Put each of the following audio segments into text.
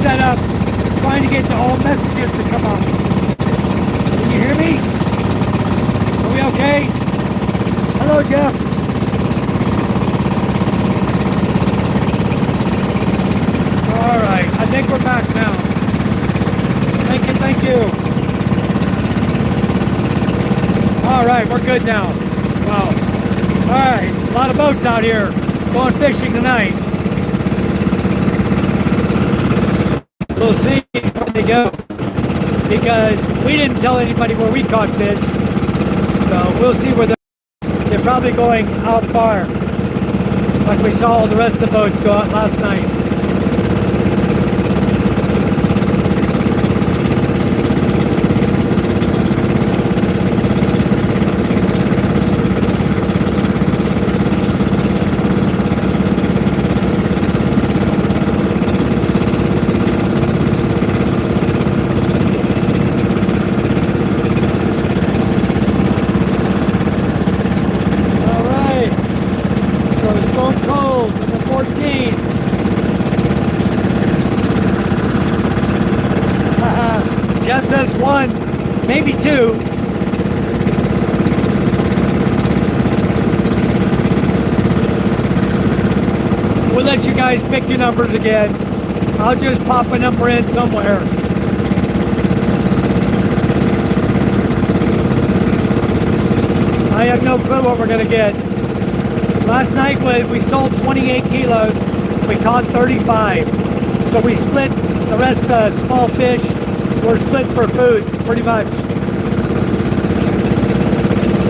set up, trying to get the all messages to come up. Can you hear me? Are we okay? Hello, Jeff. All right, I think we're back now. Thank you, thank you. All right, we're good now. Wow. All right, a lot of boats out here going fishing tonight. We'll see where they go, because we didn't tell anybody where we caught fish. So we'll see where they're probably going out far, like we saw all the rest of the boats go out last night. Jeff says one, maybe two. We'll let you guys pick your numbers again. I'll just pop a number in somewhere. I have no clue what we're gonna get. Last night when we sold 28 kilos, we caught 35. So we split the rest of the small fish. We're split for foods, pretty much.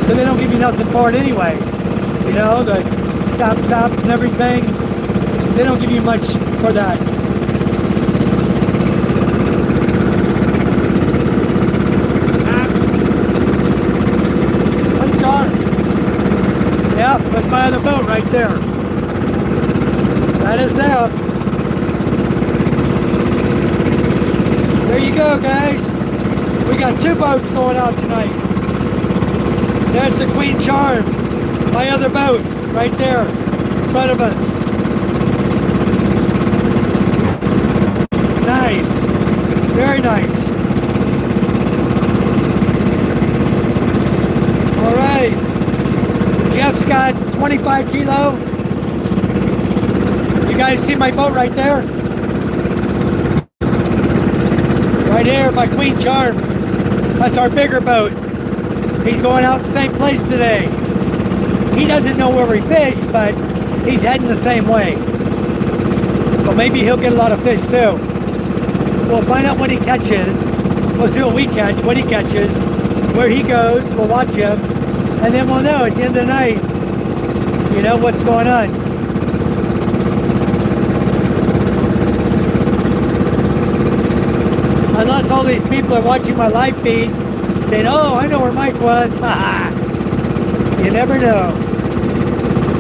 But they don't give you nothing for it anyway. You know, the saps and everything, they don't give you much for that. What's John? Yeah, that's my other boat right there. That is them. There you go, guys. We got two boats going out tonight. There's the Queen Charm, my other boat, right there in front of us. Nice. Very nice. All right. Jeff's got 25 kilo. You guys see my boat right there? Right here, my Queen Charm. That's our bigger boat. He's going out the same place today. He doesn't know where we fish, but he's heading the same way. So maybe he'll get a lot of fish too. We'll find out what he catches. We'll see what we catch, what he catches, where he goes. We'll watch him. And then we'll know at the end of the night, you know, what's going on. Unless all these people are watching my live feed, saying, oh, I know where Mike was. You never know.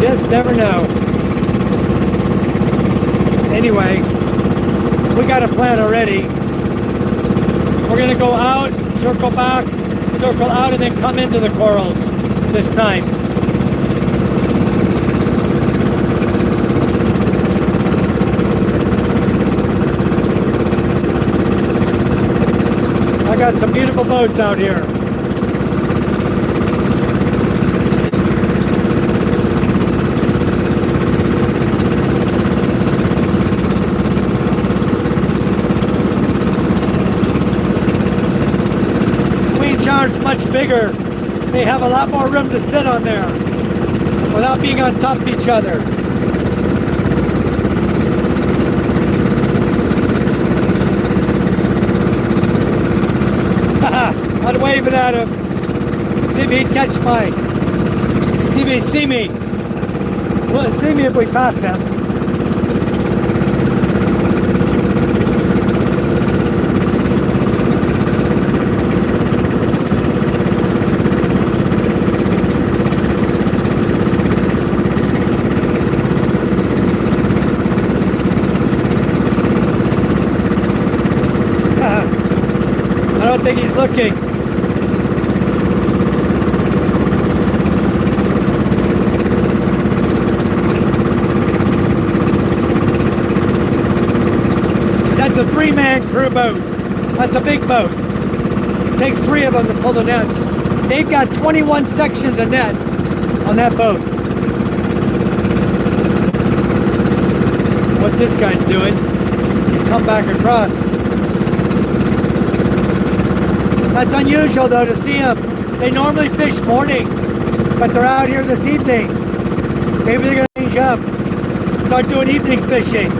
Just never know. Anyway, we got a plan already. We're going to go out, circle back, circle out, and then come into the corals this time. I got some beautiful boats out here. Queen Charm's much bigger. They have a lot more room to sit on there without being on top of each other. I'd wave it at him. See if he'd catch mine. See if he'd see me. Well, see me if we pass him. I don't think he's looking. is a 3-man crew boat. That's a big boat. It takes 3 of them to pull the nets. They've got 21 sections of net on that boat. What this guy's doing, he's come back across. That's unusual though to see them. They normally fish morning, but they're out here this evening. Maybe they're gonna change up, start doing evening fishing.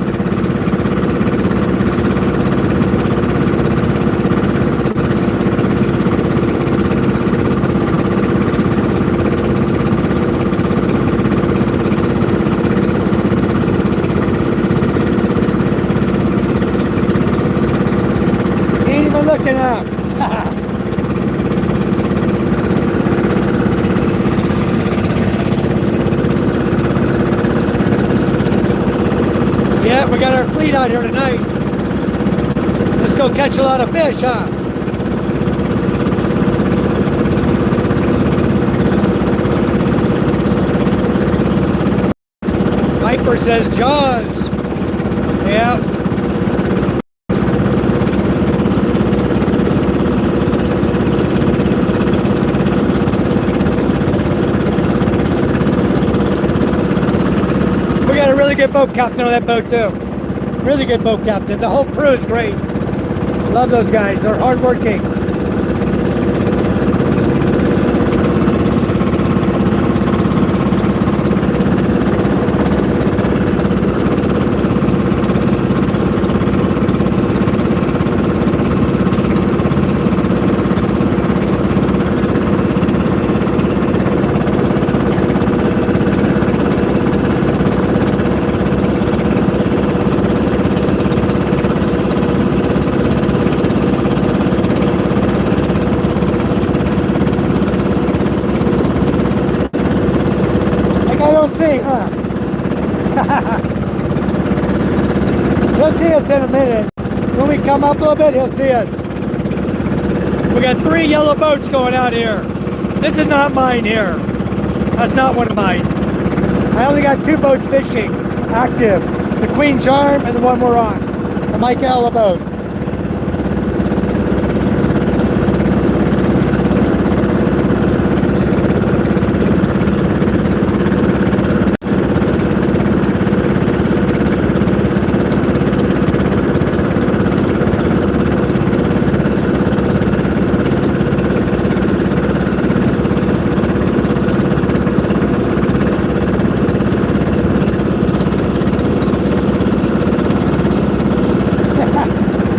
Ain't even looking up. Yeah, we got our fleet out here tonight. Let's go catch a lot of fish, huh? Piper says Jaws. Yeah. We got a really good boat captain on that boat too. Really good boat captain. The whole crew is great. Love those guys. They're hardworking. See, huh? He'll see us in a minute. When we come up a little bit, he'll see us. We got 3 yellow boats going out here. This is not mine here. That's not one of mine. I only got 2 boats fishing, active. The Queen Charm and the one we're on. The Michaela boat.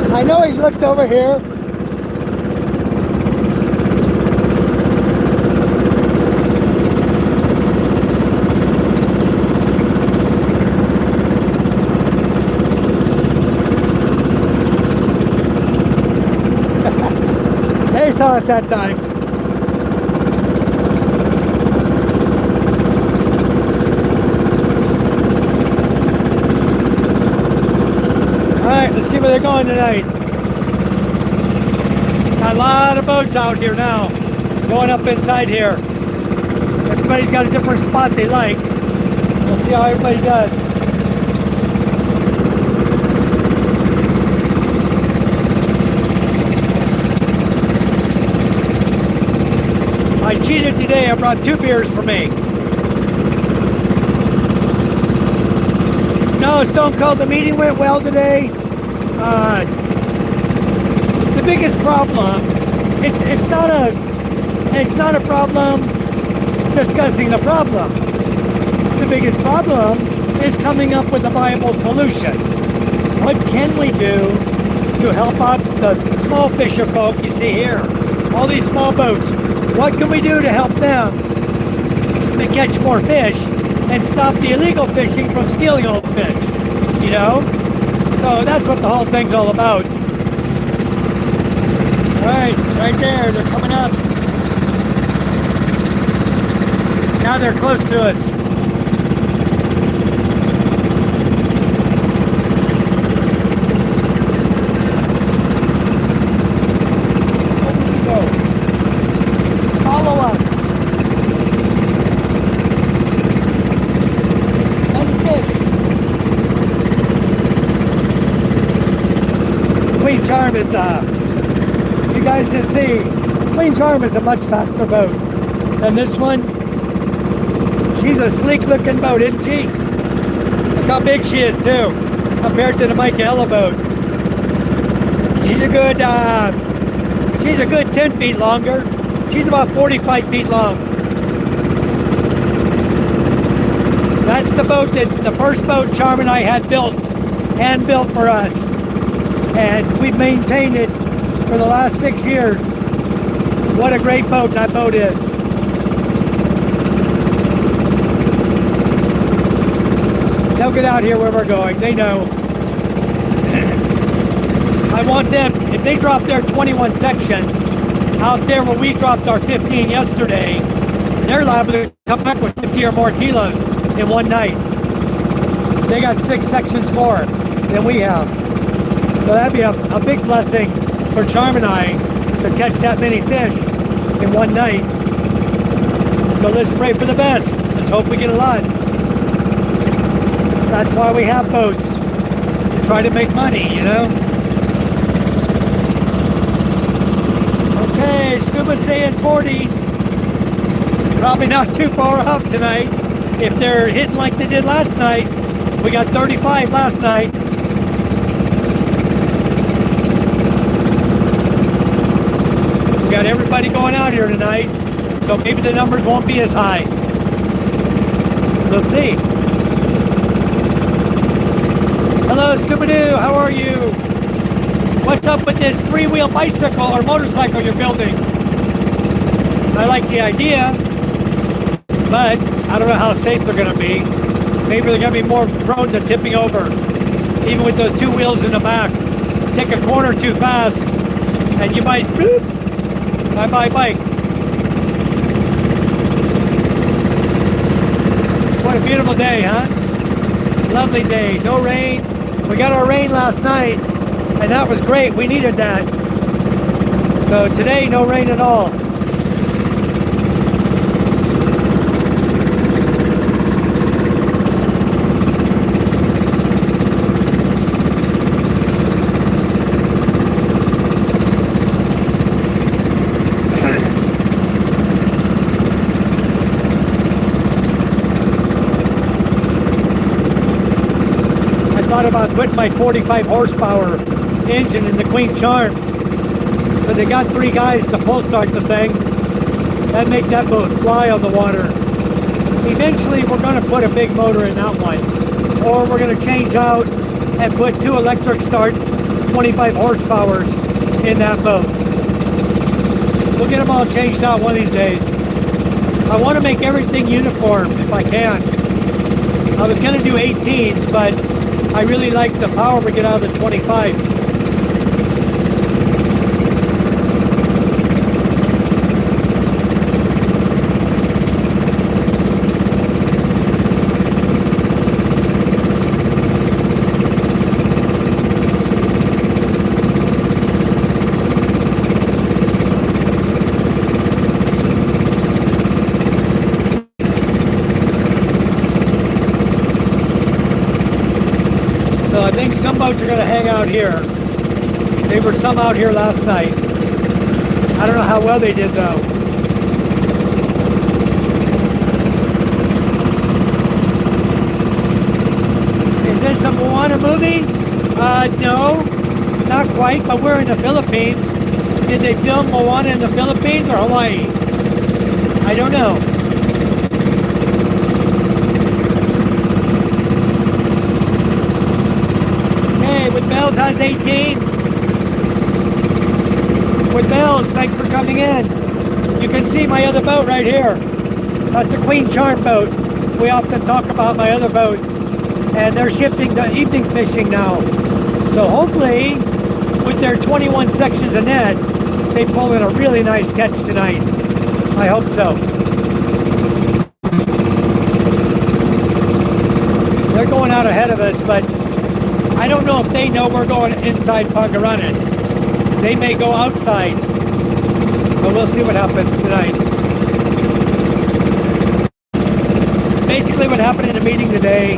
I know he's looked over here. They saw us that time. Alright, let's see where they're going tonight. Got a lot of boats out here now, going up inside here. Everybody's got a different spot they like. We'll see how everybody does. I cheated today, I brought 2 beers for me. No, Stone Cold, the meeting went well today. The biggest problem, it's not a problem discussing the problem. The biggest problem is coming up with a viable solution. What can we do to help out the small fisher folk you see here? All these small boats. What can we do to help them to catch more fish and stop the illegal fishing from stealing all the fish? You know? So that's what the whole thing's all about. Alright, right there, they're coming up. Now they're close to us. Where did you go? Follow us. Let's fish. is, you guys can see, Queen Charm is a much faster boat than this one. She's a sleek looking boat, isn't she? Look how big she is too, compared to the Michaela boat. She's a good 10 feet longer. She's about 45 feet long. That's the boat the first boat Charm and I had built, hand built for us. And we've maintained it for the last 6 years. What a great boat that boat is. They'll get out here where we're going, they know. I want them, if they drop their 21 sections out there where we dropped our 15 yesterday, they're liable to come back with 50 or more kilos in one night. They got 6 sections more than we have. So that'd be a big blessing for Charm and I to catch that many fish in one night. So let's pray for the best. Let's hope we get a lot. That's why we have boats, to try to make money, you know? Okay, scuba saying 40. Probably not too far off tonight. If they're hitting like they did last night, we got 35 last night. We got everybody going out here tonight, so maybe the numbers won't be as high. We'll see. Hello, Scooby-Doo, how are you? What's up with this 3-wheel bicycle or motorcycle you're building? I like the idea, but I don't know how safe they're going to be. Maybe they're going to be more prone to tipping over, even with those 2 wheels in the back. Take a corner too fast, and you might, boop, bye-bye bike. What a beautiful day, huh? Lovely day, no rain. We got our rain last night, and that was great. We needed that. So today, no rain at all. About putting my 45 horsepower engine in the Queen Charm, but they got 3 guys to pull start the thing and make that boat fly on the water. Eventually we're going to put a big motor in that one, or we're going to change out and put 2 electric start 25 horsepowers in that boat. We'll get them all changed out one of these days. I want to make everything uniform if I can. I was going to do 18s, but I really like the power we get out of the 25. So I think some boats are going to hang out here. There were some out here last night. I don't know how well they did though. Is this a Moana movie? No, not quite, but we're in the Philippines. Did they film Moana in the Philippines or Hawaii? I don't know. With Bells has 18. With Bells, thanks for coming in. You can see my other boat right here. That's the Queen Charm boat. We often talk about my other boat. And they're shifting to evening fishing now. So hopefully, with their 21 sections of net, they pull in a really nice catch tonight. I hope so. They're going out ahead of us, but I don't know if they know we're going inside Pagaranan. They may go outside, but we'll see what happens tonight. Basically what happened in the meeting today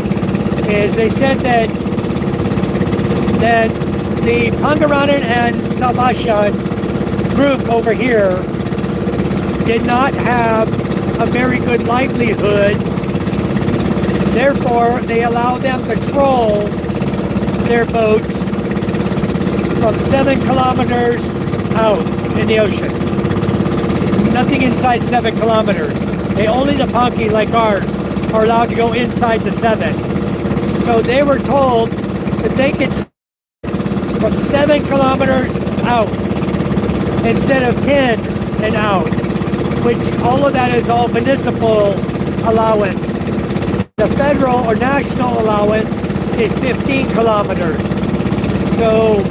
is they said that the Pangaranan and Salvation group over here did not have a very good livelihood. Therefore, they allow them to troll their boats from 7 kilometers out in the ocean. Nothing inside 7 kilometers. Only the Ponky, like ours, are allowed to go inside the 7. So they were told that they could from 7 kilometers out instead of 10 and out, which all of that is all municipal allowance. The federal or national allowance is 15 kilometers. So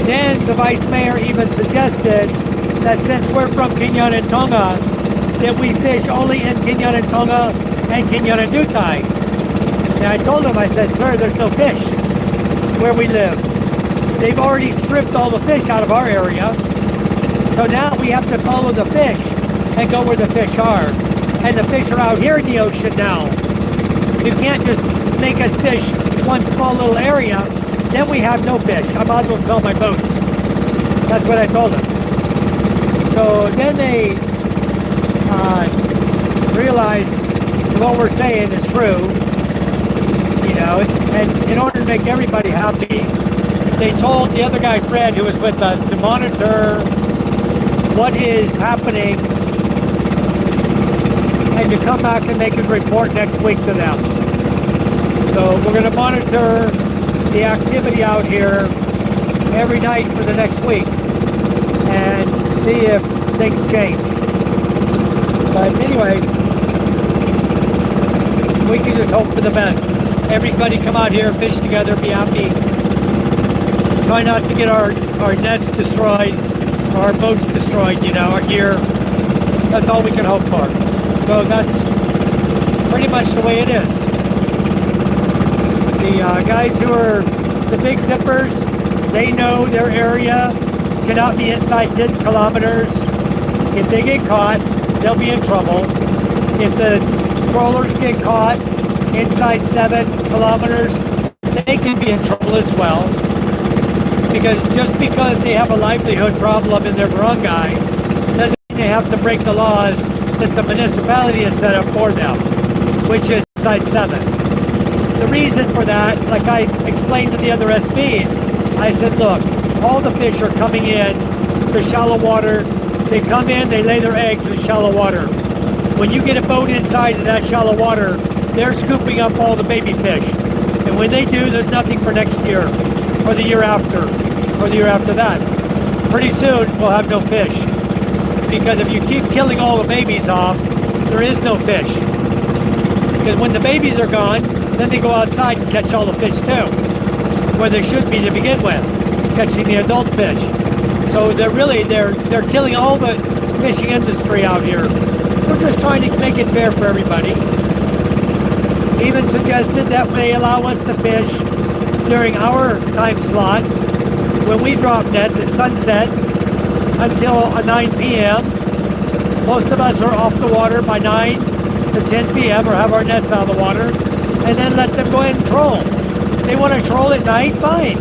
then the vice mayor even suggested that since we're from Kinyan and Tonga, that we fish only in Kinyan and Tonga and Kinyan and Dutai. And I told him, I said, sir, there's no fish where we live. They've already stripped all the fish out of our area. So now we have to follow the fish and go where the fish are. And the fish are out here in the ocean now. You can't just make us fish one small little area, then we have no fish. I might as well sell my boats. That's what I told them. So then they realized what we're saying is true, you know, and in order to make everybody happy, they told the other guy, Fred, who was with us, to monitor what is happening and to come back and make a report next week to them. So we're going to monitor the activity out here every night for the next week and see if things change. But anyway, we can just hope for the best. Everybody come out here, fish together, be happy. Try not to get our nets destroyed, or our boats destroyed, you know, our gear. That's all we can hope for. So that's pretty much the way it is. The guys who are the big zippers, they know their area cannot be inside 10 kilometers. If they get caught, they'll be in trouble. If the trawlers get caught inside 7 kilometers, they can be in trouble as well. Because just because they have a livelihood problem in their barangay, doesn't mean they have to break the laws that the municipality has set up for them, which is inside 7. The reason for that, like I explained to the other SPs, I said, look, all the fish are coming in to shallow water. They come in, they lay their eggs in shallow water. When you get a boat inside of that shallow water, they're scooping up all the baby fish. And when they do, there's nothing for next year, or the year after, or the year after that. Pretty soon, we'll have no fish. Because if you keep killing all the babies off, there is no fish. Because when the babies are gone, then they go outside and catch all the fish too, where they should be to begin with, catching the adult fish. So they're killing all the fishing industry out here. We're just trying to make it fair for everybody. Even suggested that they allow us to fish during our time slot when we drop nets at sunset until 9 p.m. Most of us are off the water by 9 to 10 p.m. or have our nets out of the water, and then let them go ahead and troll. If they want to troll at night, fine.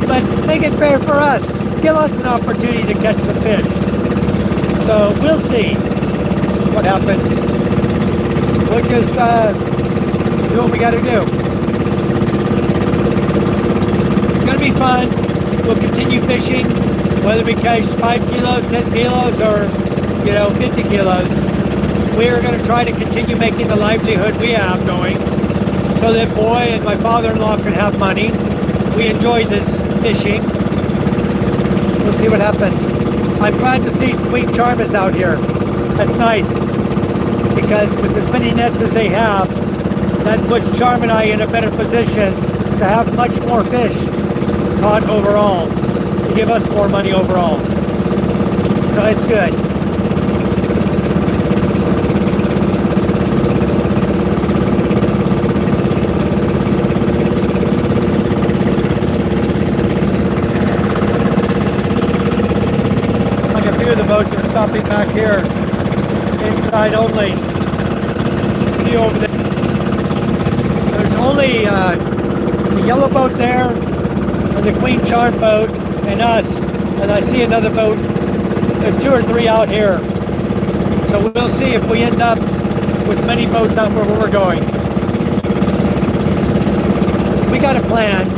But make it fair for us. Give us an opportunity to catch some fish. So we'll see what happens. We'll just do what we got to do. It's going to be fun. We'll continue fishing, whether we catch 5 kilos, 10 kilos, or 50 kilos. We are going to try to continue making the livelihood we have going, so that boy and my father-in-law can have money. We enjoy this fishing. We'll see what happens. I'm glad to see Queen Charm is out here. That's nice, because with as many nets as they have, that puts Charm and I in a better position to have much more fish caught overall, to give us more money overall. So it's good. Like a few of the boats are stopping back here, inside only. See over there. There's only the yellow boat there, and the Queen Charm boat and us, and I see another boat. There's 2 or 3 out here. So we'll see if we end up with many boats out where we're going. We got a plan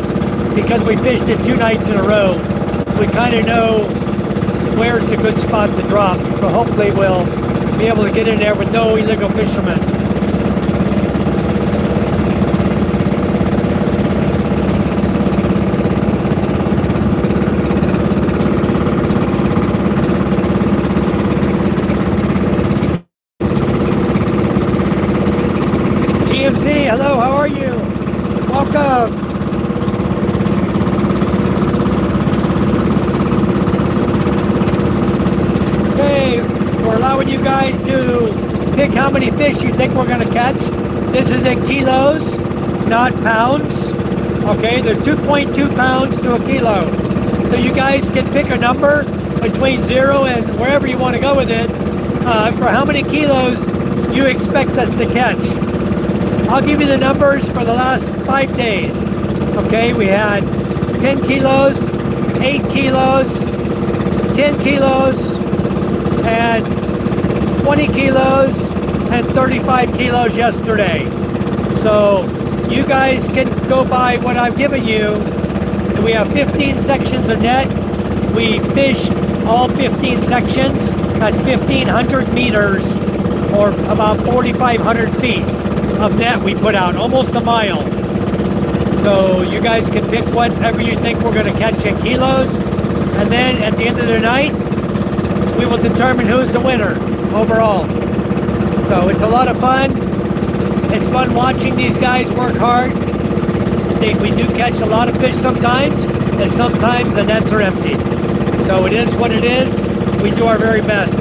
because we fished it 2 nights in a row. We kind of know where's the good spot to drop. So hopefully we'll be able to get in there with no illegal fishermen. GMC, hello, how are you? Welcome. Okay, we're allowing you guys to pick how many fish you think we're going to catch. This is in kilos, not pounds. Okay, there's 2.2 pounds to a kilo. So you guys can pick a number between 0 and wherever you want to go with it for how many kilos you expect us to catch. I'll give you the numbers for the last 5 days. Okay, we had 10 kilos, 8 kilos, 10 kilos, and 20 kilos, and 35 kilos yesterday. So you guys can go by what I've given you. We have 15 sections of net. We fish all 15 sections. That's 1,500 meters, or about 4,500 feet of net we put out, almost a mile. So you guys can pick whatever you think we're going to catch in kilos, and then at the end of the night we will determine who's the winner overall. So it's a lot of fun. It's fun watching these guys work hard. We do catch a lot of fish sometimes, and sometimes the nets are empty. So it is what it is. We do our very best.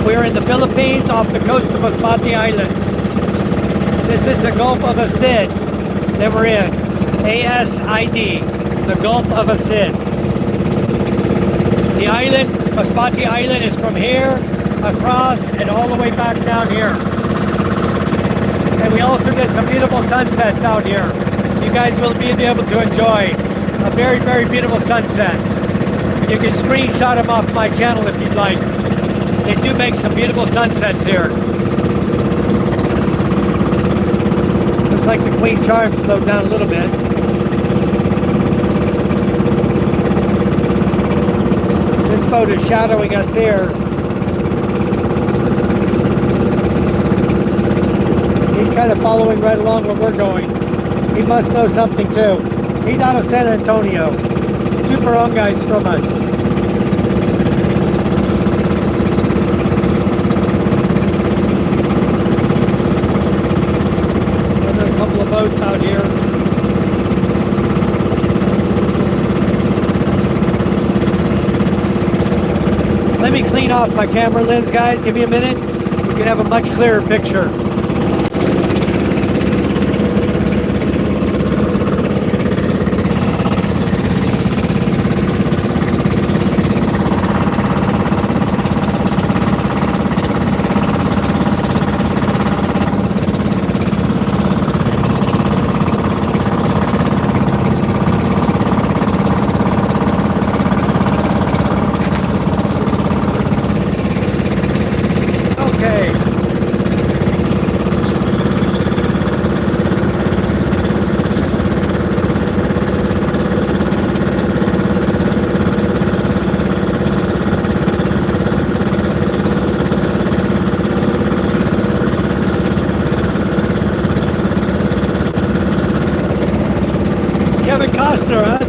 We're in the Philippines off the coast of Masbate Island. This is the Gulf of Asid that we're in. A-S-I-D, the Gulf of Asid. The island, Masbate Island, is from here across and all the way back down here. And we also get some beautiful sunsets out here. You guys will be able to enjoy a very, very beautiful sunset. You can screenshot them off my channel if you'd like. They do make some beautiful sunsets here. Looks like the Queen Charm slowed down a little bit. This boat is shadowing us here. He's kind of following right along where we're going. He must know something too. He's out of San Antonio. 2 barangays from us. Another couple of boats out here. Let me clean off my camera lens, guys. Give me a minute. You can have a much clearer picture.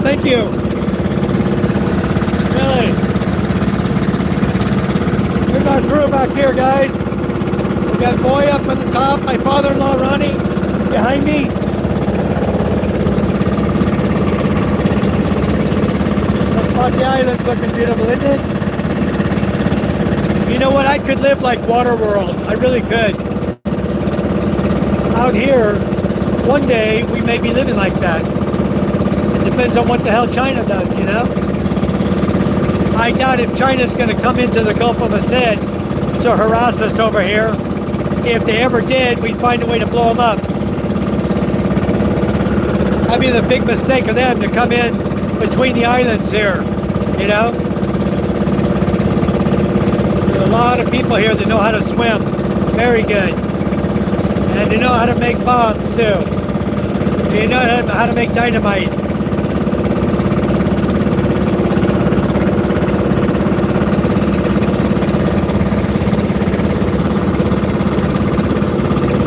Thank you. Really. Here's our crew back here, guys. We got Boy up on the top, my father-in-law Ronnie behind me. Masbate Island's looking beautiful, isn't it? You know what? I could live like Waterworld. I really could. Out here, one day we may be living like that. Depends on what the hell China does, you know? I doubt if China's going to come into the Gulf of Asid to harass us over here. If they ever did, we'd find a way to blow them up. That'd be the big mistake of them to come in between the islands here, you know? There are a lot of people here that know how to swim. Very good. And they know how to make bombs too. They know how to make dynamite.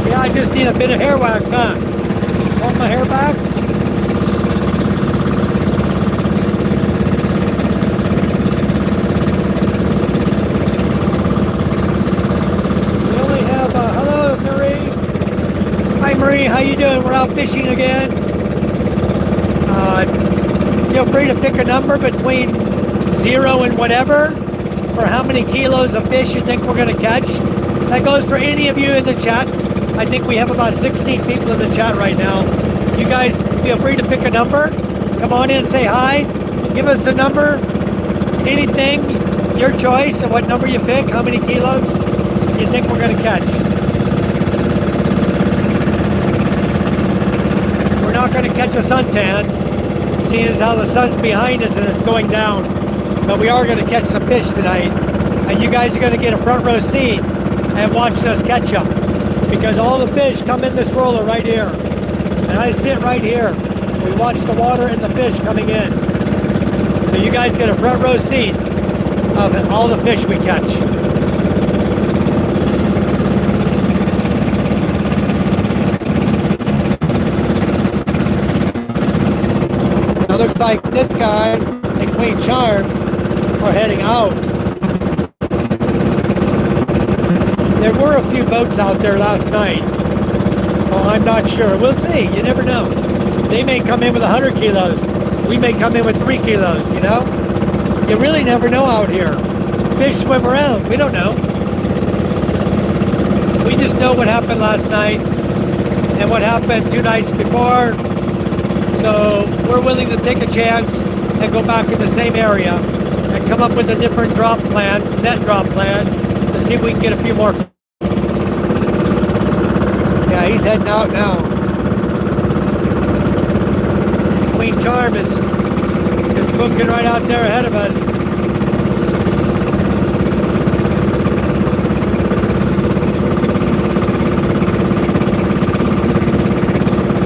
Yeah, I just need a bit of hair wax, huh? Want my hair back? Marie, how you doing? We're out fishing again. Feel free to pick a number between 0 and whatever for how many kilos of fish you think we're going to catch. That goes for any of you in the chat. I think we have about 16 people in the chat right now. You guys feel free to pick a number. Come on in and say hi. Give us a number. Anything, your choice of what number you pick, how many kilos you think we're going to catch. We're not going to catch a suntan, seeing as how the sun's behind us and it's going down. But we are going to catch some fish tonight. And you guys are going to get a front row seat and watching us catch them. Because all the fish come in this roller right here. And I sit right here. We watch the water and the fish coming in. So you guys get a front row seat of all the fish we catch. Looks like this guy and Queen Charm are heading out. There were a few boats out there last night. Well, I'm not sure. We'll see. You never know. They may come in with 100 kilos. We may come in with 3 kilos, you know? You really never know out here. Fish swim around. We don't know. We just know what happened last night and what happened 2 nights before. So we're willing to take a chance and go back in the same area and come up with a different drop plan, net drop plan, to see if we can get a few more. Yeah, he's heading out now. Queen Charm is booking right out there ahead of us.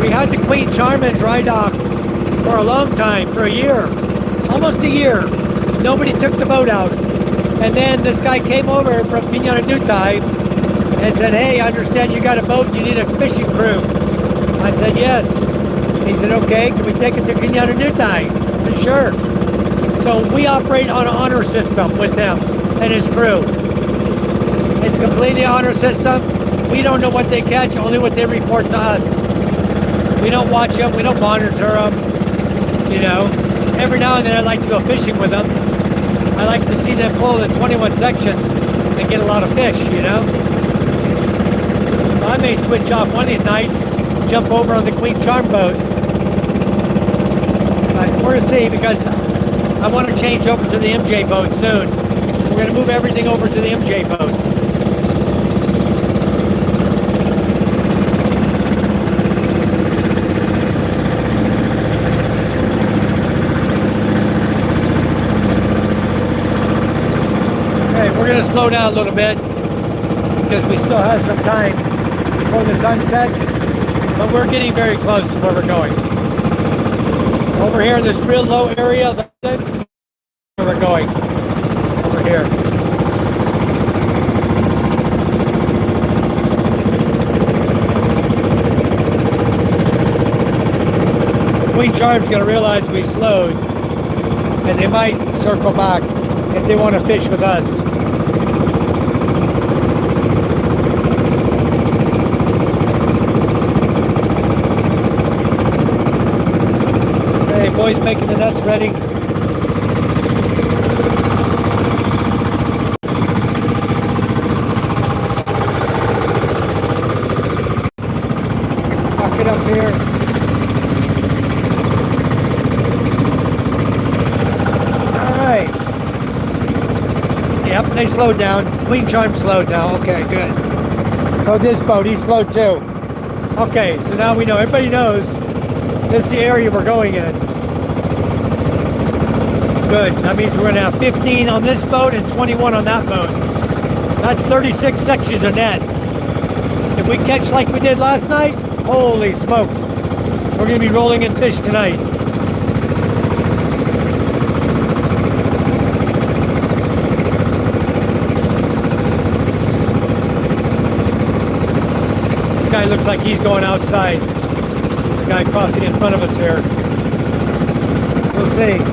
We had the Queen Charm in dry dock for a long time, for a year, almost a year. Nobody took the boat out. And then this guy came over from Pinyanutai and said, hey, I understand you got a boat, you need a fishing crew. I said, yes. He said, okay, can we take it to Pinyanutai? I said, sure. So we operate on an honor system with them and his crew. It's completely honor system. We don't know what they catch, only what they report to us. We don't watch them, we don't monitor them, you know. Every now and then I like to go fishing with them. I like to see them pull the 21 sections and get a lot of fish, you know. I may switch off one of these nights, jump over on the Queen Charm boat. But we're gonna see, because I want to change over to the MJ boat soon. We're gonna move everything over to the MJ boat. We're going to slow down a little bit because we still have some time before the sun sets, but we're getting very close to where we're going. Over here in this real low area, where we're going. Over here. Queen Charm's going to realize we slowed, and they might circle back if they want to fish with us. Hey, boys making the nets ready. Lock it up here. Yep, they slowed down. Queen Charm slowed now. Okay, good. So this boat, he slowed too. Okay, so now we know. Everybody knows this is the area we're going in. Good. That means we're gonna have 15 on this boat and 21 on that boat. That's 36 sections of net. If we catch like we did last night, holy smokes. We're gonna be rolling in fish tonight. This guy looks like he's going outside. The guy crossing in front of us here. We'll see.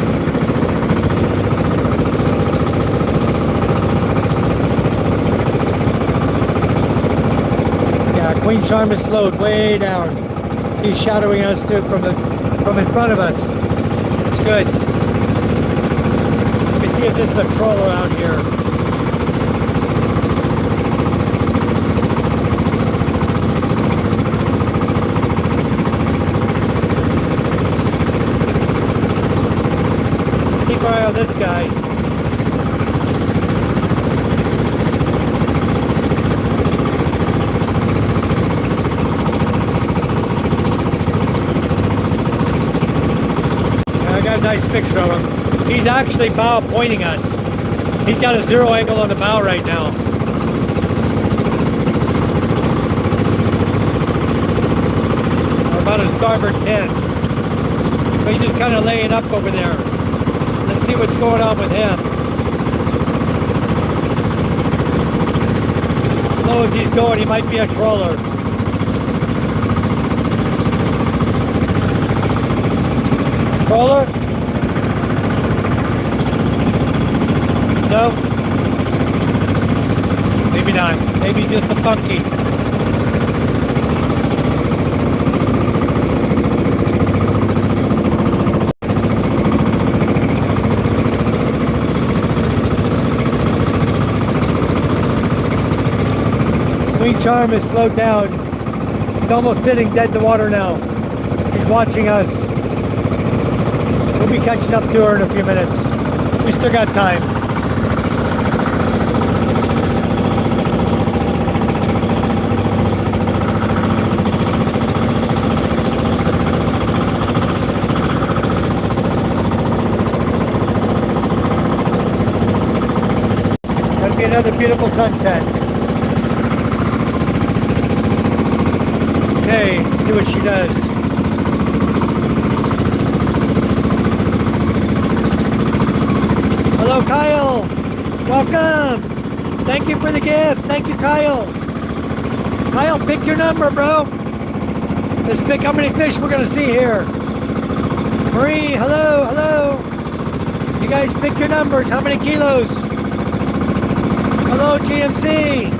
Yeah, Queen Charm is slowed way down. He's shadowing us too from in front of us. It's good. Let me see if this is a troller out here. Keep an eye on this guy. Nice picture of him. He's actually bow pointing us. He's got a 0 angle on the bow right now. We're about a starboard 10. So he's just kind of laying up over there. Let's see what's going on with him. As slow as he's going, he might be a trawler. Trawler? No? Maybe not. Maybe just a funky. Queen Charm is slowed down. He's almost sitting dead to water now. He's watching us. We'll be catching up to her in a few minutes. We still got time. Gonna be another beautiful sunset. Okay, let's see what she does. Hello, Kyle. Welcome. Thank you for the gift. Thank you, Kyle. Kyle, pick your number, bro. Let's pick how many fish we're gonna see here. Marie, hello, hello. You guys pick your numbers. How many kilos? Hello, GMC.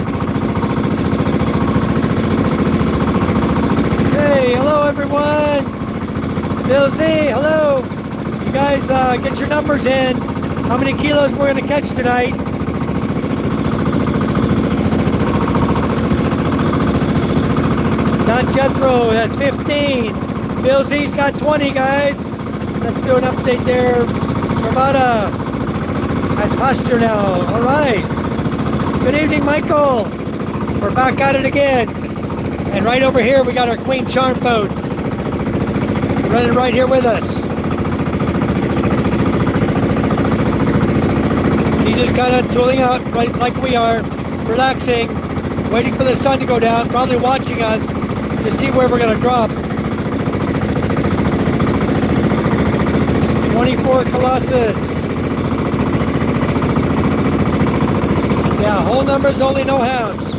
Hey, hello, everyone. Bill Z, hello. You guys get your numbers in. How many kilos we're gonna catch tonight? Don Jethro, that's 15. Bill Z's got 20, guys. Let's do an update there. Ramada at posture now. All right. Good evening, Michael. We're back at it again. And right over here, we got our Queen Charm boat running right here with us. He's just kind of tooling out right like we are, relaxing, waiting for the sun to go down, probably watching us to see where we're going to drop. 24 Colossus. Yeah, whole numbers, only no halves.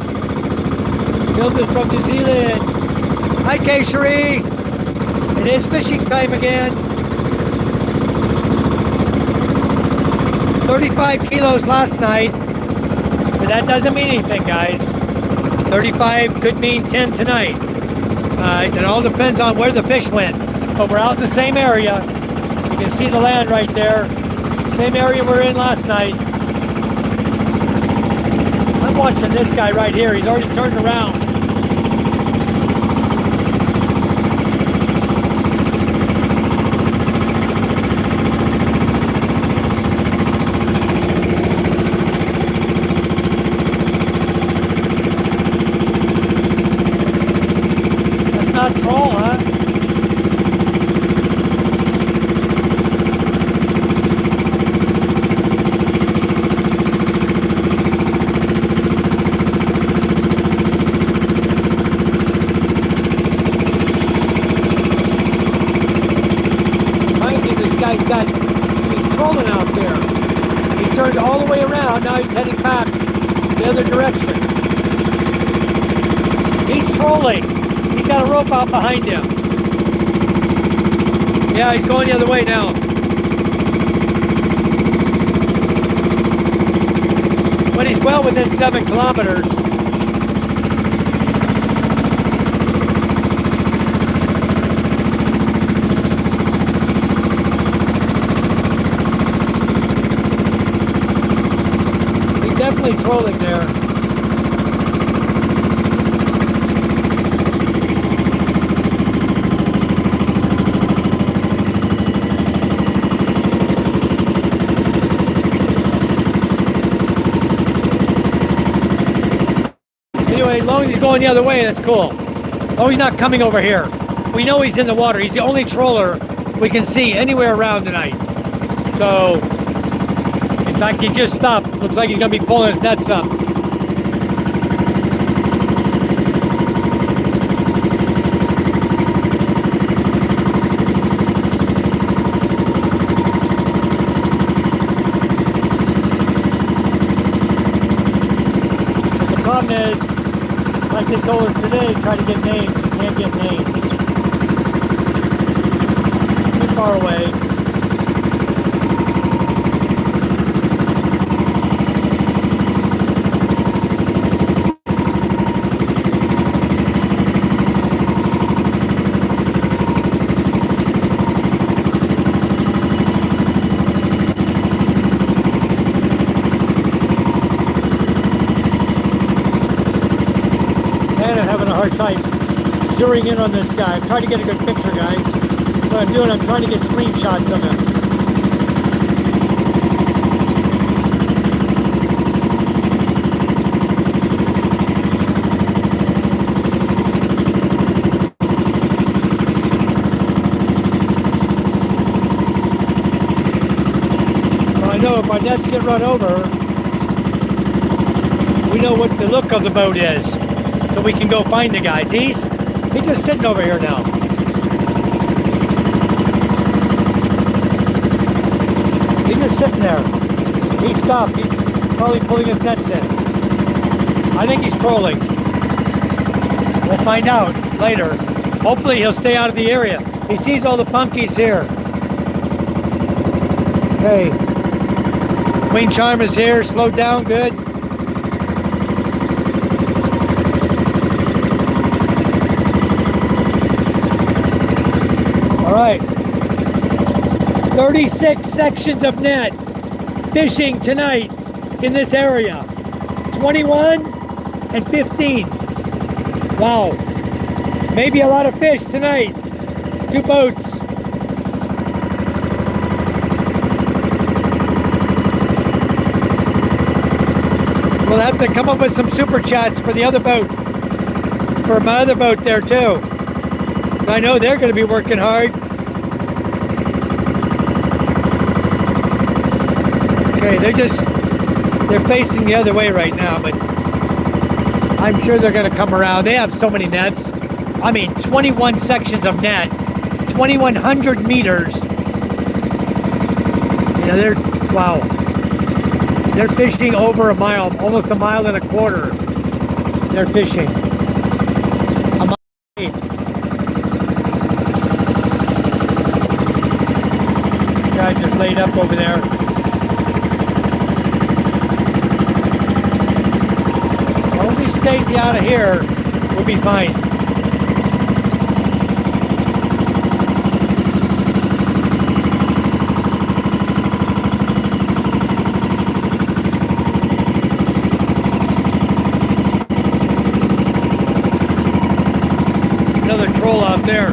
Bill's is from New Zealand. Hi, Kay Cherie. It is fishing time again. 35 kilos last night, but that doesn't mean anything, guys. 35 could mean 10 tonight. It all depends on where the fish went. But we're out in the same area. You can see the land right there. Same area we're in last night. I'm watching this guy right here. He's already turned around. That's not troll, huh? back the other direction. He's trolling. He's got a rope out behind him. Yeah, he's going the other way now. But he's well within 7 kilometers. He's definitely trolling there. Anyway, as long as he's going the other way, that's cool. Oh, he's not coming over here. We know he's in the water. He's the only troller we can see anywhere around tonight. So, in fact, he just stopped. Looks like he's going to be pulling his nets up. But the problem is, like they told us today, try to get names. You can't get names. Too far away. Man, I'm having a hard time zeroing in on this guy. I'm trying to get a good picture, guys. What I'm doing, I'm trying to get screenshots of him. Well, I know if our nets get run over, we know what the look of the boat is. So we can go find the guys. He's just sitting over here now. He's just sitting there. He stopped. He's probably pulling his nets in. I think he's trolling. We'll find out later. Hopefully he'll stay out of the area. He sees all the punkies here. Okay. Queen Charm is here. Slowed down. Good. All right, 36 sections of net fishing tonight in this area. 21 and 15. Wow, maybe a lot of fish tonight. 2 boats. We'll have to come up with some super chats for the other boat, for my other boat there too. I know they're going to be working hard. Okay, they're facing the other way right now, but I'm sure they're going to come around. They have so many nets. I mean, 21 sections of net, 2,100 meters. You know, wow. They're fishing over a mile, almost a mile and a quarter. They're fishing. A mile. Guy just laid up over there. Well, if he stays out of here, we'll be fine. Another troll out there.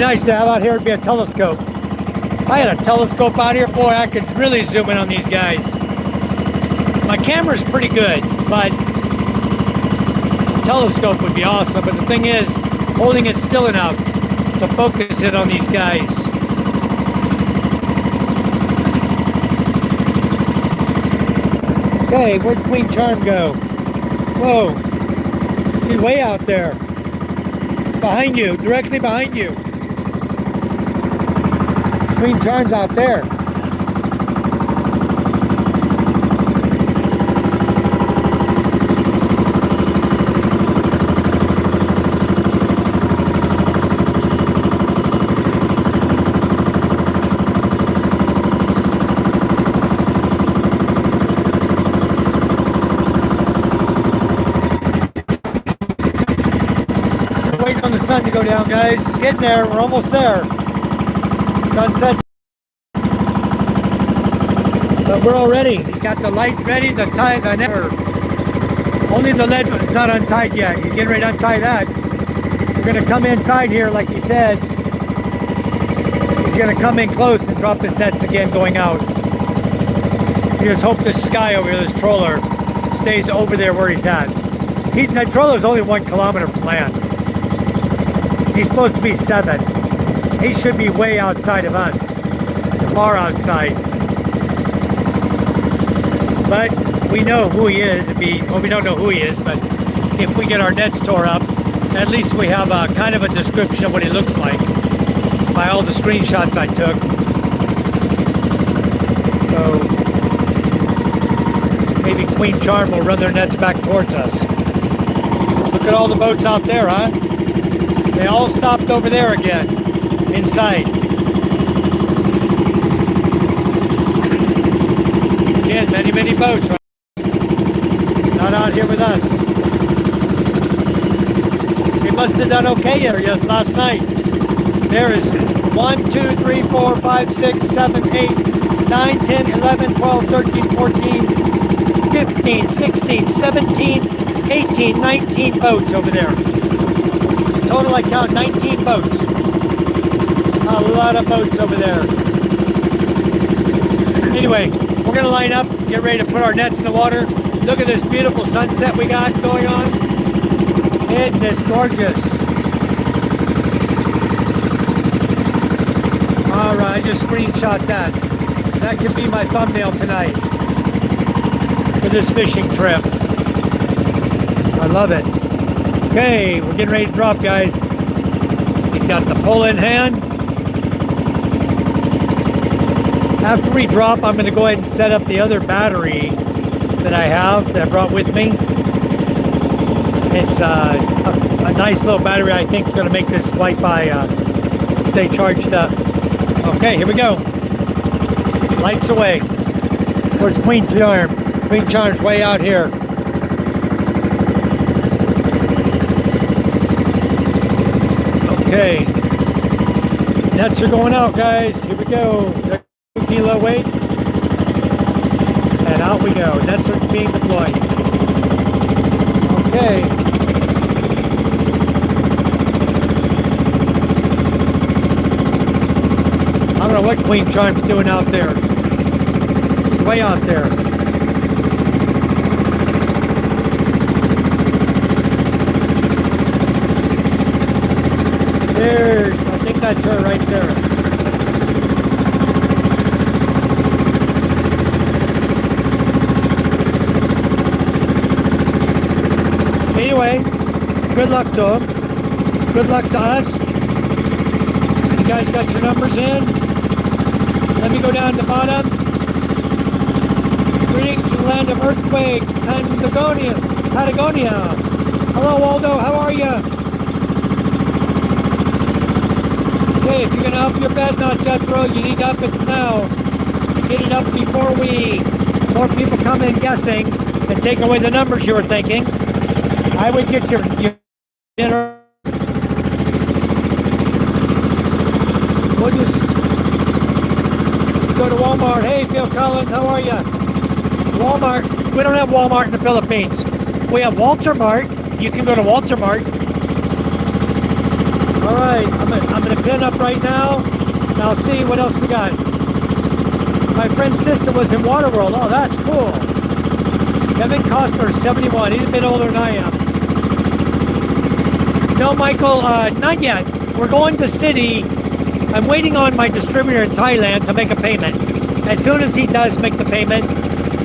nice to have out here would be a telescope. If I had a telescope out here, boy, I could really zoom in on these guys. My camera's pretty good, but a telescope would be awesome. But the thing is, holding it still enough to focus it on these guys. Okay, where'd Queen Charm go? Whoa, she's way out there. Behind you, directly behind you. Queen Charm's out there. Waiting on the sun to go down, guys. It's getting there. We're almost there. Sunset's. But we're all ready. He's got the light ready to tie the net. Only the lead is not untied yet. He's getting ready to untie that. We're going to come inside here, like he said. He's going to come in close and drop his nets again going out. You just hope this guy over here, this troller, stays over there where he's at. That troller's only 1 kilometer from land. He's supposed to be 7. He should be way outside of us. Far outside. But we know who he is. Well, we don't know who he is, but if we get our nets tore up, at least we have a kind of a description of what he looks like by all the screenshots I took. So maybe Queen Charm will run their nets back towards us. Look at all the boats out there, huh? They all stopped over there again, inside. Again, many, many boats, right? Not out here with us. They must have done okay here last night. There is 1, 2, 3, 4, 5, 6, 7, 8, 9, 10, 11, 12, 13, 14, 15, 16, 17, 18, 19 boats over there. Total, I count 19 boats. A lot of boats over there. Anyway, we're going to line up, get ready to put our nets in the water. Look at this beautiful sunset we got going on. Isn't this gorgeous? All right, I just screenshot that. That could be my thumbnail tonight for this fishing trip. I love it. Okay, we're getting ready to drop, guys. He's got the pole in hand. After we drop, I'm going to go ahead and set up the other battery that I have, that I brought with me. It's a nice little battery. I think it's going to make this flight by stay charged up. Okay, here we go. Lights away. Where's Queen Charm? Queen Charm's way out here. Okay, nets are going out, guys. Here we go. 2 kilo weight, and out we go. Nets are being deployed. Okay. I don't know what Queen Charm's doing out there. Way out there. There, I think that's her right there. Anyway, good luck to him. Good luck to us. You guys got your numbers in? Let me go down to the bottom. Greetings from the land of earthquake, Patagonia. Hello, Waldo. How are you? Okay, if you're going to up your bed now, Jethro, you need to up it now. Get it up before more people come in guessing and take away the numbers you were thinking. I would get your dinner. We'll just go to Walmart. Hey, Phil Collins, how are you? Walmart. We don't have Walmart in the Philippines. We have Walter Mart. You can go to Walter Mart. All right, I'm gonna pin up right now. And I'll see what else we got. My friend's sister was in Waterworld. Oh, that's cool. Kevin Costner, 71. He's a bit older than I am. No, Michael, not yet. We're going to city. I'm waiting on my distributor in Thailand to make a payment. As soon as he does make the payment,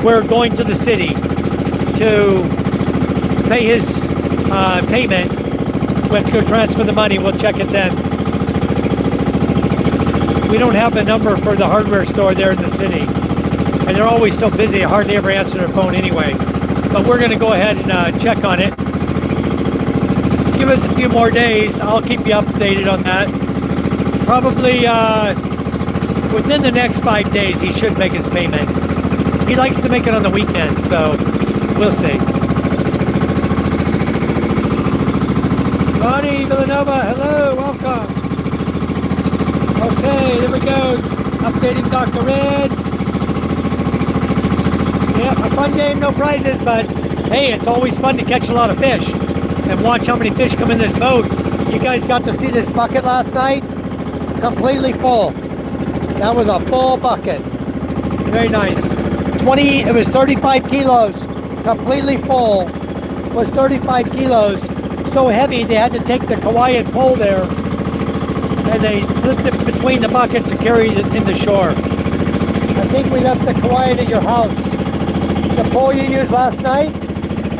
we're going to the city to pay his payment. We'll go transfer the money. We'll check it then. We don't have the number for the hardware store there in the city. And they're always so busy, I hardly ever answer their phone anyway. But we're going to go ahead and check on it. Give us a few more days. I'll keep you updated on that. Probably within the next 5 days, he should make his payment. He likes to make it on the weekend, so we'll see. Ronnie Villanova, hello, welcome. Okay, there we go. Updating Dr. Red. Yeah, a fun game, no prizes, but hey, it's always fun to catch a lot of fish and watch how many fish come in this boat. You guys got to see this bucket last night? Completely full. That was a full bucket. Very nice. It was 35 kilos. Completely full. It was 35 kilos. So heavy they had to take the Kauaian pole there and they slipped it between the bucket to carry it in the shore. I think we left the Kauaian at your house. The pole you used last night?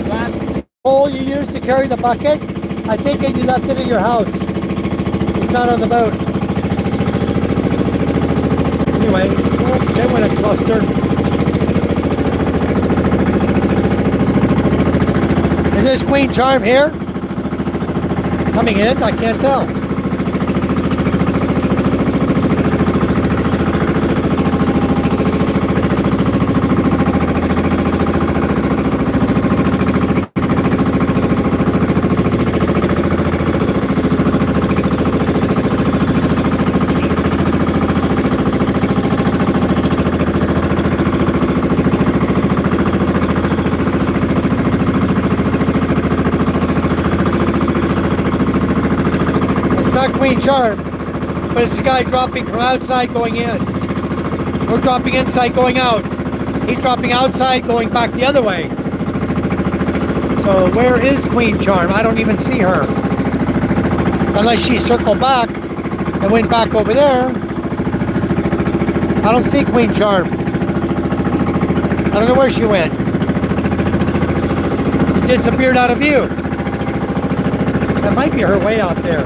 That pole you used to carry the bucket? I think you left it at your house. It's not on the boat. Anyway, they went a cluster. Is this Queen Charm here? Coming in? I can't tell. Queen Charm, but it's the guy dropping from outside going in. We're dropping inside going out. He's dropping outside going back the other way. So where is Queen Charm? I don't even see her. Unless she circled back and went back over there. I don't see Queen Charm. I don't know where she went. She disappeared out of view. That might be her way out there.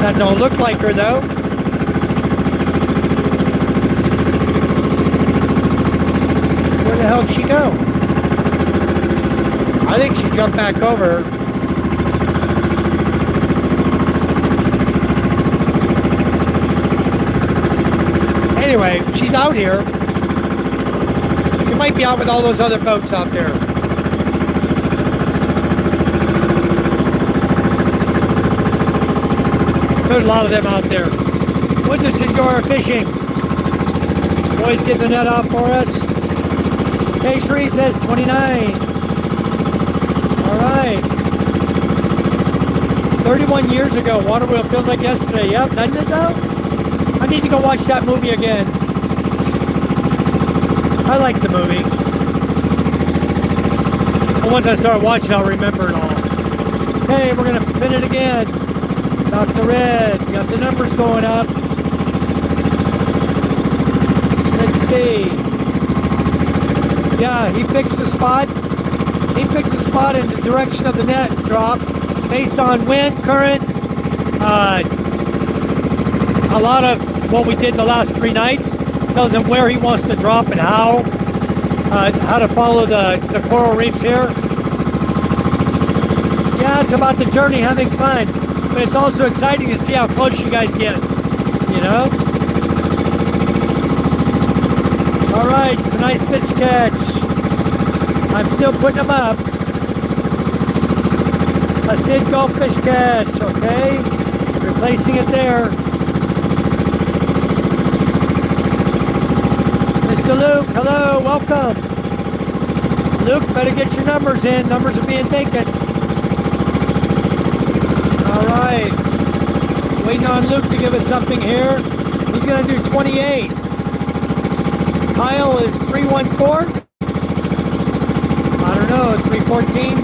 That don't look like her though. Where the hell did she go? I think she jumped back over. Anyway, she's out here. She might be out with all those other boats out there. There's a lot of them out there. We'll just enjoy our fishing. Boys get the net off for us. K3 says 29. All right. 31 years ago, Waterworld feels like yesterday. Yep, doesn't it though? I need to go watch that movie again. I like the movie. But once I start watching, I'll remember it all. Okay, we're gonna pin it again. Dr. Red, got the numbers going up. Let's see. Yeah, he picks the spot. He picks the spot in the direction of the net drop based on wind, current, a lot of what we did the last 3 nights. Tells him where he wants to drop and how to follow the coral reefs here. Yeah, it's about the journey, having fun. But it's also exciting to see how close you guys get, you know? All right, it's a nice fish catch. I'm still putting them up. A Sid Gulf fish catch, okay? Replacing it there. Mr. Luke, hello, welcome. Luke, better get your numbers in. Numbers are being taken. All right. Waiting on Luke to give us something here. He's going to do 28. Kyle is 314. I don't know, 314.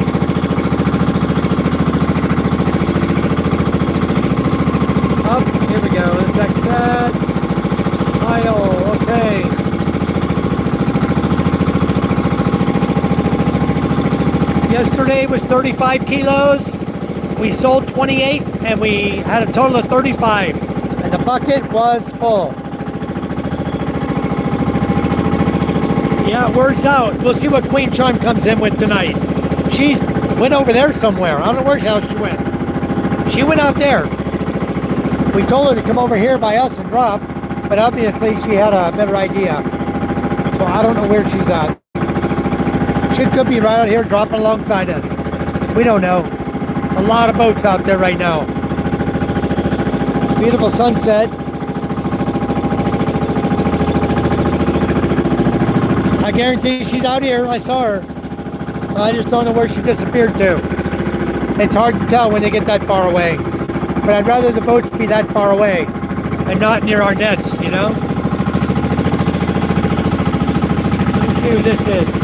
Up, here we go. Let's exit that. Kyle, okay. Yesterday was 35 kilos. We sold 28 and we had a total of 35. And the bucket was full. Yeah, word's out. We'll see what Queen Charm comes in with tonight. She went over there somewhere. I don't know where the hell she went. She went out there. We told her to come over here by us and drop, but obviously she had a better idea. So I don't know where she's at. She could be right out here dropping alongside us. We don't know. A lot of boats out there right now. Beautiful sunset. I guarantee she's out here. I saw her. I just don't know where she disappeared to. It's hard to tell when they get that far away. But I'd rather the boats be that far away and not near our nets, you know? Let's see who this is.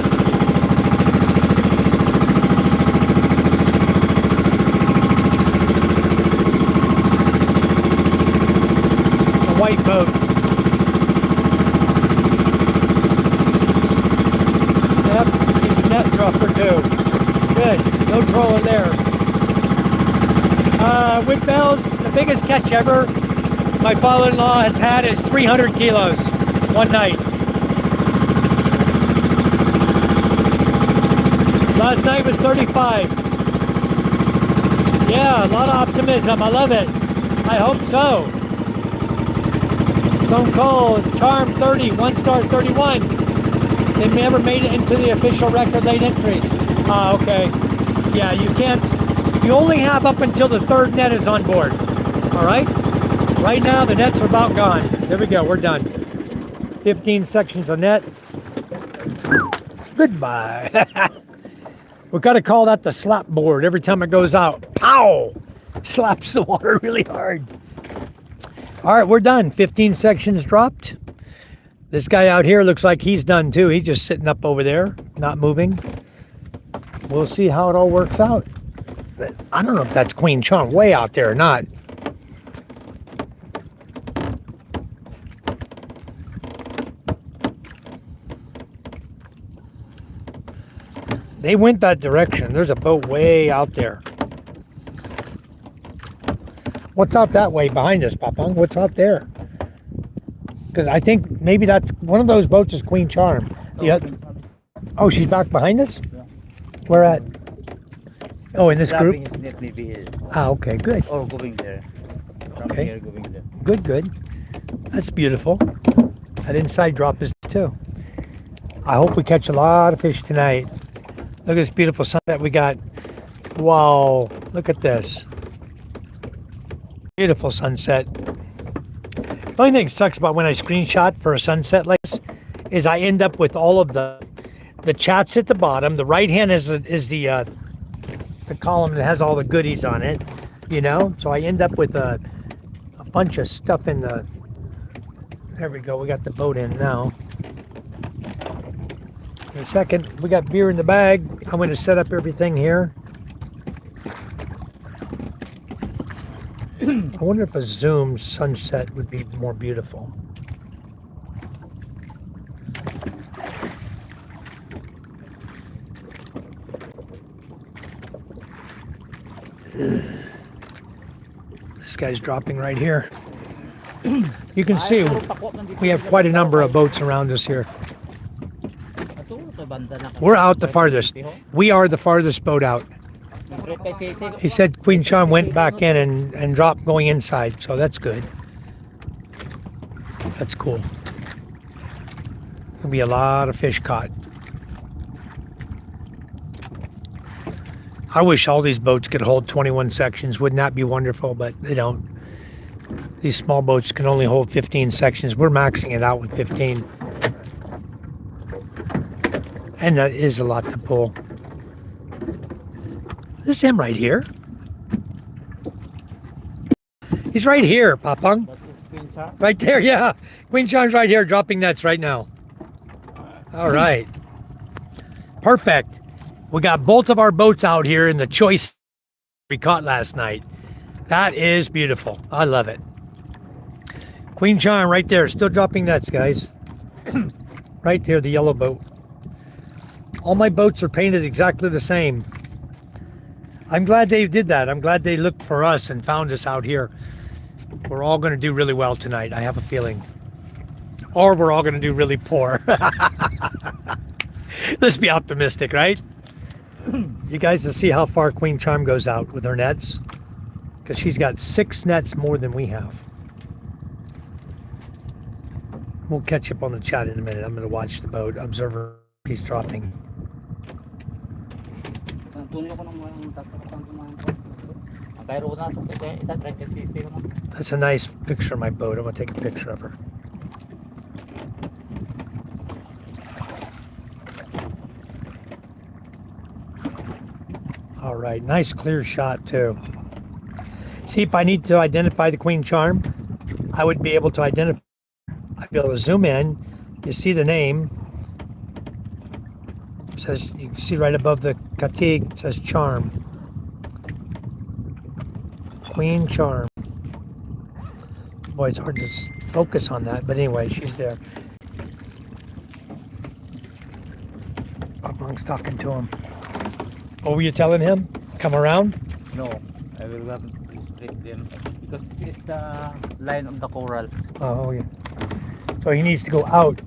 A white boat. Net dropper too. Good. No trolling there. With bells, the biggest catch ever my father-in-law has had is 300 kilos one night. Last night was 35. Yeah, a lot of optimism. I love it. I hope so. Stone Cold, Charm 30, 1 star 31. They never made it into the official record late entries. Okay. Yeah, you can't. You only have up until the third net is on board. All right? Right now, the nets are about gone. There we go. We're done. 15 sections of net. Goodbye. We've got to call that the slap board. Every time it goes out, pow! Slaps the water really hard. All right, we're done. 15 sections dropped. This guy out here looks like he's done too. He's just sitting up over there, not moving. We'll see how it all works out. I don't know if that's Queen Charm way out there or not. They went that direction. There's a boat way out there. What's out that way behind us, Papang? What's out there? Because I think maybe that's one of those boats is Queen Charm. Oh, she's back behind us? Yeah. Where at? Oh, in this group? Is net maybe here. Ah, okay, good. Or going there. From Okay. here going there. Good, good. That's beautiful. That inside drop is too. I hope we catch a lot of fish tonight. Look at this beautiful sunset we got. Wow, look at this. Beautiful sunset. The only thing that sucks about when I screenshot for a sunset like this is I end up with all of the chats at the bottom. The right hand is the column that has all the goodies on it, you know? So I end up with a bunch of stuff in the... There we go, we got the boat in now. In a second, we got beer in the bag. I'm going to set up everything here. I wonder if a zoom sunset would be more beautiful. This guy's dropping right here. You can see we have quite a number of boats around us here. We're out the farthest. We are the farthest boat out. He said Queen Charm went back in and dropped going inside, so that's good. That's cool. There'll be a lot of fish caught. I wish all these boats could hold 21 sections. Wouldn't that be wonderful? But they don't. These small boats can only hold 15 sections. We're maxing it out with 15. And that is a lot to pull. This is him right here. He's right here, Papang. That is Queen Charm. Right there, yeah. Queen Charm's right here dropping nets right now. All right. Perfect. We got both of our boats out here in the choice we caught last night. That is beautiful. I love it. Queen Charm right there, still dropping nets, guys. Right there, the yellow boat. All my boats are painted exactly the same. I'm glad they did that. I'm glad they looked for us and found us out here. We're all going to do really well tonight, I have a feeling. Or we're all going to do really poor. Let's be optimistic, right? You guys will see how far Queen Charm goes out with her nets. Because she's got 6 nets more than we have. We'll catch up on the chat in a minute. I'm going to watch the boat, observe her. He's dropping. That's a nice picture of my boat. I'm going to take a picture of her. All right, nice clear shot too. See, if I need to identify the Queen Charm, I would be able to identify. I'd be able to zoom in. You see the name. It says, you can see right above the Katig, it says Charm. Queen Charm. Boy, it's hard to focus on that, but anyway, she's there. Papang's talking to him. What were you telling him? Come around? No, I will have to straight them because this is the line of the coral. Oh, yeah. So he needs to go out.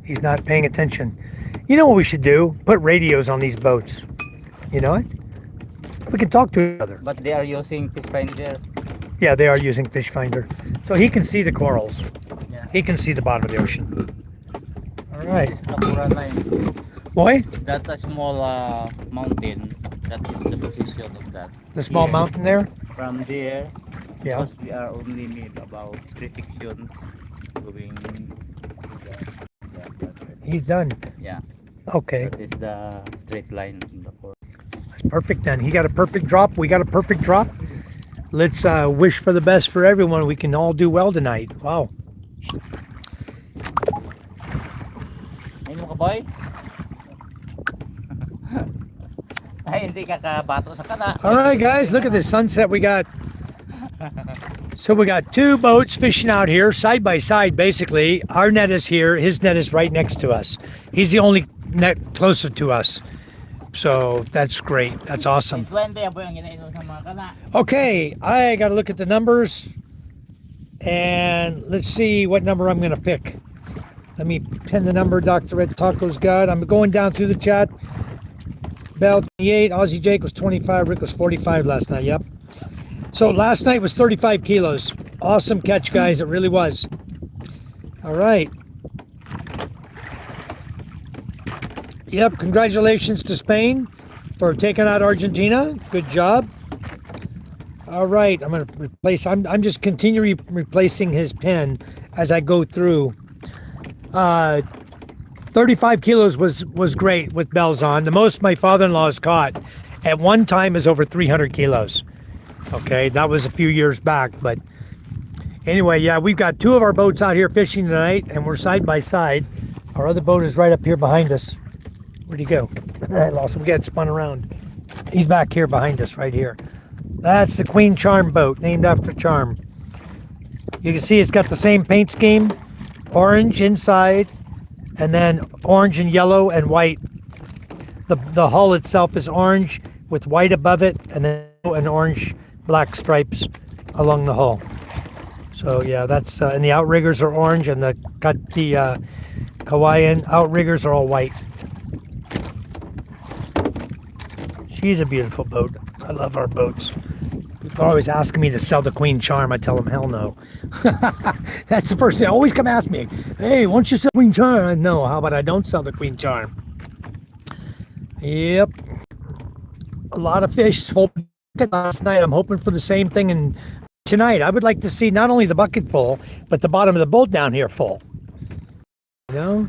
He's not paying attention. You know what we should do? Put radios on these boats. You know it? We can talk to each other. But they are using fish finder. Yeah, they are using fish finder. So he can see the corals. Yeah. He can see the bottom of the ocean. All right. This is the coral line. Boy, That's a small mountain. That is the position of that. the small Here. mountain there? From there, Yeah. because we are only made about 3 sections going to He's done. yeah. Okay. That is the straight line in the coral. That's perfect then. He got a perfect drop. We got a perfect drop. Let's wish for the best for everyone. We can all do well tonight. Wow. Ayun mo ka, boy? Ay, hindi ka kabato sa kana. All right, guys, look at this sunset we got. So we got 2 boats fishing out here side by side, basically. Our net is here. His net is right next to us. He's the only net closer to us. So that's great. That's awesome. 20 aboy ang ginainom sa mga kana. Okay, I got to look at the numbers. And let's see what number I'm going to pick. Let me pin the number Dr. Red Taco's got. I'm going down through the chat. Bell 28, Aussie Jake was 25, Rick was 45 last night. Yep. So last night was 35 kilos. Awesome catch, guys. It really was. All right. Yep. Congratulations to Spain for taking out Argentina. Good job. All right. I'm going to replace. I'm just continually replacing his pin as I go through. 35 kilos was great with bells on. The most my father-in-law has caught at one time is over 300 kilos. Okay, that was a few years back, but anyway, yeah, we've got 2 of our boats out here fishing tonight, and we're side by side. Our other boat is right up here behind us. Where'd he go? I lost him. Get spun around. He's back here behind us, right here. That's the Queen Charm boat, named after Charm. You can see it's got the same paint scheme, orange inside, and then orange and yellow and white. The hull itself is orange with white above it, and then an orange black stripes along the hull. So yeah, that's and the outriggers are orange, and the Hawaiian outriggers are all white. She's a beautiful boat. I love our boats. People are always asking me to sell the Queen Charm. I tell them, hell no. That's the first thing. They always come ask me, hey, why don't you sell Queen Charm? No, how about I don't sell the Queen Charm? Yep. A lot of fish. Full bucket last night. I'm hoping for the same thing and tonight. I would like to see not only the bucket full, but the bottom of the boat down here full. You know?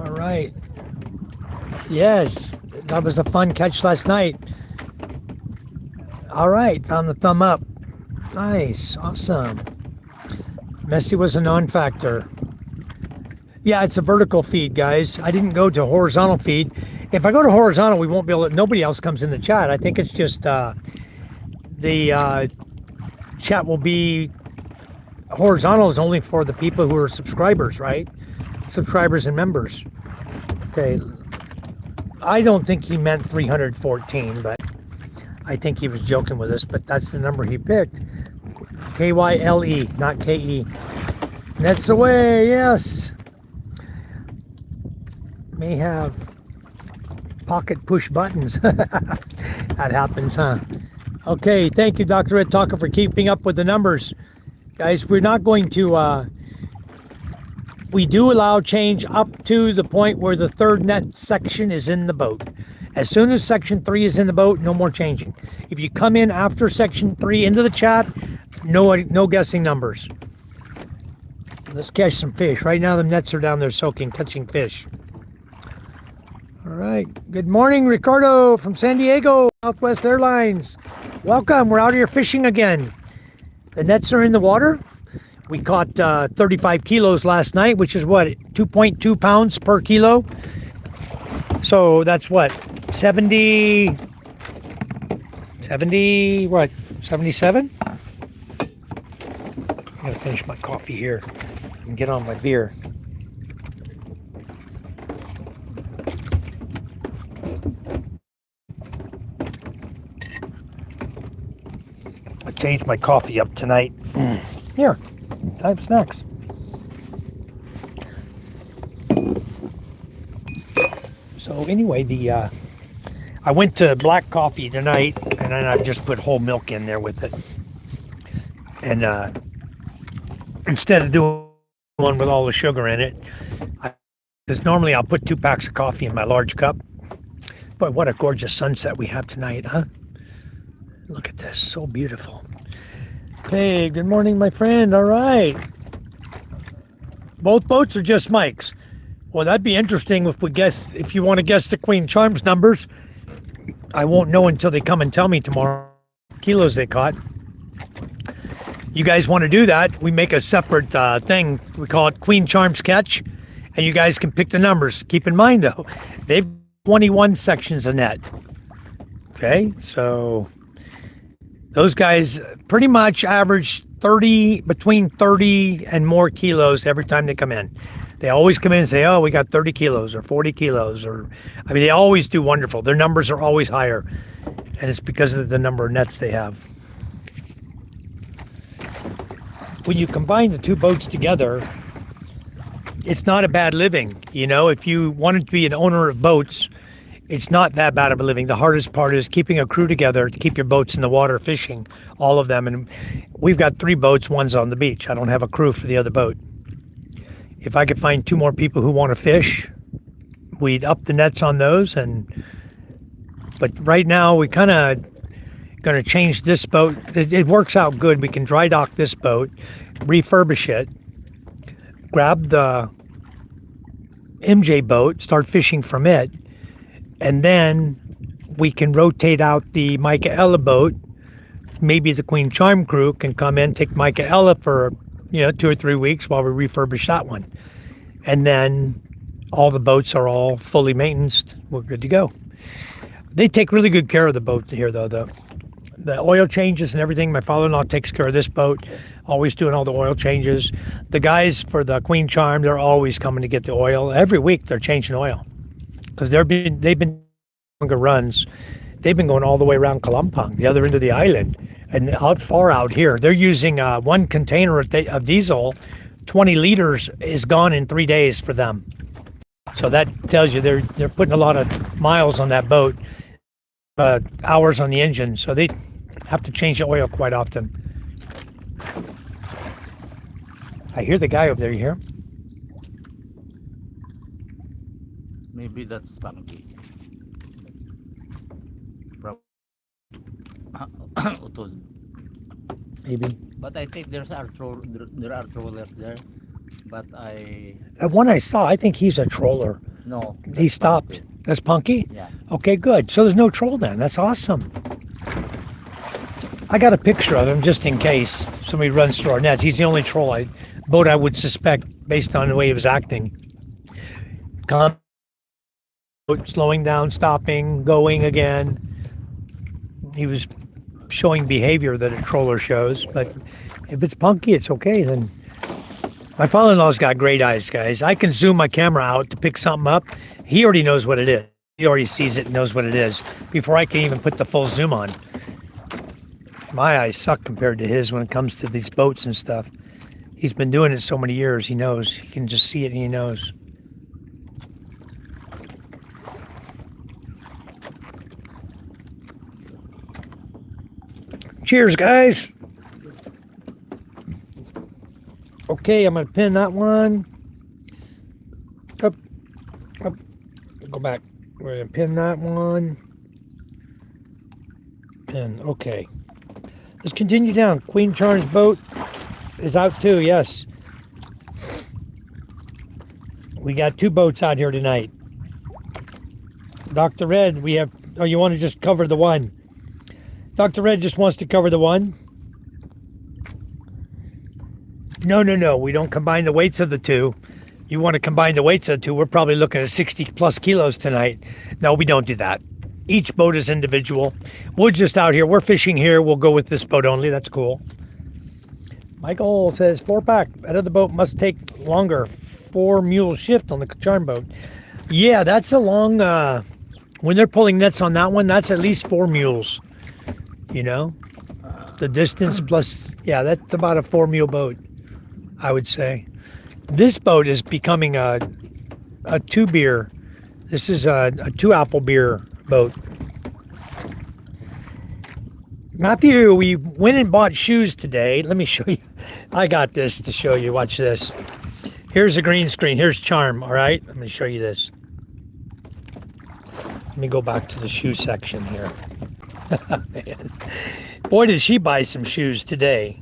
All right. Yes, that was a fun catch last night. All right, found the thumb up. Nice, awesome. Messy was a non-factor. Yeah, it's a vertical feed, guys. I didn't go to horizontal feed. If I go to horizontal, we won't be able to, nobody else comes in the chat. I think it's just the chat will be, horizontal is only for the people who are subscribers, right? Subscribers and members. Okay. I don't think he meant 314, but I think he was joking with us, but that's the number he picked. K-Y-L-E, not K-E. That's the way, yes. May have pocket push buttons. That happens, huh? Okay, thank you, Dr. Ed Talker, for keeping up with the numbers. Guys, we're not going to, we do allow change up to the point where the third net section is in the boat. As soon as section 3 is in the boat, no more changing. If you come in after section 3 into the chat, no guessing numbers. Let's catch some fish. Right now the nets are down there soaking, catching fish. All right. Good morning, Ricardo from San Diego, Southwest Airlines. Welcome. We're out here fishing again. The nets are in the water. We caught 35 kilos last night, which is what, 2.2 pounds per kilo. So that's what, 70, what, 77? I gotta finish my coffee here and get on my beer. I changed my coffee up tonight. Here, have snacks. So anyway, I went to black coffee tonight, and then I just put whole milk in there with it. And instead of doing one with all the sugar in it, because normally I'll put 2 packs of coffee in my large cup. Boy, what a gorgeous sunset we have tonight, huh? Look at this, so beautiful. Okay, good morning, my friend. All right. Both boats are just Mike's. Well, that'd be interesting if you want to guess the Queen Charms numbers. I won't know until they come and tell me tomorrow kilos they caught. You guys want to do that? We make a separate thing. We call it Queen Charms Catch, and you guys can pick the numbers. Keep in mind though, they've 21 sections of net. Okay, so those guys pretty much average between 30 and more kilos every time they come in. They always come in and say, oh, we got 30 kilos or 40 kilos, or, I mean, they always do wonderful. Their numbers are always higher, and it's because of the number of nets they have. When you combine the two boats together, it's not a bad living. You know, if you wanted to be an owner of boats, it's not that bad of a living. The hardest part is keeping a crew together to keep your boats in the water fishing, all of them. And we've got 3 boats, one's on the beach. I don't have a crew for the other boat. If I could find 2 more people who want to fish, we'd up the nets on those. But right now we kind of going to change this boat. It works out good. We can dry dock this boat, refurbish it, grab the MJ boat, start fishing from it, and then we can rotate out the Michaela boat. Maybe the Queen Charm crew can come in, take Michaela for 2 or 3 weeks while we refurbish that one. And then all the boats are all fully maintained. We're good to go. They take really good care of the boat here, though. The oil changes and everything. My father-in-law takes care of this boat, always doing all the oil changes. The guys for the Queen Charm, they're always coming to get the oil. Every week they're changing oil because they've been longer runs. They've been going all the way around Kalampang, the other end of the island, and far out here. They're using 1 container of diesel. 20 liters is gone in 3 days for them. So that tells you they're putting a lot of miles on that boat, hours on the engine. So they have to change the oil quite often. I hear the guy over there. You hear him? Maybe that's Spunky. Maybe. But I think there are trollers there. But That one I saw, I think he's a troller. No. He stopped. Punky. That's Punky? Yeah. Okay, good. So there's no troll then. That's awesome. I got a picture of him just in case somebody runs through our nets. He's the only boat I would suspect based on the way he was acting. Slowing down, stopping, going again. He was showing behavior that a troller shows, but if it's Punky, it's okay then. My father-in-law's got great eyes, guys. I can zoom my camera out to pick something up. He already knows what it is. He already sees it and knows what it is before I can even put the full zoom on. My eyes suck compared to his when it comes to these boats and stuff. He's been doing it so many years. He knows. He can just see it and he knows. Cheers, guys. Okay, I'm going to pin that one. Up. Go back. We're going to pin that one. Pin. Okay. Let's continue down. Queen Charm's boat is out too, yes. We got 2 boats out here tonight. Dr. Red, we have... Oh, you want to just cover the one? Dr. Red just wants to cover the one. No. We don't combine the weights of the 2. You want to combine the weights of the 2. We're probably looking at 60 plus kilos tonight. No, we don't do that. Each boat is individual. We're just out here. We're fishing here. We'll go with this boat only. That's cool. Michael says 4-pack. Out of the boat must take longer. 4 mule shift on the Charm boat. Yeah, that's a long... when they're pulling nets on that one, that's at least 4 mules. You know, the distance plus, yeah, that's about a 4 mule boat, I would say. This boat is becoming a 2 beer. This is a 2 apple beer boat. Matthew, we went and bought shoes today. Let me show you. I got this to show you. Watch this. Here's a green screen. Here's Charm. All right. Let me show you this. Let me go back to the shoe section here. Man. Boy, did she buy some shoes today.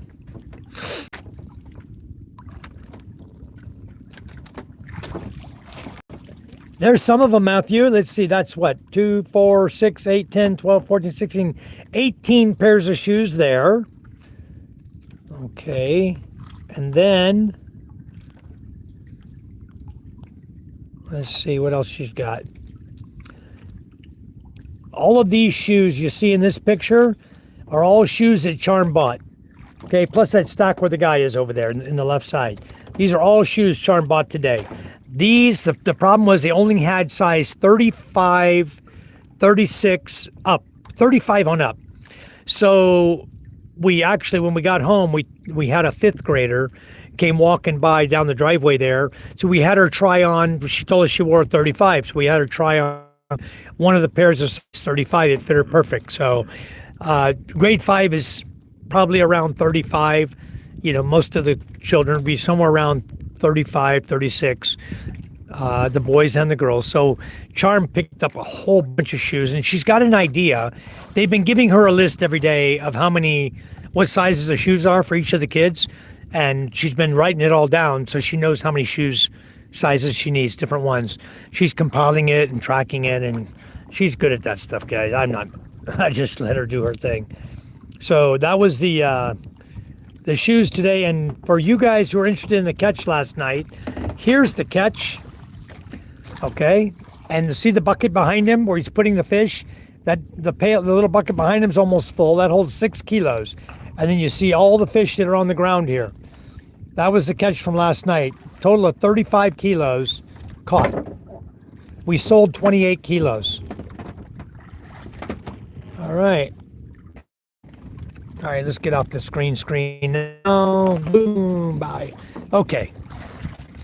There's some of them, Matthew. Let's see, that's what? 2, 4, 6, 8, 10, 12, 14, 16, 18 pairs of shoes there. Okay. And then, let's see what else she's got. All of these shoes you see in this picture are all shoes that Charm bought. Okay, plus that stack where the guy is over there in the left side. These are all shoes Charm bought today. These, the problem was they only had size 35, 36 up, 35 on up. So we actually, when we got home, we had a 5th grader came walking by down the driveway there. So we had her try on, she told us she wore a 35. So we had her try on one of the pairs of size 35. It fit her perfect. So grade 5 is probably around 35. You know, most of the children would be somewhere around 35, 36, the boys and the girls. So Charm picked up a whole bunch of shoes, and she's got an idea. They've been giving her a list every day of what sizes the shoes are for each of the kids, and she's been writing it all down so she knows how many sizes she needs, different ones. She's compiling it and tracking it, and she's good at that stuff, guys. I'm not. I just let her do her thing. So that was the shoes today. And for you guys who are interested in the catch last night, here's the catch. Okay, and to see the bucket behind him where he's putting the fish, the little bucket behind him is almost full. That holds 6 kilos. And then you see all the fish that are on the ground here. That was the catch from last night. Total of 35 kilos caught. We sold 28 kilos. All right. All right, let's get off the screen now. Boom, bye. Okay.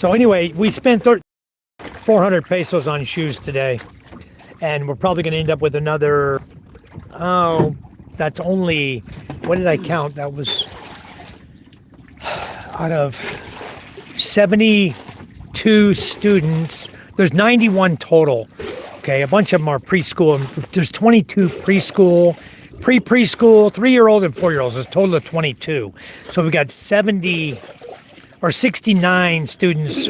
So anyway, we spent 400 pesos on shoes today. And we're probably going to end up with another, that's only, what did I count? That was out of 72 students. There's 91 total. Okay, a bunch of them are preschool. There's 22 preschool, preschool, 3-year-old and 4-year-olds. There's a total of 22. So we got 70 or 69 students,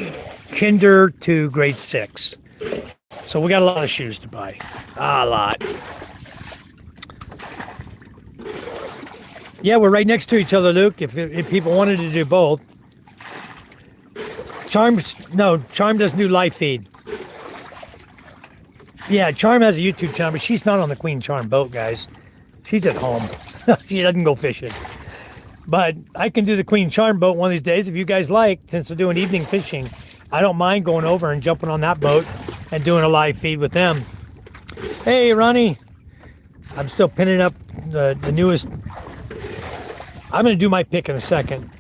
kinder to grade 6. So we got a lot of shoes to buy. A lot. Yeah, we're right next to each other, Luke. If people wanted to do both. Charm doesn't do live feed. Yeah, Charm has a YouTube channel, but she's not on the Queen Charm boat, guys. She's at home. She doesn't go fishing. But I can do the Queen Charm boat one of these days if you guys like, since we're doing evening fishing. I don't mind going over and jumping on that boat and doing a live feed with them. Hey, Ronnie. I'm still pinning up the newest. I'm going to do my pick in a second.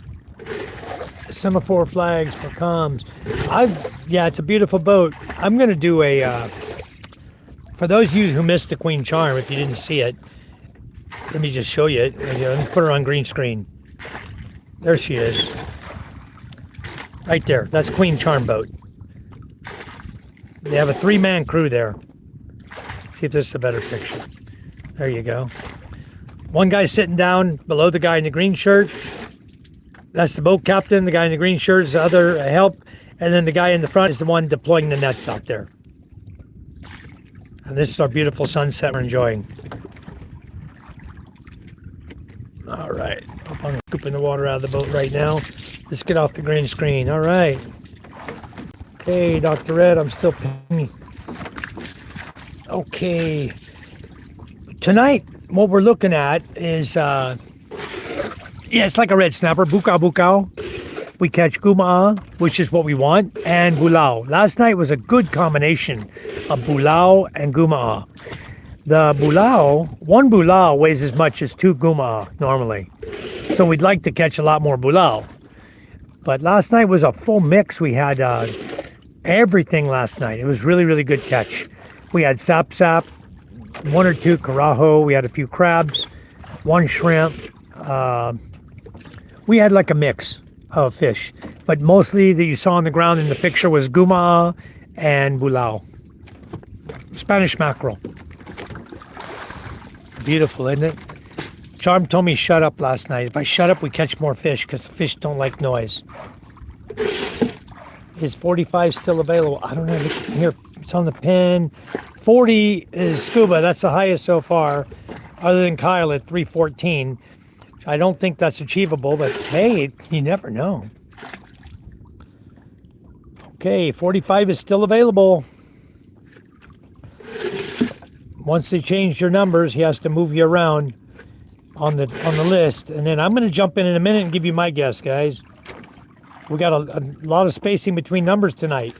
Semaphore flags for comms. Yeah, it's a beautiful boat. I'm going to do a, for those of you who missed the Queen Charm, if you didn't see it, let me just show you it. Let me put her on green screen. There she is. Right there. That's Queen Charm boat. They have a 3-man crew there. See if this is a better picture. There you go. One guy sitting down below the guy in the green shirt. That's the boat captain. The guy in the green shirt is the other help. And then the guy in the front is the one deploying the nets out there. And this is our beautiful sunset we're enjoying. All right. I'm scooping the water out of the boat right now. Let's get off the green screen. All right. Okay, Dr. Red, I'm still pinning. Okay. Tonight, what we're looking at is, yeah, it's like a red snapper, bukao bukao. We catch gumaa, which is what we want, and bulao. Last night was a good combination of bulao and gumaa. The bulao, one bulao weighs as much as 2 gumaa normally. So we'd like to catch a lot more bulao. But last night was a full mix. We had everything last night. It was really, really good catch. We had sap, 1 or 2 carajo. We had a few crabs, 1 shrimp. We had like a mix of fish. But mostly that you saw on the ground in the picture was gumaa and bulao. Spanish mackerel. Beautiful, isn't it? Charm told me shut up last night. If I shut up, we catch more fish because the fish don't like noise. Is 45 still available? I don't know. Here, it's on the pin. 40 is scuba. That's the highest so far, other than Kyle at 314. I don't think that's achievable, but hey, you never know. Okay, 45 is still available. Once they change your numbers, he has to move you around on the list. And then I'm going to jump in a minute and give you my guess, guys. We got a lot of spacing between numbers tonight.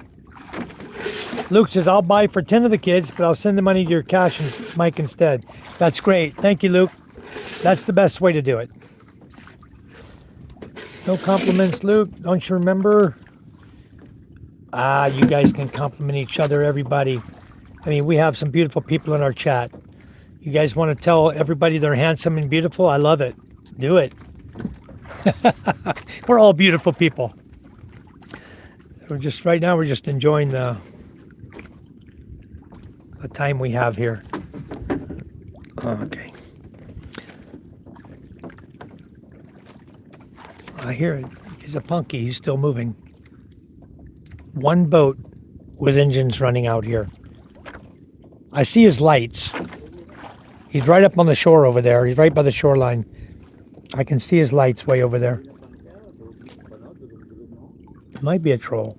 Luke says, I'll buy for 10 of the kids, but I'll send the money to your cash and Mike instead. That's great. Thank you, Luke. That's the best way to do it. No compliments, Luke. Don't you remember? You guys can compliment each other, everybody. I mean, we have some beautiful people in our chat. You guys want to tell everybody they're handsome and beautiful? I love it. Do it. We're all beautiful people. Right now we're just enjoying the time we have here. Okay. I hear it. He's a punky. He's still moving. One boat with engines running out here. I see his lights. He's right up on the shore over there. He's right by the shoreline. I can see his lights way over there. It might be a troll.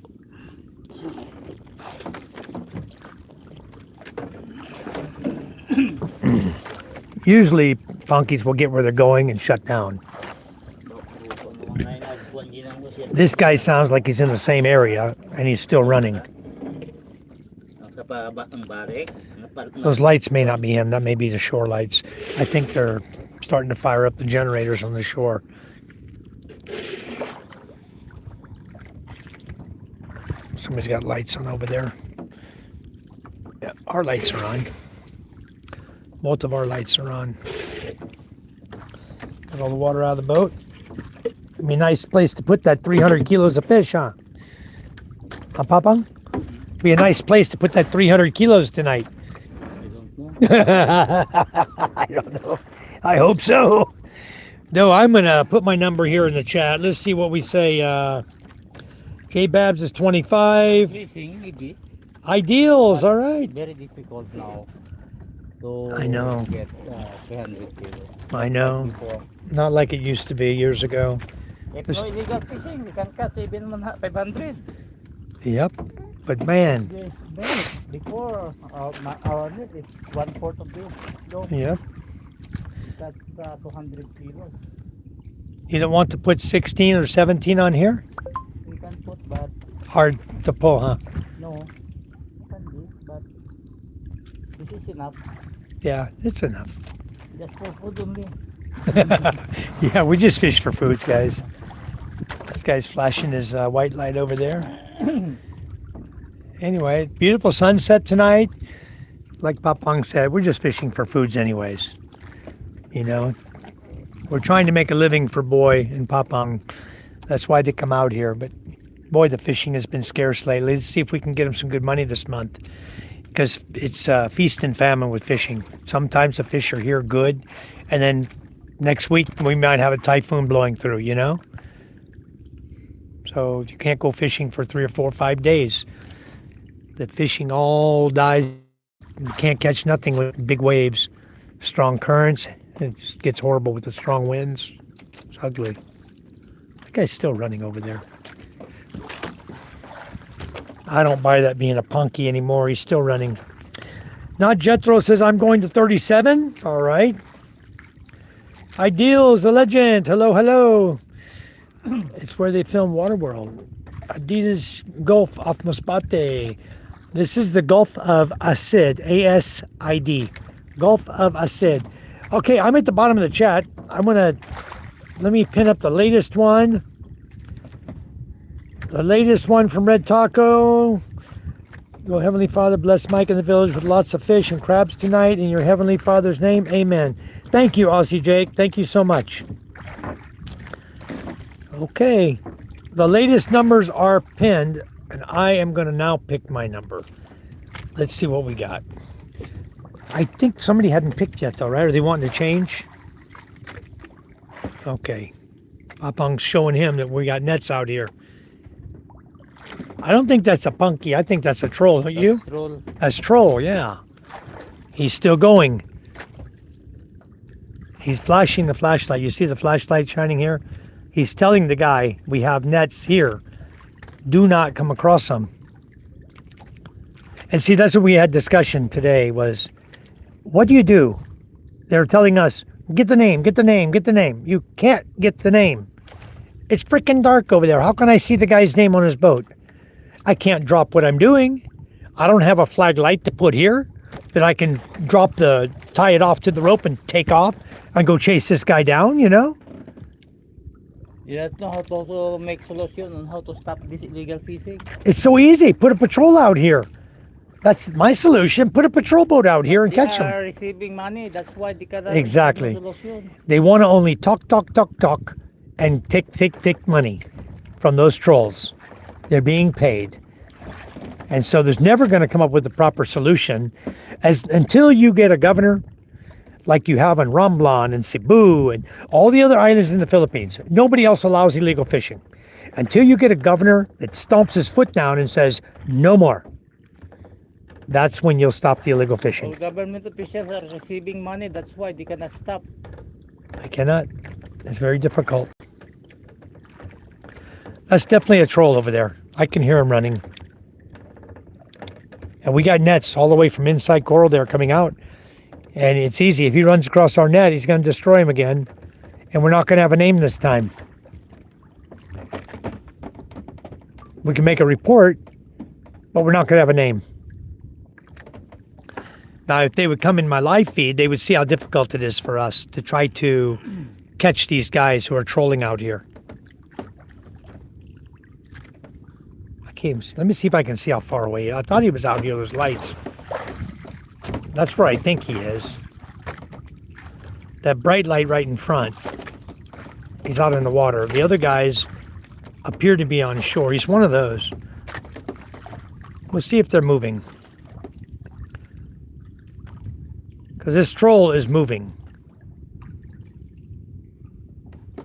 Usually, punkies will get where they're going and shut down. This guy sounds like he's in the same area and he's still running. Those lights may not be him. That may be the shore lights. I think they're starting to fire up the generators on the shore. Somebody's got lights on over there. Yeah, our lights are on. Both of our lights are on. Got all the water out of the boat. It'd be a nice place to put that 300 kilos of fish, huh? Huh, Papa? Be a nice place to put that 300 kilos tonight. I don't know. I hope so. No, I'm going to put my number here in the chat. Let's see what we say. J Babs is 25. Ideals, But all right. very difficult now to I know. get 300 kilos. I Not like know. before. Not like it used to be years ago. If This- no illegal fishing, we can catch even 500. Yep. But man, Yes, no. Before our net is 1/4 of this. So yep. that's 200 kilos. You don't want to put 16 or 17 on here? We can put, but Hard to pull, huh? no, we can do, but this is enough. Yeah, it's enough. Just for food only. Yeah, we just fish for foods, guys. This guy's flashing his white light over there. Anyway, beautiful sunset tonight. Like Papang said, we're just fishing for foods anyways. You know, we're trying to make a living for Boy and Papang. That's why they come out here. But boy, the fishing has been scarce lately. Let's see if we can get them some good money this month. Because it's feast and famine with fishing. Sometimes the fish are here good. And then next week we might have a typhoon blowing through, you know? So you can't go fishing for 3 or 4 or 5 days. The fishing all dies. You can't catch nothing with big waves, strong currents. It just gets horrible with the strong winds. It's ugly. That guy's still running over there. I don't buy that being a punky anymore. He's still running. Not Jethro says I'm going to 37. All right. Ideals, the legend. Hello, hello. It's where they film Waterworld. Adidas Gulf off Masbate. This is the Gulf of Asid, A-S-I-D. Gulf of Asid. Okay, I'm at the bottom of the chat. Let me pin up the latest one. The latest one from Red Taco. Go, Heavenly Father, bless Mike and the village with lots of fish and crabs tonight in your Heavenly Father's name. Amen. Thank you, Aussie Jake. Thank you so much. Okay. The latest numbers are pinned, and I am going to now pick my number. Let's see what we got. I think somebody hadn't picked yet, though, right? Are they wanting to change? Okay. Papang's showing him that we got nets out here. I don't think that's a punky. I think that's a troll, don't you? Troll. That's troll, yeah. He's still going. He's flashing the flashlight. You see the flashlight shining here? He's telling the guy, we have nets here. Do not come across them. And see, that's what we had discussion today was, what do you do? They're telling us, get the name, get the name, get the name. You can't get the name. It's freaking dark over there. How can I see the guy's name on his boat? I can't drop what I'm doing. I don't have a flag light to put here that I can tie it off to the rope and take off and go chase this guy down, you know? You don't know how to make solution on how to stop this illegal fishing? It's so easy. Put a patrol out here. That's my solution. Put a patrol boat out here and catch They are them. receiving money. That's why they cannot. Exactly. Solution. They want to only talk, and take money from those trolls. They're being paid. And so there's never going to come up with the proper solution until you get a governor like you have in Romblon and Cebu and all the other islands in the Philippines. Nobody else allows illegal fishing. Until you get a governor that stomps his foot down and says, no more. That's when you'll stop the illegal fishing. All government officials are receiving money. That's why they cannot stop. I cannot. It's very difficult. That's definitely a troll over there. I can hear him running. And we got nets all the way from inside coral there coming out. And it's easy. If he runs across our net, he's going to destroy him again. And we're not going to have a name this time. We can make a report, but we're not going to have a name. Now, if they would come in my live feed, they would see how difficult it is for us to try to catch these guys who are trolling out here. Let me see if I can see how far away. I thought he was out here. There's lights. That's where I think he is. That bright light right in front. He's out in the water. The other guys appear to be on shore. He's one of those. We'll see if they're moving. Because this troll is moving.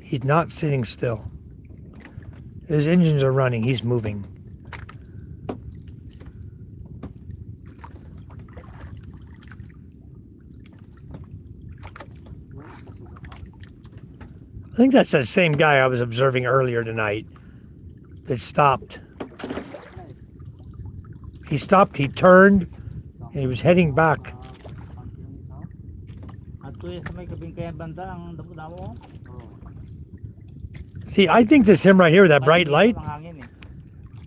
He's not sitting still. His engines are running. He's moving. I think that's that same guy I was observing earlier tonight that stopped. He stopped, he turned, and he was heading back. See, I think that's him right here with that bright light.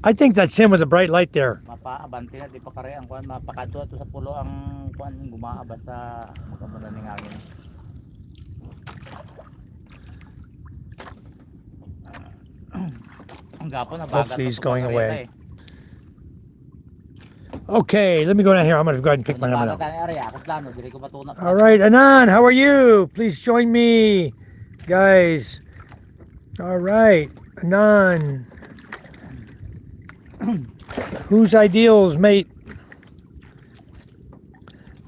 I think that's him with the bright light there. Mapaabante na di pa kare ang kuan mapakadto to sa pulo ang kuan gumaabas sa magkamunan ning hangin. Ang gapon na bagat. Hopefully he's going away. Okay, let me go down here. I'm going to go ahead and pick my number up. All right, Anan, how are you? Please join me, guys. All right, Anan. Whose ideals, mate?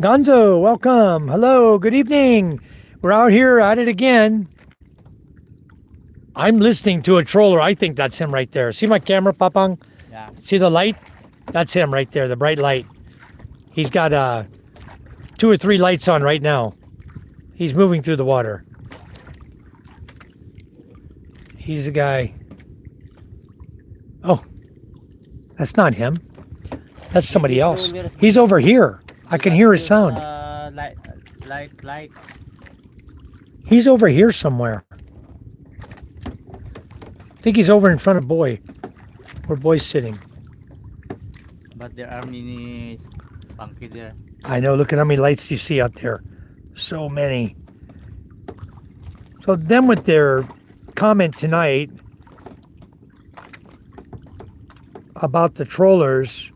Gonzo, welcome. Hello, good evening. We're out here at it again. I'm listening to a troller. I think that's him right there. See my camera, Papang? Yeah. See the light? That's him right there, the bright light. He's got 2 or 3 lights on right now. He's moving through the water. He's the guy. Oh, that's not him. That's somebody else. He's over here. I can hear his sound. Light. He's over here somewhere. I think he's over in front of Boy, where Boy's sitting. But there are many funky there. I know, look at how many lights you see out there. So many. So them with their comment tonight about the trollers,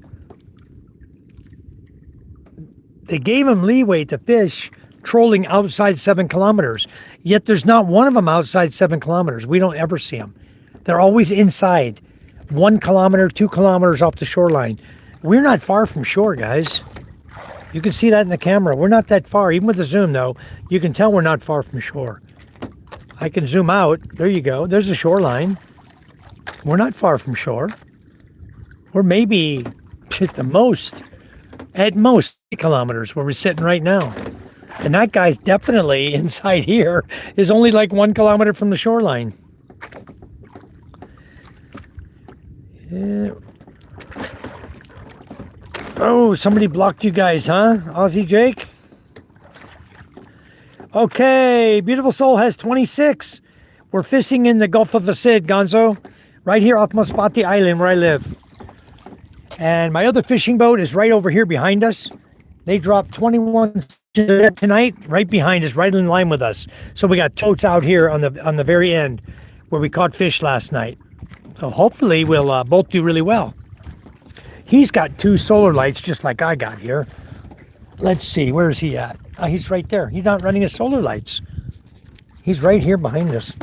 they gave them leeway to fish trolling outside 7 kilometers. Yet there's not one of them outside 7 kilometers. We don't ever see them. They're always inside 1 kilometer, 2 kilometers off the shoreline. We're not far from shore, guys. You can see that in the camera. We're not that far. Even with the zoom, though, you can tell we're not far from shore. I can zoom out. There you go. There's the shoreline. We're not far from shore. We're maybe at most 8 kilometers where we're sitting right now. And that guy's definitely inside here is only like 1 kilometer from the shoreline. Yeah. Oh, somebody blocked you guys, huh? Aussie Jake? Okay, Beautiful Soul has 26. We're fishing in the Gulf of Asid, Gonzo. Right here off Masbate Island where I live. And my other fishing boat is right over here behind us. They dropped 21 tonight, right behind us, right in line with us. So we got totes out here on the very end where we caught fish last night. So hopefully we'll both do really well. He's got 2 solar lights just like I got here. Let's see, where is he at? He's right there. He's not running his solar lights. He's right here behind us.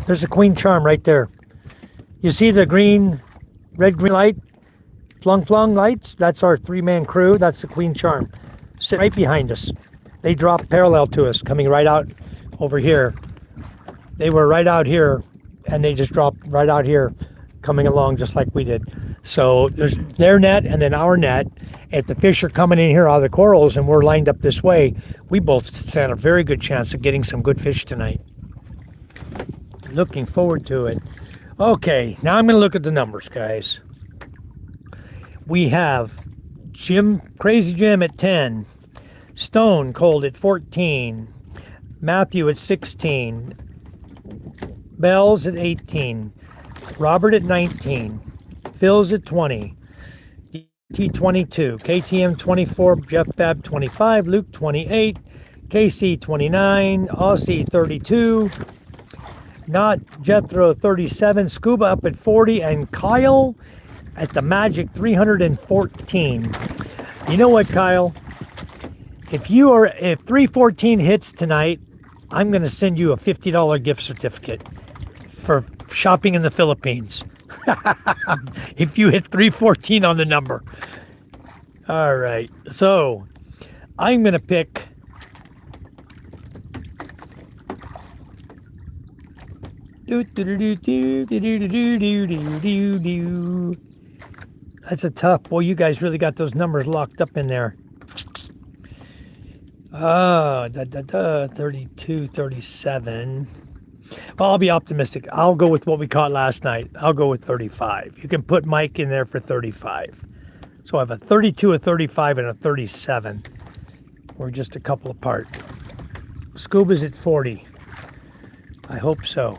There's a Queen Charm right there. You see the red green light? Flung lights? That's our 3-man crew. That's the Queen Charm. Sit right behind us. They dropped parallel to us, coming right out over here. They were right out here, and they just dropped right out here, coming along just like we did. So there's their net and then our net. If the fish are coming in here out of the corals and we're lined up this way, we both stand a very good chance of getting some good fish tonight. Looking forward to it. Okay, now I'm going to look at the numbers, guys. We have Crazy Jim at 10, Stone Cold at 14, Matthew at 16, Bells at 18, Robert at 19, Phil's at 20, DT 22, KTM 24, Jeff Bab 25, Luke 28, KC 29, Aussie 32, Not Jethro 37, Scuba up at 40, and Kyle at the magic 314. You know what, Kyle? If 314 hits tonight, I'm going to send you a $50 gift certificate for shopping in the Philippines. If you hit 314 on the number. All right. So I'm going to pick That's a tough. Boy, you guys really got those numbers locked up in there. Oh, 32, 37. Well, I'll be optimistic. I'll go with what we caught last night. I'll go with 35. You can put Mike in there for 35. So I have a 32, a 35, and a 37. We're just a couple apart. Scuba's at 40. I hope so.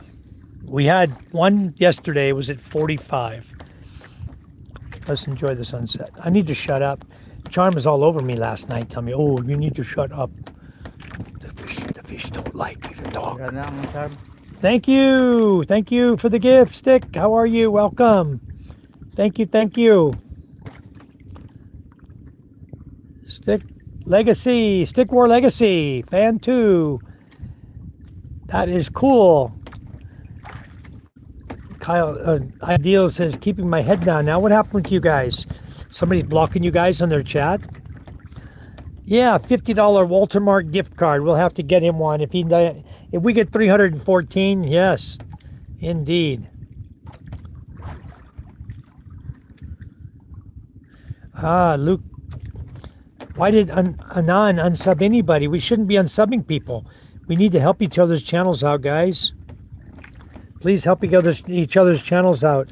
We had one yesterday. It was at 45. Let's enjoy the sunset. I need to shut up. Charm was all over me last night. Tell me, oh, you need to shut up. The fish don't like you to talk. Yan na ang charm. Thank you. Thank you for the gift, Stick. How are you? Welcome. Thank you. Thank you. Stick Legacy. Stick War Legacy. Fan 2. That is cool. Kyle Ideal says, keeping my head down. Now, what happened to you guys? Somebody's blocking you guys on their chat? Yeah, $50 Walter Mart gift card. We'll have to get him one. If we get 314, yes, indeed. Luke, why did Anan unsub anybody? We shouldn't be unsubbing people. We need to help each other's channels out, guys. Please help each other's channels out.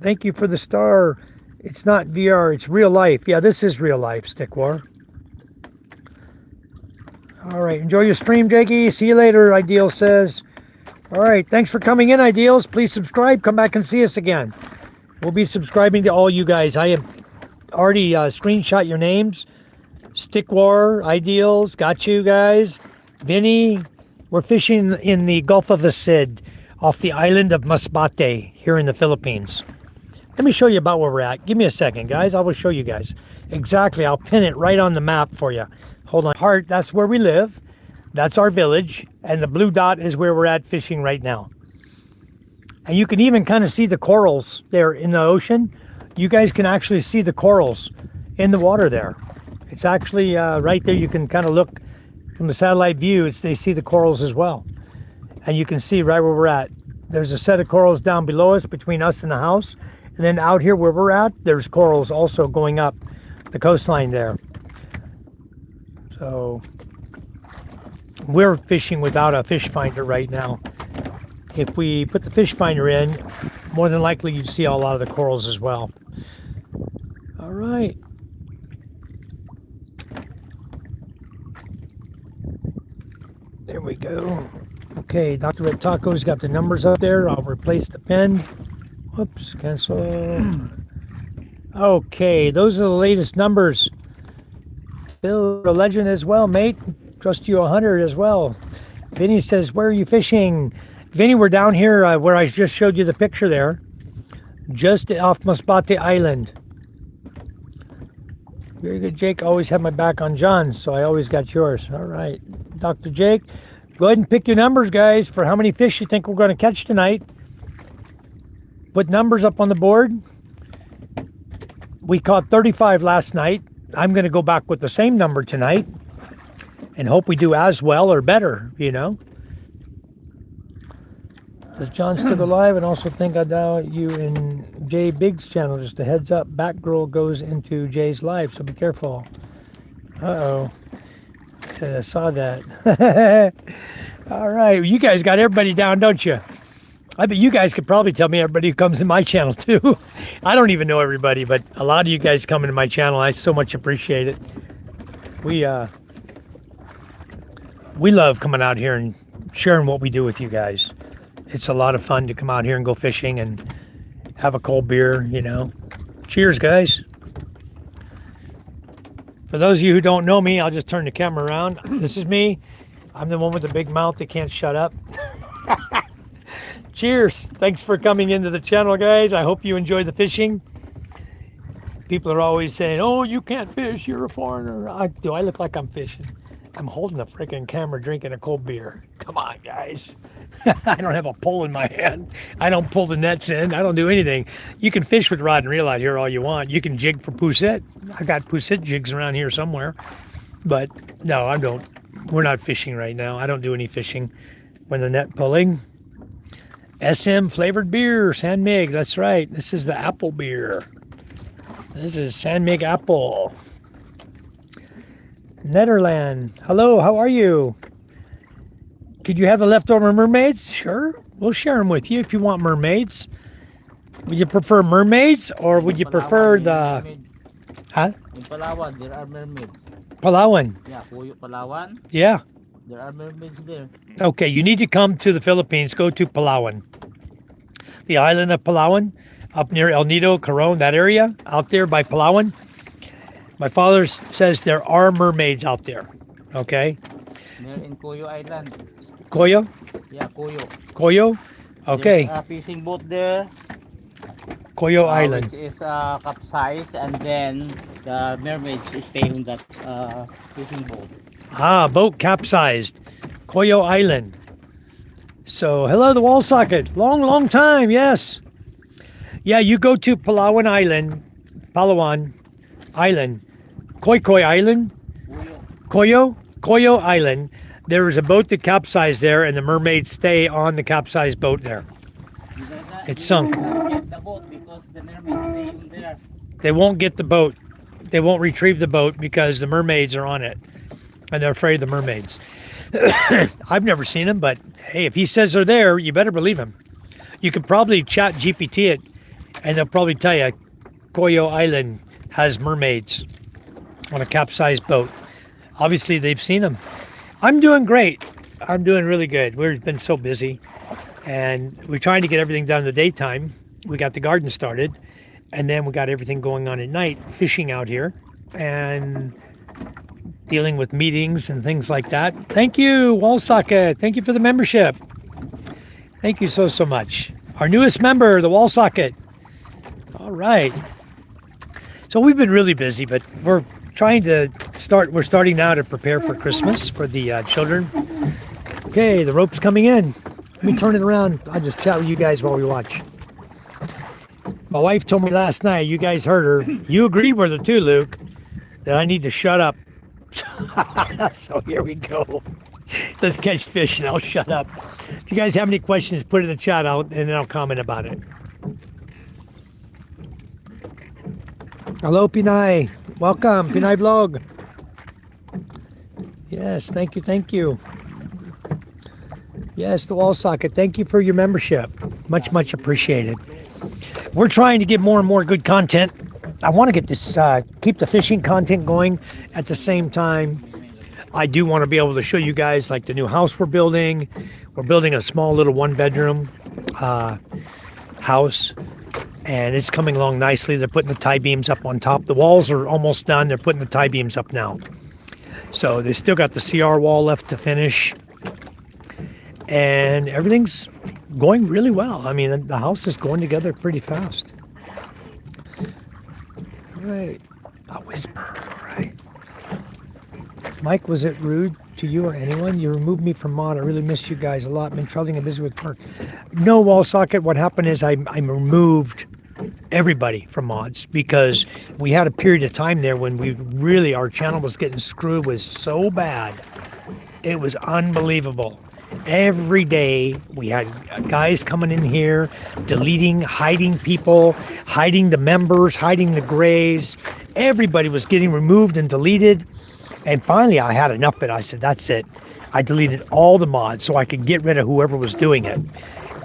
Thank you for the star. It's not VR, it's real life. Yeah, this is real life, Stick War. All right, enjoy your stream, Jakey. See you later, Ideal says. All right, thanks for coming in, Ideals. Please subscribe. Come back and see us again. We'll be subscribing to all you guys. I have already screenshot your names. Stick War, Ideals, got you guys. Vinny, we're fishing in the Gulf of Asid off the island of Masbate here in the Philippines. Let me show you about where we're at. Give me a second, guys. I will show you guys. Exactly. I'll pin it right on the map for you. Hold on. Heart, that's where we live. That's our village. And the blue dot is where we're at fishing right now. And you can even kind of see the corals there in the ocean. You guys can actually see the corals in the water there. It's actually right there. You can kind of look from the satellite view. They see the corals as well. And you can see right where we're at. There's a set of corals down below us, between us and the house. And then out here where we're at, there's corals also going up the coastline there. So we're fishing without a fish finder right now. If we put the fish finder in, more than likely you'd see a lot of the corals as well. All right. There we go. Okay, Dr. Red Taco's got the numbers up there. I'll replace the pen. Whoops, cancel. Okay, those are the latest numbers. Bill, a legend as well, mate. Trust you 100 as well. Vinny says, where are you fishing? Vinny, we're down here where I just showed you the picture there. Just off Masbate Island. Very good, Jake. Always had my back on John's, so I always got yours. All right, Dr. Jake, go ahead and pick your numbers, guys, for how many fish you think we're going to catch tonight. Put numbers up on the board. We caught 35 last night. I'm going to go back with the same number tonight and hope we do as well or better, you know. Does John still go live? And also think I doubt you in Jay Big's channel. Just a heads up, Batgirl goes into Jay's live, so be careful. Uh-oh. I saw that. All right, you guys got everybody down, don't you? I bet you guys could probably tell me everybody who comes in my channel too. I don't even know everybody, but a lot of you guys come into my channel. I so much appreciate it. We love coming out here and sharing what we do with you guys. It's a lot of fun to come out here and go fishing and have a cold beer, you know. Cheers, guys. For those of you who don't know me, I'll just turn the camera around. This is me. I'm the one with the big mouth that can't shut up. Cheers. Thanks for coming into the channel, guys. I hope you enjoy the fishing. People are always saying, oh, you can't fish. You're a foreigner. Do I look like I'm fishing? I'm holding a freaking camera drinking a cold beer. Come on, guys. I don't have a pole in my hand. I don't pull the nets in. I don't do anything. You can fish with rod and reel out here all you want. You can jig for poussette. I got poussette jigs around here somewhere. But no, I don't. We're not fishing right now. I don't do any fishing when the net pulling. SM flavored beer, San Mig. That's right. This is the apple beer. This is San Mig Apple. Netherland. Hello, how are you? Could you have the leftover mermaids? Sure. We'll share them with you if you want mermaids. Would you prefer mermaids or would you prefer the... Huh? In Palawan, there are mermaids. Palawan. Yeah, Puyo Palawan. Yeah. There are mermaids there. Okay, you need to come to the Philippines. Go to Palawan. The island of Palawan, up near El Nido, Coron, that area, out there by Palawan. My father says there are mermaids out there. Okay? Near in Cuyo Island. Coyo? Yeah, Cuyo. Coyo? Okay. There's a fishing boat there. Coyo Island. Which is capsized, and then the mermaids stay on that fishing boat. Ah, boat capsized. Coyo Island. So, hello, the wall socket. Long time, yes. Yeah, you go to Palawan Island, Koy Island, Coyo Island. There is a boat that capsized there, and the mermaids stay on the capsized boat there. It's sunk. Get the boat because the mermaids stay in there. They won't get the boat. They won't retrieve the boat because the mermaids are on it, and they're afraid of the mermaids. I've never seen them, but hey, if he says they're there, you better believe him. You could probably chat GPT it, and they'll probably tell you Coyo Island has mermaids on a capsized boat. Obviously, they've seen them. I'm doing great. I'm doing really good. We've been so busy, and we're trying to get everything done in the daytime. We got the garden started, and then we got everything going on at night, fishing out here, and dealing with meetings and things like that. Thank you, Wall Socket. Thank you for the membership. Thank you so much. Our newest member, the Wall Socket. All right. So we've been really busy, but we're starting now to prepare for Christmas for the children. Okay, the rope's coming in. Let me turn it around. I'll just chat with you guys while we watch. My wife told me last night, you guys heard her. You agreed with her too, Luke, that I need to shut up. So here we go. Let's catch fish and I'll shut up. If you guys have any questions, put it in the chat out and then I'll comment about it. Hello, Pinay. Welcome, Pinay Vlog. Yes, thank you. Yes, the Wall Socket. Thank you for your membership. Much appreciated. We're trying to get more and more good content. I want to get this, keep the fishing content going. At the same time, I do want to be able to show you guys like the new house we're building. We're building a small little 1-bedroom house, and it's coming along nicely. They're putting the tie beams up on top. The walls are almost done. They're putting the tie beams up now. So they still got the CR wall left to finish, and everything's going really well. I mean, the house is going together pretty fast. All right, a whisper. All right. Mike, was it rude to you or anyone? You removed me from mod. I really miss you guys a lot. Been traveling and busy with work. No, Wall Socket. What happened is I removed everybody from mods because we had a period of time there when our channel was getting screwed was so bad. It was unbelievable. Every day we had guys coming in here, deleting, hiding people, hiding the members, hiding the grays. Everybody was getting removed and deleted. And finally I had enough of it. I said, that's it. I deleted all the mods so I could get rid of whoever was doing it.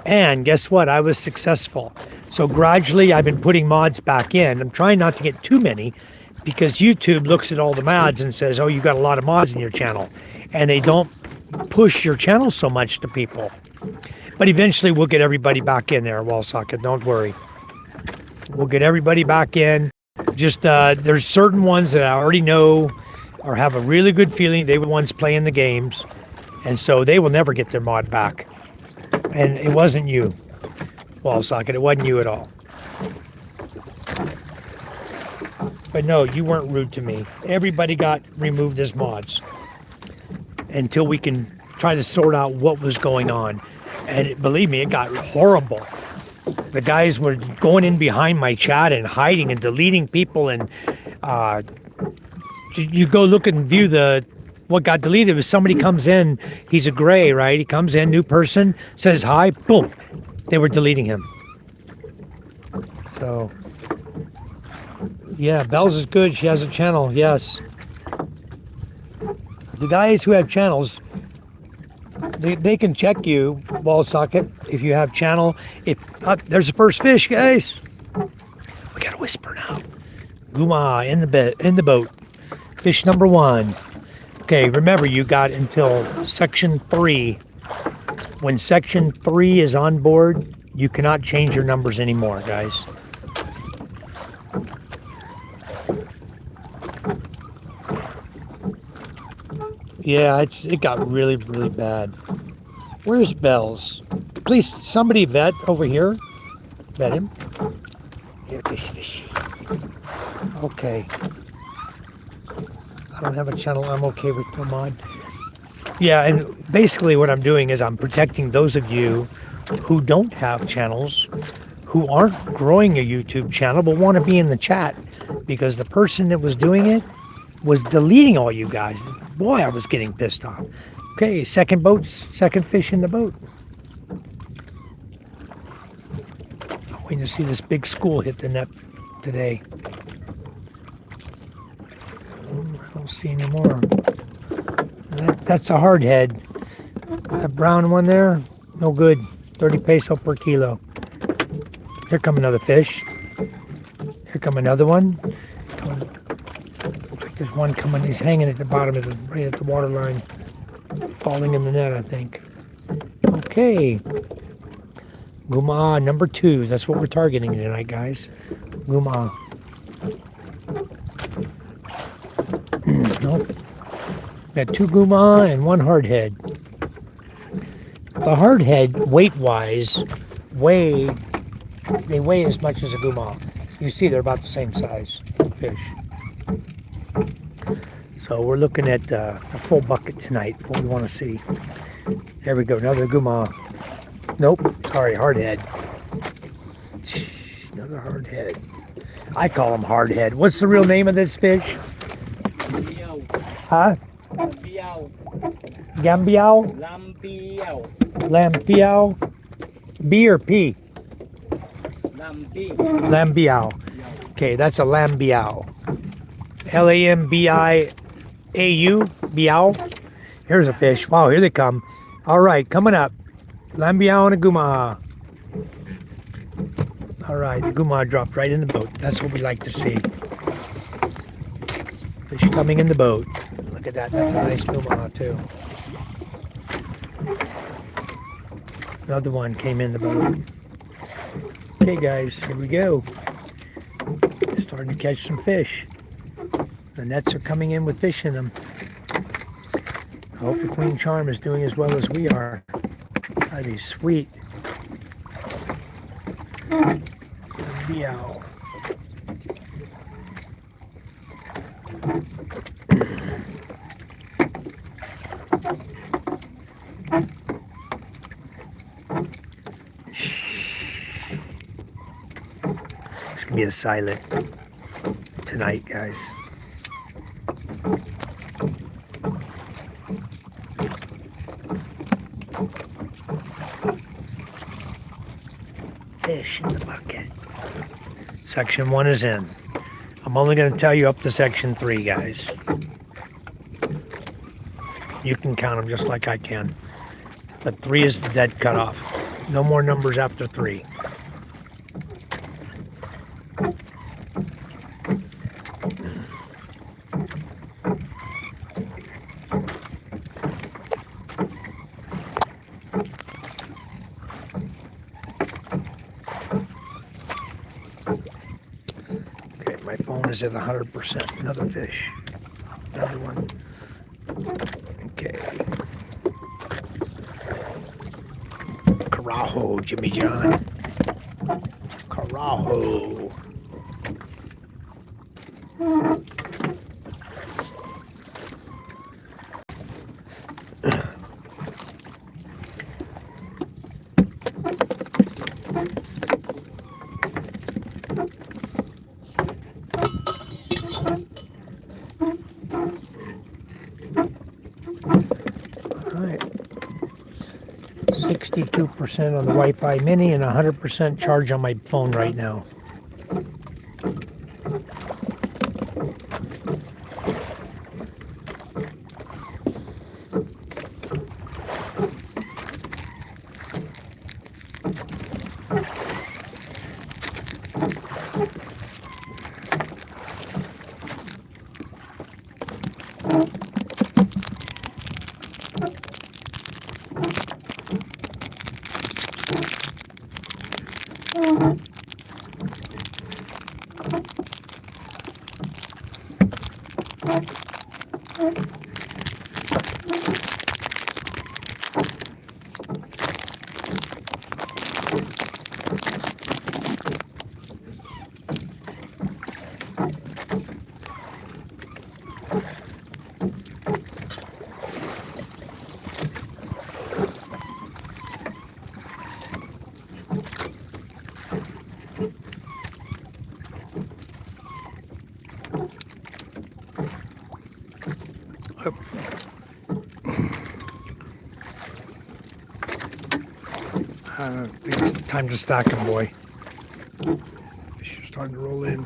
And guess what? I was successful. So gradually I've been putting mods back in. I'm trying not to get too many because YouTube looks at all the mods and says, oh, you got a lot of mods in your channel. And they don't push your channel so much to people. But eventually we'll get everybody back in there, Wall Socket. Don't worry. We'll get everybody back in. Just there's certain ones that I already know or have a really good feeling they were the ones playing the games. And so they will never get their mod back. And it wasn't you, Wall Socket. It wasn't you at all. But no, you weren't rude to me. Everybody got removed as mods until we can try to sort out what was going on. And believe me, it got horrible. The guys were going in behind my chat and hiding and deleting people. And you go look and view what got deleted. Was somebody comes in, he's a gray, right? He comes in, new person, says hi, boom. They were deleting him. So, Yeah, Bells is good. She has a channel. Yes. The guys who have channels, they can check you, ball socket, if you have channel. If there's the first fish, guys. We gotta whisper now. Guma in the boat. Fish number 1. Okay, remember you got until section 3. When section 3 is on board, you cannot change your numbers anymore, guys. Yeah, it got really, really bad. Where's Bells? Please, somebody vet over here. Vet him. Yeah, fishy. Okay. I don't have a channel. I'm okay with no mod. Yeah, and basically what I'm doing is I'm protecting those of you who don't have channels, who aren't growing a YouTube channel, but want to be in the chat, because the person that was doing it was deleting all you guys. Boy, I was getting pissed off. Okay, second fish in the boat. I'm waiting to see this big school hit the net today. I don't see any more. That's a hard head. That brown one there, no good. 30 peso per kilo. Here come another fish. Here come another one. Looks like there's one coming. He's hanging at the bottom of right at the water line. Falling in the net, I think. Okay. Guma number 2. That's what we're targeting tonight, guys. Guma. Nope. Got 2 guma and 1 hardhead. The hardhead, weight-wise, they weigh as much as a guma. You see, they're about the same size fish. So we're looking at a full bucket tonight. What we want to see. There we go. Another guma. Nope. Sorry, hardhead. Another hardhead. I call them hardhead. What's the real name of this fish? Huh? Gambiao? Lampiao. B or P? Lambiao. Okay, that's a lambiao. Lambiau. Biao. Here's a fish. Wow, here they come. All right, coming up. Lambiao and a guma. All right, the guma dropped right in the boat. That's what we like to see. Fish coming in the boat. Look at that. That's a nice guma too. Another one came in the boat. Okay, guys, here we go. Starting to catch some fish. The nets are coming in with fish in them. I hope the Queen Charm is doing as well as we are. That'd be sweet. Meow. It's gonna be a silent tonight, guys. Fish in the bucket. Section 1 is in. I'm only going to tell you up to section 3, guys. You can count them just like I can. But 3 is the dead cutoff. No more numbers after 3. My phone is at 100%. Another fish. Another one. Okay. Carajo, Jimmy John. Carajo. Alright, 62% on the Wi-Fi Mini and 100% charge on my phone right now. I think it's time to stack them, boy. Fish are starting to roll in.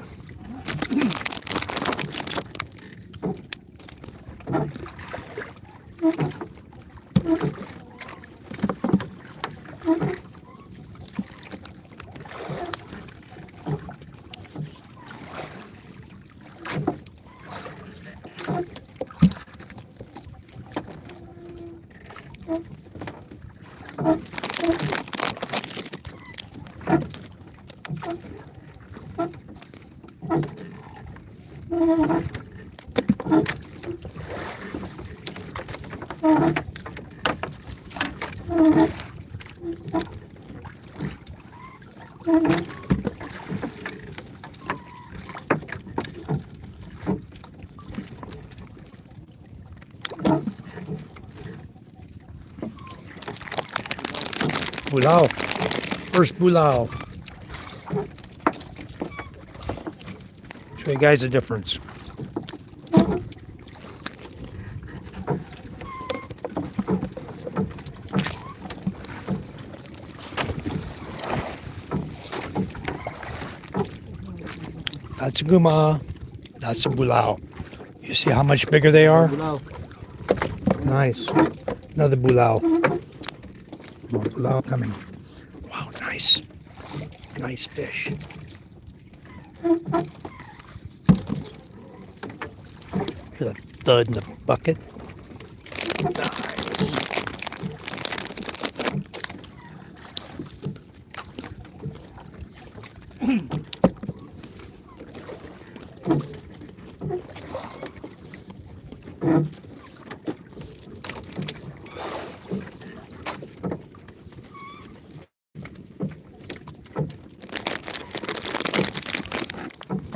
Bulao. First bulao. Show you guys the difference. That's a guma. That's a bulao. You see how much bigger they are? Nice. Another bulao. More bulao coming. Wow, nice. Nice fish. Feel a thud in the bucket.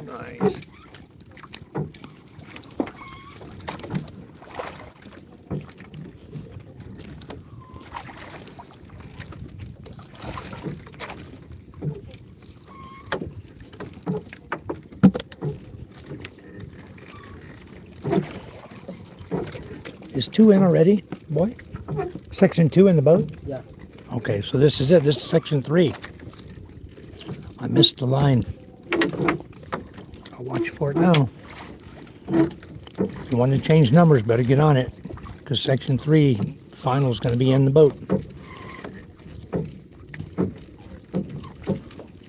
Nice. Is 2 in already, boy? Section 2 in the boat? Yeah. Okay, so this is it. This is section 3. I missed the line. I'll watch for it now. If you want to change numbers, better get on it. Because section 3 final is going to be in the boat.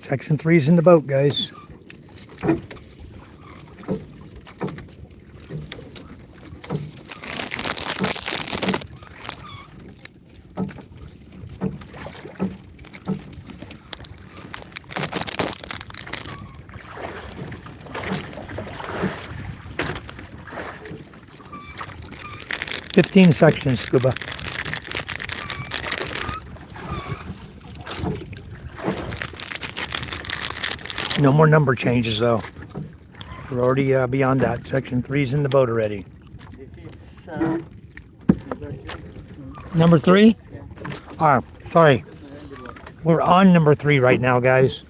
Section 3 is in the boat, guys. "15 sections, Scuba." No more number changes, though. We're already beyond that. Section 3's in the boat already. This is Number 3? yeah. Ah, sorry. We're on number 3 right now, guys.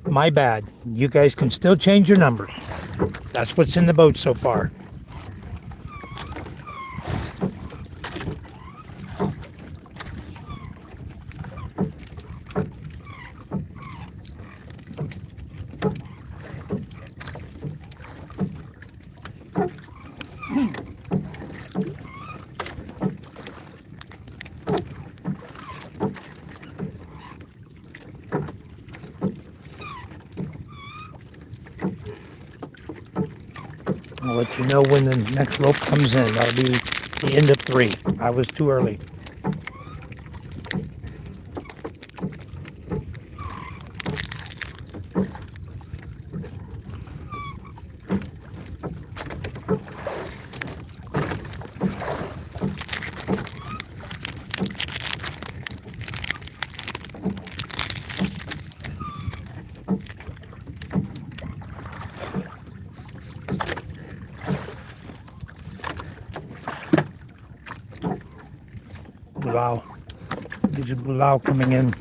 My bad. You guys can still change your numbers. That's what's in the boat so far. I'll let you know when the next rope comes in. That'll be the end of 3. I was too early. Wow. There's a bulao coming in.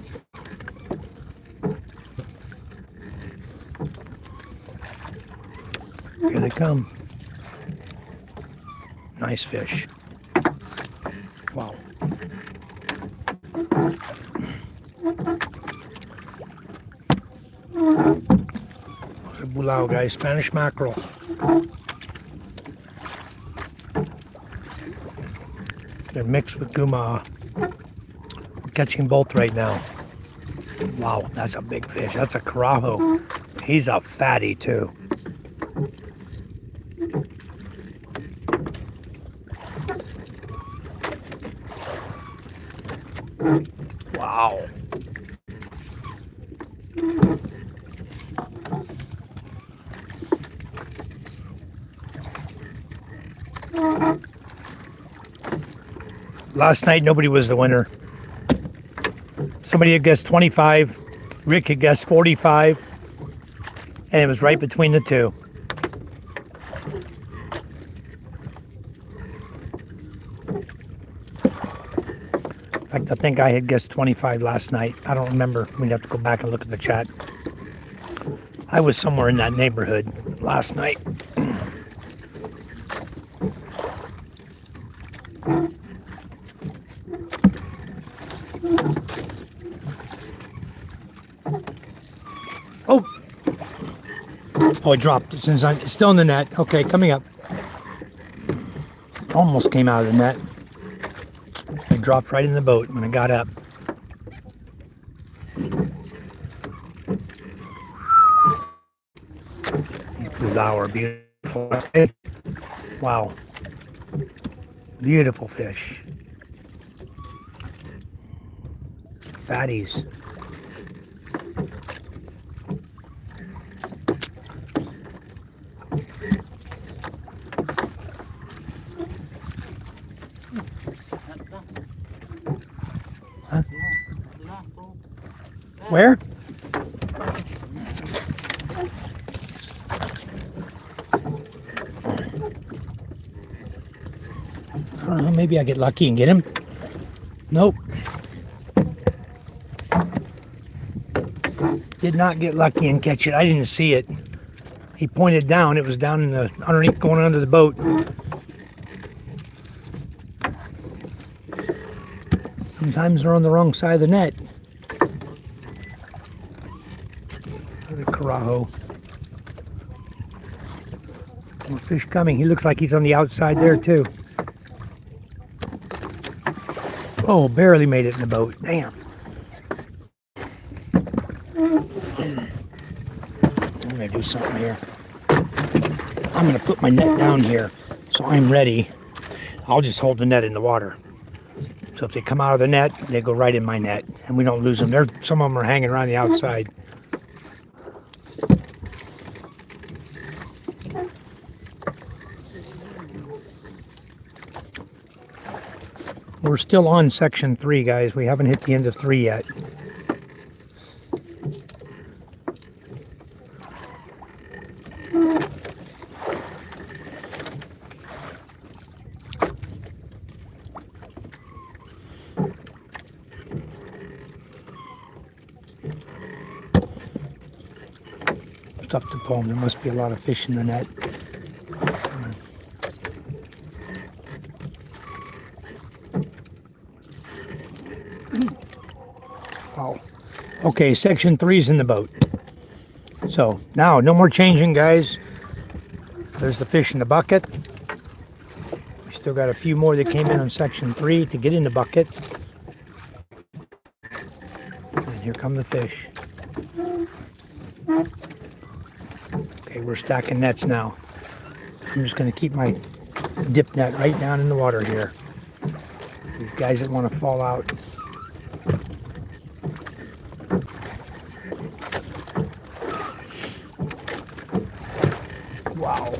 Here they come. Nice fish. Wow. There's a bulao, guys. Spanish mackerel. They're mixed with guma. We're catching both right now. Wow, that's a big fish. That's a carajo. He's a fatty too. Wow. Last night, nobody was the winner. Somebody had guessed 25. Rick had guessed 45. And it was right between the two. In fact, I think I had guessed 25 last night. I don't remember. We'd have to go back and look at the chat. I was somewhere in that neighborhood last night. Oh! Oh, it dropped. It's still in the net. Okay, coming up. Almost came out of the net. It dropped right in the boat when it got up. These bulao are beautiful. Wow. Beautiful fish. Fatties. Huh? Where? I don't know, maybe I get lucky and get him. Nope. Did not get lucky and catch it. I didn't see it. He pointed down. It was down in the underneath, going under the boat. Sometimes they're on the wrong side of the net. The carajo. More fish coming. He looks like he's on the outside there too. Oh, barely made it in the boat. Damn. I'm gonna do something here. I'm gonna put my net down here so I'm ready. I'll just hold the net in the water. So if they come out of the net, they go right in my net and we don't lose them. Some of them are hanging around the outside. We're still on section 3, guys. We haven't hit the end of 3 yet. Tough to pull them. There must be a lot of fish in the net. Wow. Okay, section 3's in the boat. So now, no more changing, guys. There's the fish in the bucket. We still got a few more that came in on section 3 to get in the bucket. And here come the fish. Okay, we're stacking nets now. I'm just going to keep my dip net right down in the water here. These guys that want to fall out. Wow.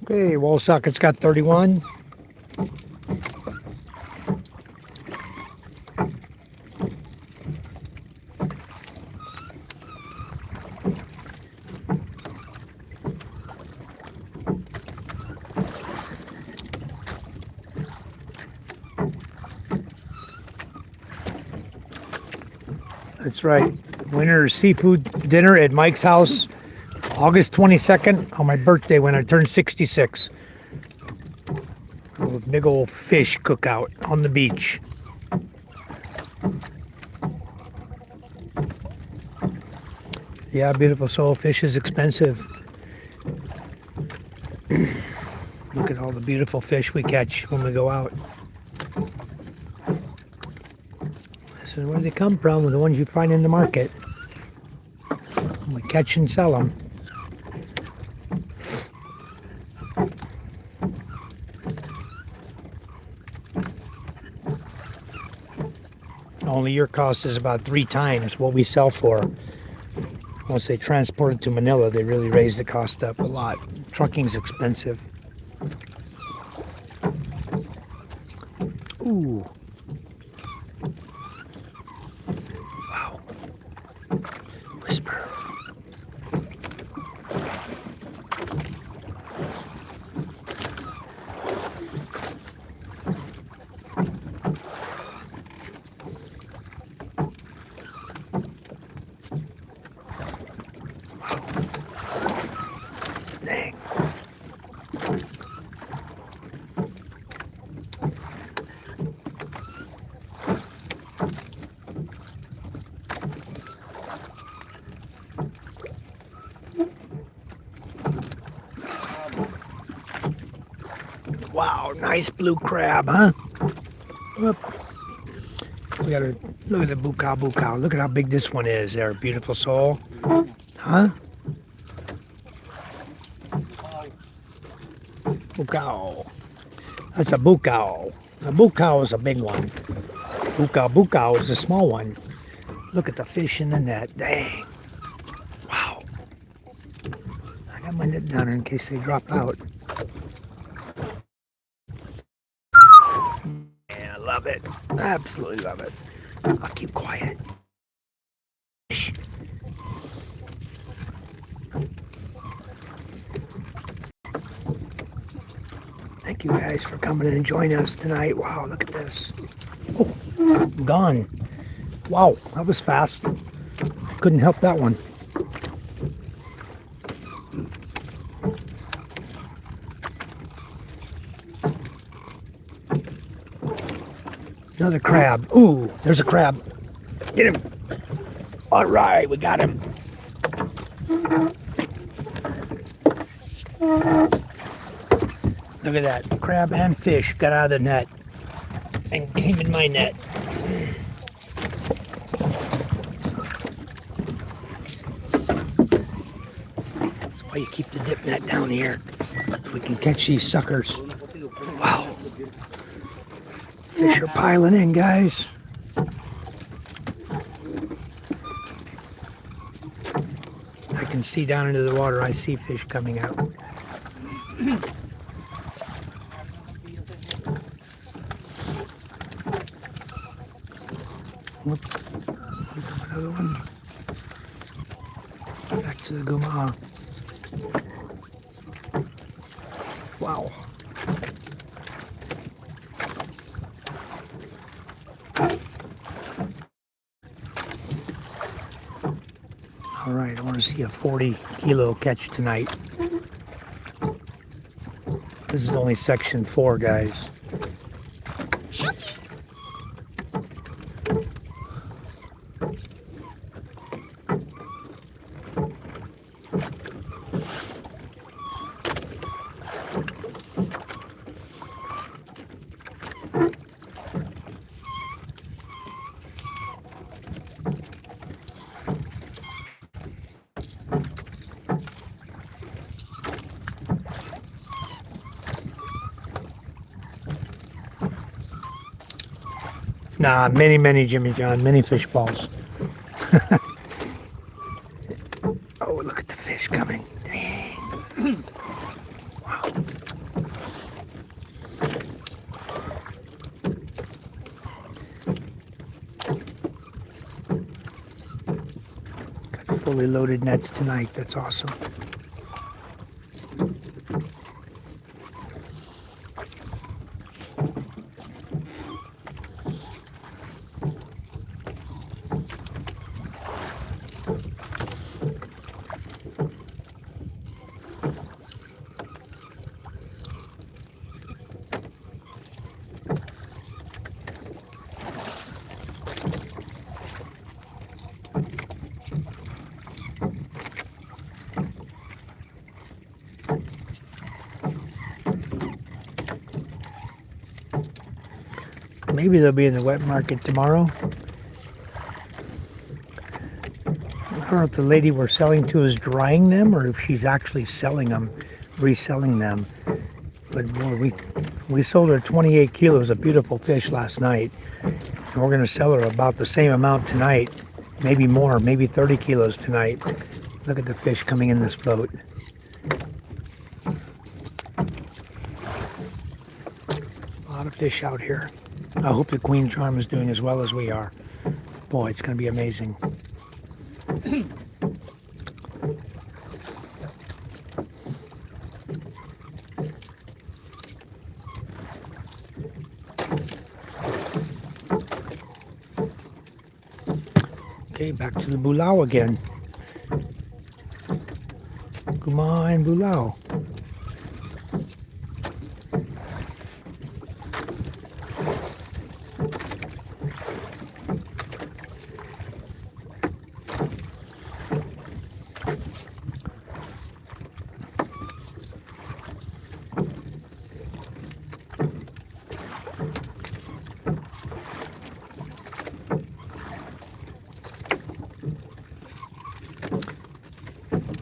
Okay, wall socket's got 31. That's right. Winter seafood dinner at Mike's house, August 22nd, on my birthday when I turned 66. A big old fish cookout on the beach. Yeah, beautiful soul. Fish is expensive. Look at all the beautiful fish we catch when we go out. This is where they come from, the ones you find in the market. We catch and sell them. Only your cost is about 3 times what we sell for. Once they transport it to Manila, they really raise the cost up a lot. Trucking's expensive. Ooh. Wow. Whisper. Dang. Wow, nice blue crab, huh? Look. We gotta look at the bukaw bukaw. Look at how big this one is there, beautiful soul. Huh? Bukaw. That's a bukaw. A bukaw is a big one. Bukaw bukaw is a small one. Look at the fish in the net. Dang. Wow. I got my net down there in case they drop out. Yeah, I love it. Absolutely love it. I'll keep quiet. Shh. Thank you guys for coming and joining us tonight. Wow, look at this. Oh, gone. Wow, that was fast. I couldn't help that one. Another crab. Ooh, there's a crab. Get him. All right, we got him. Look at that. Crab and fish got out of the net and came in my net. That's why you keep the dip net down here, so we can catch these suckers. Wow. Fish are piling in, guys. I can see down into the water. I see fish coming out. Look, another one. Back to the Guma. Wow. All right, I want to see a 40-kilo catch tonight. This is only section 4, guys. Nah, many, Jimmy John, many fish balls. Oh, look at the fish coming. Dang. Wow. Got fully loaded nets tonight. That's awesome. Maybe they'll be in the wet market tomorrow. I don't know if the lady we're selling to is drying them or if she's actually selling them, reselling them. But boy, we sold her 28 kilos of beautiful fish last night. And we're going to sell her about the same amount tonight. Maybe more, maybe 30 kilos tonight. Look at the fish coming in this boat. A lot of fish out here. I hope the Queen Charm is doing as well as we are. Boy, it's going to be amazing. Okay, back to the Bulao again. Guma and Bulao.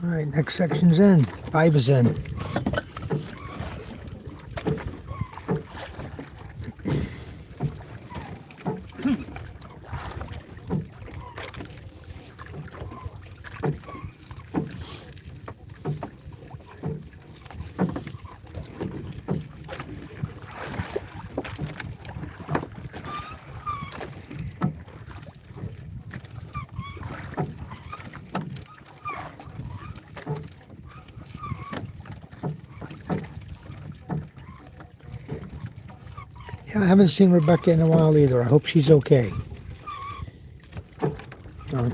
All right, next section's in. 5 is in. Yeah, I haven't seen Rebecca in a while either. I hope she's okay.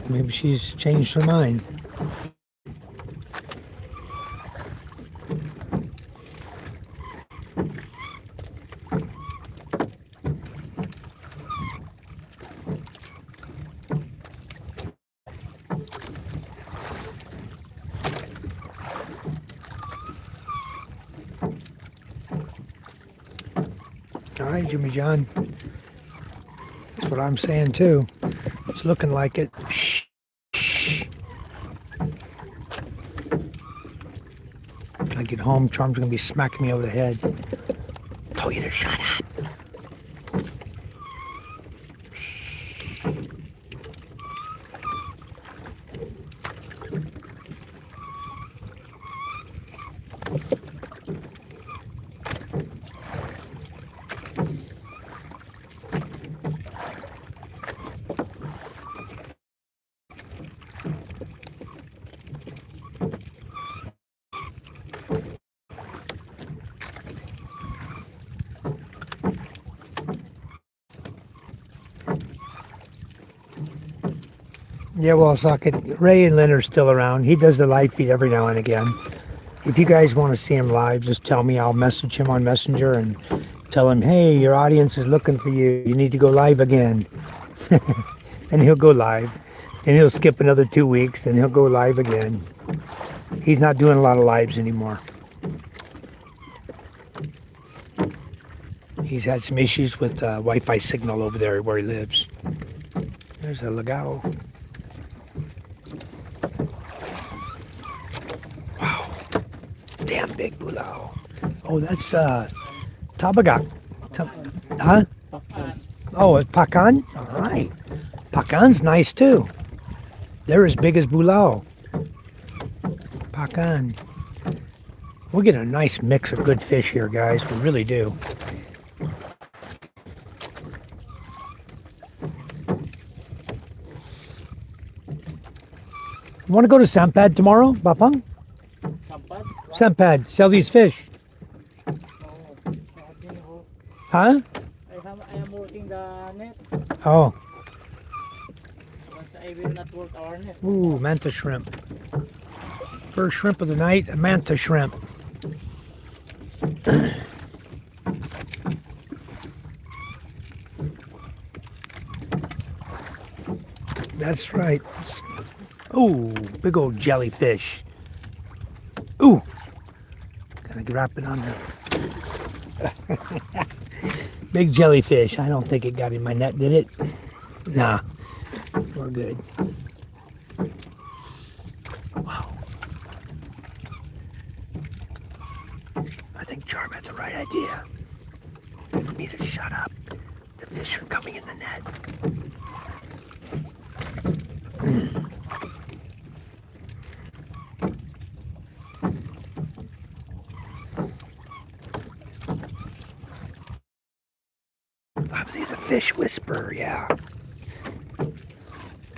Maybe she's changed her mind. All right, Jimmy John. That's what I'm saying too. It's looking like it. Shh. Shh. When I get home, Charm's gonna be smacking me over the head. Tell you to shut up. Shh. Yeah, well, Socket, Ray and Lynn are still around. He does the live feed every now and again. If you guys want to see him live, just tell me. I'll message him on Messenger and tell him, hey, your audience is looking for you. You need to go live again. And he'll go live. And he'll skip another 2 weeks and he'll go live again. He's not doing a lot of lives anymore. He's had some issues with Wi-Fi signal over there where he lives. There's a Lagao. Wow. Damn big bulao. Oh, that's Tabagak. Huh? Oh, it's Pakan? All right. Pakan's nice too. They're as big as bulao. Pakan. We get a nice mix of good fish here, guys. We really do. You want to go to Sampad tomorrow, Bapang? Sampad, sell these fish. Huh? I am working the net. Oh. Once I will not work our net. Ooh, manta shrimp. First shrimp of the night, a manta shrimp. That's right. Ooh, big old jellyfish. Ooh. Gotta wrap it on there. Big jellyfish. I don't think it got in my net, did it? Nah. We're good. Wow. I think Charm had the right idea. You need to shut up. The fish are coming in the net. Probably the fish whisperer, yeah.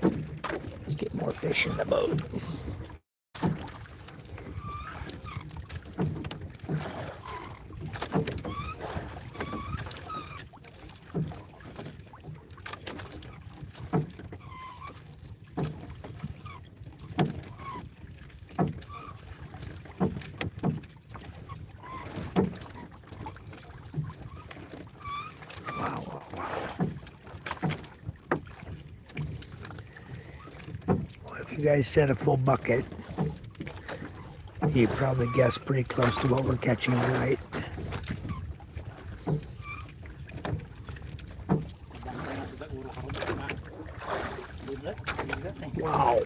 Let's get more fish in the boat. You guys said a full bucket. You probably guessed pretty close to what we're catching tonight. Wow.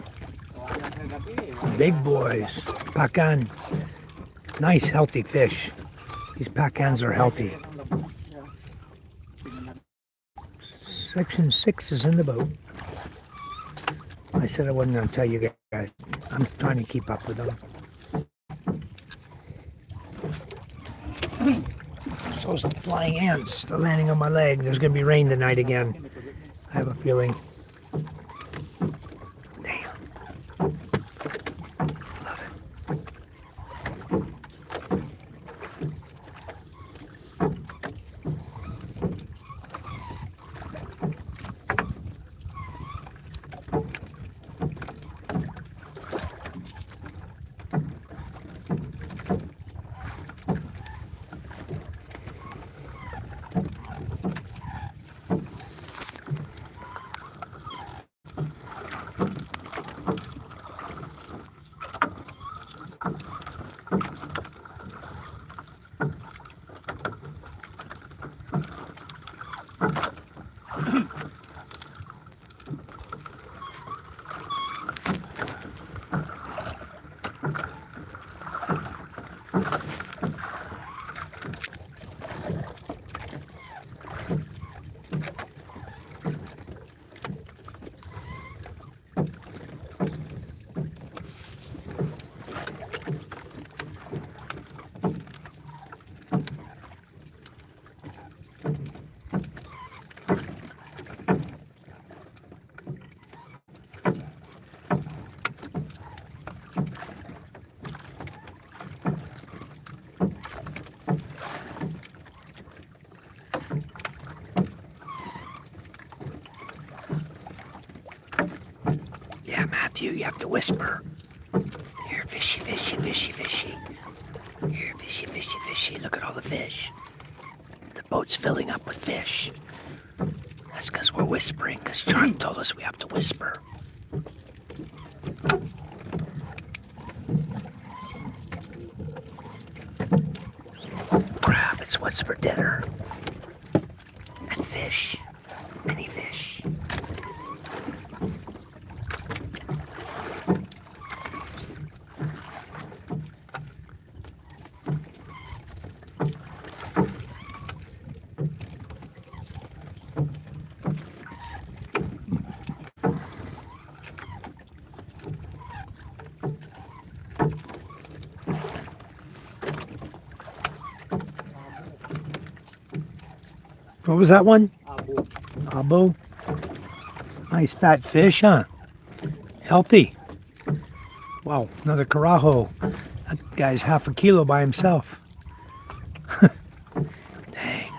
Big boys. Pakan. Nice, healthy fish. These Pakans are healthy. Section 6 is in the boat. I said I wasn't going to tell you guys. I'm trying to keep up with them. Those flying ants, they're landing on my leg. There's going to be rain tonight again. I have a feeling. Damn. Love it. talk to you, you have to whisper. Here, fishy, fishy, fishy, fishy. Here, fishy, fishy, fishy. Look at all the fish. The boat's filling up with fish. That's because we're whispering, because Charm told us we have to whisper. Crab, it's what's for dinner. And fish. Many fish. What was that one? Abo. Abo. Nice fat fish, huh? Healthy. Wow, another carajo. That guy's half a kilo by himself. Dang.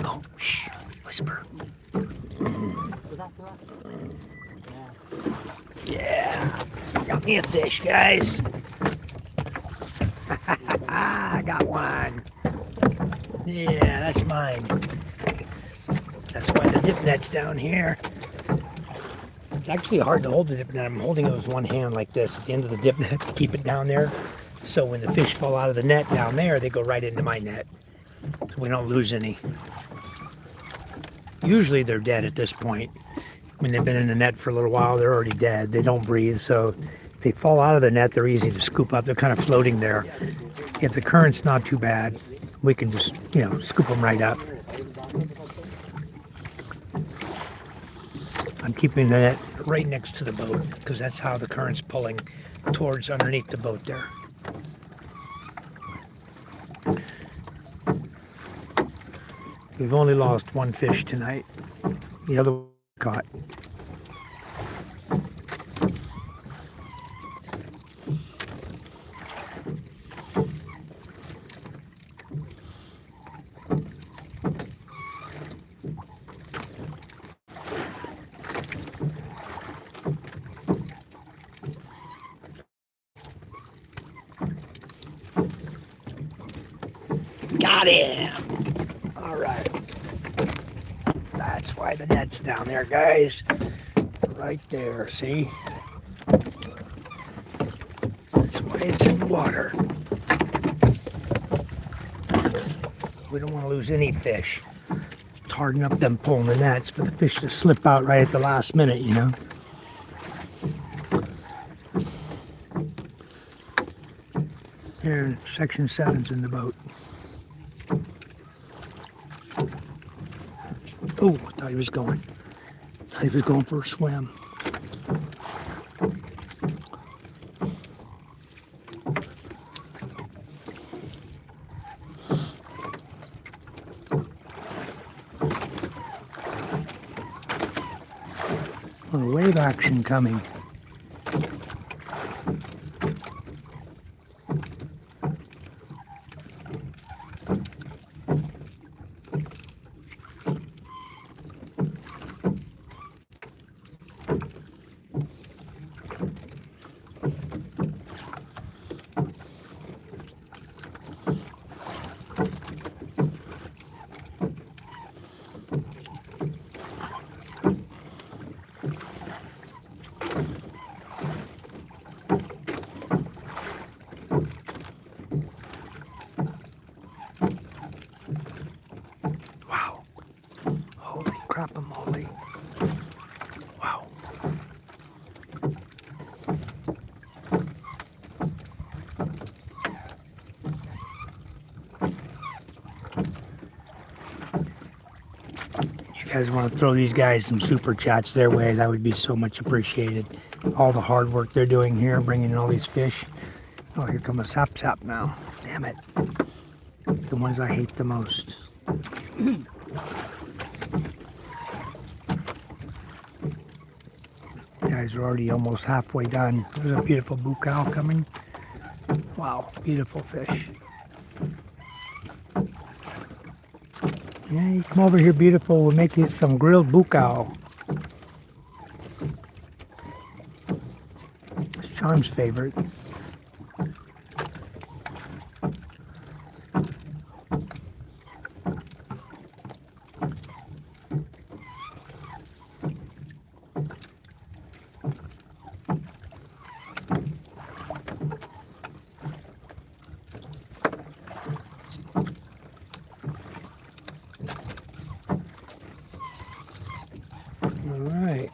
Oh, shh. Whisper. Yeah. Got me a fish, guys. I got one. Yeah, that's mine. That's why the dip net's down here. It's actually hard to hold the dip net. I'm holding it with one hand like this at the end of the dip net to keep it down there. So when the fish fall out of the net down there, they go right into my net. So we don't lose any. Usually they're dead at this point. When they've been in the net for a little while, they're already dead. They don't breathe, so if they fall out of the net, they're easy to scoop up. They're kind of floating there. If the current's not too bad, we can just, scoop them right up. I'm keeping the net right next to the boat because that's how the current's pulling towards underneath the boat there. We've only lost one fish tonight. The other one caught. Got him! All right. That's why the net's down there, guys. Right there, see? That's why it's in the water. We don't want to lose any fish. It's hard enough them pulling the nets for the fish to slip out right at the last minute, Here, section 7's in the boat. Oh, I thought he was going. I thought he was going for a swim. A wave action coming. Crap-a-moly. Wow. You guys want to throw these guys some super chats their way, that would be so much appreciated. All the hard work they're doing here, bringing in all these fish. Oh, here come a sap now. Damn it. The ones I hate the most. Guys are already almost halfway done. There's a beautiful buccal coming. Wow, beautiful fish. Yeah, you come over here, beautiful. We'll make you some grilled buccal. Charm's favorite. Alright.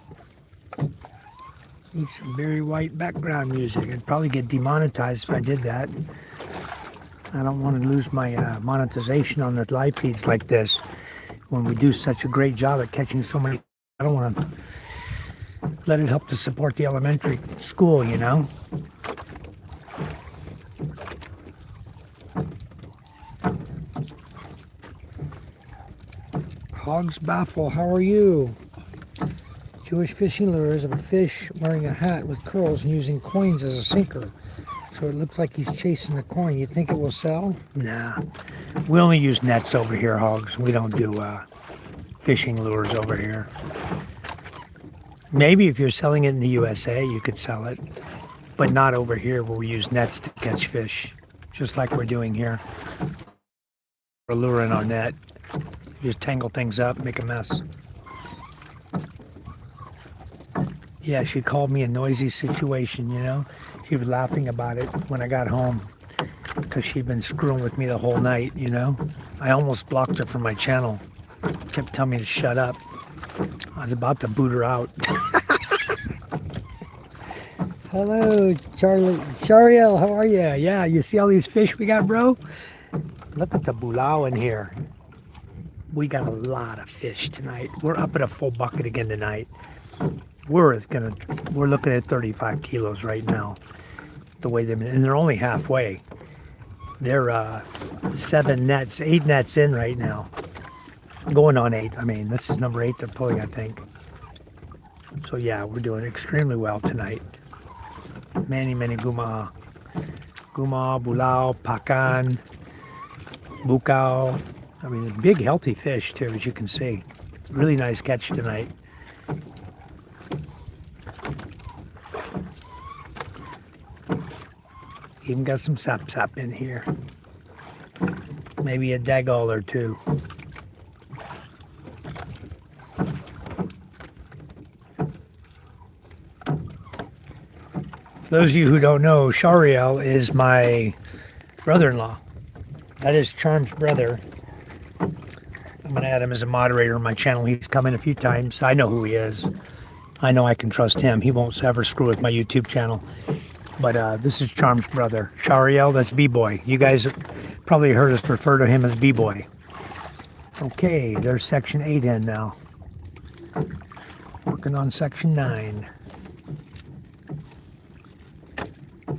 Need some very white background music. I'd probably get demonetized if I did that. I don't want to lose my monetization on the live feeds like this. When we do such a great job at catching so many, I don't want to let it help to support the elementary school, you know? Hogs Baffle, how are you? Jewish fishing lures of a fish wearing a hat with curls and using coins as a sinker. So it looks like he's chasing the coin. You think it will sell? Nah. We only use nets over here, Hogs. We don't do fishing lures over here. Maybe if you're selling it in the USA, you could sell it. But not over here where we use nets to catch fish. Just like we're doing here. We're luring our net. You just tangle things up, make a mess. Yeah, she called me a noisy situation, you know. She was laughing about it when I got home because she'd been screwing with me the whole night, you know. I almost blocked her from my channel. Kept telling me to shut up. I was about to boot her out. Hello, Charlie. Shariel, how are you? Yeah, you see all these fish we got, bro? Look at the bulao in here. We got a lot of fish tonight. We're up at a full bucket again tonight. We're looking at 35 kilos right now. The way and they're only halfway. They're 8 nets in right now. Going on 8. I mean, this is number 8 they're pulling, I think. So yeah, we're doing extremely well tonight. Many guma. Guma, bulao, pakan, bukao. I mean, big healthy fish too, as you can see. Really nice catch tonight. Even got some sap in here. Maybe a dagal or two. For those of you who don't know, Shariel is my brother-in-law. That is Charm's brother. I'm going to add him as a moderator on my channel. He's come in a few times. I know who he is. I know I can trust him. He won't ever screw with my YouTube channel. But this is Charm's brother. Shariel, that's B-Boy. You guys probably heard us refer to him as B-Boy. Okay, there's section 8 in now. Working on section 9.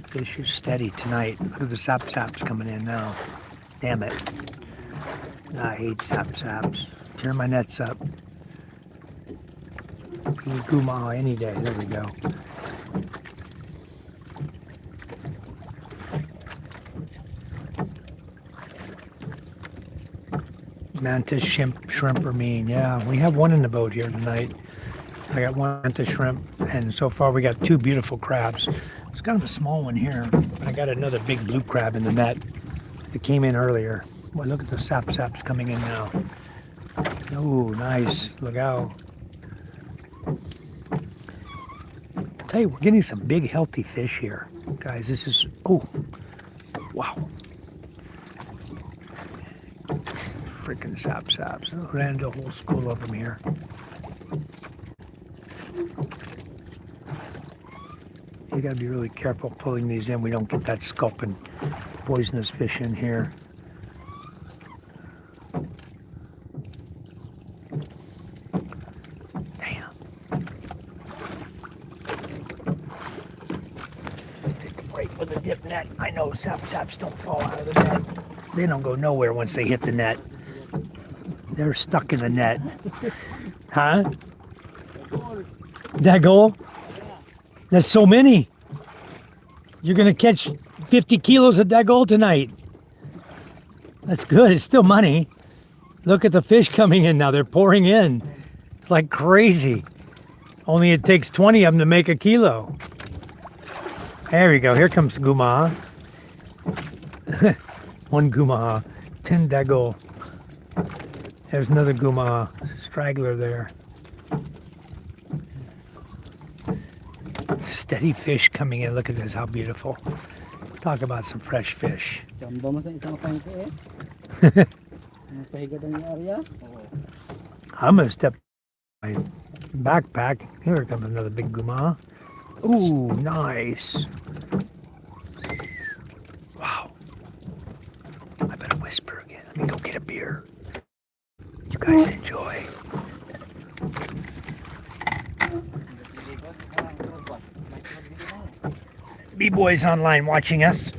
Fish is steady tonight. Look at the saps coming in now. Damn it. I hate saps. Tear my nets up. Guma any day. There we go. Mantis shrimp or mean. Yeah, we have one in the boat here tonight. I got one mantis shrimp, and so far we got 2 beautiful crabs. It's kind of a small one here. I got another big blue crab in the net that came in earlier. Well, look at the saps coming in now. Oh, nice. Look out. Tell you, we're getting some big healthy fish here. Guys, this is, oh, wow. Freaking saps. I ran into a whole school of them here. You gotta be really careful pulling these in. We don't get that sculpin poisonous fish in here. Damn. Take a break with the dip net. I know saps don't fall out of the net. They don't go nowhere once they hit the net. They're stuck in the net. Huh? That goal? There's so many. You're going to catch 50 kilos of that goal tonight. That's good. It's still money. Look at the fish coming in now. They're pouring in like crazy. Only it takes 20 of them to make a kilo. There we go. Here comes the gumaha. One gumaha. 10 dago. There's another gumaha. Straggler there. Steady fish coming in. Look at this. How beautiful. Talk about some fresh fish. Jamba mo sa isang pangke eh. Pahiga ng area. I'm gonna step my backpack. Here comes another big gumaha. Ooh, nice. Wow. I better whisper again. Let me go get a beer. You guys enjoy. B-boys online watching us.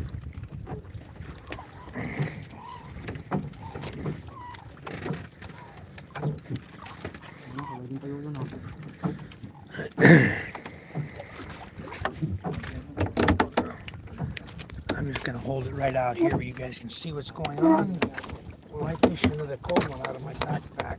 I'm just gonna hold it right out here where you guys can see what's going on while I fish another cold one out of my backpack.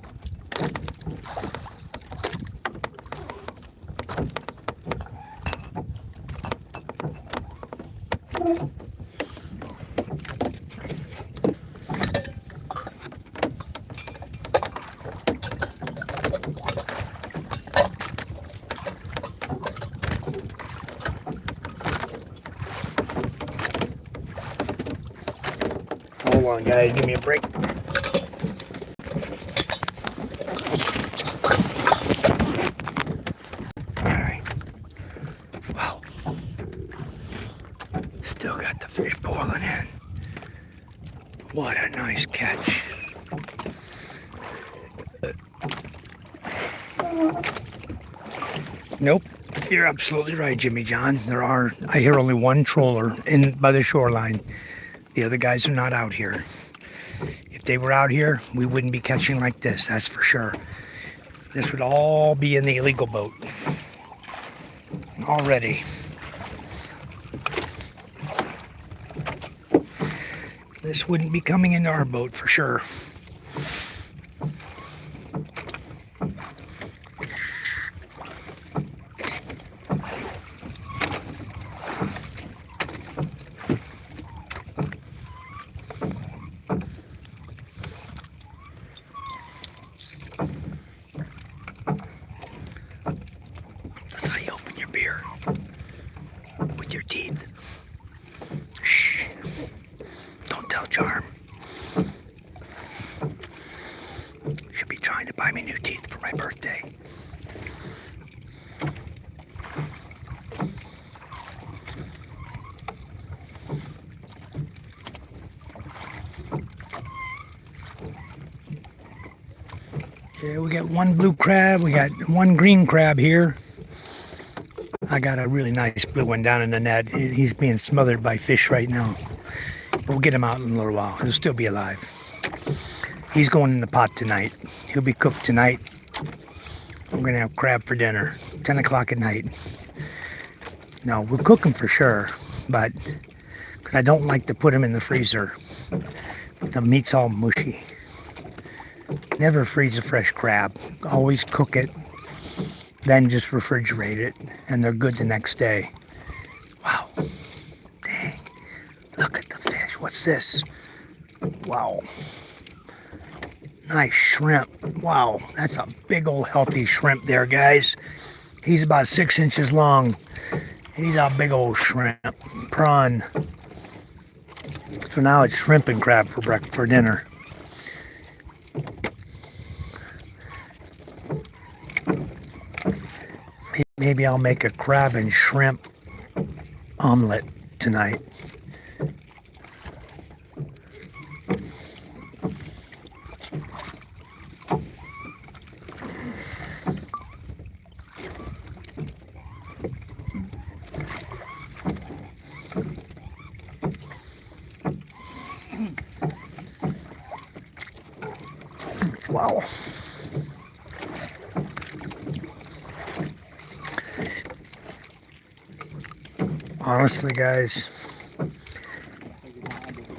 Hold on, guys, give me a break. Alright. Wow. Still got the fish boiling in. What a nice catch. Nope. You're absolutely right, Jimmy John. I hear only one troller in by the shoreline. The other guys are not out here. If they were out here, we wouldn't be catching like this, that's for sure. This would all be in the illegal boat. Already. This wouldn't be coming into our boat for sure. That's how you open your beer. With your teeth. Shh. Don't tell Charm. Should be trying to buy me new teeth for my birthday. Yeah, we got one blue crab, we got one green crab here. I got a really nice blue one down in the net. He's being smothered by fish right now. But we'll get him out in a little while. He'll still be alive. He's going in the pot tonight. He'll be cooked tonight. I'm gonna have crab for dinner, 10 o'clock at night. No, we'll cook him for sure, but 'cause I don't like to put him in the freezer. The meat's all mushy. Never freeze a fresh crab. Always cook it, then just refrigerate it, and they're good the next day. Wow. Dang. Look at the fish. What's this? Wow. Nice shrimp. Wow. That's a big old healthy shrimp there, guys. He's about 6 inches long. He's a big old shrimp. Prawn. So now it's shrimp and crab for dinner. Maybe I'll make a crab and shrimp omelet tonight. Wow. Honestly, guys,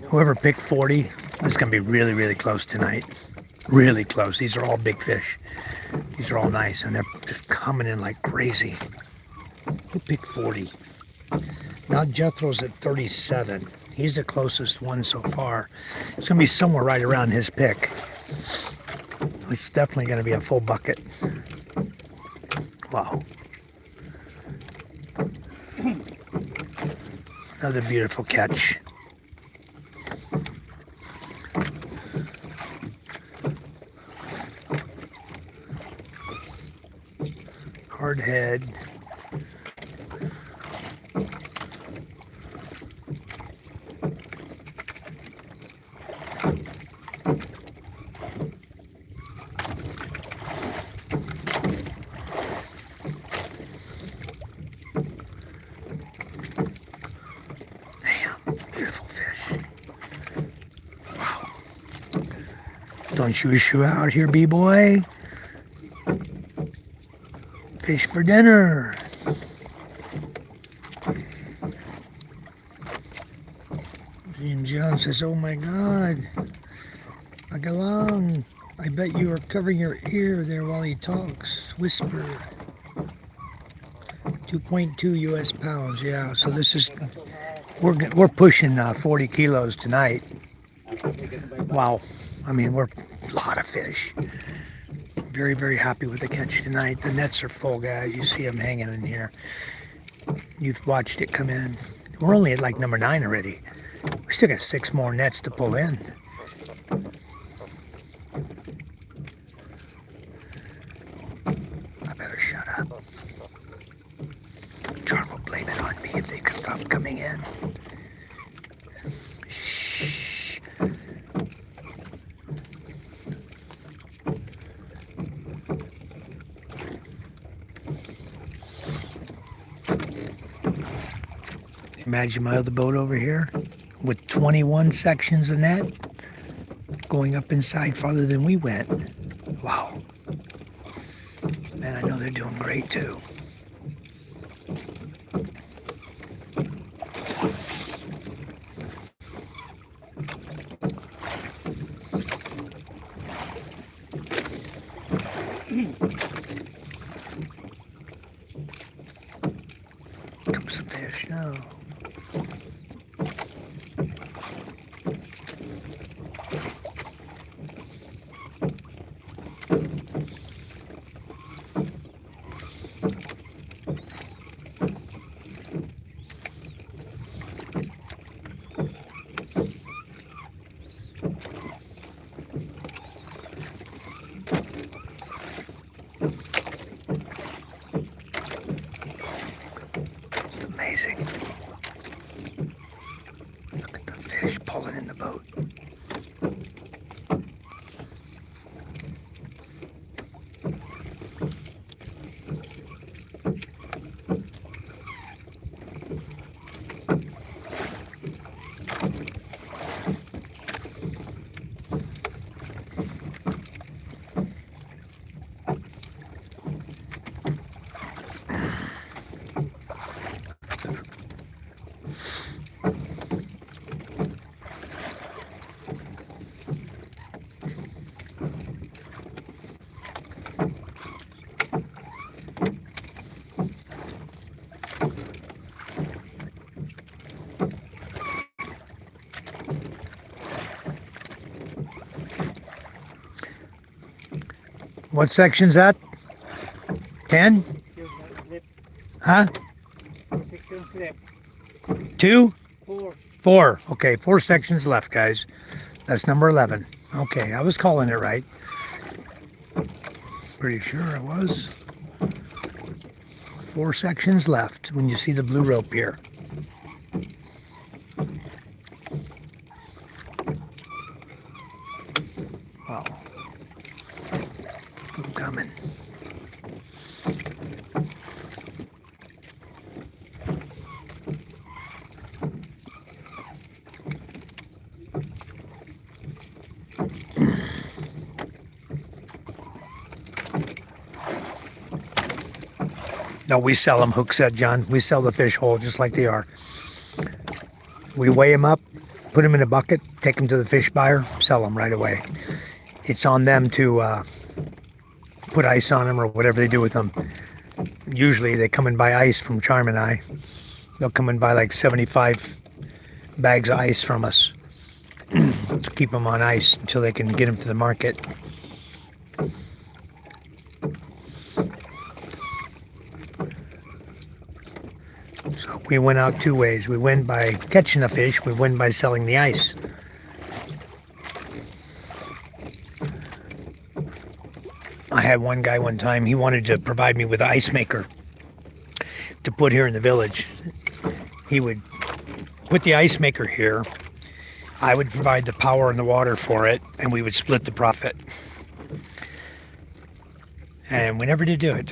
whoever picked 40 is going to be really, really close tonight. Really close. These are all big fish. These are all nice, and they're just coming in like crazy. Who picked 40? Now Jethro's at 37. He's the closest one so far. It's going to be somewhere right around his pick. It's definitely going to be a full bucket. Wow. Another beautiful catch. Hard head. Beautiful fish. Wow. Don't you issue out here, B-boy. Fish for dinner. James John says, oh my God. Agalang. I bet you are covering your ear there while he talks. Whisper. 2.2 US pounds. Yeah, so this is... We're pushing 40 kilos tonight. Wow. I mean, we're a lot of fish. Very, very happy with the catch tonight. The nets are full, guys. You see them hanging in here. You've watched it come in. We're only at like number 9 already. We still got 6 more nets to pull in. I better shut up. Charm will blame it on me if they stop coming in. Shh. Imagine my other boat over here with 21 sections of net going up inside farther than we went. Wow. Man, I know they're doing great too. Come some fish now. Amazing. Look at the fish pulling in the boat. What section's that? 10? Huh? 2? 4. Okay, 4 sections left, guys. That's number 11. Okay, I was calling it right. Pretty sure I was. 4 sections left when you see the blue rope here. Wow. I'm coming. No, we sell them, Hook said, John. We sell the fish whole just like they are. We weigh them up, put them in a bucket, take them to the fish buyer, sell them right away. It's on them to put ice on them or whatever they do with them. Usually they come and buy ice from Charm and I, They'll come and buy like 75 bags of ice from us to keep them on ice until they can get them to the market. So we win out two ways. We win by catching the fish, we win by selling the ice. I had one guy one time, he wanted to provide me with an ice maker to put here in the village. He would put the ice maker here, I would provide the power and the water for it, and we would split the profit. And we never did do it.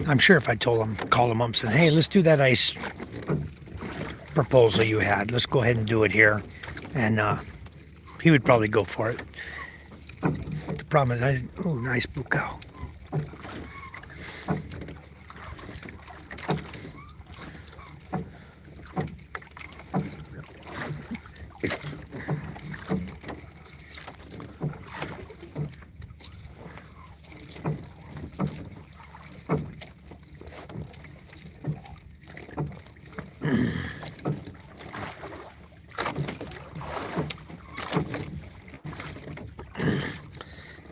I'm sure if I told him, called him up and said, hey, let's do that ice proposal you had. Let's go ahead and do it here. And he would probably go for it. The problem is, oh, nice blue cow.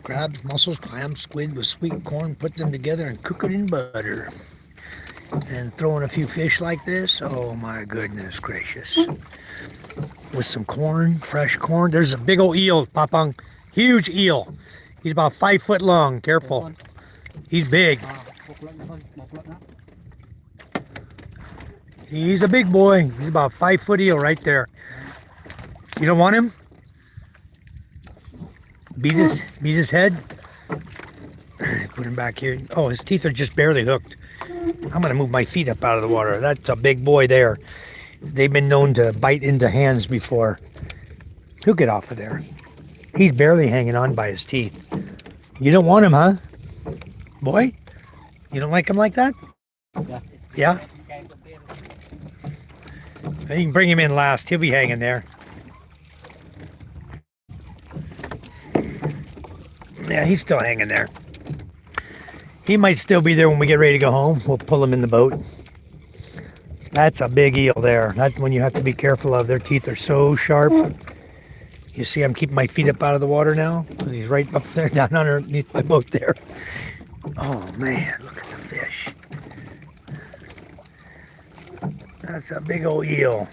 Crabs, mussels, clams, squid with sweet corn, put them together and cook it in butter. And throw in a few fish like this, oh my goodness gracious. With some corn, fresh corn. There's a big old eel, Papang. Huge eel. He's about 5 foot long, careful. He's big. He's a big boy. He's about 5 foot eel right there. You don't want him? Beat his head. Put him back here. Oh, his teeth are just barely hooked. I'm gonna move my feet up out of the water. That's a big boy there. They've been known to bite into hands before. He'll get off of there. He's barely hanging on by his teeth. You don't want him, huh? Boy? You don't like him like that? Yeah? You can bring him in last. He'll be hanging there. Yeah, he's still hanging there. He might still be there when we get ready to go home. We'll pull him in the boat. That's a big eel there. That's one you have to be careful of. Their teeth are so sharp. You see I'm keeping my feet up out of the water now? He's right up there, down underneath my boat there. Oh man, look at the fish. That's a big old eel.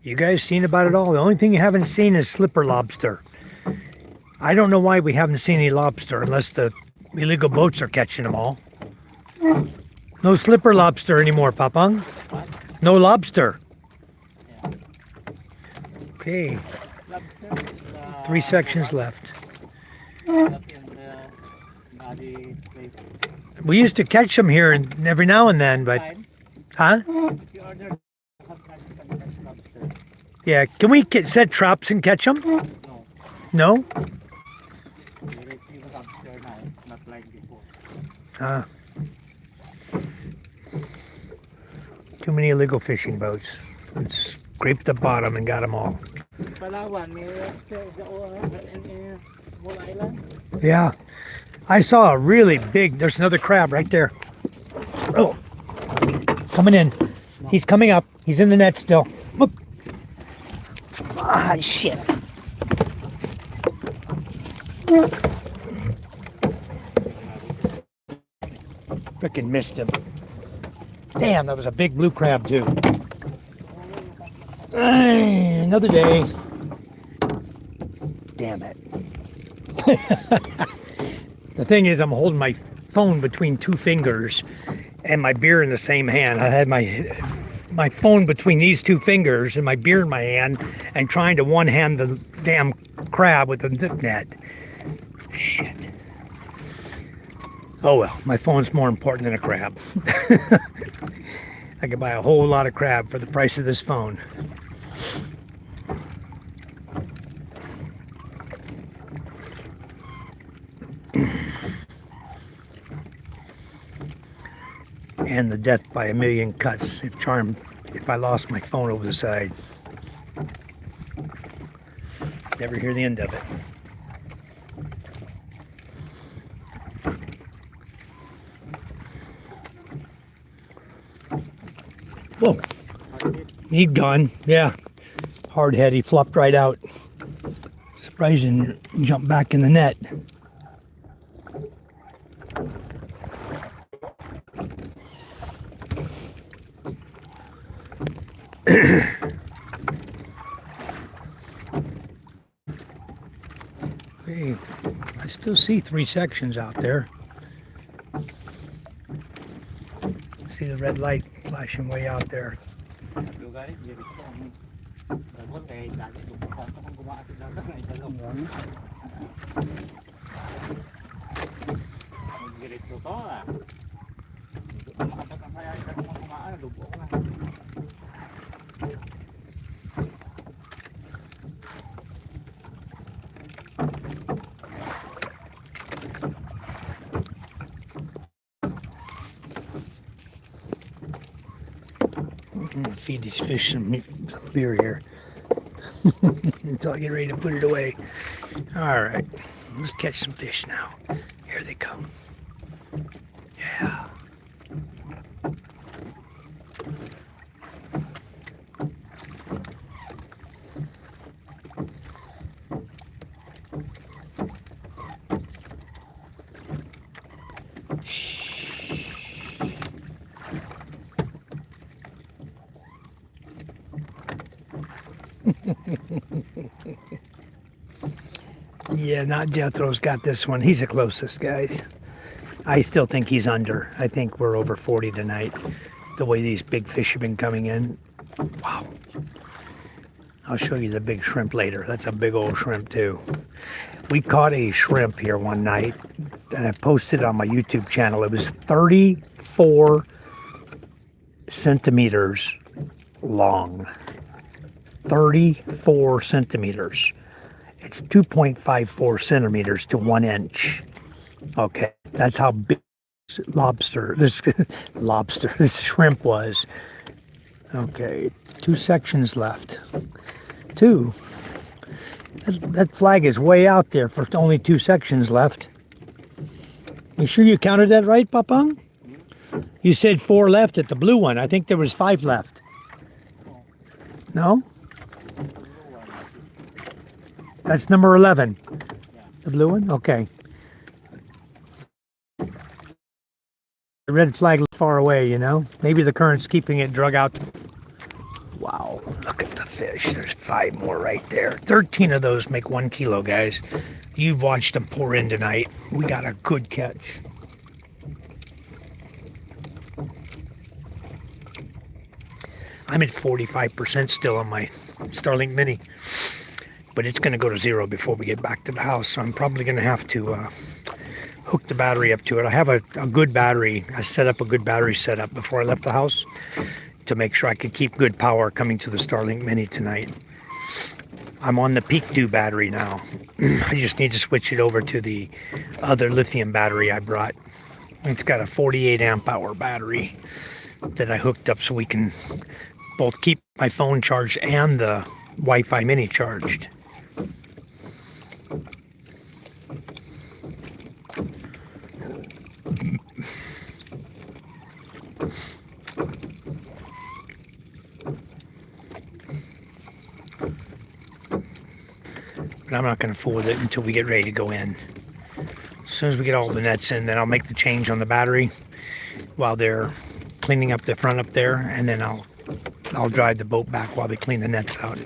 You guys seen about it all? The only thing you haven't seen is slipper lobster. I don't know why we haven't seen any lobster unless the illegal boats are catching them all. No slipper lobster anymore, Papang. No lobster. Okay. 3 sections left. We used to catch them here and every now and then, but... Huh? Yeah, can we set traps and catch them? No? Too many illegal fishing boats. Let's scrape the bottom and got them all. Yeah. I saw a really big, there's another crab right there. Oh, coming in. He's coming up. He's in the net still. Look. Ah, shit. Frickin' missed him. Damn, that was a big blue crab too. Another day. Damn it. The thing is, I'm holding my phone between 2 fingers and my beer in the same hand. I had my phone between these 2 fingers and my beer in my hand and trying to one-hand the damn crab with the net. Shit. Oh well, my phone's more important than a crab. I could buy a whole lot of crab for the price of this phone. And the death by a million cuts if I lost my phone over the side. Never hear the end of it. Whoa. He'd gone. Yeah. Hard head. He flopped right out. Surprising. Jumped back in the net. Okay. I still see 3 sections out there. See the red light flashing way out there. I'm gonna feed these fish some beer here until I get ready to put it away. All right, let's catch some fish now. Here they come. Yeah. Yeah, not Jethro's got this one. He's the closest, guys. I still think he's under. I think we're over 40 tonight. The way these big fish have been coming in. Wow. I'll show you the big shrimp later. That's a big old shrimp too. We caught a shrimp here one night and I posted it on my YouTube channel. It was 34 centimeters long. 34 centimeters. It's 2.54 centimeters to 1 inch. Okay, that's how big this shrimp was. Okay, 2 sections left. 2. That flag is way out there for only 2 sections left. You sure you counted that right, Papang? You said 4 left at the blue one. I think there was 5 left. No? That's number 11. The blue one? Okay. The red flag far away, you know? Maybe the current's keeping it drug out. Wow, look at the fish. There's 5 more right there. 13 of those make 1 kilo, guys. You've watched them pour in tonight. We got a good catch. I'm at 45% still on my Starlink Mini. But it's going to go to 0 before we get back to the house. So I'm probably going to have to hook the battery up to it. I have a good battery. I set up a good battery setup before I left the house to make sure I could keep good power coming to the Starlink Mini tonight. I'm on the Peak Dew battery now. I just need to switch it over to the other lithium battery I brought. It's got a 48 amp hour battery that I hooked up so we can both keep my phone charged and the Wi-Fi Mini charged. But I'm not going to fool with it until we get ready to go in. As soon as we get all the nets in, then I'll make the change on the battery while they're cleaning up the front up there, and then I'll drive the boat back while they clean the nets out.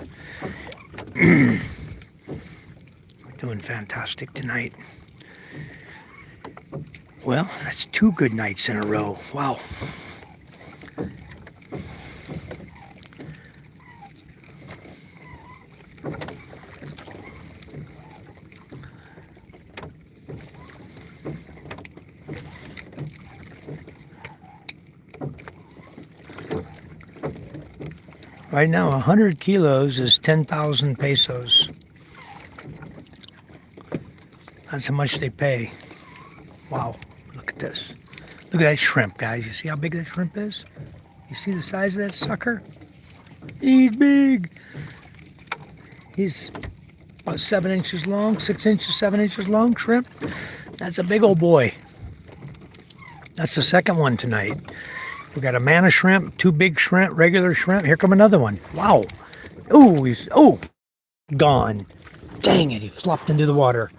We're doing fantastic tonight. Well, that's 2 good nights in a row. Wow. Right now, 100 kilos is 10,000 pesos. That's how much they pay. Wow, look at this. Look at that shrimp, guys. You see how big that shrimp is? You see the size of that sucker? He's big. He's about 7 inches long, 6 inches, 7 inches long shrimp. That's a big old boy. That's the second one tonight. We got a manna shrimp, 2 big shrimp, regular shrimp. Here come another one. Wow. Oh, gone. Dang it, he flopped into the water.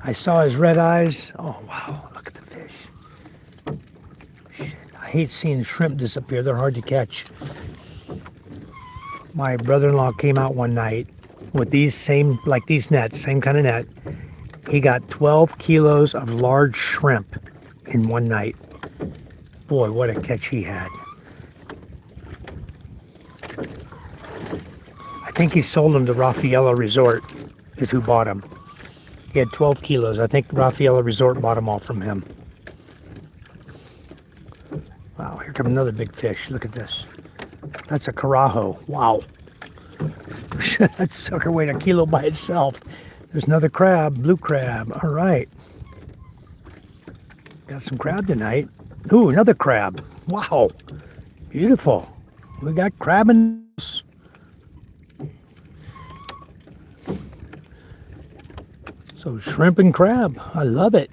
I saw his red eyes. Oh, wow, look at the fish. Shit, I hate seeing shrimp disappear. They're hard to catch. My brother-in-law came out one night with these nets, same kind of net. He got 12 kilos of large shrimp in one night. Boy, what a catch he had. I think he sold them to Raffaella Resort, is who bought them. He had 12 kilos. I think Raffaella Resort bought them all from him. Wow, here comes another big fish. Look at this. That's a carajo. Wow. That sucker weighed a kilo by itself. There's another crab, blue crab. All right. Got some crab tonight. Ooh, another crab. Wow. Beautiful. We got crab in this. So shrimp and crab. I love it.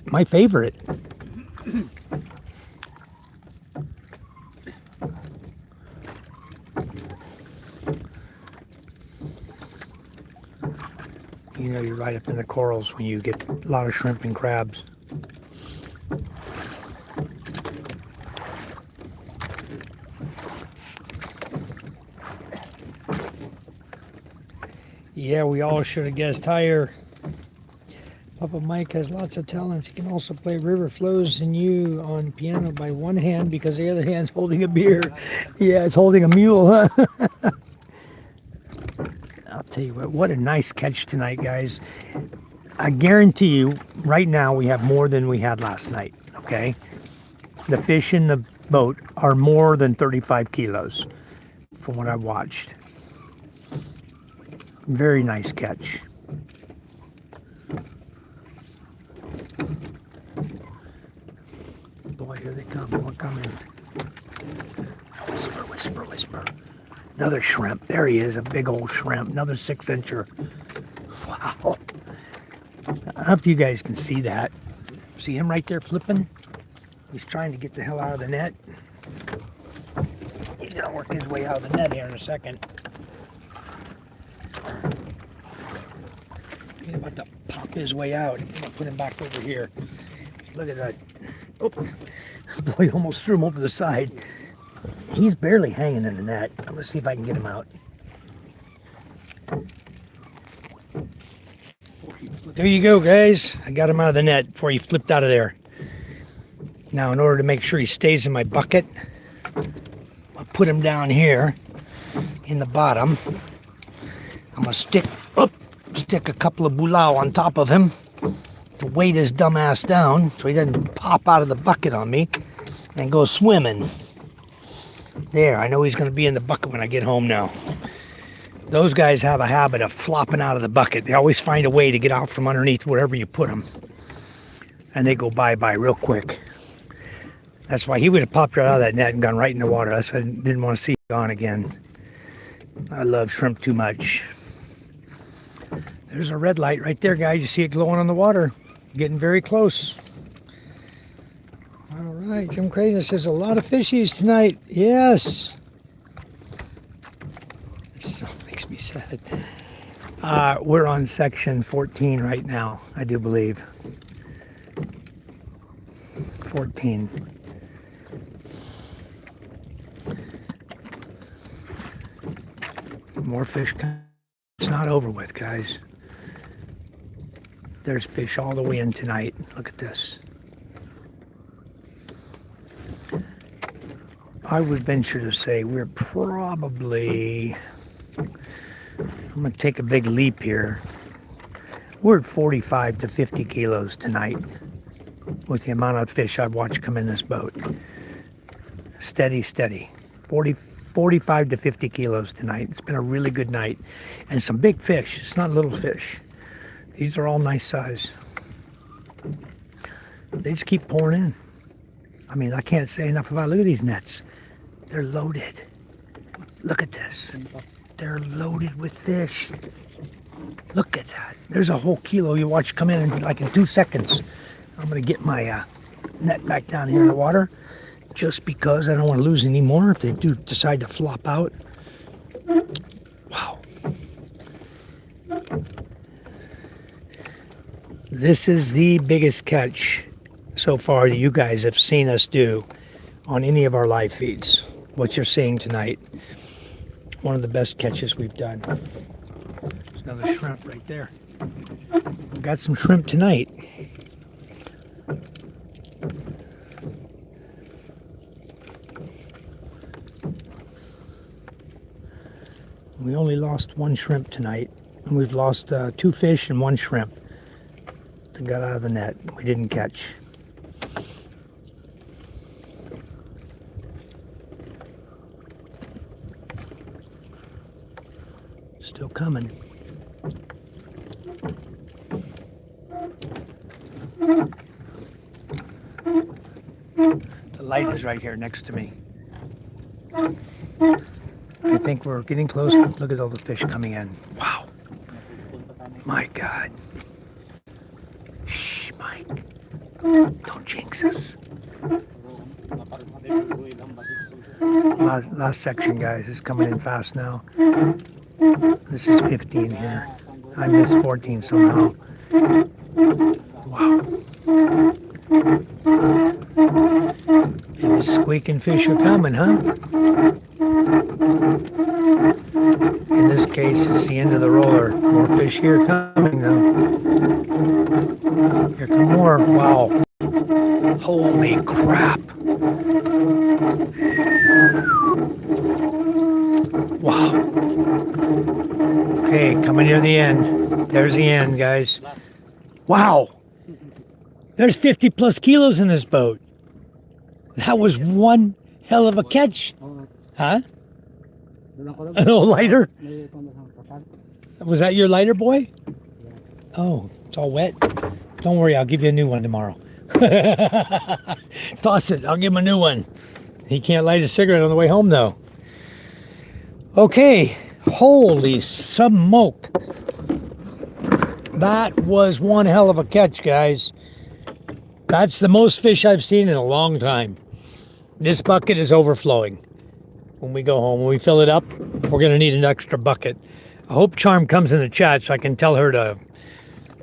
My favorite. You know, you're right up in the corals when you get a lot of shrimp and crabs. Yeah, we all should have guessed higher. Papa Mike has lots of talents. He can also play River Flows and You on piano by one hand because the other hand's holding a beer. Yeah, it's holding a mule, huh? I'll tell you what a nice catch tonight, guys. I guarantee you, right now, we have more than we had last night, okay? The fish in the boat are more than 35 kilos from what I've watched. Very nice catch. Boy, here they come. We're coming. Whisper, whisper, whisper. Another shrimp. There he is, a big old shrimp. Another 6-incher. Wow. I don't know if you guys can see that. See him right there flipping? He's trying to get the hell out of the net. He's going to work his way out of the net here in a second. He's about to pop his way out. I'm going to put him back over here. Look at that. Oh, boy, almost threw him over the side. He's barely hanging in the net. I'm going to see if I can get him out. There you go, guys. I got him out of the net before he flipped out of there. Now, in order to make sure he stays in my bucket, I'll put him down here in the bottom. I'm going to stick a couple of bulau on top of him to weight his dumb ass down so he doesn't pop out of the bucket on me and go swimming. There, I know he's going to be in the bucket when I get home now. Those guys have a habit of flopping out of the bucket. They always find a way to get out from underneath wherever you put them. And they go bye-bye real quick. That's why he would have popped right out of that net and gone right in the water. That's why I didn't want to see him gone again. I love shrimp too much. There's a red light right there, guys. You see it glowing on the water. Getting very close. All right, Jim Crazy says a lot of fishies tonight. Yes. This makes me sad. We're on section 14 right now, I do believe. 14. More fish. It's not over with, guys. There's fish all the way in tonight. Look at this. I would venture to say we're probably, I'm going to take a big leap here. We're at 45 to 50 kilos tonight with the amount of fish I've watched come in this boat. Steady, steady. 45 to 50 kilos tonight. It's been a really good night. And some big fish. It's not little fish. These are all nice size. They just keep pouring in. I mean, I can't say enough about it. Look at these nets. They're loaded. Look at this. They're loaded with fish. Look at that. There's a whole kilo. You watch come in like in 2 seconds. I'm going to get my net back down here in the water just because I don't want to lose any more if they do decide to flop out. Wow. This is the biggest catch so far that you guys have seen us do on any of our live feeds. What you're seeing tonight. One of the best catches we've done. There's another shrimp right there. We got some shrimp tonight. We only lost 1 shrimp tonight. And we've lost 2 fish and 1 shrimp that got out of the net. We didn't catch. Still coming. The light is right here next to me. I think we're getting close. Look at all the fish coming in. Wow. My God. Shh, Mike. Don't jinx us. Last section, guys, is coming in fast now. This is 15 here. I missed 14 somehow. Wow. And the squeaking fish are coming, huh? In this case, it's the end of the roller. More fish here coming now. Here come more. Wow. Holy crap. Wow. Okay, coming near the end. There's the end, guys. Wow. There's 50 plus kilos in this boat. That was one hell of a catch. Huh? An old lighter? Was that your lighter, boy? Oh, it's all wet. Don't worry, I'll give you a new one tomorrow. Toss it, I'll give him a new one. He can't light a cigarette on the way home, though. Okay, holy smoke. That was one hell of a catch, guys. That's the most fish I've seen in a long time. This bucket is overflowing. When we go home, when we fill it up, we're going to need an extra bucket. I hope Charm comes in the chat so I can tell her to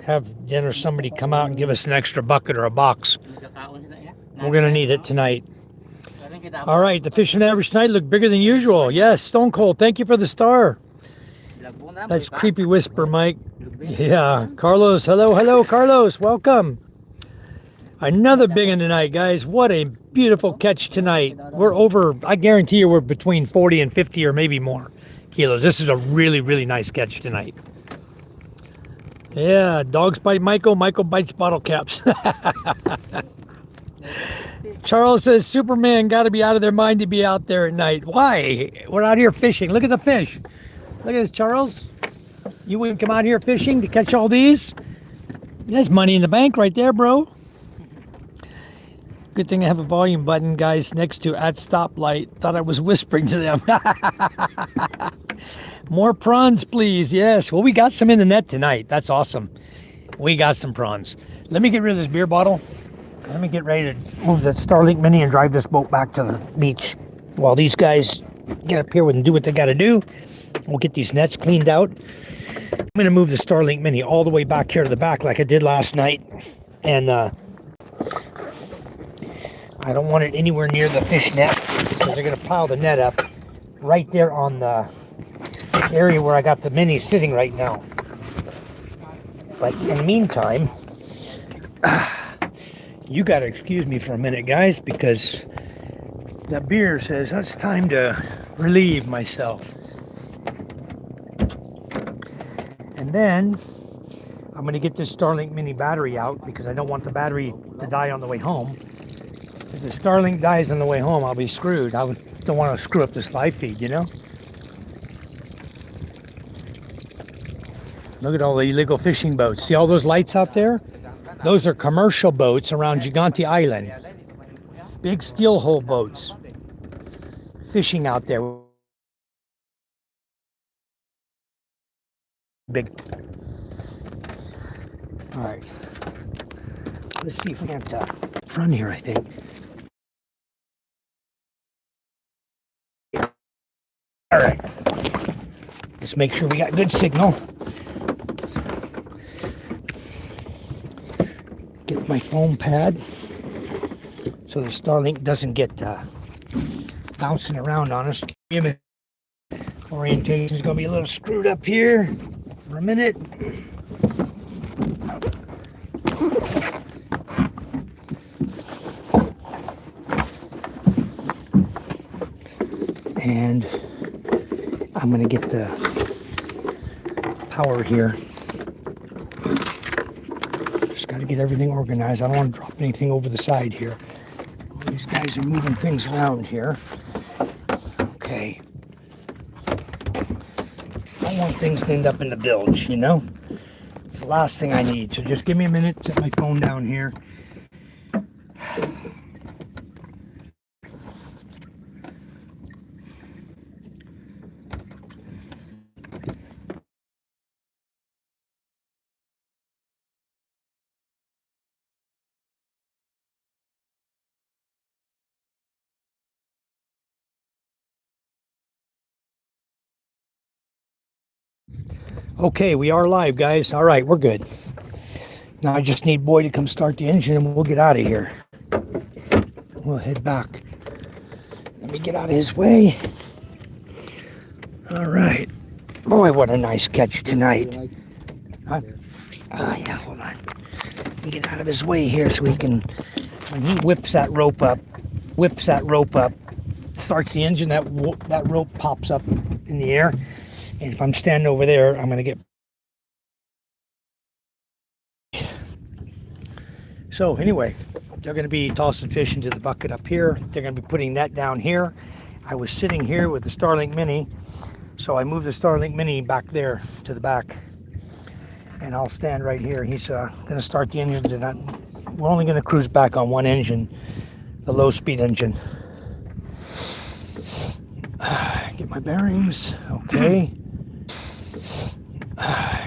have dinner, somebody come out and give us an extra bucket or a box. We're going to need it tonight. All right, the fish on average tonight look bigger than usual. Yes, Stone Cold, thank you for the star. That's creepy whisper, Mike. Yeah, Carlos, hello, Carlos, welcome. Another big one tonight, guys. What a beautiful catch tonight. We're over, I guarantee you we're between 40 and 50 or maybe more kilos. This is a really, really nice catch tonight. Yeah, dogs bite Michael, Michael bites bottle caps. Charles says, Superman got to be out of their mind to be out there at night. Why? We're out here fishing. Look at the fish. Look at this, Charles. You wouldn't come out here fishing to catch all these? There's money in the bank right there, bro. Good thing I have a volume button, guys, next to at stoplight. Thought I was whispering to them. More prawns, please. Yes. Well, we got some in the net tonight. That's awesome. We got some prawns. Let me get rid of this beer bottle. Let me get ready to move that Starlink Mini and drive this boat back to the beach while these guys get up here and do what they got to do. We'll get these nets cleaned out. I'm going to move the Starlink Mini all the way back here to the back like I did last night. And I don't want it anywhere near the fish net because they're going to pile the net up right there on the area where I got the Mini sitting right now. But in the meantime, you got to excuse me for a minute, guys, because that beer says it's time to relieve myself. And then I'm going to get this Starlink Mini battery out because I don't want the battery to die on the way home. If the Starlink dies on the way home, I'll be screwed. I don't want to screw up this live feed, you know? Look at all the illegal fishing boats. See all those lights out there? Those are commercial boats around Gigante Island. Big steel hull boats. Fishing out there. Big. All right. Let's see if we have front here, I think. All right. Let's make sure we got good signal. Get my foam pad so the Starlink doesn't get bouncing around on us. Orientation is going to be a little screwed up here for a minute. And I'm going to get the power here. Just got to get everything organized. I don't want to drop anything over the side here. All these guys are moving things around here. Okay. I don't want things to end up in the bilge, you know? It's the last thing I need. So just give me a minute to set my phone down here. Okay, we are live, guys. All right, we're good. Now I just need Boy to come start the engine and we'll get out of here. We'll head back. Let me get out of his way. All right. Boy, what a nice catch tonight. Huh? Yeah, hold on. Let me get out of his way here so he can, when he whips that rope up, starts the engine, that rope pops up in the air. And if I'm standing over there, I'm going to get... So anyway, they're going to be tossing fish into the bucket up here. They're going to be putting that down here. I was sitting here with the Starlink Mini. So I moved the Starlink Mini back there to the back. And I'll stand right here. He's going to start the engine. We're only going to cruise back on one engine, the low-speed engine. Get my bearings. Okay.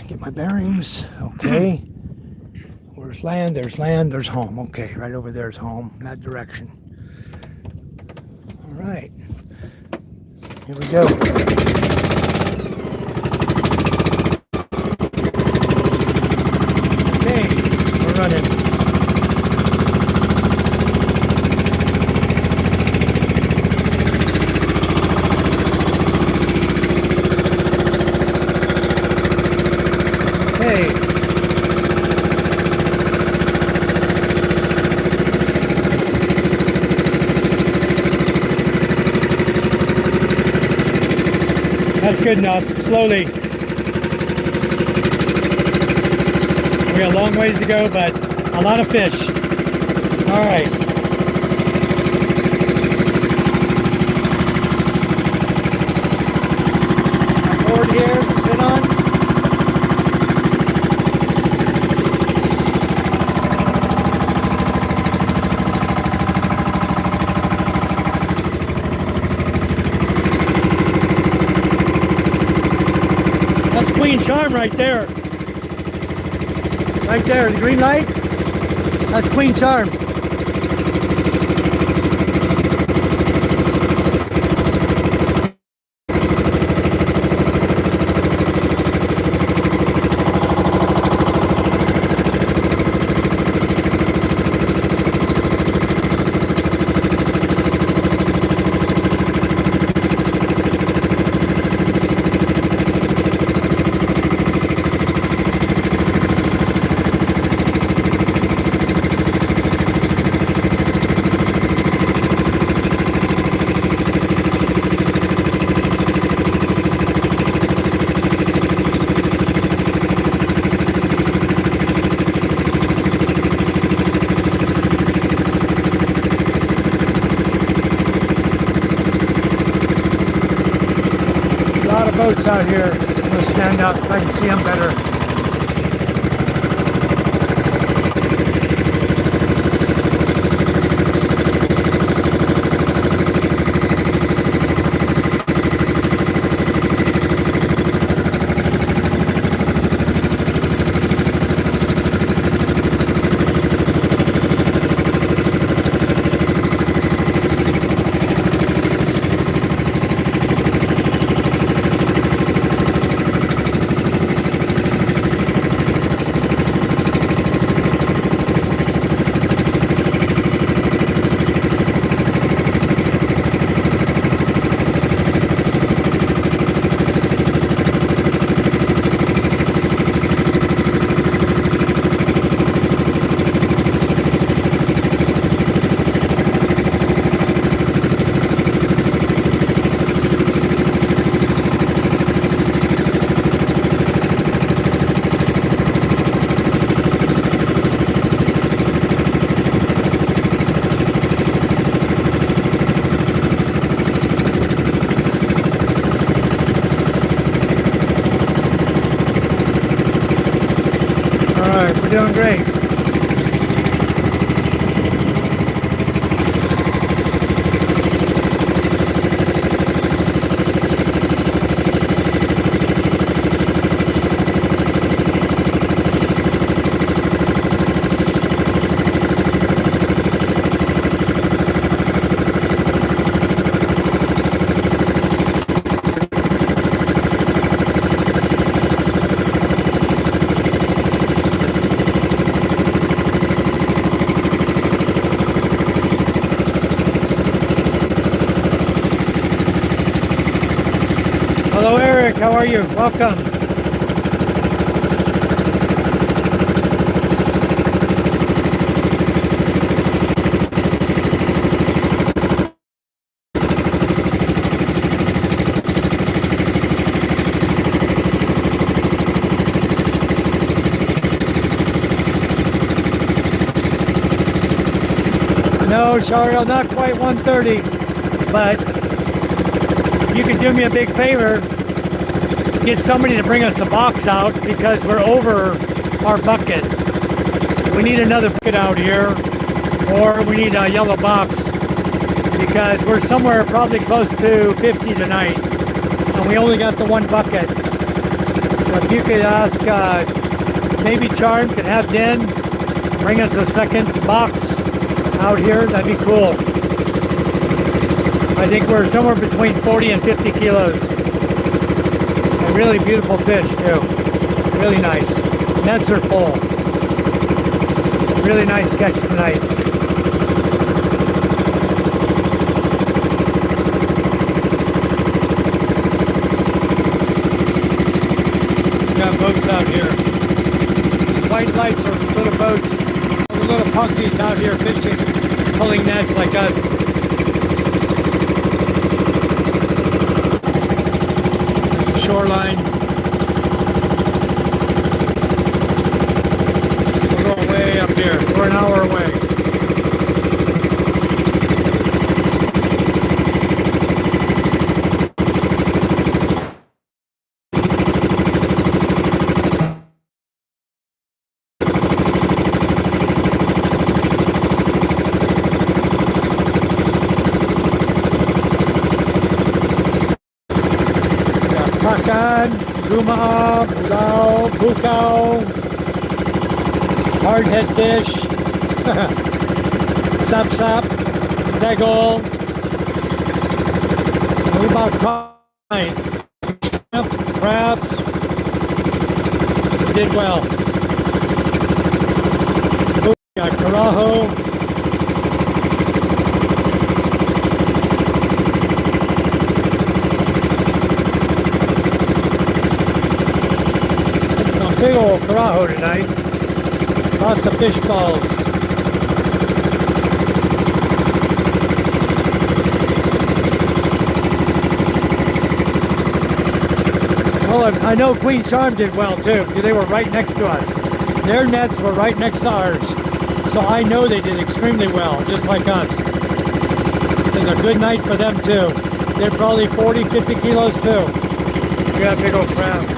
Get my bearings. Okay. Where's land? There's land. There's home. Okay, right over there's home. That direction. All right. Here we go. Okay, we're running. That's good enough. Slowly. We got a long ways to go, but a lot of fish. All right. My board here to sit on. Queen Charm right there. Right there, the green light. That's Queen Charm. Boats out here. I'm going to stand up so I can see them better. How are you? Welcome. No, Shariel, not quite 130, but if you could do me a big favor, get somebody to bring us a box out because we're over our bucket. We need another bucket out here, or we need a yellow box because we're somewhere probably close to 50 tonight, and we only got the one bucket. So if you could ask, maybe Charm could have Den bring us a second box out here, that'd be cool. I think we're somewhere between 40 and 50 kilos. And really beautiful fish too. Really nice. Nets are full. Really nice catch tonight. We got boats out here. White lights are little boats. Little punkies out here fishing, pulling nets like us. Shoreline. We're going way up here. We're an hour away. Pakan, Gumaa, Bulao, Bukao, hardhead fish, Sap, Degol. What about crabs? We did well. We got Carajo. Big old Carajo tonight. Lots of fish balls. Well, I know Queen Charm did well too. They were right next to us. Their nets were right next to ours. So I know they did extremely well, just like us. It was a good night for them too. They're probably 40, 50 kilos too. We got a big old crab.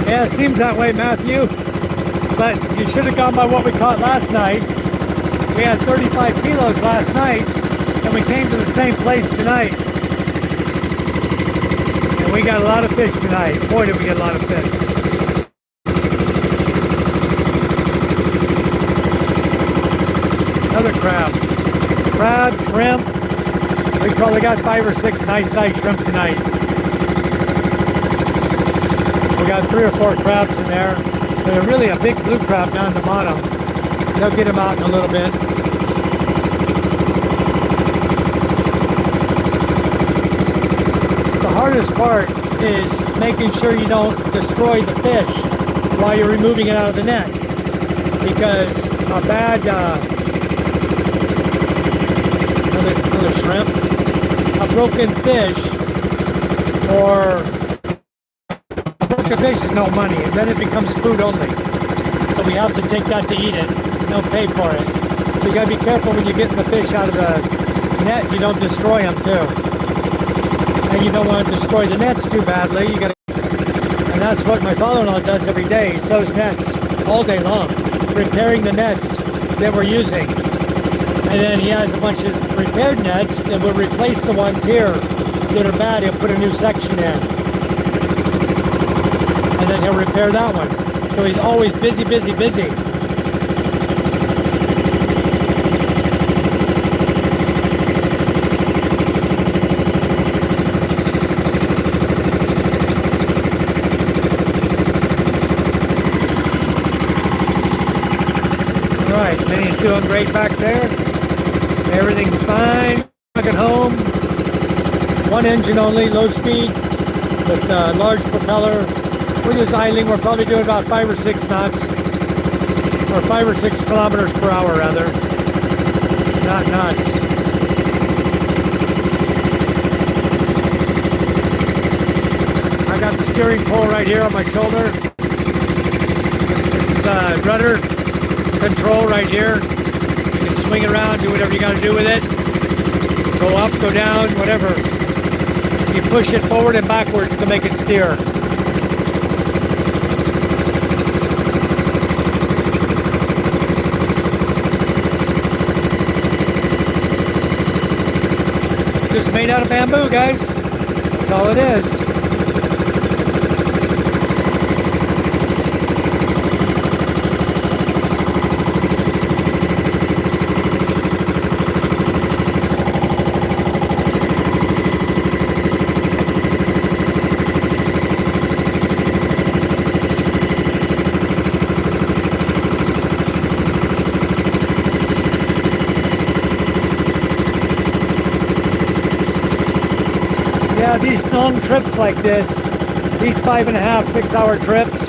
Yeah, it seems that way, Matthew. But you should have gone by what we caught last night. We had 35 kilos last night, and we came to the same place tonight. And we got a lot of fish tonight. Boy, did we get a lot of fish. Another crab. Crab, shrimp. We probably got 5 or 6 nice sized shrimp tonight. We got 3 or 4 crabs in there. There's really a big blue crab down the bottom. They'll get him out in a little bit. The hardest part is making sure you don't destroy the fish while you're removing it out of the net. because a bad another shrimp, a broken fish, or a broken fish is no money, and then it becomes food only. So we have to take that to eat it. Don't pay for it. So you gotta be careful when you're getting the fish out of the net. You don't destroy them too, and you don't want to destroy the nets too badly. You gotta, and that's what my father-in-law does every day. He sews nets all day long, repairing the nets that we're using. And then he has a bunch of repaired nets that will replace the ones here that are bad. He'll put a new section in, and then he'll repair that one. So he's always busy, busy, busy. Alright, Minnie's doing great back there. Everything's fine. Back at home. One engine only, low speed, with large propeller. We're just idling. We're probably doing about 5 or 6 knots, or 5 or 6 kilometers per hour, rather. Not knots. I got the steering pole right here on my shoulder. This is rudder control right here. You can swing it around, do whatever you got to do with it. Go up, go down, whatever. You push it forward and backwards to make it steer. Just made out of bamboo, guys. That's all it is. Yeah, these long trips like this, these 5.5, 6 hour trips,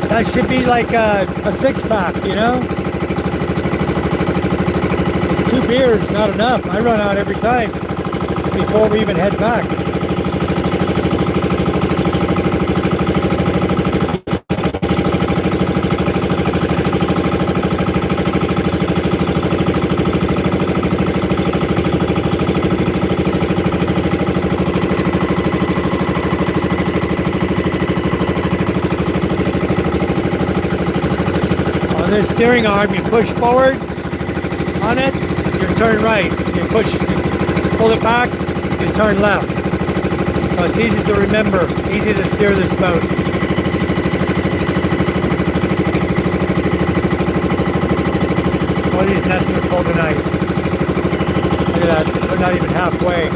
that should be like a 6-pack, you know? 2 beers, not enough. I run out every time before we even head back. This steering arm, you push forward on it, you turn right. You pull it back, you turn left. So it's easy to remember, easy to steer this boat. Oh, these nets are full tonight. Look at that, they're not even halfway.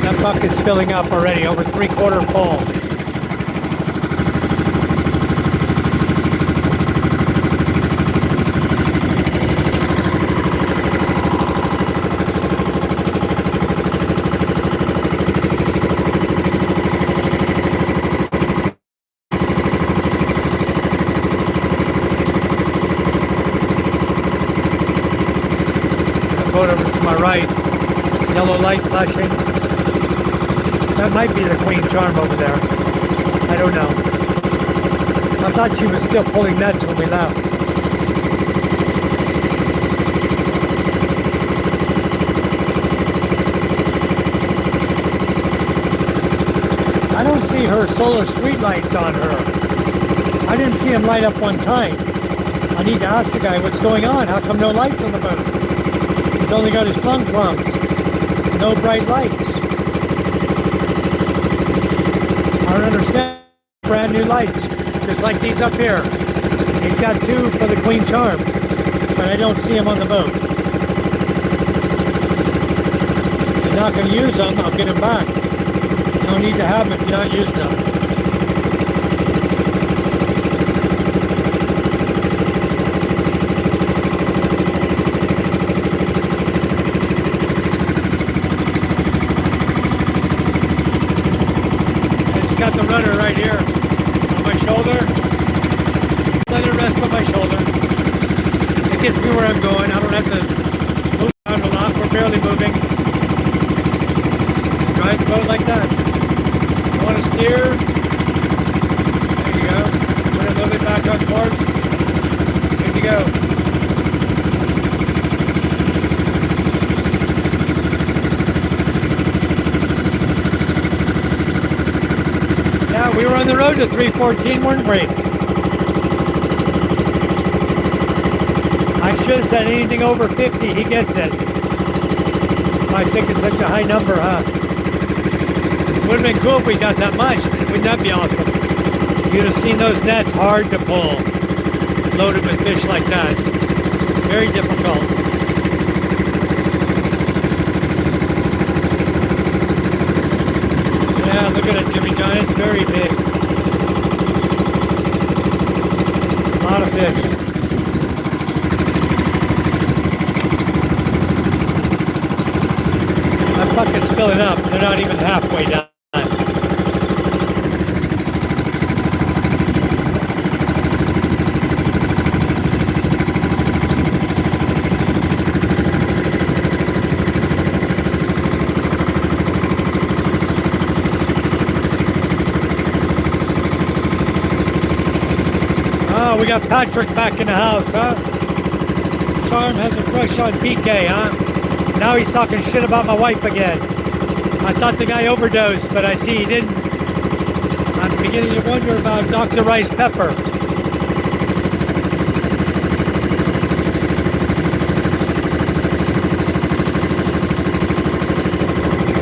That bucket's filling up already, over 3/4 full. Boat over to my right, yellow light flashing. That might be the Queen Charm over there. I don't know. I thought she was still pulling nets when we left. I don't see her solar street lights on her. I didn't see them light up one time. I need to ask the guy what's going on. How come no lights on the boat? He's only got his flunk plums. No bright lights. I don't understand. Brand new lights. Just like these up here. He's got 2 for the Queen Charm. But I don't see them on the boat. If you're not going to use them, I'll get them back. No need to have them if you're not using them. Got the rudder right here on my shoulder. let it rest on my shoulder. It gets me where I'm going. I don't have to move around a lot. We're barely moving. Drive the boat like that. You want to steer? There you go. Put it a little bit back on course. Good to go. Yeah, we were on the road to 314, weren't we? I should have said anything over 50, he gets it. I think it's such a high number, huh? Would have been cool if we got that much. Wouldn't that be awesome? You'd have seen those nets hard to pull, loaded with fish like that. Very difficult. Yeah, look at it, Jimmy John. It's very big. A lot of fish. My bucket's filling up. They're not even halfway down. Oh, we got Patrick back in the house, huh? Charm has a crush on PK, huh? Now he's talking shit about my wife again. I thought the guy overdosed, but I see he didn't. I'm beginning to wonder about Dr. Rice Pepper.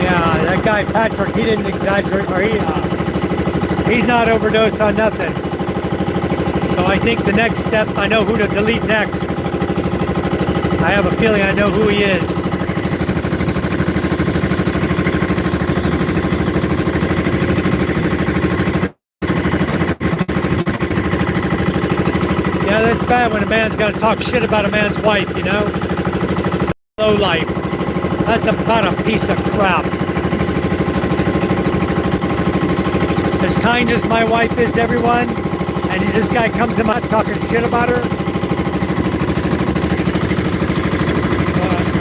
Yeah, that guy Patrick, he didn't exaggerate, or he's not overdosed on nothing. So I think the next step, I know who to delete next. I have a feeling I know who he is. Yeah, that's bad when a man's got to talk shit about a man's wife, you know? Low life. That's about a piece of crap. As kind as my wife is to everyone, and this guy comes in my talking shit about her.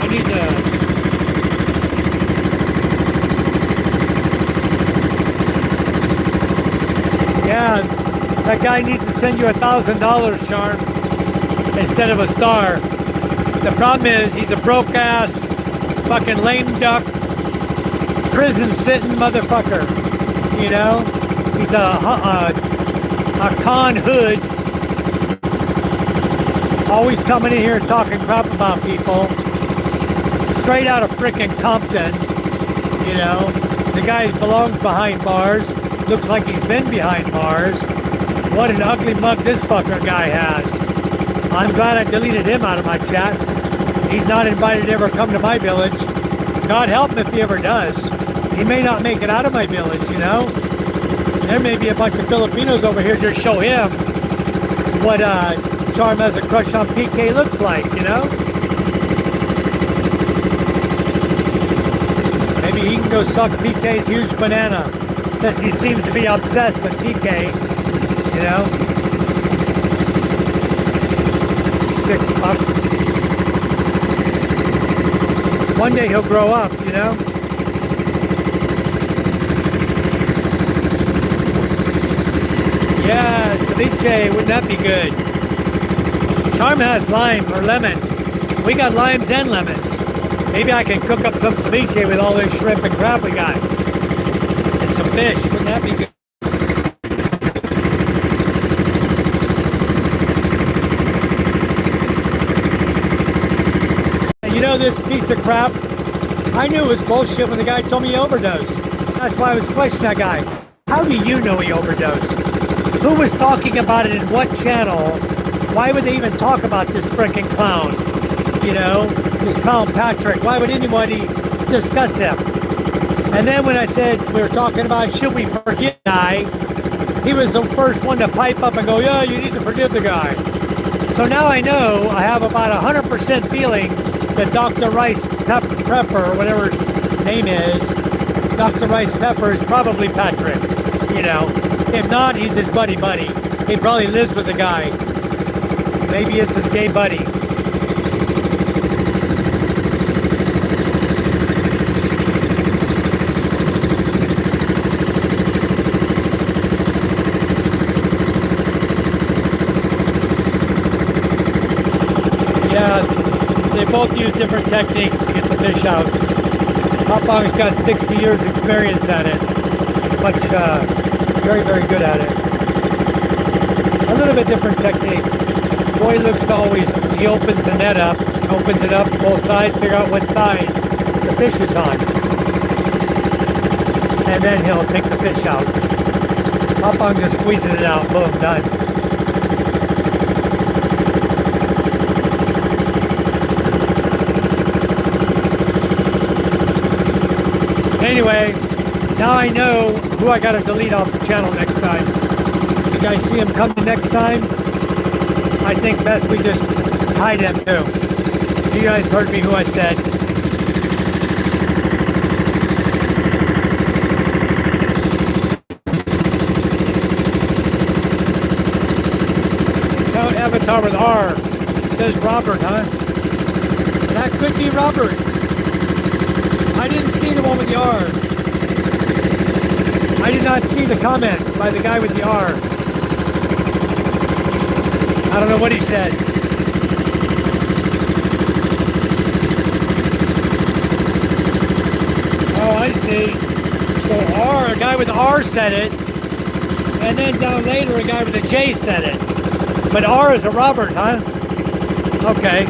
I need to. Yeah, that guy needs to send you $1,000, Charm, instead of a star. The problem is he's a broke ass, fucking lame duck, prison sitting motherfucker. You know, he's a con hood, always coming in here talking crap about people, straight out of frickin' Compton, you know. The guy belongs behind bars, looks like he's been behind bars. What an ugly mug this fucker guy has. I'm glad I deleted him out of my chat. He's not invited to ever come to my village. God help him if he ever does. He may not make it out of my village, you know. There may be a bunch of Filipinos over here just show him what Charm has a crush on PK looks like, you know? Maybe he can go suck PK's huge banana, since he seems to be obsessed with PK, you know? Sick fuck. One day he'll grow up, you know? Yeah, ceviche, wouldn't that be good? Charm has lime or lemon. We got limes and lemons. Maybe I can cook up some ceviche with all this shrimp and crab we got. And some fish, wouldn't that be good? You know this piece of crap? I knew it was bullshit when the guy told me he overdosed. That's why I was questioning that guy. How do you know he overdosed? Who was talking about it in what channel? Why would they even talk about this frickin' clown? You know, this clown Patrick. Why would anybody discuss him? And then when I said we were talking about should we forgive the guy, he was the first one to pipe up and go, yeah, you need to forgive the guy. So now I know I have about 100% feeling that Dr. Rice Pepper, or whatever his name is, Dr. Rice Pepper is probably Patrick, you know. If not, he's his buddy. He probably lives with the guy. Maybe it's his gay buddy. Yeah, they both use different techniques to get the fish out. Hopong's got 60 years experience at it. Much, very, very good at it. A little bit different technique. Boy looks to always, he opens the net up, opens it up both sides, figure out what side the fish is on. And then he'll take the fish out. Hopong just squeezing it out, boom, done. Anyway, now I know who I gotta delete off the channel next time. You guys see him coming next time? I think best we just hide him too. You guys heard me who I said. Count Avatar with R. It says Robert, huh? That could be Robert. I didn't see the one with the R. I did not see the comment by the guy with the R. I don't know what he said. Oh, I see. So R, a guy with R said it, and then down later a guy with a J said it. But R is a Robert, huh? Okay.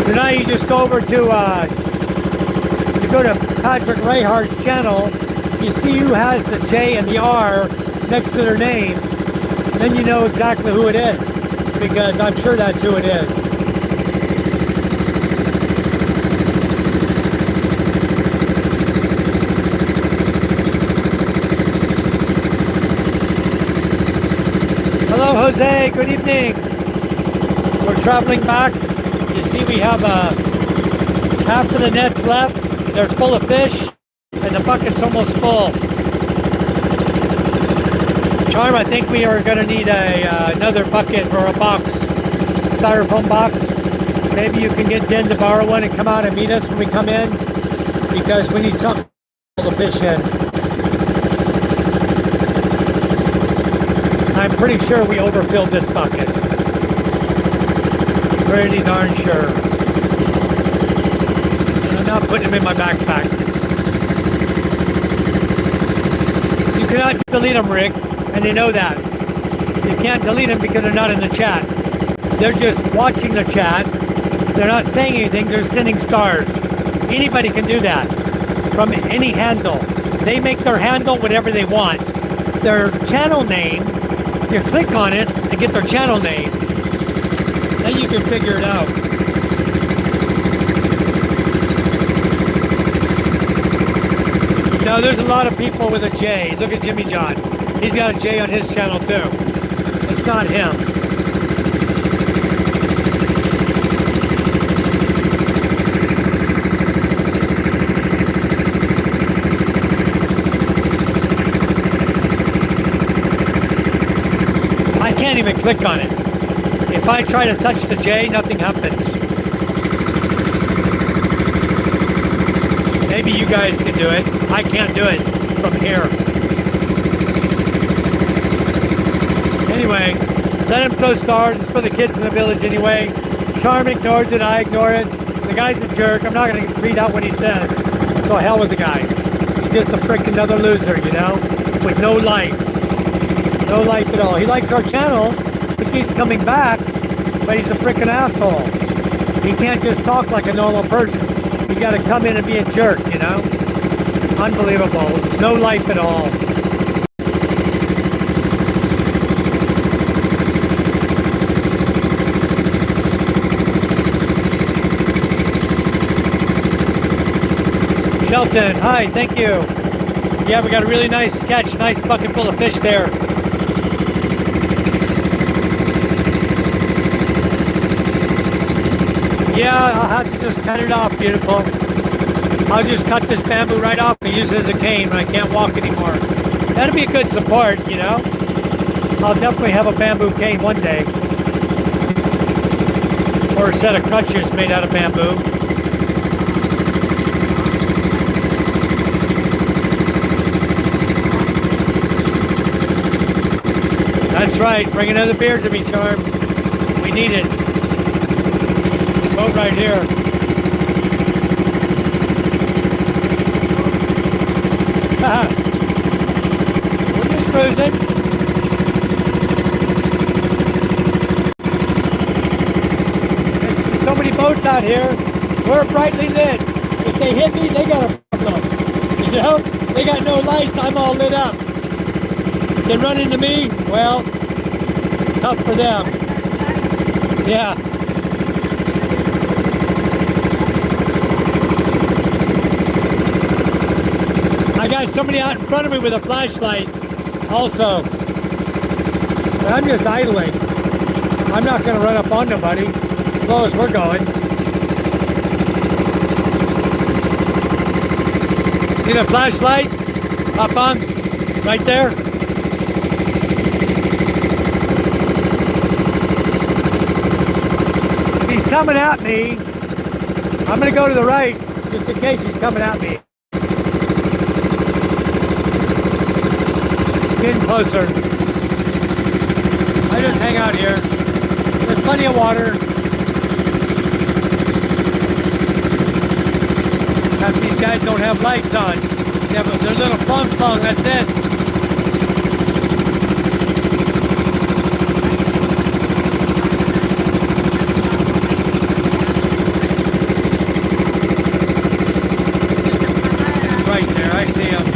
So now you just go over to, you go to Patrick Rayhart's channel, you see who has the J and the R next to their name, then you know exactly who it is, because I'm sure that's who it is. Hello, Jose. Good evening. We're traveling back. You see we have half of the nets left. They're full of fish, and the bucket's almost full. Charm, I think we are going to need another bucket or a box, styrofoam box. Maybe you can get Den to borrow one and come out and meet us when we come in, because we need something to pull the fish in. I'm pretty sure we overfilled this bucket. Pretty darn sure. And I'm not putting them in my backpack. You cannot delete them, Rick, and they know that. You can't delete them because they're not in the chat. They're just watching the chat. They're not saying anything, they're sending stars. Anybody can do that from any handle. They make their handle whatever they want. Their channel name, you click on it and get their channel name. Then you can figure it out. No, there's a lot of people with a J. Look at Jimmy John. He's got a J on his channel too. It's not him. I can't even click on it. If I try to touch the J, nothing happens. Maybe you guys can do it. I can't do it from here. Anyway, let him throw stars. It's for the kids in the village anyway. Charm ignores it. I ignore it. The guy's a jerk. I'm not going to read out what he says. So hell with the guy. He's just a freaking another loser, you know? With no life. No life at all. He likes our channel. He keeps coming back. But he's a freaking asshole. He can't just talk like a normal person. He's got to come in and be a jerk, you know? Unbelievable. No life at all. Shelton, hi, thank you. Yeah, we got a really nice catch, nice bucket full of fish there. Yeah, I'll have to just cut it off, beautiful. I'll just cut this bamboo right off and use it as a cane when I can't walk anymore. That'll be a good support, you know? I'll definitely have a bamboo cane one day. Or a set of crutches made out of bamboo. That's right. Bring another beer to me, Charm. We need it. Boat right here. We're just cruising. There's so many boats out here. We're brightly lit. If they hit me, they got a problem. You know? They got no lights. I'm all lit up. If they run into me, well, tough for them. Yeah. I got somebody out in front of me with a flashlight also. But I'm just idling. I'm not going to run up on nobody as slow as we're going. Need a flashlight? Hop on. Right there. If he's coming at me, I'm going to go to the right just in case he's coming at me. Getting closer. I just hang out here. There's plenty of water. Half these guys don't have lights on. They have their little plung, that's it. Right there, I see them.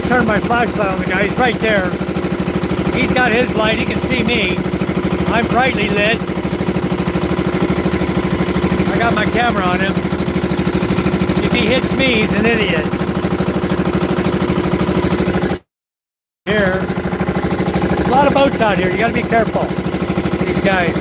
Turn my flashlight on the guy. He's right there. He's got his light. He can see me. I'm brightly lit. I got my camera on him. If he hits me, he's an idiot. Here. A lot of boats out here. You gotta be careful. These guys.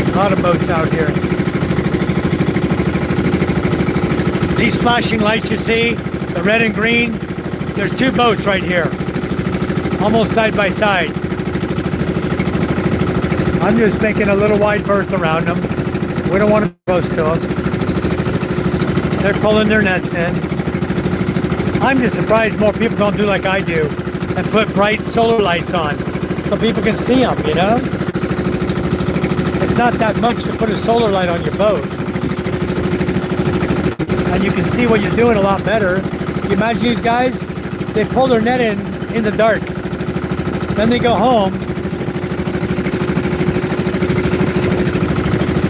A lot of boats out here. These flashing lights you see, the red and green, there's two boats right here, almost side by side. I'm just making a little wide berth around them. We don't want to be close to them. They're pulling their nets in. I'm just surprised more people don't do like I do and put bright solar lights on so people can see them, you know? It's not that much to put a solar light on your boat. And you can see what you're doing a lot better. You imagine these guys, they pull their net in the dark. Then they go home.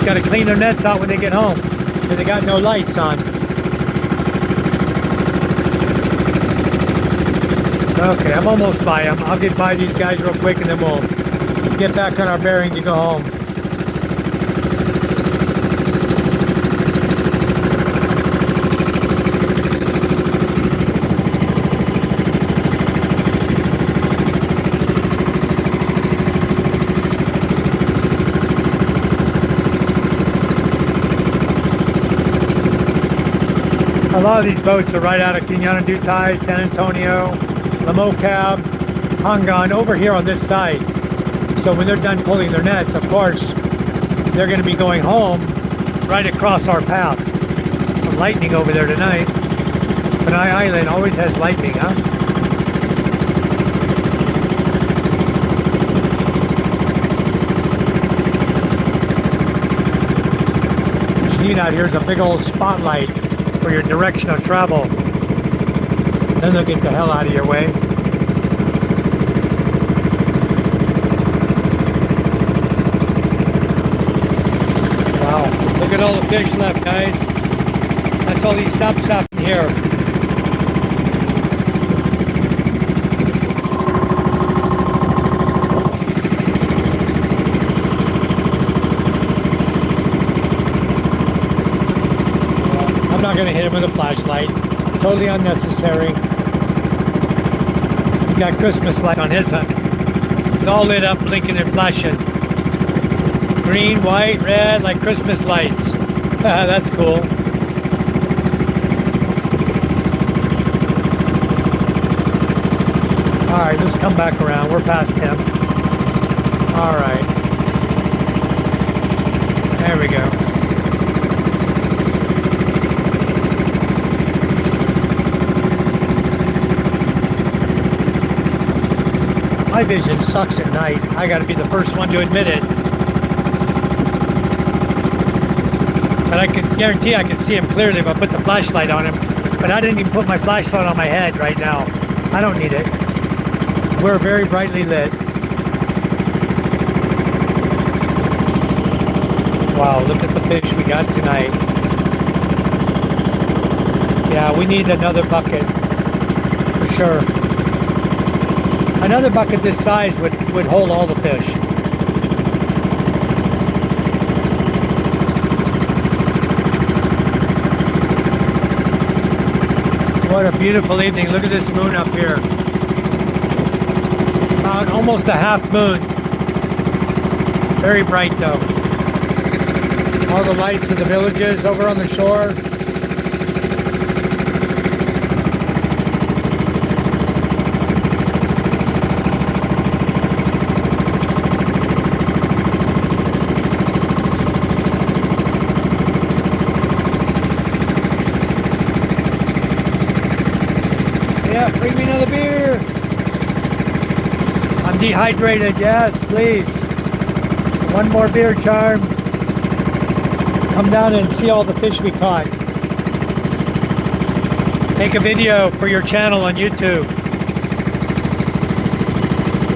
Got to clean their nets out when they get home. And they got no lights on. Okay, I'm almost by them. I'll get by these guys real quick and then we'll get back on our bearing to go home. A lot of these boats are right out of Quinana do Tai, San Antonio, Lamocab, Hangan, over here on this side. So when they're done pulling their nets, of course, they're going to be going home right across our path. Some lightning over there tonight. Panay Island always has lightning, huh? What you need out here is a big old spotlight for your direction of travel. Then they'll get the hell out of your way. Wow, look at all the fish left, guys. That's all these sap in here. I'm not going to hit him with a flashlight. Totally unnecessary. He got Christmas light on his hunt. It's all lit up, blinking and flashing. Green, white, red, like Christmas lights. That's cool. All right, let's come back around. We're past him. All right. There we go. My vision sucks at night. I got to be the first one to admit it. But I can guarantee I can see him clearly if I put the flashlight on him. But I didn't even put my flashlight on my head right now. I don't need it. We're very brightly lit. Wow, look at the fish we got tonight. Yeah, we need another bucket for sure. Another bucket this size would hold all the fish. What a beautiful evening. Look at this moon up here. About almost a half moon. Very bright though. All the lights of the villages over on the shore. Yeah, bring me another beer. I'm dehydrated, yes, please. One more beer, Charm. Come down and see all the fish we caught. Take a video for your channel on YouTube.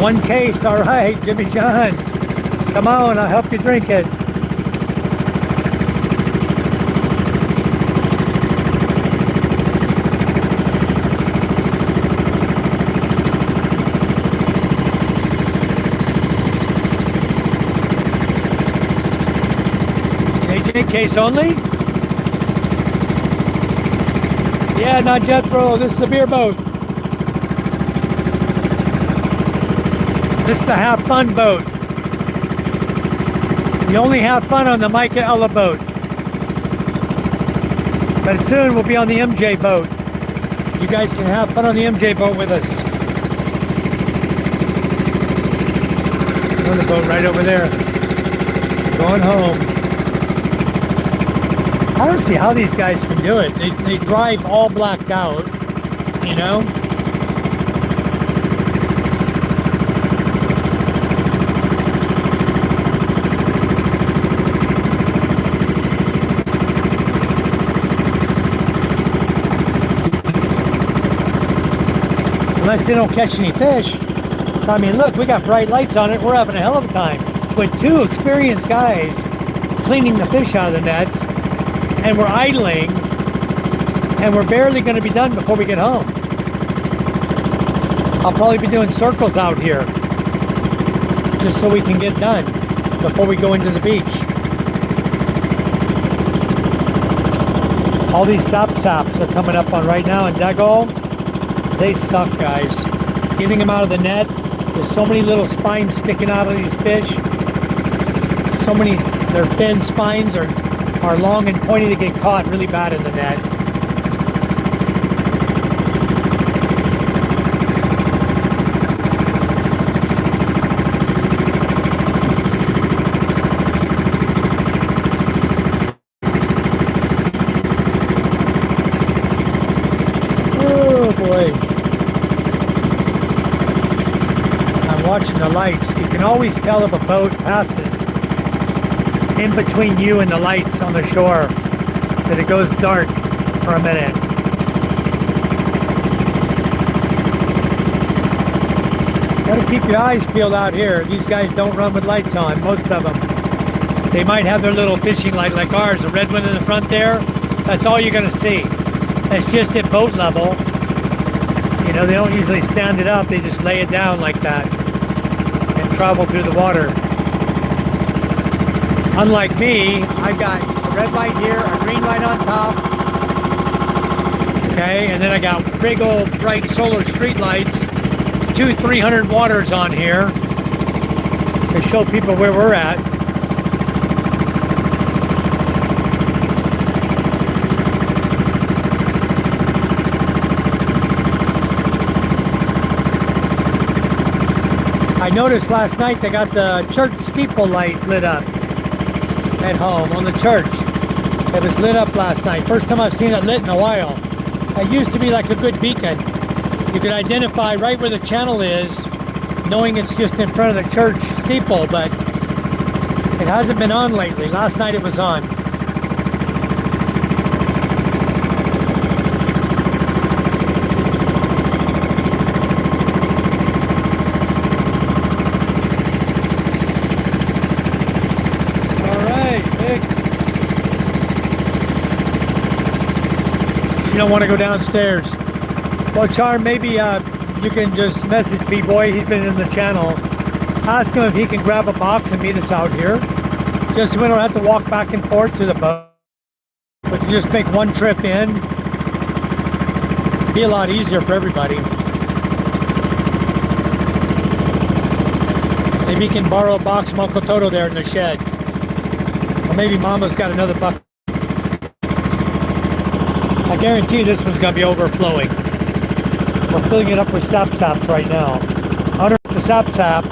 One case, all right, Jimmy John. Come on, I'll help you drink it. Case only? Yeah, not Jethro. This is the beer boat. This is the have fun boat. You only have fun on the Micah Ella boat. But soon we'll be on the MJ boat. You guys can have fun on the MJ boat with us. Another boat right over there. Going home. I don't see how these guys can do it. They drive all blacked out, you know? Unless they don't catch any fish. I mean, look, we got bright lights on it. We're having a hell of a time. With two experienced guys cleaning the fish out of the nets. And we're idling, and we're barely going to be done before we get home. I'll probably be doing circles out here, just so we can get done before we go into the beach. All these saps are coming up on right now in Dago. They suck, guys. Getting them out of the net. There's so many little spines sticking out of these fish. So many, their fin spines are long and pointy to get caught really bad in the net. watching the lights, you can always tell if a boat passes in between you and the lights on the shore, that it goes dark for a minute. Gotta keep your eyes peeled out here. These guys don't run with lights on, most of them. They might have their little fishing light like ours, the red one in the front there. That's all you're gonna see. That's just at boat level. You know, they don't usually stand it up, they just lay it down like that and travel through the water. Unlike me, I've got a red light here, a green light on top. Okay, and then I got big old bright solar street lights, 300 waters on here to show people where we're at. I noticed last night they got the church steeple light lit up at home on the church. It was lit up last night. First time I've seen it lit in a while. It used to be like a good beacon. You could identify right where the channel is, knowing it's just in front of the church steeple, but it hasn't been on lately. Last night it was on. You don't want to go downstairs. Well, Charm, maybe you can just message B-Boy. He's been in the channel. Ask him if he can grab a box and meet us out here. Just so we don't have to walk back and forth to the boat. But to just make one trip in. Be a lot easier for everybody. Maybe he can borrow a box from Uncle Toto there in the shed. Or maybe Mama's got another bucket. I guarantee this one's going to be overflowing. We're filling it up with sap-saps right now. Under the sap-sap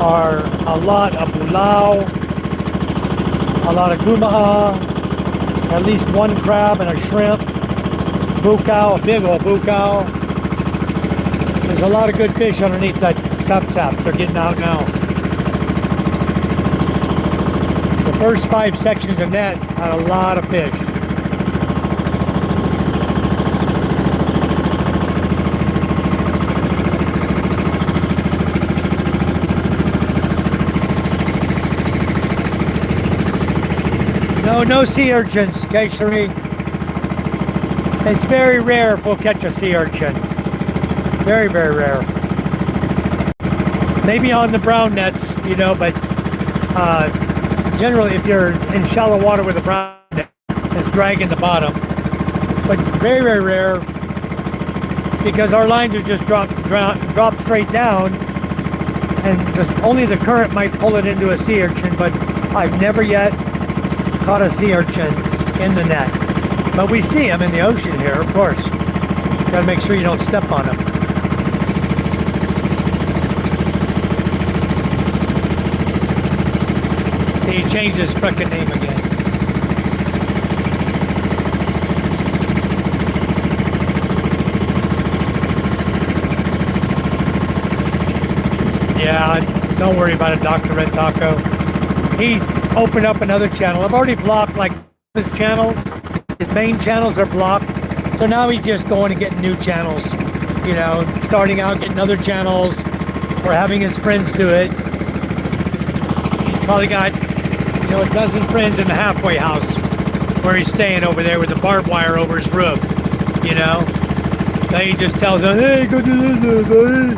are a lot of bulao, a lot of gumaa, at least one crab and a shrimp, bukaw, a big old bukaw. There's a lot of good fish underneath that sap-saps. They're getting out now. The first 5 sections of net had a lot of fish. No sea urchins, okay, Cherie? It's very rare if we'll catch a sea urchin. Very, very rare. Maybe on the brown nets, you know, but generally if you're in shallow water with a brown net, it's dragging the bottom. But very, very rare because our lines are just drop straight down, and only the current might pull it into a sea urchin, but I've never yet caught a sea urchin in the net. But we see them in the ocean here, of course. Gotta make sure you don't step on them. He changed his frickin' name again. Yeah, don't worry about it, Dr. Red Taco. He's opened up another channel. I've already blocked like his channels. His main channels are blocked. So now he's just going and getting new channels. You know, starting out getting other channels or having his friends do it. He's probably got, you know, a dozen friends in the halfway house where he's staying over there with the barbed wire over his roof. You know? Then he just tells them, hey, go do this, buddy.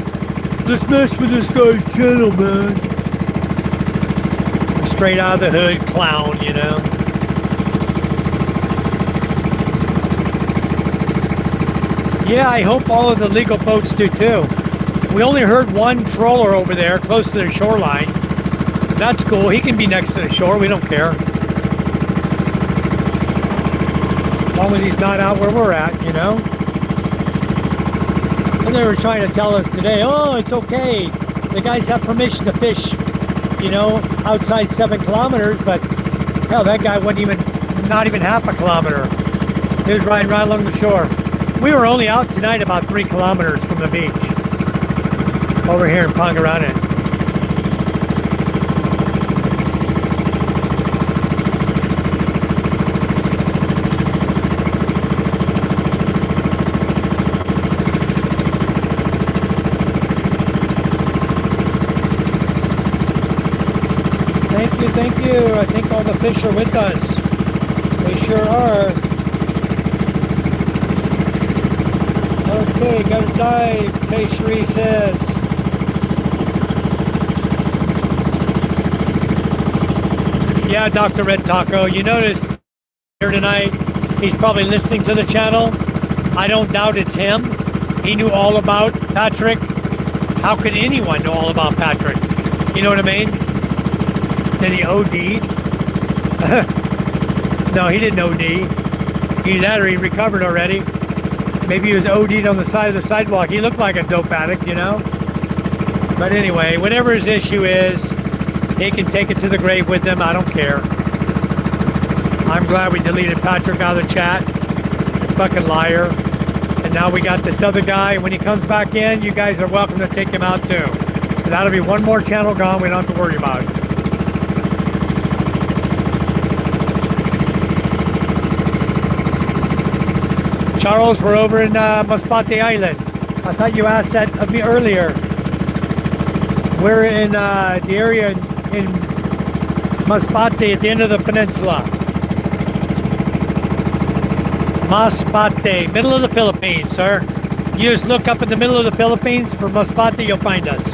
Let's mess with this guy's channel, man. Straight out of the hood clown, you know. Yeah, I hope all of the legal boats do too. We only heard one trawler over there close to the shoreline. That's cool. He can be next to the shore. We don't care. As long as he's not out where we're at, you know. And they were trying to tell us today, oh, it's okay. The guys have permission to fish, you know, outside 7 kilometers, but hell, that guy wasn't even, not even half a kilometer. He was riding right along the shore. We were only out tonight about 3 kilometers from the beach over here in Pangarana. you. I think all the fish are with us. They sure are. Okay, gotta dive, Kay Cherie says. Yeah, Dr. Red Taco, you noticed here tonight, he's probably listening to the channel. I don't doubt it's him. He knew all about Patrick. How could anyone know all about Patrick? You know what I mean? Did he OD? No, he didn't OD. Either that or he recovered already. Maybe he was OD'd on the side of the sidewalk. He looked like a dope addict, you know? But anyway, whatever his issue is, he can take it to the grave with him. I don't care. I'm glad we deleted Patrick out of the chat. Fucking liar. And now we got this other guy. When he comes back in, you guys are welcome to take him out too. And that'll be one more channel gone we don't have to worry about. Charles, we're over in Masbate Island. I thought you asked that of me earlier. We're in the area in Masbate at the end of the peninsula. Masbate, middle of the Philippines, sir. You just look up in the middle of the Philippines for Masbate, you'll find us.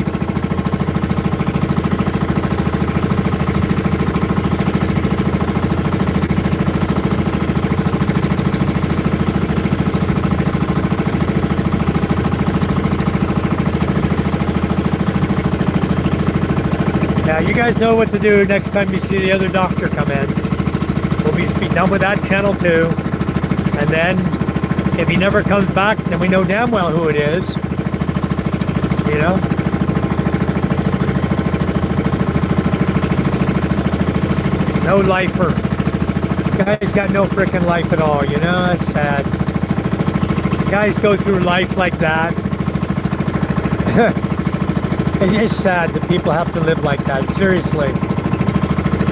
Yeah, you guys know what to do next time you see the other doctor come in. We'll be done with that channel too. And then, if he never comes back, then we know damn well who it is. You know? No lifer. Guys got no freaking life at all, you know? That's sad. Guys go through life like that. It is sad that people have to live like that, seriously.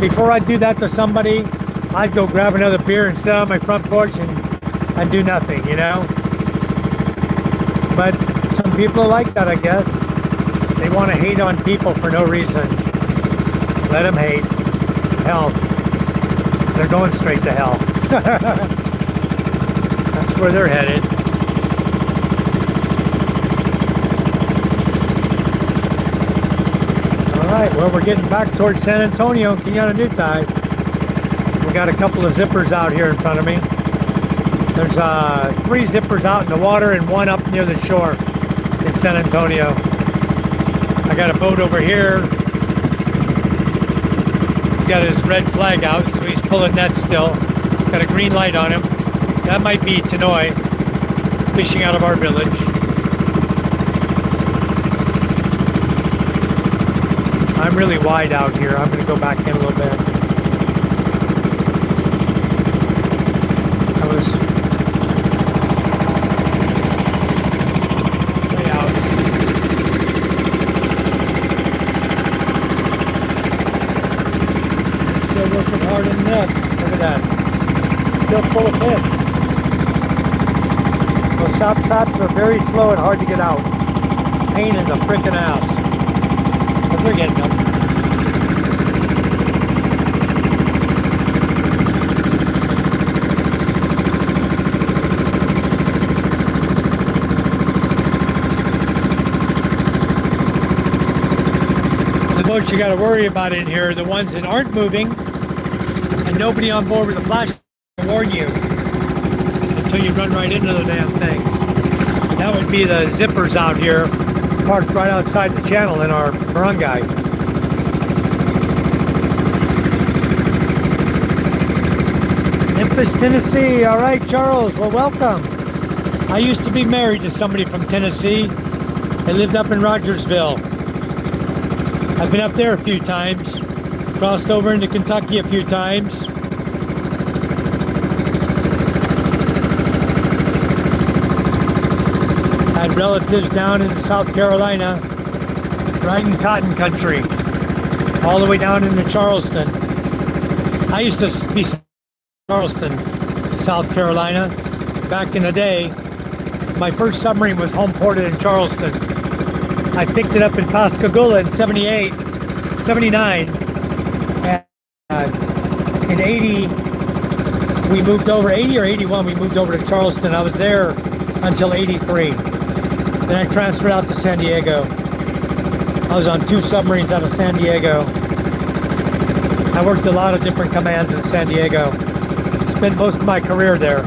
Before I do that to somebody, I'd go grab another beer and sit on my front porch and do nothing, you know? But some people are like that, I guess. They want to hate on people for no reason. Let them hate. Hell, they're going straight to hell. That's where they're headed. Alright, well, we're getting back towards San Antonio, Quinananutai. We got a couple of zippers out here in front of me. There's 3 zippers out in the water and 1 up near the shore in San Antonio. I got a boat over here. He's got his red flag out, so he's pulling nets still. Got a green light on him. That might be Tanoi fishing out of our village. I'm really wide out here. I'm going to go back in a little bit. I was way out. Still working hard in nets. Look at that. Still full of fish. Those sops are very slow and hard to get out. Pain in the frickin' ass. But we're getting them. The boats you got to worry about in here are the ones that aren't moving and nobody on board with a flash to warn you until you run right into the damn thing. That would be the zippers out here, parked right outside the channel in our barangay. Memphis, Tennessee. All right, Charles. Well, welcome. I used to be married to somebody from Tennessee. They lived up in Rogersville. I've been up there a few times. Crossed over into Kentucky a few times. Had relatives down in South Carolina, right in cotton country, all the way down into Charleston. I used to be Charleston, South Carolina. Back in the day, my first submarine was home ported in Charleston. I picked it up in Pascagoula in 78, 79, and In 80, we moved over, 80 or 81, we moved over to Charleston. I was there until 83. Then I transferred out to San Diego. I was on 2 submarines out of San Diego. I worked a lot of different commands in San Diego. Spent most of my career there.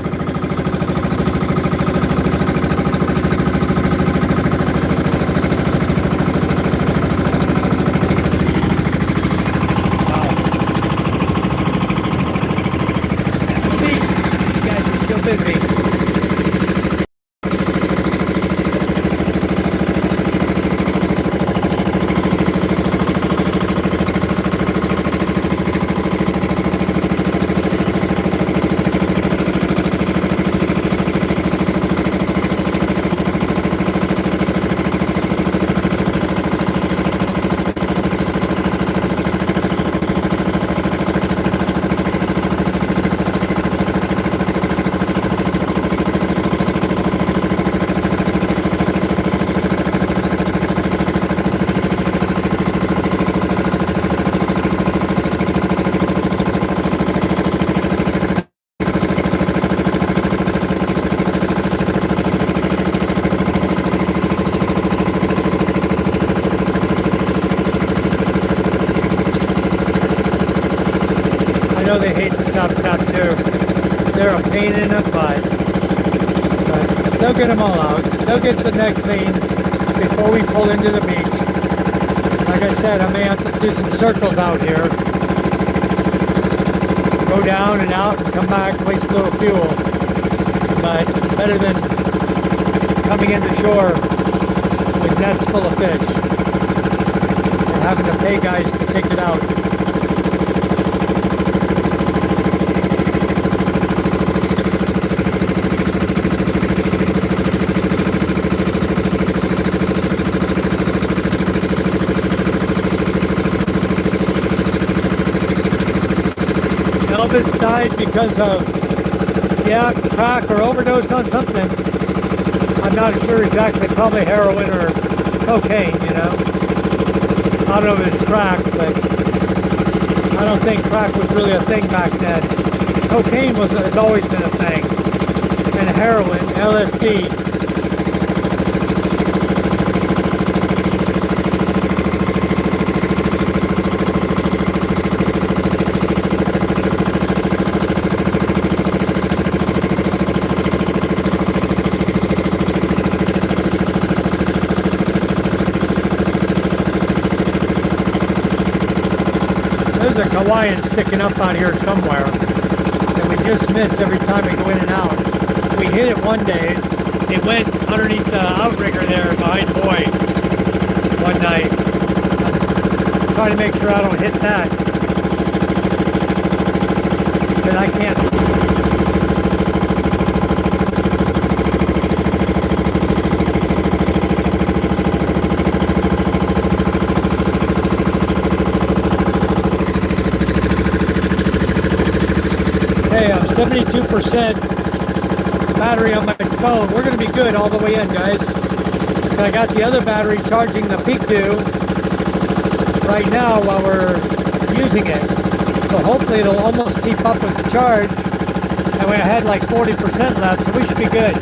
They hate the South Tap too. They're a pain in the butt. But they'll get them all out. They'll get the neck clean before we pull into the beach. Like I said, I may have to do some circles out here. Go down and out and come back, waste a little fuel. But better than coming into shore with nets full of fish and having to pay guys to take it out. Elvis died because of, crack or overdose on something. I'm not sure exactly, probably heroin or cocaine, you know. I don't know if it's crack, but I don't think crack was really a thing back then. Cocaine has always been a thing. And heroin, LSD. There's a Hawaiian sticking up out here somewhere that we just miss every time we go in and out. We hit it one day. It went underneath the outrigger there behind Boy one night. I'm trying to make sure I don't hit that. But I can't. Hey, I'm 72% battery on my phone. We're going to be good all the way in, guys. I got the other battery charging the Peak Do right now while we're using it. So hopefully it'll almost keep up with the charge. And we had like 40% left, so we should be good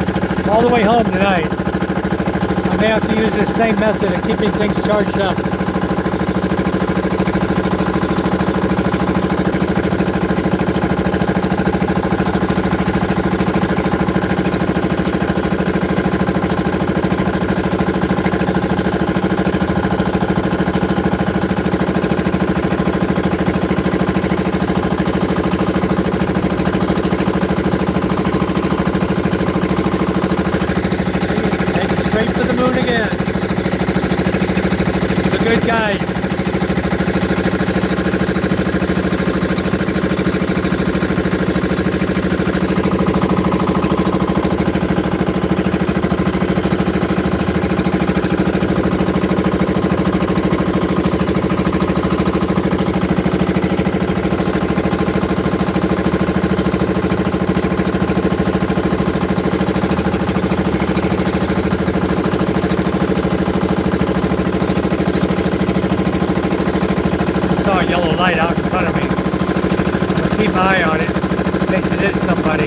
all the way home tonight. I may have to use this same method of keeping things charged up. keep my eye on it in case it is somebody.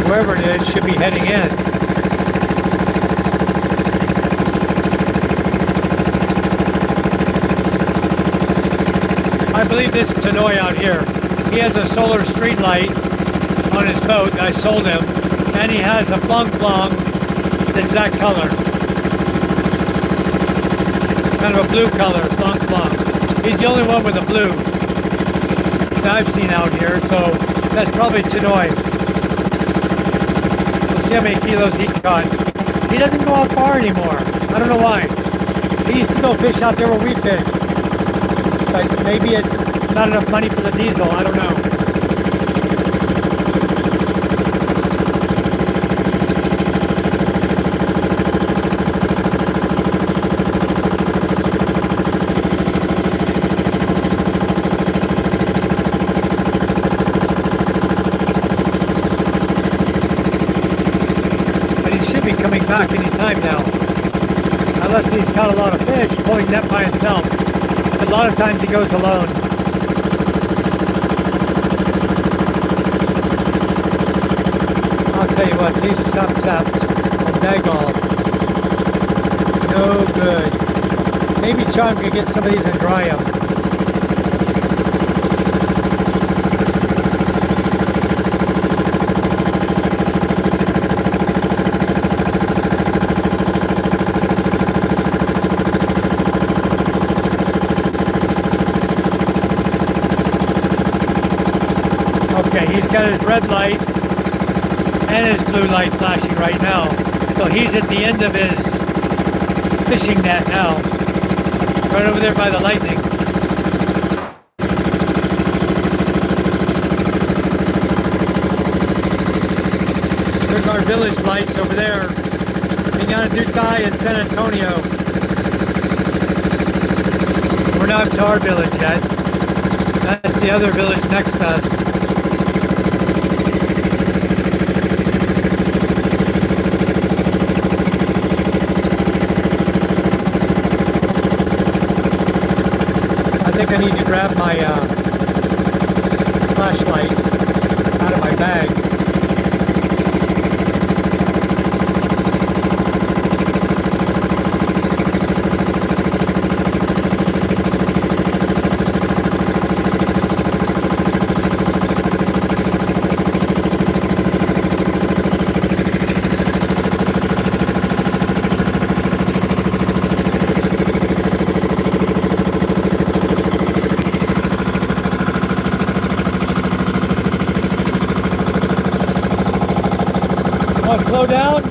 Whoever it is should be heading in. I believe this Tannoy out here, he has a solar street light on his boat that I sold him, and he has a flong flong that's that color. Kind of a blue color, flong flong. He's the only one with a blue that I've seen out here, so that's probably Tannoy. We'll see how many kilos he caught. He doesn't go out far anymore. I don't know why. He used to go fish out there where we fish. But maybe it's not enough money for the diesel, I don't know. But he should be coming back any time now. Unless he's caught a lot of fish pulling net by himself. A lot of times he goes alone. I'll tell you what, these sap-saps are daggone. No good. Maybe Sean could get some of these and dry them. Okay, he's got his red light and his blue light flashing right now. So he's at the end of his fishing net now. Right over there by the lightning. There's our village lights over there in Dubai and San Antonio. We're not to our village yet. That's the other village next to us. I think I need to grab my flashlight out of my bag. Oh, slow down?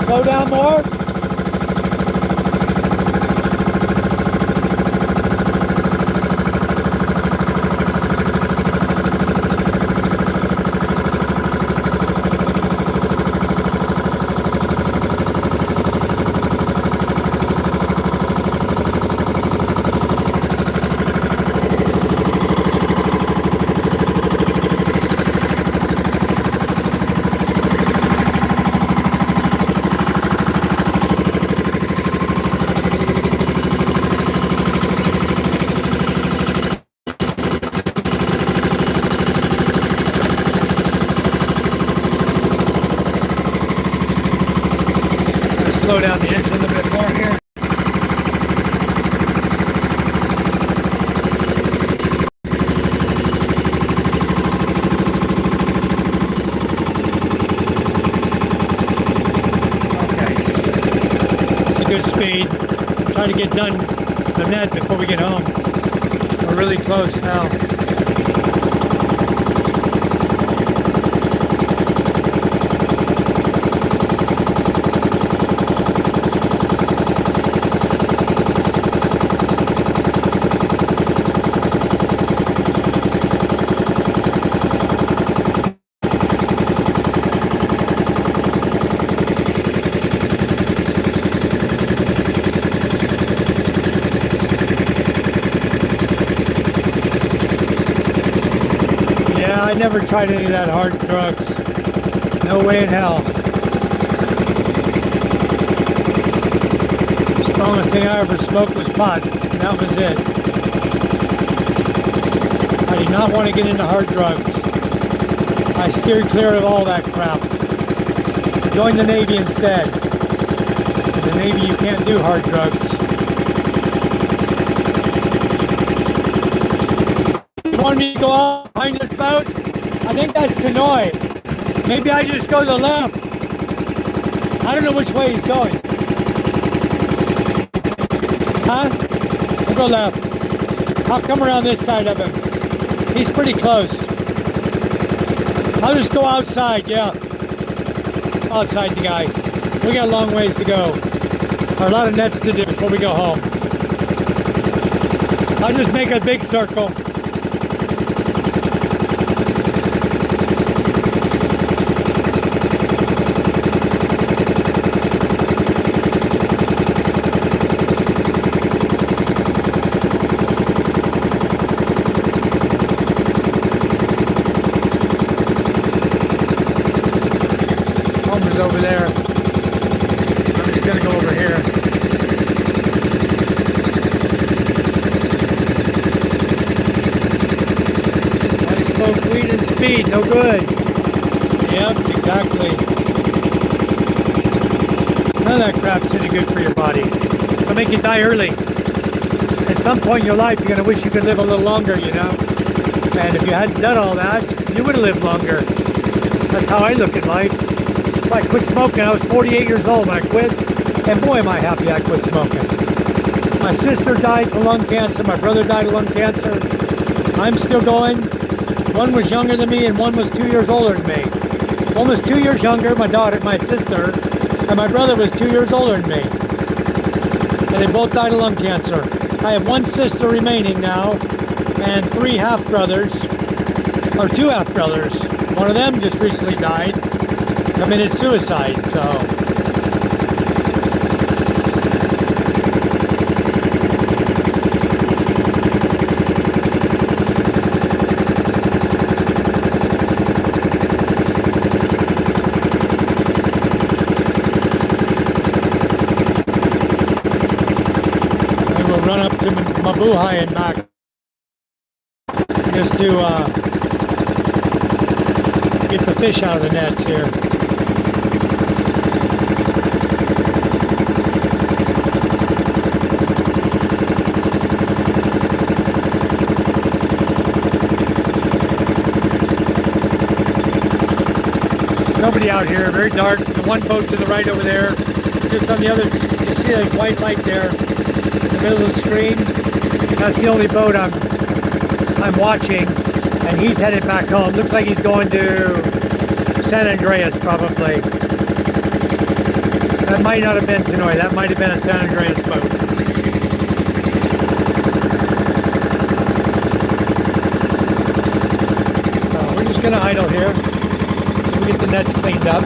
Slow down more? Slow down the engine a little bit more here. Okay. It's a good speed. Try to get done the net before we get home. We're really close now. I never tried any of that hard drugs. No way in hell. only thing I ever smoked was pot, and that was it. I did not want to get into hard drugs. I steered clear of all that crap. Joined the Navy instead. In the Navy, you can't do hard drugs. You want me to go out behind this boat? I think that's Tanoi. Maybe I just go to the left. I don't know which way he's going. Huh? I'll go left. I'll come around this side of him. He's pretty close. I'll just go outside, yeah. Outside the guy. We got a long ways to go. Or a lot of nets to do before we go home. I'll just make a big circle. Over there. I'm just gonna go over here. I smoke weed and speed, no good. Yep, exactly. None of that crap's any good for your body. It'll make you die early. At some point in your life, you're gonna wish you could live a little longer, you know? And if you hadn't done all that, you would have lived longer. That's how I look at life. I quit smoking. I was 48 years old when I quit, and boy, am I happy I quit smoking. My sister died from lung cancer. My brother died of lung cancer. I'm still going. One was younger than me, and one was 2 years older than me. One was 2 years younger, my sister, and my brother was 2 years older than me. And they both died of lung cancer. I have one sister remaining now, and three half-brothers, or two half-brothers. One of them just recently died. Committed suicide, so. And we'll run up to Mabuhay and back just to get the fish out of the nets here. Nobody out here, very dark. The one boat to the right over there, just on the other, you see a white light there in the middle of the screen. That's the only boat I'm watching, and he's headed back home. Looks like he's going to San Andreas probably. That might not have been Tanoi, that might have been a San Andreas boat. We're just gonna idle here. Get the nets cleaned up.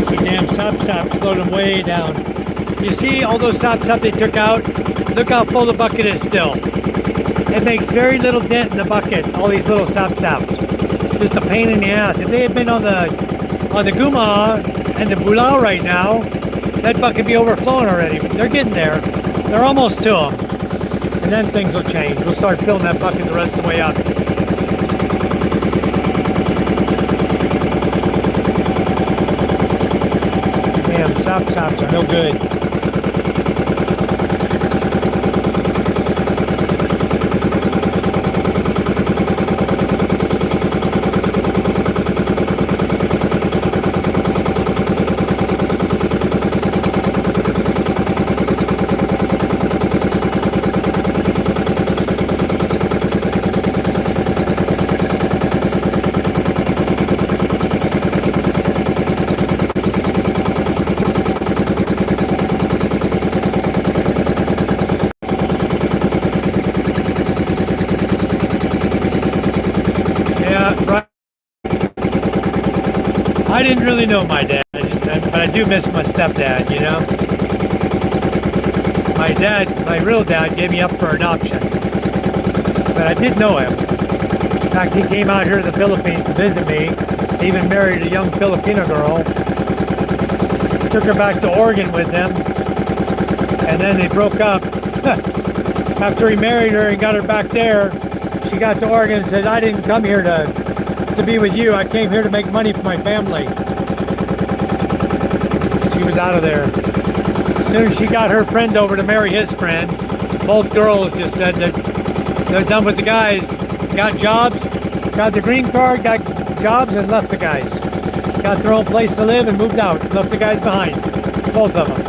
The damn sap slowed them way down. You see all those sap they took out? Look how full the bucket is still. It makes very little dent in the bucket, all these little saps. Just a pain in the ass. If they had been on the Guma and the Bulao right now, that bucket would be overflowing already. They're getting there. They're almost to them. And then things will change. We'll start filling that bucket the rest of the way up. Damn, saps are no good. I didn't really know my dad, but I do miss my stepdad, you know? My dad, my real dad, gave me up for adoption. But I did know him. In fact, he came out here to the Philippines to visit me. He even married a young Filipino girl. Took her back to Oregon with them. And then they broke up. After he married her and got her back there, she got to Oregon and said, I didn't come here to be with you. I came here to make money for my family. She was out of there. As soon as she got her friend over to marry his friend, both girls just said that they're done with the guys. Got jobs, got the green card, got jobs, and left the guys. Got their own place to live and moved out. Left the guys behind. Both of them.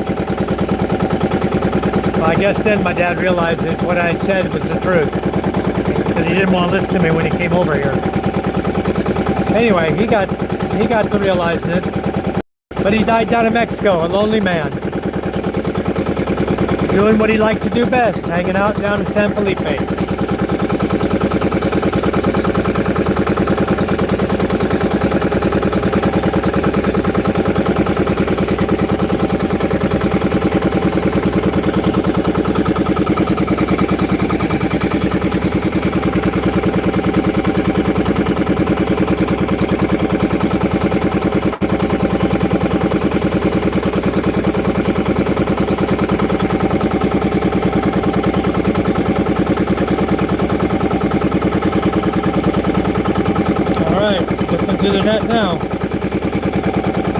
Well, I guess then my dad realized that what I had said was the truth. That he didn't want to listen to me when he came over here. Anyway, he got to realizing it. But he died down in Mexico, a lonely man. Doing what he liked to do best, hanging out down in San Felipe. To the net now.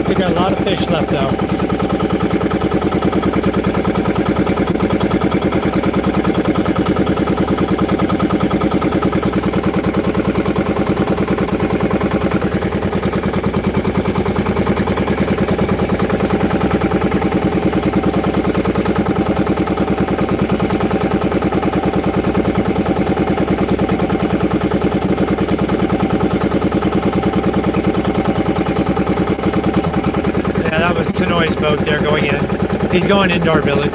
We got a lot of fish left out. Boat there going in. He's going into our village.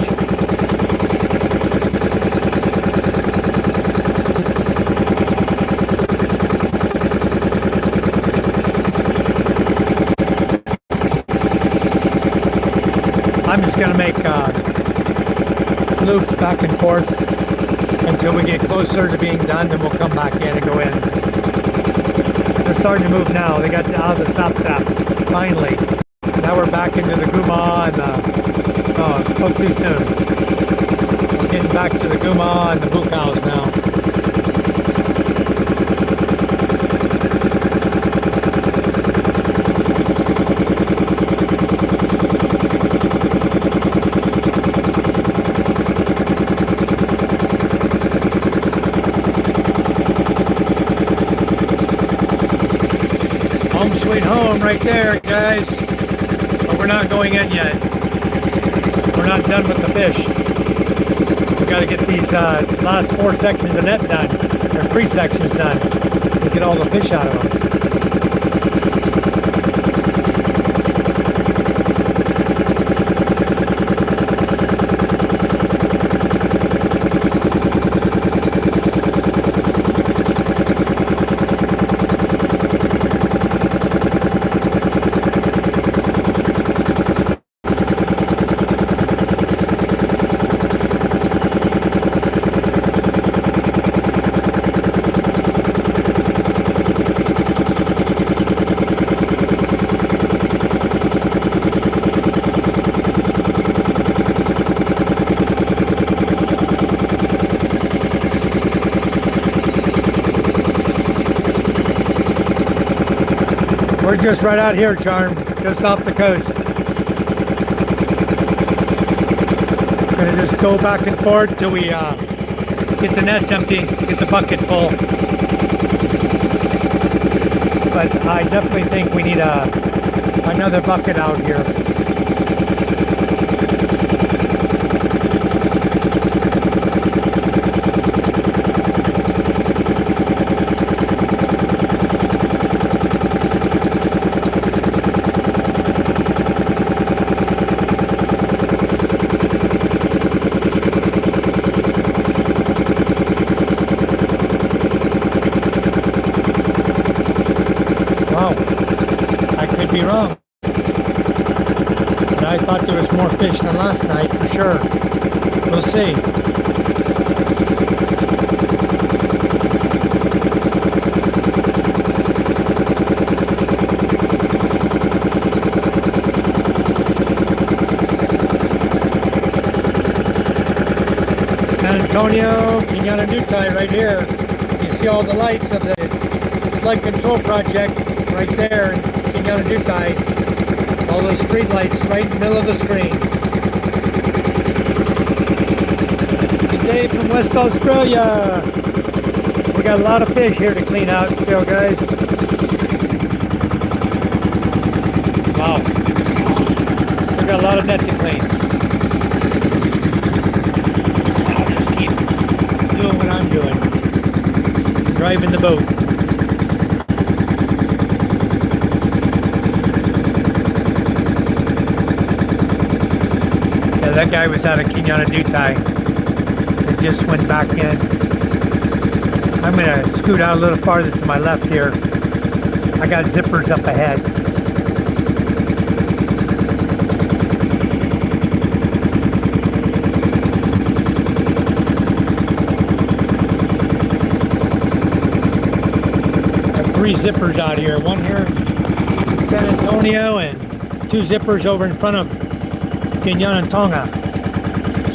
I'm just going to make loops back and forth until we get closer to being done, then we'll come back in and go in. They're starting to move now. They got out of the sap finally. Now we're back into the Guma and the, oh, it spoke too soon. We're getting back to the Guma and the Bukaws now. Home sweet home right there, guys. We're not going in yet. We're not done with the fish. We got to get these last 4 sections of net done, or 3 sections done, to get all the fish out of them. We're just right out here, Charm, just off the coast. Gonna just go back and forth till we get the nets empty, get the bucket full. But I definitely think we need another bucket out here. be wrong. But I thought there was more fish than last night for sure. We'll see. San Antonio, Quinana right here. You see all the lights of the flood control project right there in Quinana. All those street lights right in the middle of the screen. Good day from West Australia. We got a lot of fish here to clean out still, guys. Wow. We got a lot of net to clean. I'll just keep doing what I'm doing. Driving the boat. Yeah, that guy was out of Quinana. It just went back in. I'm gonna scoot out a little farther to my left here. I got zippers up ahead. Three zippers out here. One here in San Antonio and two zippers over in front of Quinana.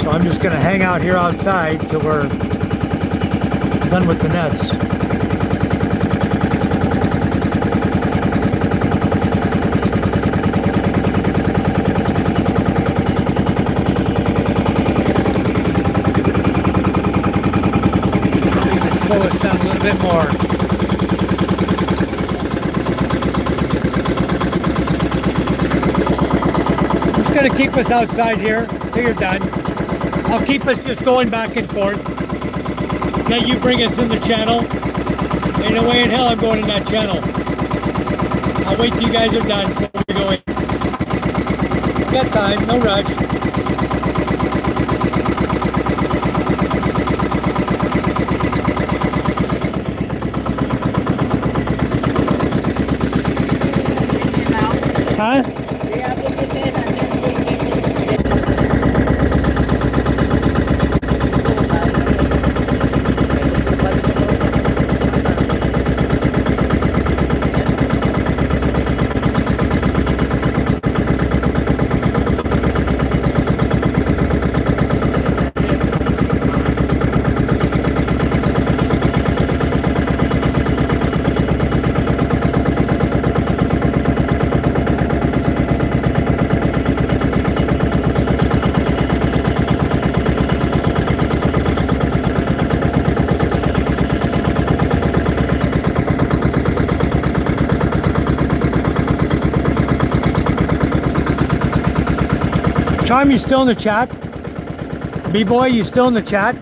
So I'm just going to hang out here outside till we're done with the nets. Even slow us down a little bit more. Going to keep us outside here till you're done. I'll keep us just going back and forth. Then you bring us in the channel. Ain't no way in hell I'm going in that channel. I'll wait till you guys are done before we go in. Got time, no rush. Huh? Charm, you still in the chat? B-boy, you still in the chat?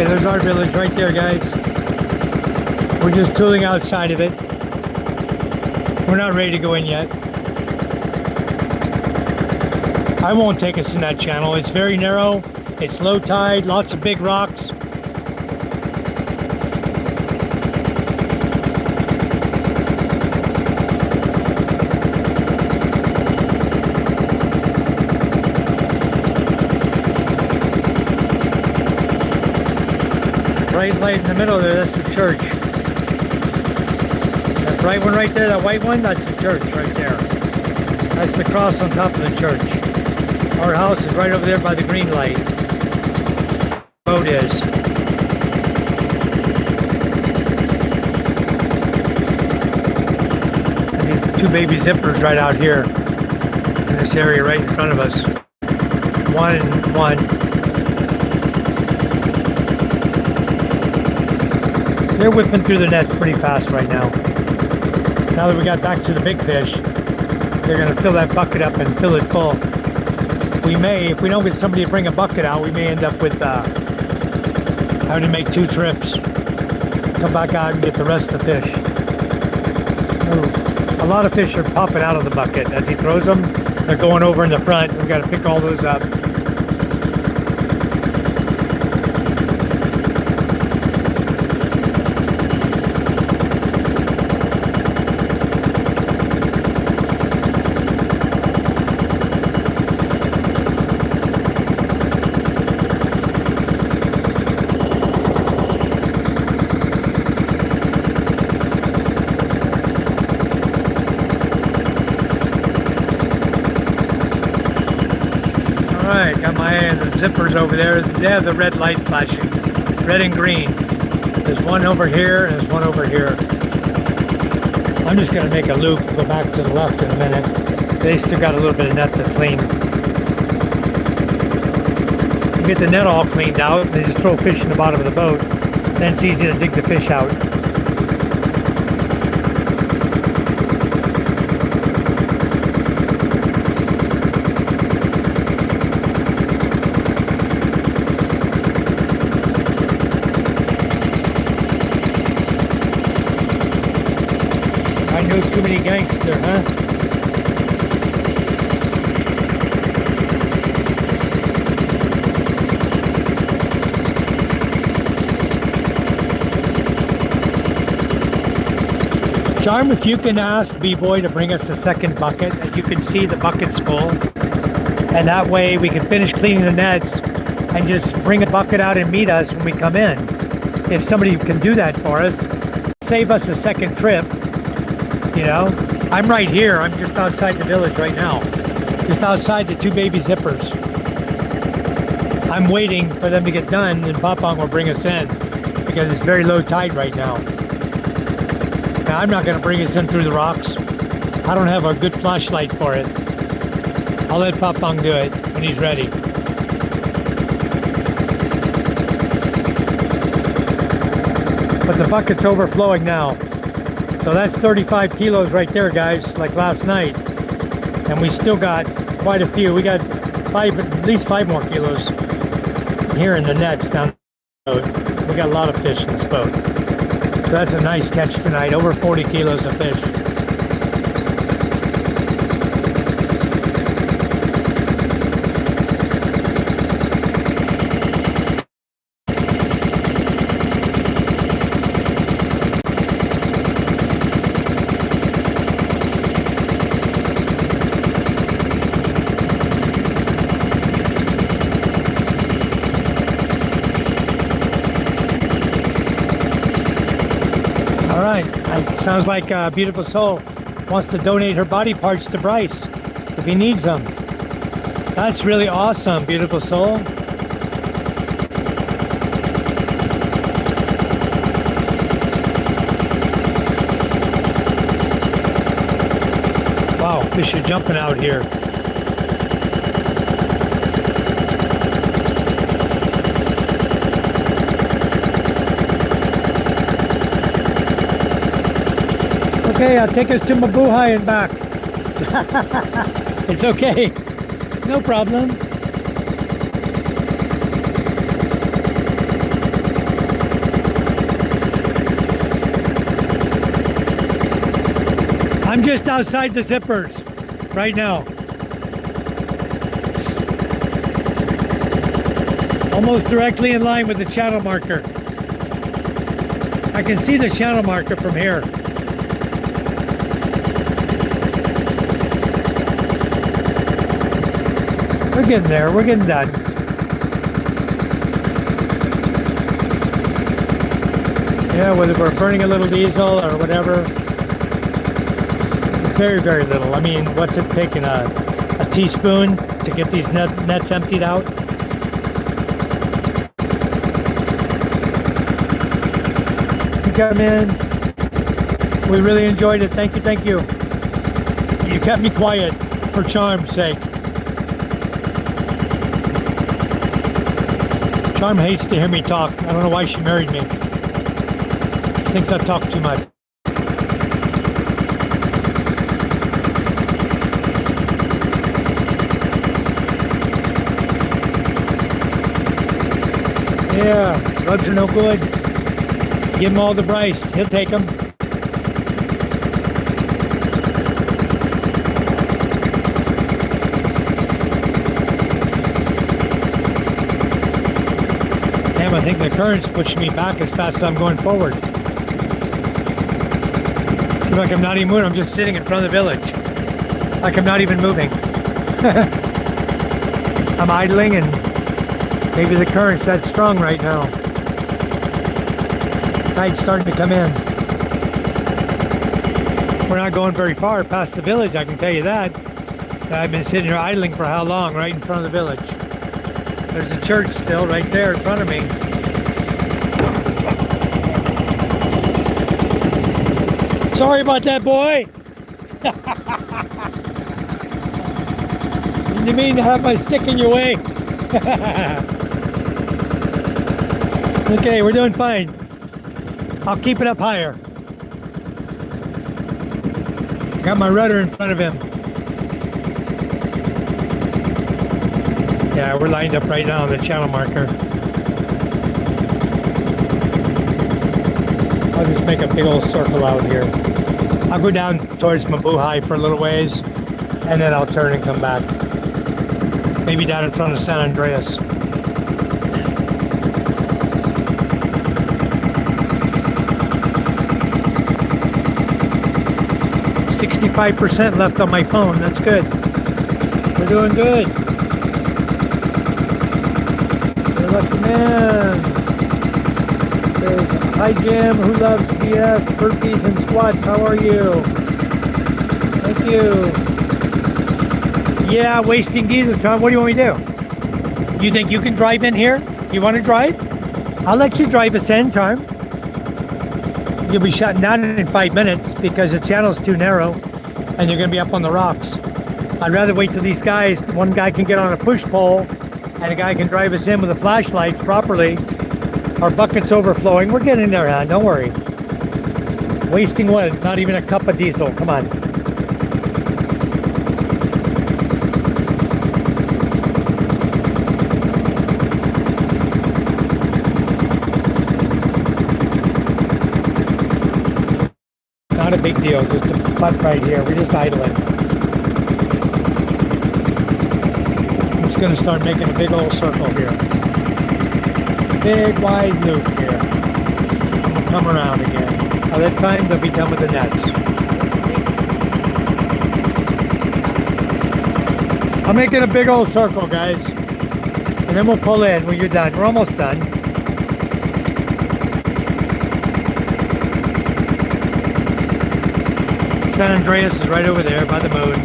There's our village right there, guys. We're just tooling outside of it. We're not ready to go in yet. I won't take us in that channel. It's very narrow. It's low tide, lots of big rocks. Right in the middle there, that's the church. That bright one right there, that white one, that's the church right there. That's the cross on top of the church. Our house is right over there by the green light. Road is. And two baby zippers right out here in this area right in front of us. One and one. They're whipping through the nets pretty fast right now. Now that we got back to the big fish, they're going to fill that bucket up and fill it full. We may, if we don't get somebody to bring a bucket out, we may end up with having to make 2 trips. Come back out and get the rest of the fish. Ooh, a lot of fish are popping out of the bucket. As he throws them, they're going over in the front. We've got to pick all those up. Alright, got my the zippers over there. They have the red light flashing. Red and green. There's one over here and there's one over here. I'm just going to make a loop, go back to the left in a minute. They still got a little bit of net to clean. You get the net all cleaned out, and they just throw fish in the bottom of the boat. Then it's easy to dig the fish out. I know too many gangster, huh? Charm, if you can ask B-Boy to bring us a second bucket. As you can see, the bucket's full. And that way we can finish cleaning the nets and just bring a bucket out and meet us when we come in. If somebody can do that for us, save us a second trip. You know, I'm right here. I'm just outside the village right now. Just outside the 2 baby zippers. I'm waiting for them to get done, and Papang will bring us in because it's very low tide right now. Now, I'm not going to bring us in through the rocks. I don't have a good flashlight for it. I'll let Papang do it when he's ready. But the bucket's overflowing now. So that's 35 kilos right there, guys, like last night. And we still got quite a few. We got at least 5 more kilos here in the nets down the boat. We got a lot of fish in this boat. So that's a nice catch tonight, over 40 kilos of fish. Sounds like a beautiful soul wants to donate her body parts to Bryce if he needs them. That's really awesome, beautiful soul. Wow, fish are jumping out here. Okay, I'll take us to Mabuhay and back. It's okay. No problem. I'm just outside the zippers right now. Almost directly in line with the channel marker. I can see the channel marker from here. We're getting there. We're getting done. Yeah, whether we're burning a little diesel or whatever, it's very, very little. I mean, what's it taking? A teaspoon to get these nets emptied out? You come in. We really enjoyed it. Thank you, thank you. You kept me quiet for charm's sake. Charm hates to hear me talk. I don't know why she married me. thinks I talk too much. Yeah, rugs are no good. Give him all the Bryce. He'll take them. Damn, I think the current's pushing me back as fast as I'm going forward. Seems like I'm not even moving. I'm just sitting in front of the village. Like I'm not even moving. I'm idling, and maybe the current's that strong right now. Tide's starting to come in. We're not going very far past the village, I can tell you that. I've been sitting here idling for how long? Right in front of the village. There's a church still right there in front of me. Sorry about that, boy. Didn't mean to have my stick in your way. Okay, we're doing fine. I'll keep it up higher. Got my rudder in front of him. Yeah, we're lined up right now on the channel marker. I'll just make a big old circle out here. I'll go down towards Mabuhay for a little ways, and then I'll turn and come back. Maybe down in front of San Andreas. 65% left on my phone. That's good. We're doing good. We're lucky man. Says, hi Jim, who loves BS, burpees, and squats? How are you? Thank you. Yeah, wasting diesel, John. What do you want me to do? You think you can drive in here? You want to drive? I'll let you drive us in, Charm. You'll be shutting down in 5 minutes because the channel's too narrow and you're going to be up on the rocks. I'd rather wait till these guys, one guy can get on a push pole and a guy can drive us in with the flashlights properly. Our bucket's overflowing. We're getting there, huh? Don't worry. Wasting what? Not even a cup of diesel. Come on. Not a big deal, just a putt right here. We're just idling. I'm just going to start making a big old circle here. Big wide loop here. I'm going to come around again. By that time, they'll be done with the nets. I'm making a big old circle, guys. And then we'll pull in when you're done. We're almost done. San Andreas is right over there by the moon.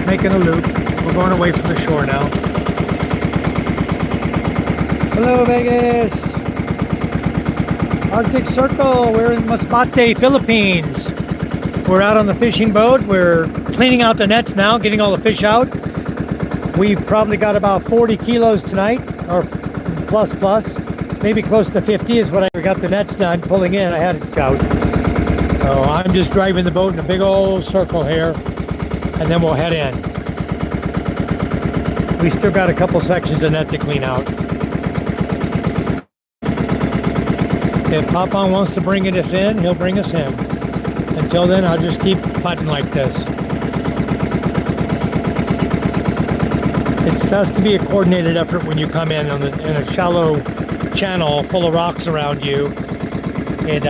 Making a loop. We're going away from the shore now. Hello, Vegas. Arctic Circle, we're in Masbate, Philippines. We're out on the fishing boat. We're cleaning out the nets now, getting all the fish out. We've probably got about 40 kilos tonight, or plus. Maybe close to 50 is what I got the nets done, pulling in. I had it out. So I'm just driving the boat in a big old circle here, and then we'll head in. We still got a couple sections of net to clean out. If Papa wants to bring us in, he'll bring us in. Until then, I'll just keep putting like this. It has to be a coordinated effort when you come in in a shallow channel full of rocks around you. It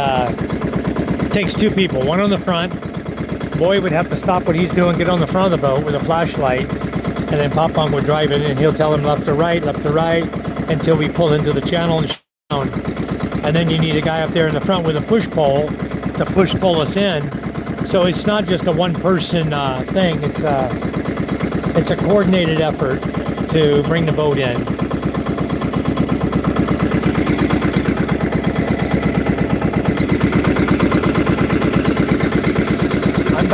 takes two people, one on the front. Boy would have to stop what he's doing, get on the front of the boat with a flashlight, and then Papa would drive in and he'll tell him left to right, until we pull into the channel and down. And then you need a guy up there in the front with a push pole to pull us in. So it's not just a one-person thing. It's a coordinated effort to bring the boat in.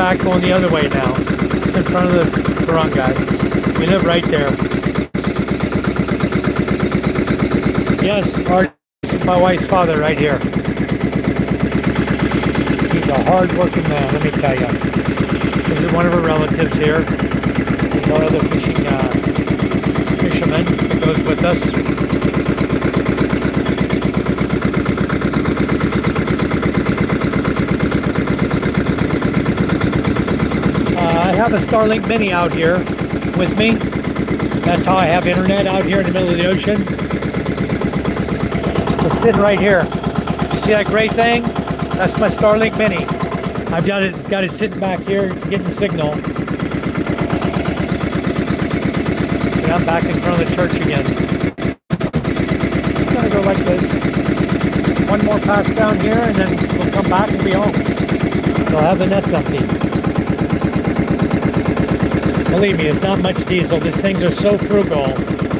back going the other way now. In front of the barangay. We live right there. Yes, Art is my wife's father right here. He's a hard-working man, let me tell you. This is one of our relatives here. There's our other fisherman that goes with us. I have a Starlink Mini out here with me. That's how I have internet out here in the middle of the ocean. It's sitting right here. You see that gray thing? That's my Starlink Mini. I've got it sitting back here getting the signal. And I'm back in front of the church again. I'm gonna go like this. One more pass down here and then we'll come back and be home. We'll have the nets empty. Believe me, it's not much diesel. These things are so frugal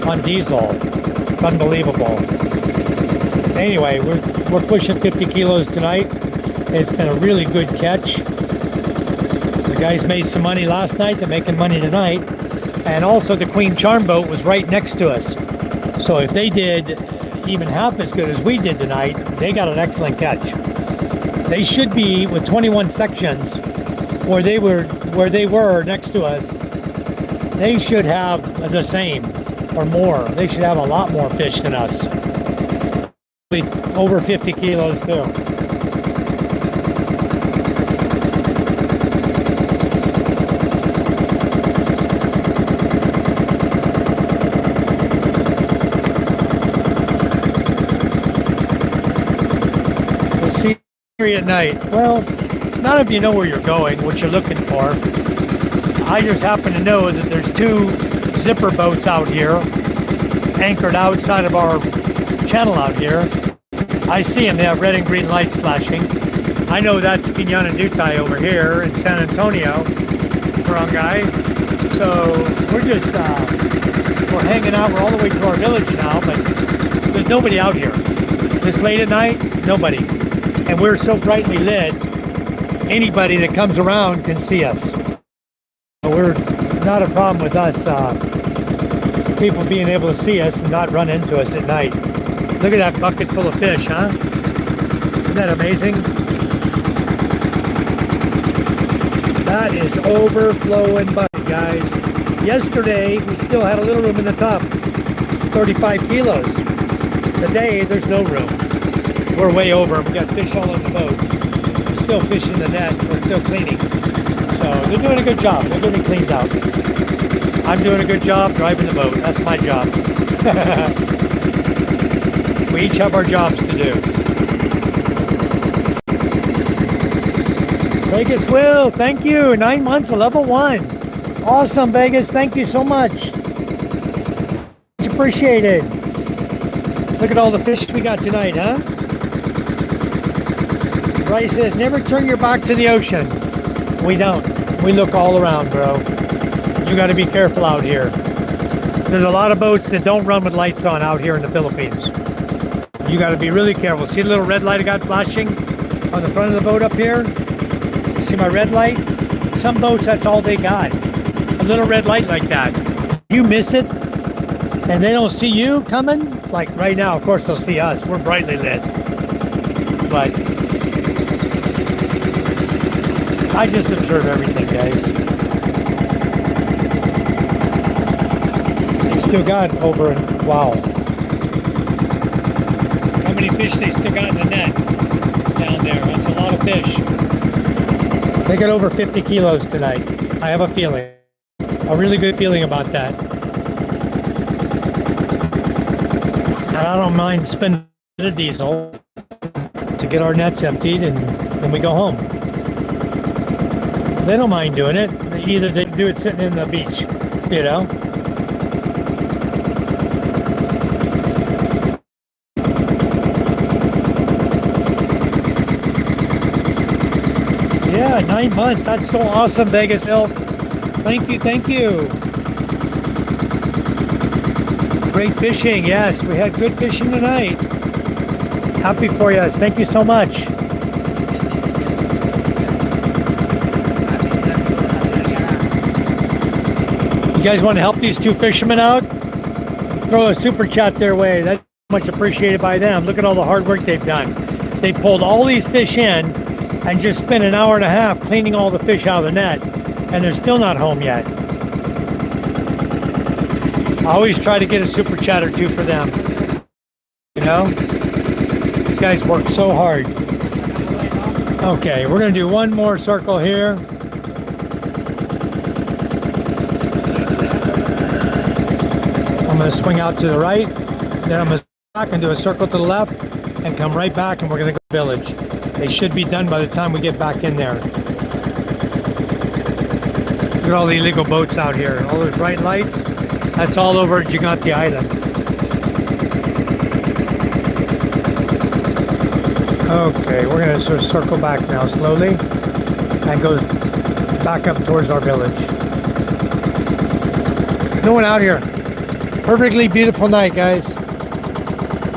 on diesel. It's unbelievable. Anyway, we're pushing 50 kilos tonight. It's been a really good catch. The guys made some money last night. They're making money tonight. And also the Queen Charm boat was right next to us. So if they did even half as good as we did tonight, they got an excellent catch. They should be with 21 sections where they were next to us. They should have the same or more. They should have a lot more fish than us. Over 50 kilos too. The sea at night. Well, none of you know where you're going, what you're looking for. I just happen to know that there's two zipper boats out here, anchored outside of our channel out here. I see them, they have red and green lights flashing. I know that's Quinana Dutai over here in San Antonio, barangay. So we're just, we're hanging out, we're all the way to our village now, but there's nobody out here. This late at night, nobody. And we're so brightly lit, anybody that comes around can see us. We're not a problem with us, people being able to see us and not run into us at night. Look at that bucket full of fish, huh? Isn't that amazing? That is overflowing bucket, guys. Yesterday, we still had a little room in the top, 35 kilos. Today, there's no room. We're way over. We got fish all in the boat. We're still fishing the net. We're still cleaning. So they're doing a good job. They're getting cleaned out. I'm doing a good job driving the boat. That's my job. We each have our jobs to do. Vegas Will, thank you. 9 months of level 1. Awesome, Vegas. Thank you so much. Much appreciated. Look at all the fish we got tonight, huh? Bryce says, never turn your back to the ocean. We don't. We look all around, bro. You got to be careful out here. There's a lot of boats that don't run with lights on out here in the Philippines. You got to be really careful. See the little red light I got flashing on the front of the boat up here? See my red light? Some boats, that's all they got. A little red light like that. You miss it, and they don't see you coming, like right now, of course they'll see us. We're brightly lit. But I just observe everything, guys. They still got over, wow. How many fish they still got in the net down there? That's a lot of fish. They got over 50 kilos tonight. I have a feeling. A really good feeling about that. And I don't mind spending a bit of diesel to get our nets emptied and then we go home. They don't mind doing it. Either they do it sitting in the beach, you know. Yeah, 9 months. That's so awesome, Vegasville. Thank you, thank you. Great fishing. Yes, we had good fishing tonight. Happy for you. Thank you so much. guys want to help these two fishermen out? Throw a super chat their way. That's much appreciated by them. Look at all the hard work they've done. They pulled all these fish in and just spent an hour and a half cleaning all the fish out of the net, and they're still not home yet. I always try to get a super chat or two for them. You know? These guys work so hard. Okay, we're going to do one more circle here. I'm going to swing out to the right, then I'm going to back and do a circle to the left and come right back, and we're going to go village. They should be done by the time we get back in there. Look at all the illegal boats out here. All those bright lights. That's all over Gigante Island. Okay, we're going to sort of circle back now slowly and go back up towards our village. No one out here. Perfectly beautiful night, guys.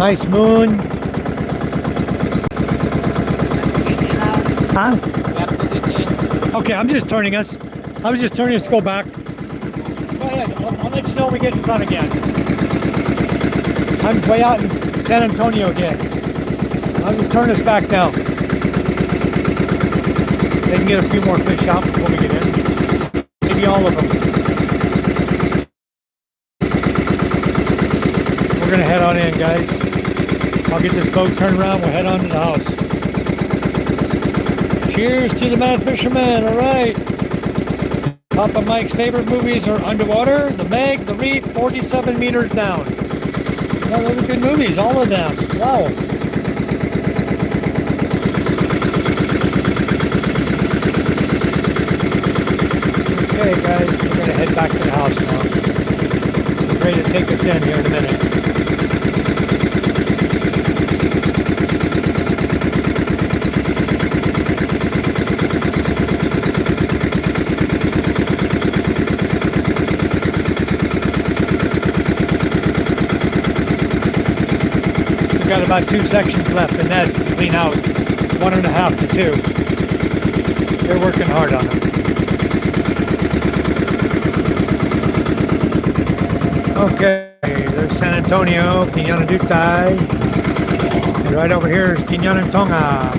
Nice moon. Huh? Okay, I'm just turning us. I was just turning us to go back. Go ahead. I'll let you know when we get in front again. I'm way out in San Antonio again. I'll just turn us back now. They can get a few more fish out before we get in. Maybe all of them. We're gonna head on in, guys. I'll get this boat turned around. We'll head on to the house. Cheers to the mad fisherman. All right. Papa Mike's favorite movies are Underwater, The Meg, The Reef, 47 Meters Down. Yeah, those are good movies, all of them. Wow. Okay, guys, we're going to head back to the house now. He's ready to take us in here in a minute. We've got about 2 sections left, and that's clean out 1.5 to 2. They're working hard on it. Okay, there's San Antonio, Quinanadutai, and right over here is Quinantonga.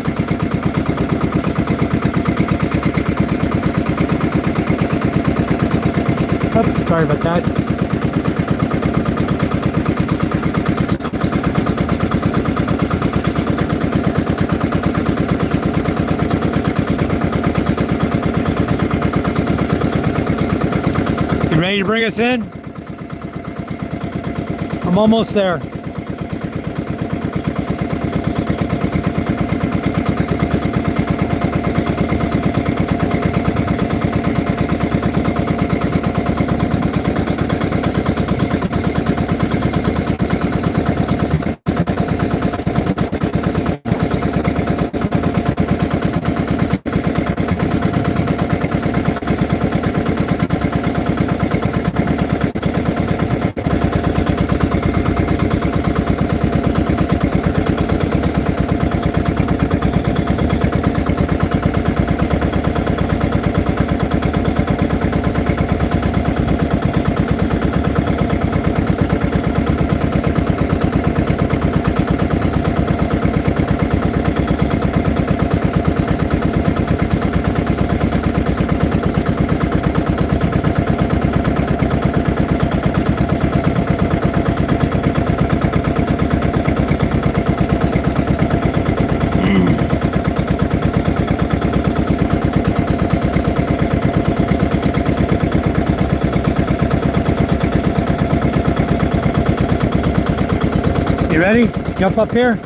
Oh, sorry about that. You ready to bring us in? I'm almost there. You ready? Jump up here.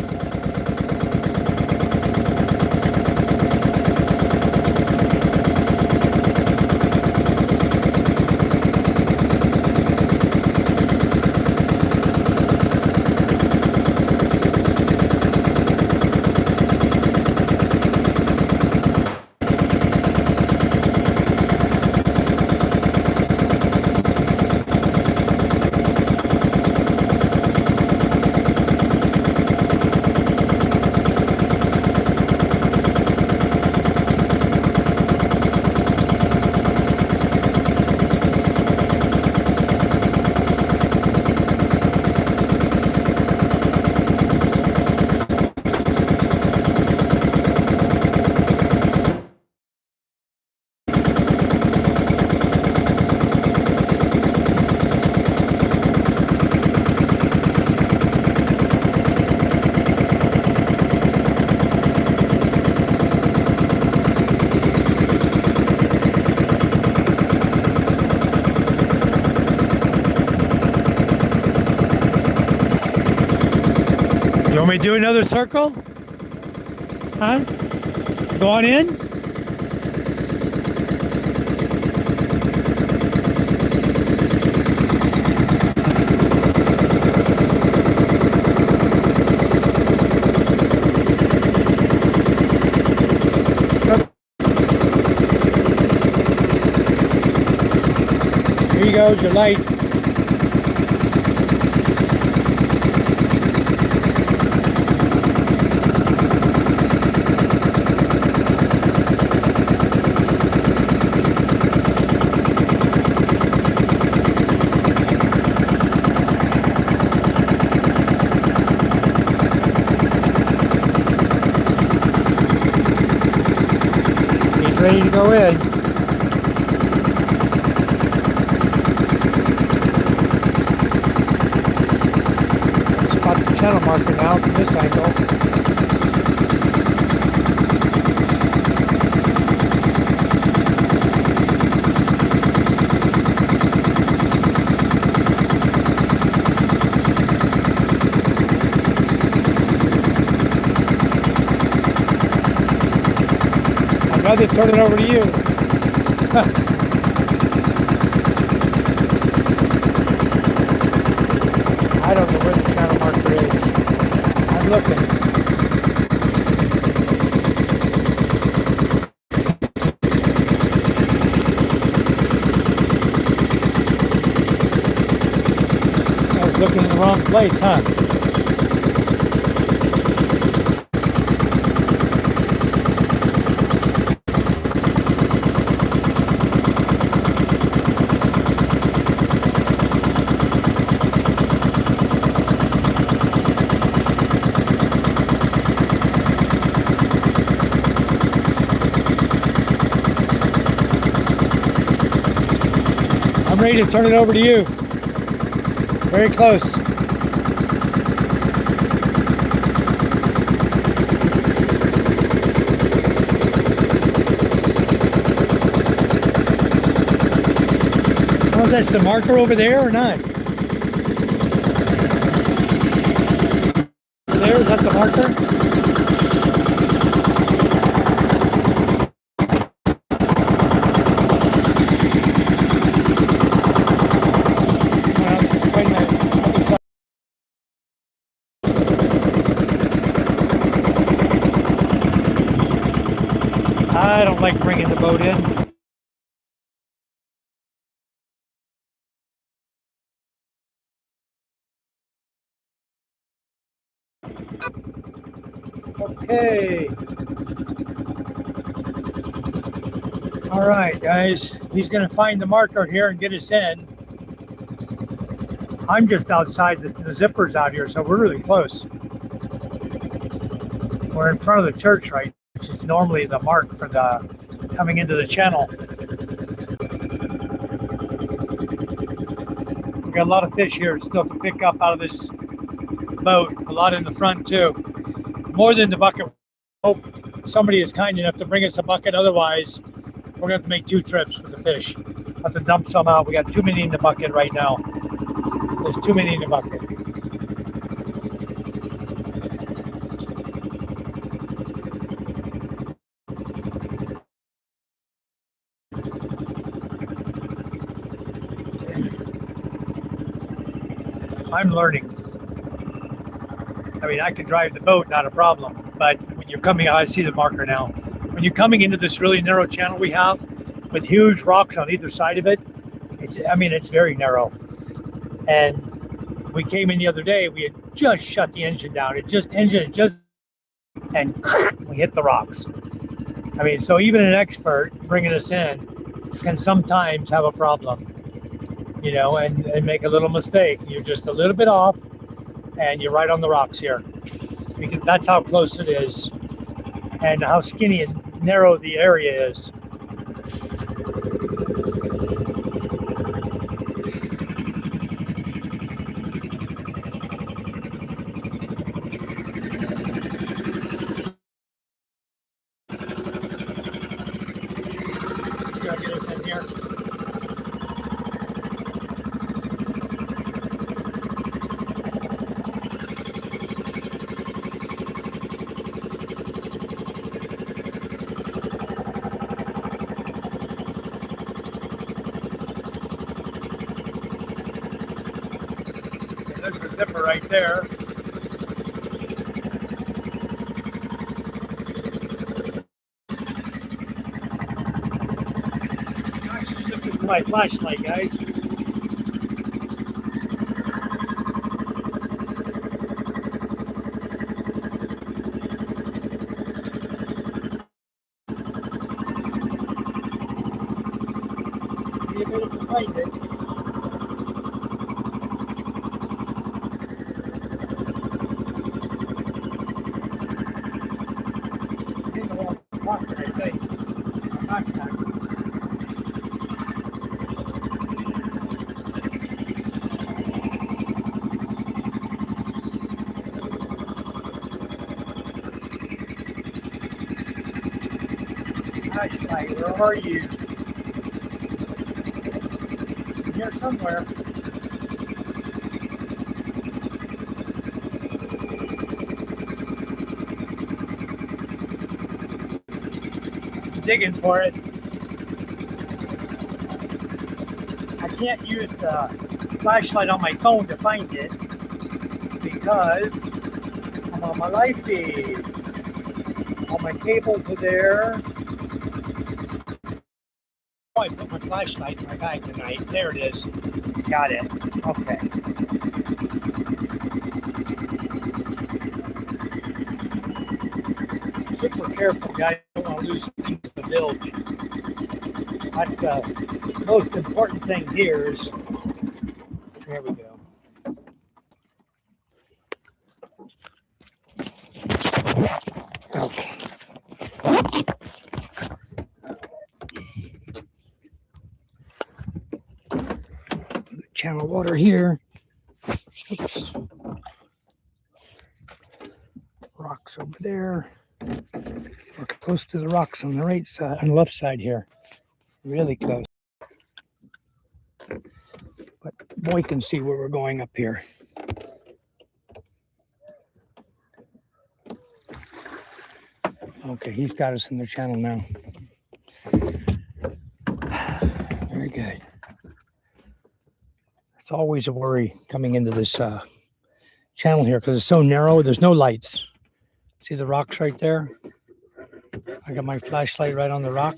Want me to do another circle? Huh? Go on in? Here you go, your light. He's ready to go in. Spot the channel marker now from this angle. I'd rather turn it over to you. I don't know where the channel marker is. I'm looking. I was looking in the wrong place, huh? I'm ready to turn it over to you. Very close. Oh, that's the marker over there or not? Over there, is that the marker? Wait a minute. I don't like bringing the boat in. Okay. All right, guys. He's going to find the marker here and get us in. I'm just outside the zipper's out here, so we're really close. We're in front of the church, right, which is normally the mark for the coming into the channel. We got a lot of fish here still to pick up out of this boat. A lot in the front too. More than the bucket. Hope somebody is kind enough to bring us a bucket. Otherwise, we're gonna have to make 2 trips with the fish. Have to dump some out. We got too many in the bucket right now. There's too many in the bucket. I'm learning. I mean, I can drive the boat, not a problem. But when you're coming, I see the marker now. When you're coming into this really narrow channel we have, with huge rocks on either side of it, it's very narrow. And we came in the other day, we had just shut the engine down. And we hit the rocks. I mean, so even an expert bringing us in can sometimes have a problem, you know, and make a little mistake. You're just a little bit off and you're right on the rocks here. Because that's how close it is and how skinny and narrow the area is. Gotta get us in here. There's the zipper right there. This is my flashlight, guys. Be able to find it. In the wrong pocket, I think. Backpack. Flashlight, where are you? Here somewhere. Digging for it. I can't use the flashlight on my phone to find it because I'm on my live feed. All my cables are there. Oh, I put my flashlight in my bag tonight. There it is. Got it. Okay. Super careful, guys. Don't want to lose things in the bilge. That's the most important thing here is, there we go. Okay. Channel water here. Oops. Rocks over there. We're close to the rocks on the right side, on the left side here. Really close. But boy can see where we're going up here. Okay, he's got us in the channel now. Very good. It's always a worry coming into this channel here because it's so narrow. There's no lights. See the rocks right there? I got my flashlight right on the rock.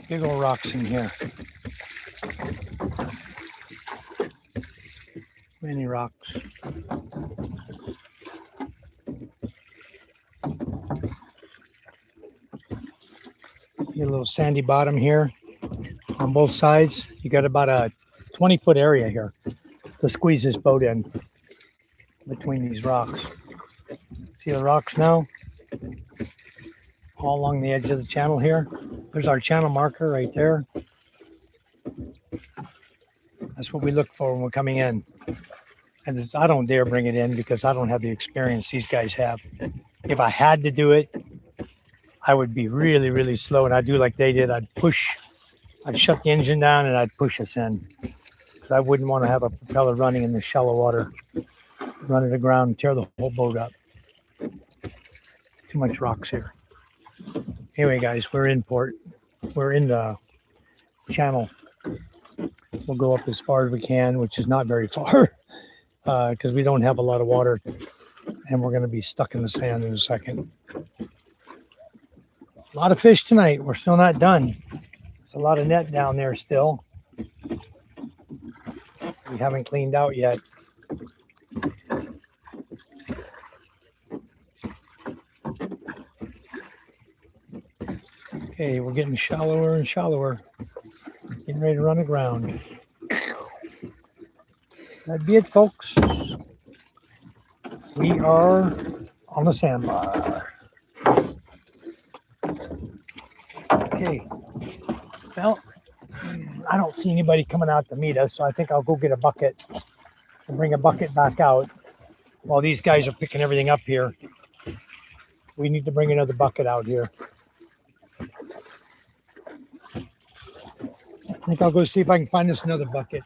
Big old rocks in here. Many rocks. Get a little sandy bottom here on both sides. You got about a 20-foot area here to squeeze this boat in between these rocks. See the rocks now? All along the edge of the channel here. There's our channel marker right there. That's what we look for when we're coming in. And I don't dare bring it in because I don't have the experience these guys have. If I had to do it, I would be really, really slow, and I'd do like they did. I'd shut the engine down and I'd push us in. Because I wouldn't want to have a propeller running in the shallow water, run it aground and tear the whole boat up. Too much rocks here. Anyway, guys, we're in port. We're in the channel. We'll go up as far as we can, which is not very far because we don't have a lot of water, and we're going to be stuck in the sand in a second. A lot of fish tonight. We're still not done. There's a lot of net down there still. We haven't cleaned out yet. Okay, we're getting shallower and shallower. Getting ready to run aground. That'd be it, folks. We are on the sandbar. Okay. Well, I don't see anybody coming out to meet us, so I think I'll go get a bucket and bring a bucket back out while these guys are picking everything up here. We need to bring another bucket out here. I think I'll go see if I can find us another bucket.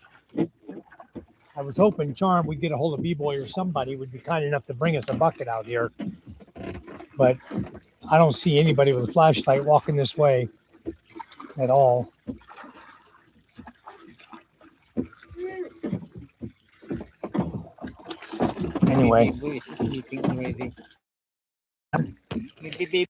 I was hoping Charm would get a hold of B-Boy or somebody would be kind enough to bring us a bucket out here. But I don't see anybody with a flashlight walking this way at all. anyway. Baby is sleeping already. Baby.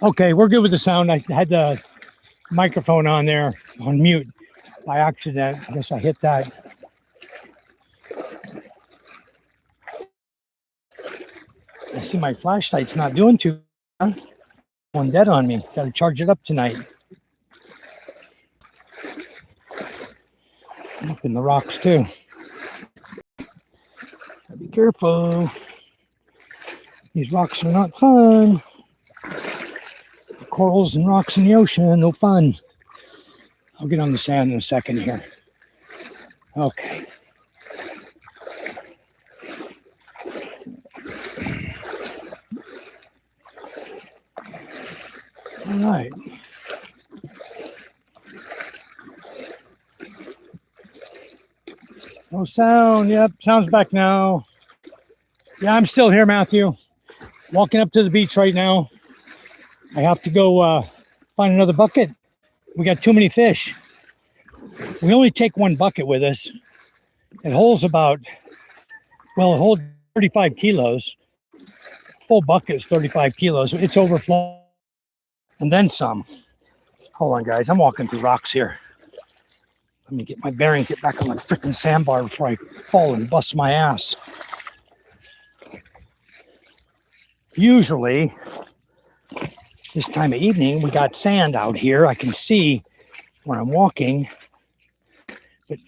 Okay, we're good with the sound. I had the microphone on there on mute by accident. I guess I hit that. I see my flashlight's not doing too good. One dead on me. Got to charge it up tonight. I'm up in the rocks too. Gotta be careful. These rocks are not fun. Corals and rocks in the ocean, no fun. I'll get on the sand in a second here. Okay. All right. No sound. Yep, sound's back now. Yeah, I'm still here, Matthew. Walking up to the beach right now. I have to go find another bucket. We got too many fish. We only take one bucket with us. It holds about, well, it holds 35 kilos. Full bucket is 35 kilos. It's overflowing. And then some. Hold on, guys. I'm walking through rocks here. Let me get my bearing, get back on the freaking sandbar before I fall and bust my ass. Usually, this time of evening, we got sand out here. I can see where I'm walking. But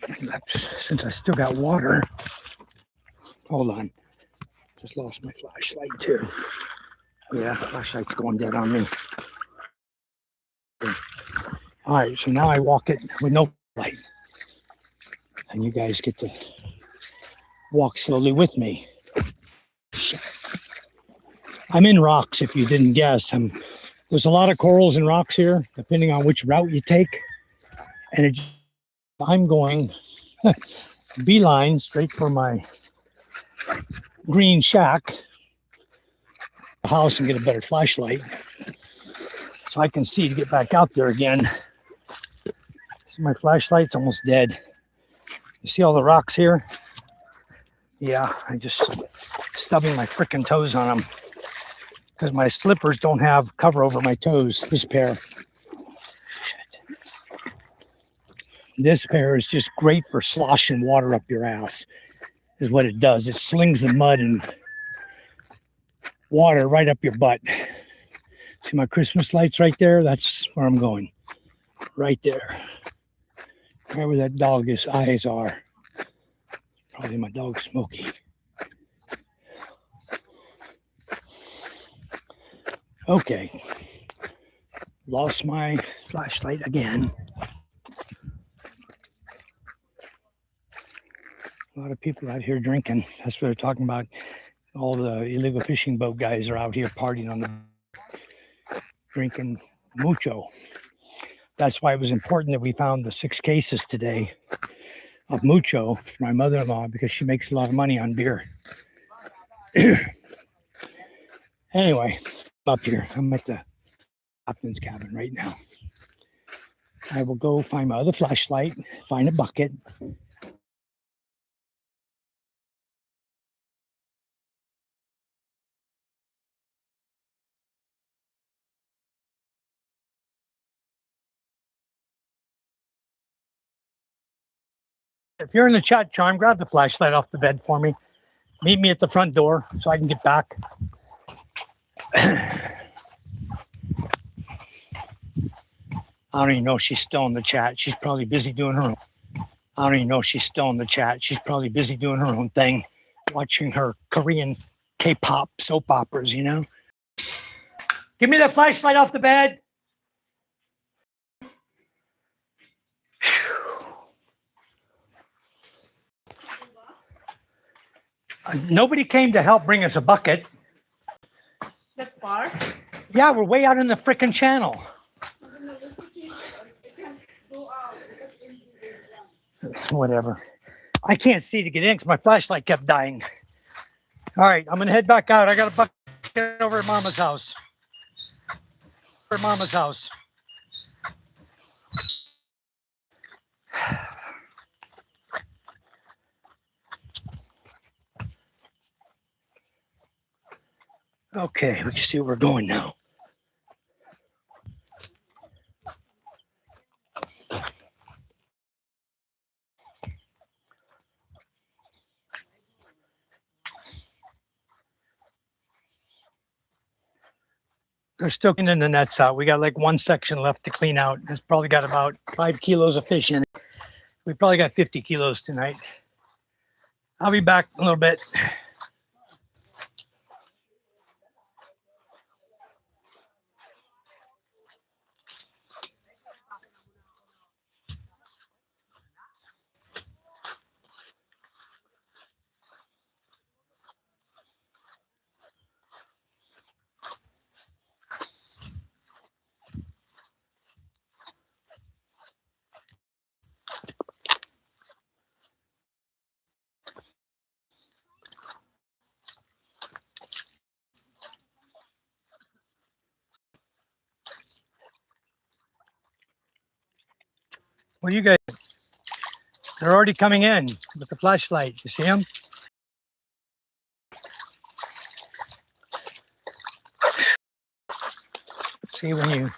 since I still got water, hold on. Just lost my flashlight too. Yeah, flashlight's going dead on me. All right, so now I walk it with no light. And you guys get to walk slowly with me. I'm in rocks, if you didn't guess. There's a lot of corals and rocks here, depending on which route you take. And I'm going beeline straight for my green shack, the house, and get a better flashlight so I can see to get back out there again. See, my flashlight's almost dead. You see all the rocks here? Yeah, I just stubbing my freaking toes on them because my slippers don't have cover over my toes. This pair. This pair is just great for sloshing water up your ass, is what it does. It slings the mud and water right up your butt. See my Christmas lights right there? That's where I'm going. Right there. Right where that dog's eyes are. Probably my dog Smokey. Okay. Lost my flashlight again. people out here drinking. That's what they're talking about. All the illegal fishing boat guys are out here partying on the drinking mucho. That's why it was important that we found the 6 cases today of mucho for my mother-in-law, because she makes a lot of money on beer. Anyway, up here, I'm at the captain's cabin right now. I will go find my other flashlight, find a bucket. If you're in the chat, Charm, grab the flashlight off the bed for me. Meet me at the front door so I can get back. I don't even know if she's still in the chat. She's probably busy doing her own. I don't even know if she's still in the chat. She's probably busy doing her own thing, watching her Korean K-pop soap operas, you know? Give me the flashlight off the bed. Nobody came to help bring us a bucket. That far? Yeah, we're way out in the frickin' channel. Whatever. I can't see to get in because my flashlight kept dying. All right, I'm gonna head back out. I got a bucket over at Mama's house. Okay, we can see where we're going now. They're still cleaning the nets out. We got like one section left to clean out. It's probably got about 5 kilos of fish in it. We probably got 50 kilos tonight. I'll be back in a little bit. What do you guys? They're already coming in with the flashlight. You see them? See, when you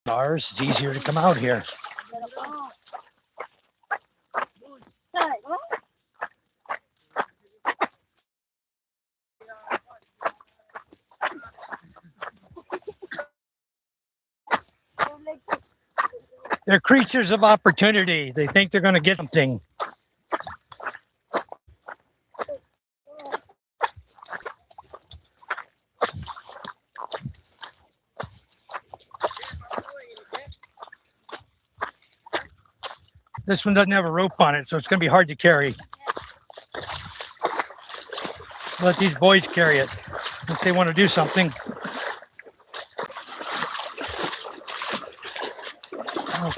ours, it's easier to come out here. They're creatures of opportunity. They think they're going to get something. This one doesn't have a rope on it, so it's going to be hard to carry. Let these boys carry it if they want to do something.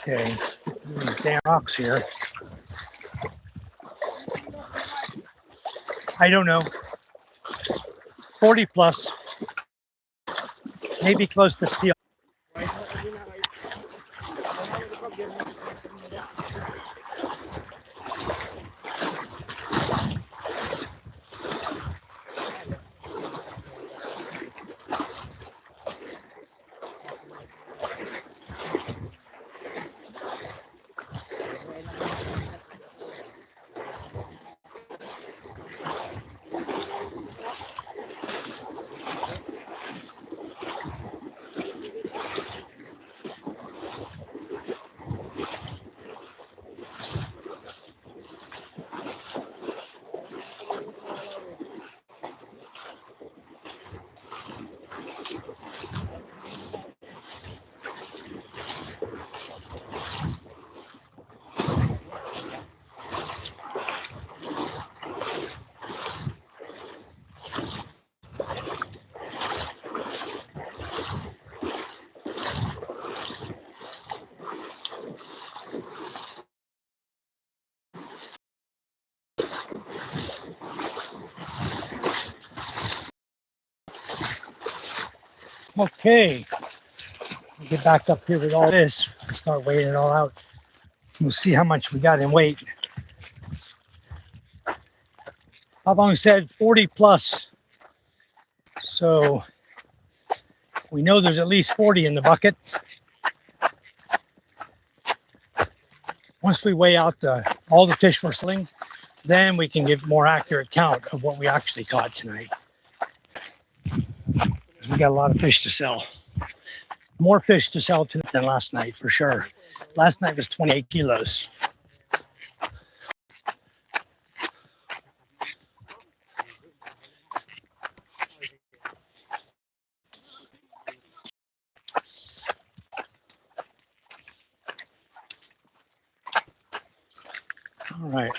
Okay, these damn rocks here. I don't know. 40 plus, maybe close to 50. Okay, get back up here with all this. Start weighing it all out. We'll see how much we got in weight. Abang said 40 plus. So we know there's at least 40 in the bucket. Once we weigh out all the fish we're selling, then we can give more accurate count of what we actually caught tonight. We got a lot of fish to sell. More fish to sell tonight than last night, for sure. Last night was 28 kilos. All right.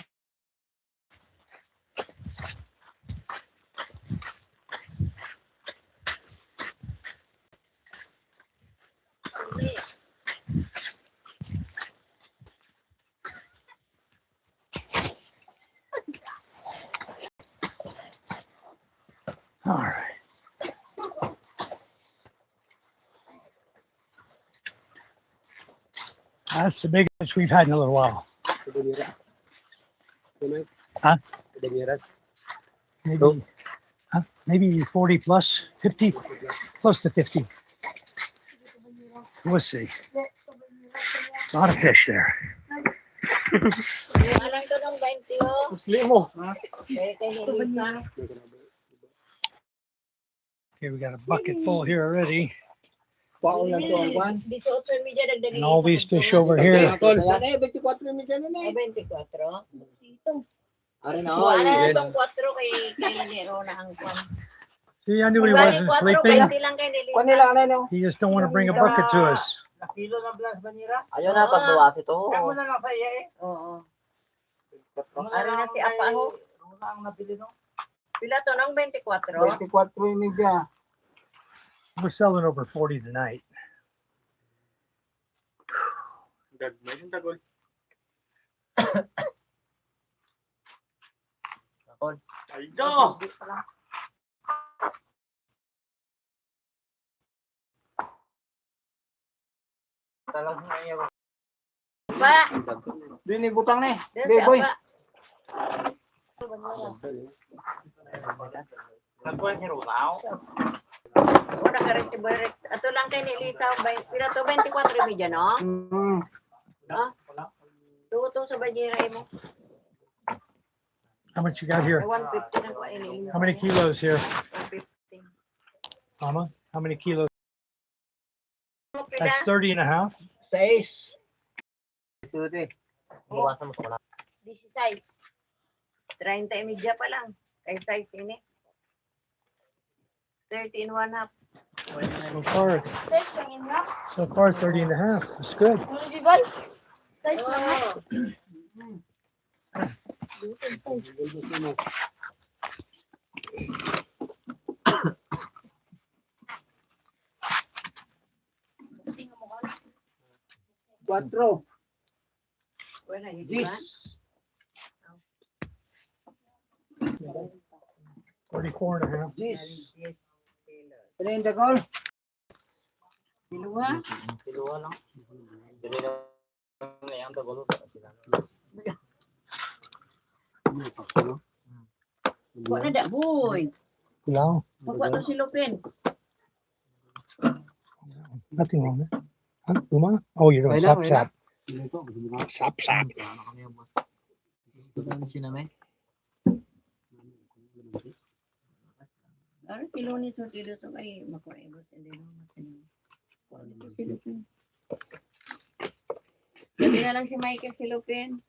All right. That's the biggest we've had in a little while. Huh? Maybe, maybe 40 plus, 50, close to 50. We'll see. A lot of fish there. Okay, we got a bucket full here already. And all these fish over here. See, I knew he wasn't sleeping. He just don't want to bring a bucket to us. Ayaw na pagbawas ito. Oo. Ari na si Apa ho. Pila to ng 24? 24.5. We're selling over 40 tonight. Aydo! Ba? Dini butang ni. Dili Boy. Nagkuhan si Runaw. Wala ka rin si Boy Rex. Ato lang kay ni Lisa. Pila to 24 media, no? Ha? Tuto sa bajira mo. How much you got here? 150 lang ko ini. How many kilos here? 150. Mama, how many kilos? Okay That's na. 30 and a half. 6. Bawasan mo sa wala. This is size. 30 media pa lang. Kay size ini. 30 and 1 half. So far 30 and a half. That's good. Size lang ha. Cuatro. Wala yun, This. diba? 34 and a half. This. Train the goal. Diluwa? Kiluwa lang. Dili lang ngayon tagulo. Kuha na da, boy. Wow. Magkuha to si Lupin. Nothing wrong there. Huh? Luma? Oh, you're doing sap sap. Sap sap. Ano kilo ni so kilo to kay makuha ibos hindi no masin. Kuha na si Lupin. Hindi na lang si Michael si Lupin.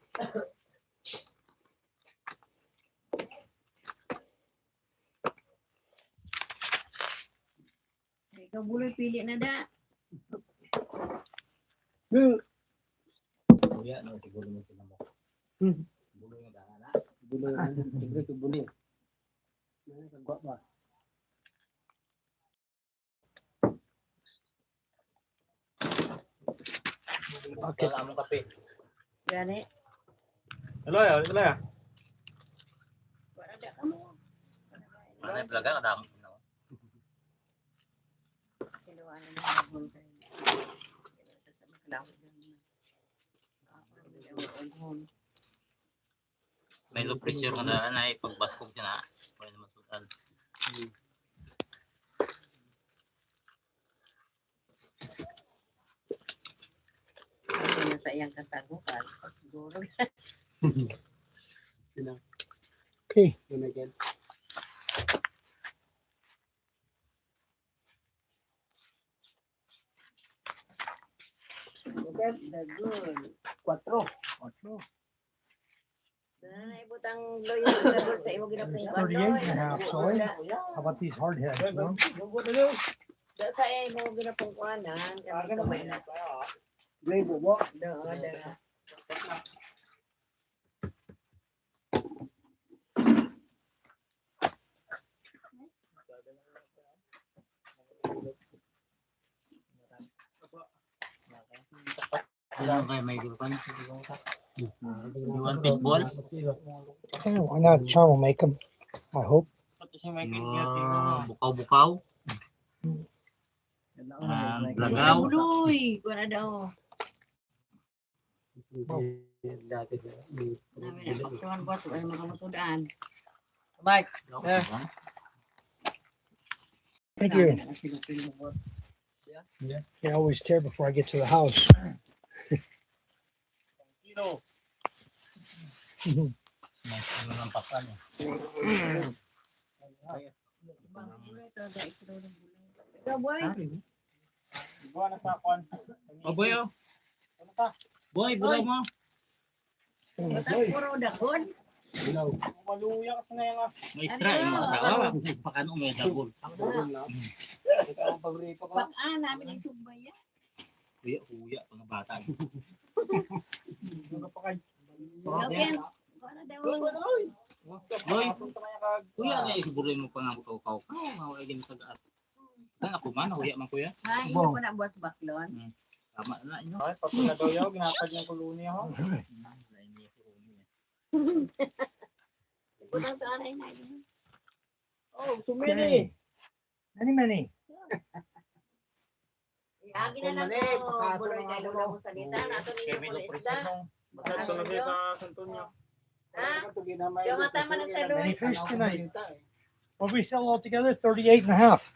Ikaw buloy pili na da. Kuya no siguro mo sila mo. Buloy nga dana. Buli. Okay. Kala mo kape. Gani. Hello ya, hello ya. Kuha na da kamo. Mana plaga kadam. May low pressure ka na ay pagbaskog ka na. Pwede naman tutal. Sa iyang kasagukan. Siguro. Okay. Yun again. Okay. Dagol. 4. Sana ibutang loyo dagol sa imo ginapong 38 and a half, sorry. How about these hard heads? No? Sa imo ginapong kuanan, kami kamay na. Gray bobo. Doon. Ano kaya may gulpan? You want baseball? Why not? Sean will make them. I hope. Bukaw-bukaw. Lagaw. Uloy, kuha na daw. Namin ang pagkawan buhat, ay makamutudaan. Mike. Thank you. I always tear before I get to the house. Ikaw, boy. Oh, boy, oh. Boy, bulaw mo. Batang puro dagol. May extra, yung mga asawa. Pakano may dagol. Pag-a namin ang subay yan. Huya, mga bata. Lagyan. Kuha na daw. Boy, kuya na siguro mo pa nga bukaw-kaw. Mawala din sa gaat. Saan ako man, huya man kuya. Ay, iyo ko na buwas baklon. Tama na inyo. Ay, pag na daw yaw, ginapad yung kuluni ako. Ibutang sa anay na yun. Oh, sumili. Many. Agi na lang ko. Buloy kayo lang ako salita. Nato ninyo ko na isda. Ha? Yung matama ng saloy. Many fish tonight. What we sell all together? 38 and a half.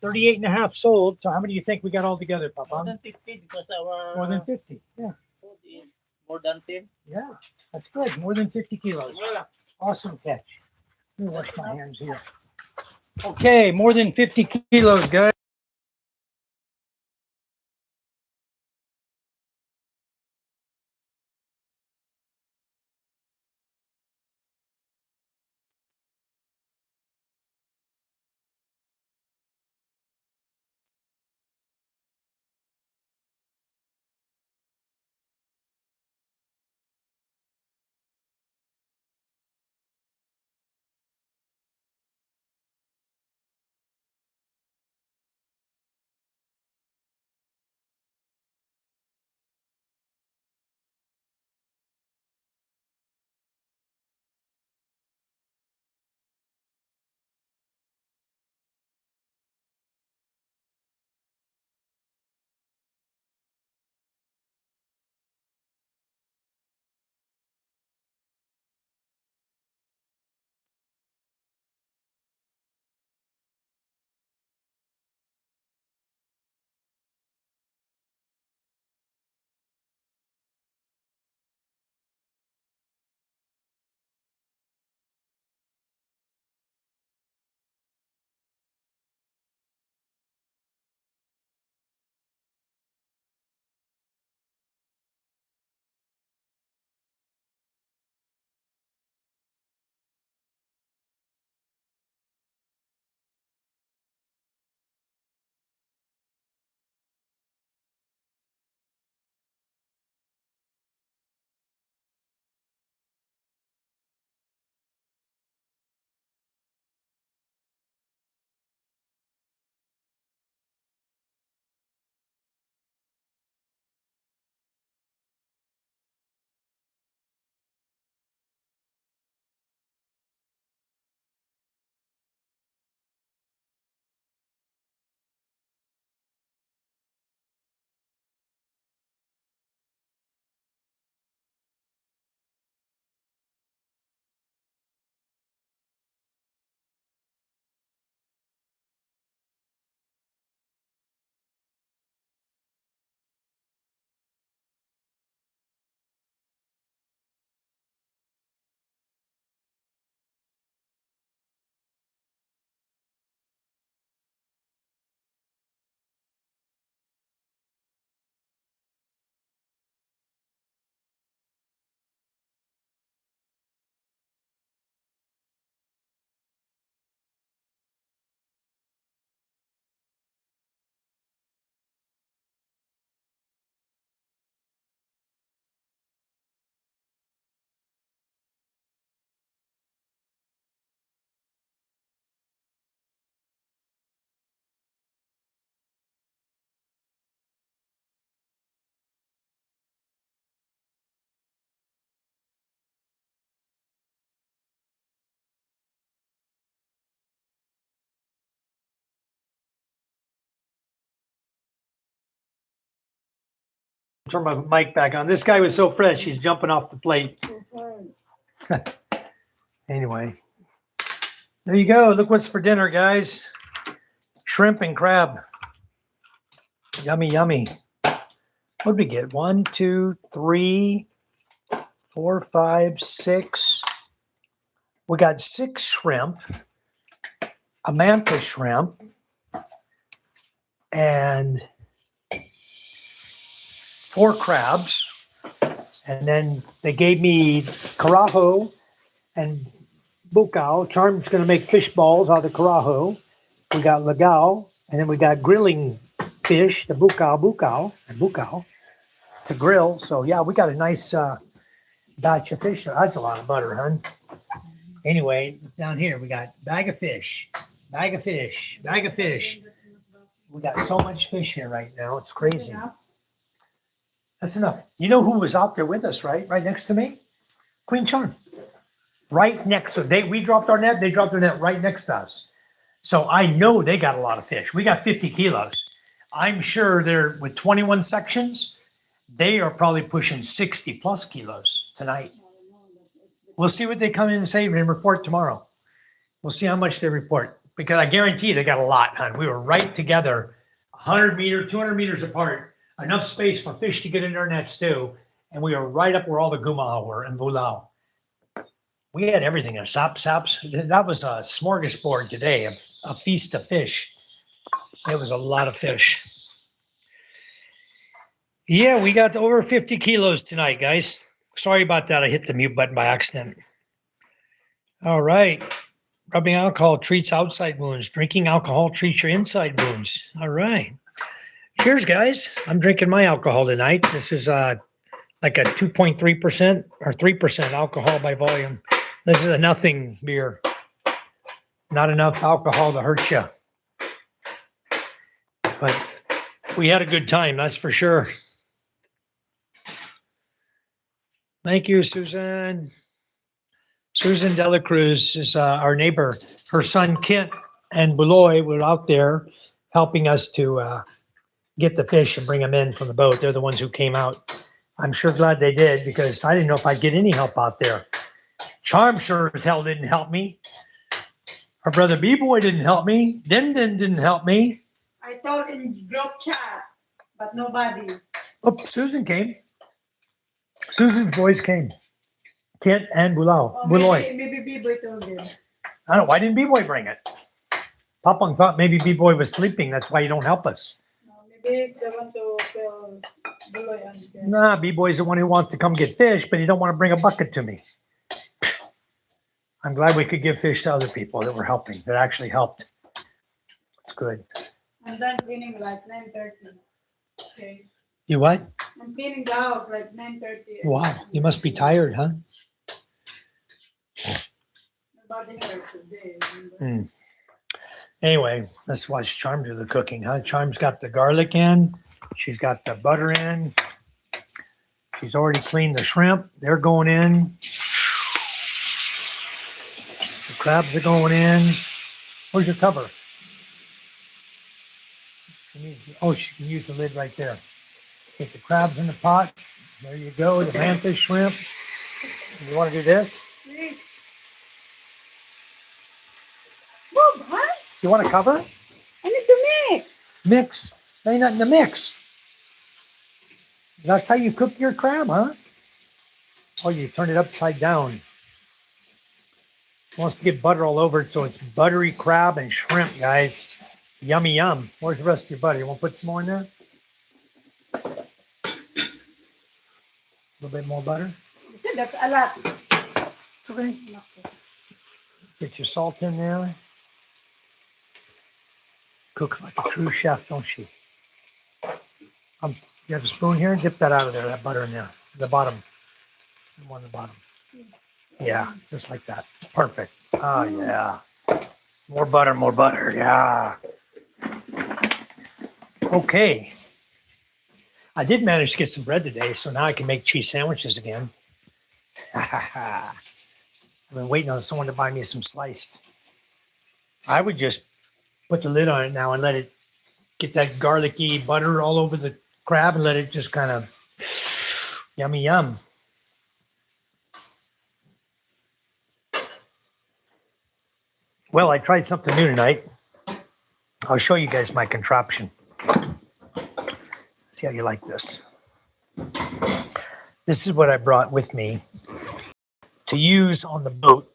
38 and a half sold. So how many do you think we got all together, More Papa? than 50 because our More than 50. Yeah. food is more than 10. Yeah. That's good. More than 50 kilos. Awesome catch. Let me wash my hands here. Okay, more than 50 kilos, guys. turn my mic back on. This guy was so fresh, he's jumping off the plate. Anyway, there you go. Look what's for dinner, guys. Shrimp and crab. Yummy, yummy. What did we get? 1, 2, 3, 4, 5, 6. We got 6 shrimp, a manta shrimp, and 4 crabs. And then they gave me carajo and bucao. Charm's going to make fish balls out of the carajo. We got lagao, and then we got grilling fish, the bucao to grill. So yeah, we got a nice batch of fish. That's a lot of butter, hun. Anyway, down here we got bag of fish. We got so much fish here right now. It's crazy. That's enough. You know who was out there with us, right? Right next to me? Queen Charm. Right next to we dropped our net, they dropped their net right next to us. So I know they got a lot of fish. We got 50 kilos. I'm sure they're with 21 sections, they are probably pushing 60 plus kilos tonight. We'll see what they come in and say and report tomorrow. We'll see how much they report, because I guarantee they got a lot, hon. We were right together, 100 meters, 200 meters apart, enough space for fish to get in their nets too. And we were right up where all the gumao were and bulao. We had everything, saps. That was a smorgasbord today, a feast of fish. It was a lot of fish. Yeah, we got over 50 kilos tonight, guys. Sorry about that. I hit the mute button by accident. All right. Rubbing alcohol treats outside wounds. Drinking alcohol treats your inside wounds. All right. Cheers, guys. I'm drinking my alcohol tonight. This is like a 2.3% or 3% alcohol by volume. This is a nothing beer. Not enough alcohol to hurt you. But we had a good time, that's for sure. Thank you, Susan. Susan Dela Cruz is our neighbor. Her son, Kent, and Beloy were out there helping us to get the fish and bring them in from the boat. They're the ones who came out. I'm sure glad they did, because I didn't know if I'd get any help out there. Charm sure as hell didn't help me. Her brother B-Boy didn't help me. Din didn't help me. I told in group chat, but nobody. Oh, Susan came. Susan's boys came. Kent and Buloy. Maybe B-Boy told him. I don't know. Why didn't B-Boy bring it? Papang thought maybe B-Boy was sleeping. That's why you don't help us. No, maybe they want to tell Buloy and Ken. Nah, B-Boy's the one who wants to come get fish, but he don't want to bring a bucket to me. I'm glad we could give fish to other people that were helping, that actually helped. It's good. I'm done cleaning like 9:30. Okay. You what? I'm cleaning the house like 9:30. Wow, you must be tired, huh? My body hurts today. Anyway, let's watch Charm do the cooking, huh? Charm's got the garlic in. She's got the butter in. She's already cleaned the shrimp. They're going in. The crabs are going in. Where's your cover? She can use the lid right there. Get the crabs in the pot. There you go. The manta shrimp. You want to do this? Move, huh? You want to cover? I need to mix. Mix. There ain't nothing to mix. That's how you cook your crab, huh? Oh, you turn it upside down. Wants to get butter all over it, so it's buttery crab and shrimp, guys. Yummy, yum. Where's the rest of your butter? You want to put some more in there? A little bit more butter? You said that's a lot. Okay. Get your salt in there. Cook like a true chef, don't she? You have a spoon here? Dip that out of there, that butter in there. The bottom. The one on the bottom. Yeah, just like that. Perfect. Oh, yeah. More butter, yeah. Okay. I did manage to get some bread today, so now I can make cheese sandwiches again. I've been waiting on someone to buy me some sliced. I would just put the lid on it now and let it get that garlicky butter all over the crab and let it just kind of Yummy, yum. Well, I tried something new tonight. I'll show you guys my contraption. See how you like this. This is what I brought with me to use on the boat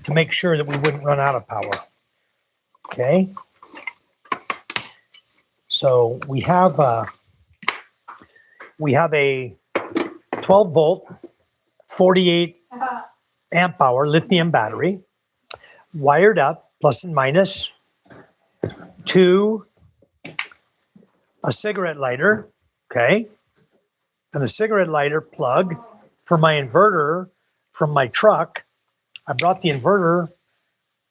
to make sure that we wouldn't run out of power. Okay. So we have a 12 volt, 48 amp hour lithium battery wired up plus and minus to a cigarette lighter, okay, and a cigarette lighter plug for my inverter from my truck. I brought the inverter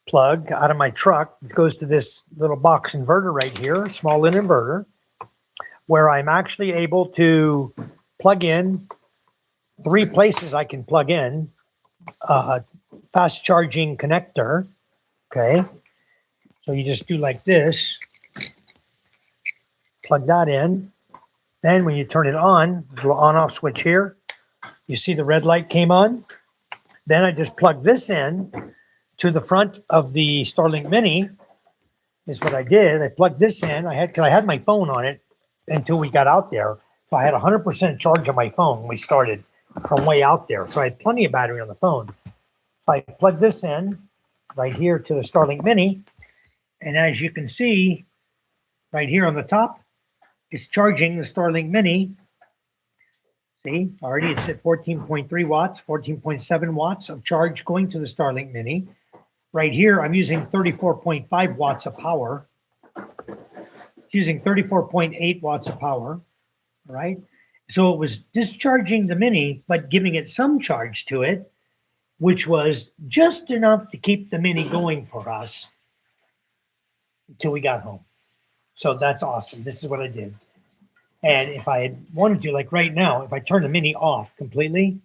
plug out of my truck. It goes to this little box inverter right here, a small little inverter, where I'm actually able to plug in 3 places I can plug in fast charging connector. Okay, so you just do like this, plug that in. Then when you turn it on, there's a little on-off switch here. You see the red light came on. Then I just plug this in to the front of the Starlink Mini. Is what I did. I plugged this in. I had my phone on it until we got out there. So I had 100% charge on my phone when we started from way out there. So I had plenty of battery on the phone. So I plugged this in right here to the Starlink Mini. And as you can see right here on the top, it's charging the Starlink Mini. See, already it's at 14.3 watts, 14.7 watts of charge going to the Starlink Mini. Right here, I'm using 34.5 watts of power. It's using 34.8 watts of power, right? So it was discharging the Mini, but giving it some charge to it, which was just enough to keep the Mini going for us until we got home. So that's awesome. This is what I did. And if I had wanted to, like right now, if I turn the Mini off completely,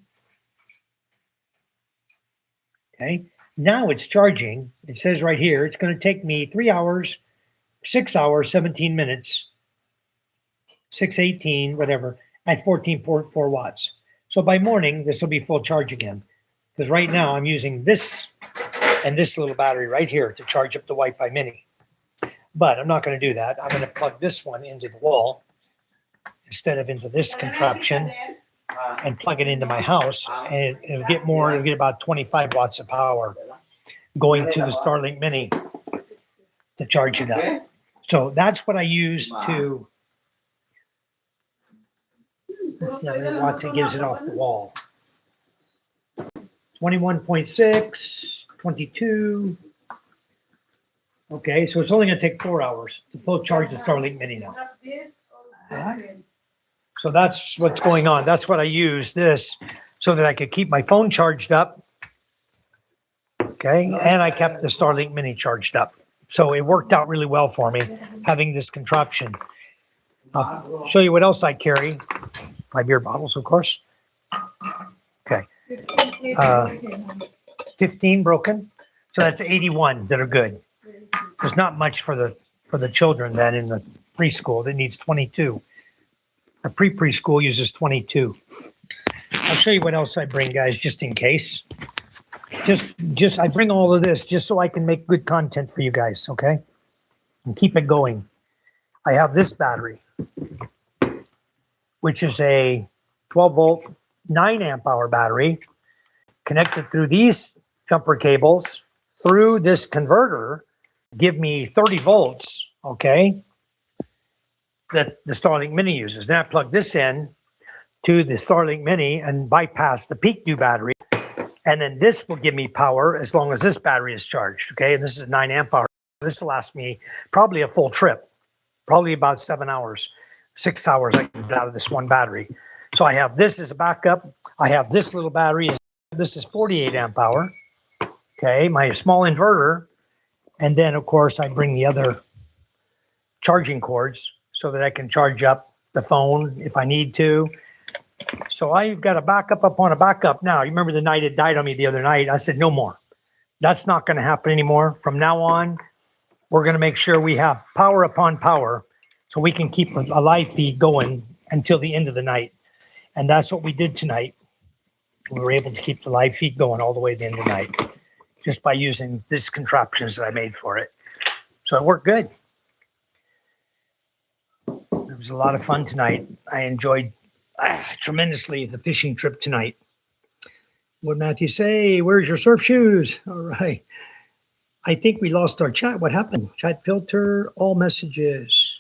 okay, now it's charging. It says right here, it's going to take me 3 hours, 6 hours, 17 minutes, 6:18, whatever, at 14.4 watts. So by morning, this will be full charge again. Because right now I'm using this and this little battery right here to charge up the Wi-Fi Mini. But I'm not going to do that. I'm going to plug this one into the wall instead of into this contraption and plug it into my house. And it'll get more, it'll get about 25 watts of power going to the Starlink Mini to charge it up. So that's what I use to, let's see how many watts it gives it off the wall. 21.6, 22. Okay, so it's only going to take 4 hours to full charge the Starlink Mini now. So that's what's going on. That's what I use this so that I could keep my phone charged up. Okay, and I kept the Starlink Mini charged up. So it worked out really well for me having this contraption. I'll show you what else I carry. My beer bottles, of course. Okay. 15 broken. So that's 81 that are good. There's not much for the children then in the preschool that needs 22. The preschool uses 22. I'll show you what else I bring, guys, just in case. Just I bring all of this just so I can make good content for you guys, okay? And keep it going. I have this battery, which is a 12 volt, 9 amp hour battery connected through these jumper cables through this converter, give me 30 volts, okay, that the Starlink Mini uses. Then I plug this in to the Starlink Mini and bypass the peak due battery. And then this will give me power as long as this battery is charged, okay? And this is 9 amp hour. This will last me probably a full trip, probably about 7 hours, 6 hours I can get out of this one battery. So I have this as a backup. I have this little battery. This is 48 amp hour, okay? My small inverter. And then, of course, I bring the other charging cords so that I can charge up the phone if I need to. So I've got a backup upon a backup now. You remember the night it died on me the other night? I said, no more. That's not going to happen anymore. From now on, we're going to make sure we have power upon power so we can keep a live feed going until the end of the night. And that's what we did tonight. We were able to keep the live feed going all the way to the end of the night just by using these contraptions that I made for it. So it worked good. It was a lot of fun tonight. I enjoyed tremendously the fishing trip tonight. What did Matthew say? Where's your surf shoes? All right. I think we lost our chat. What happened? Chat filter, all messages.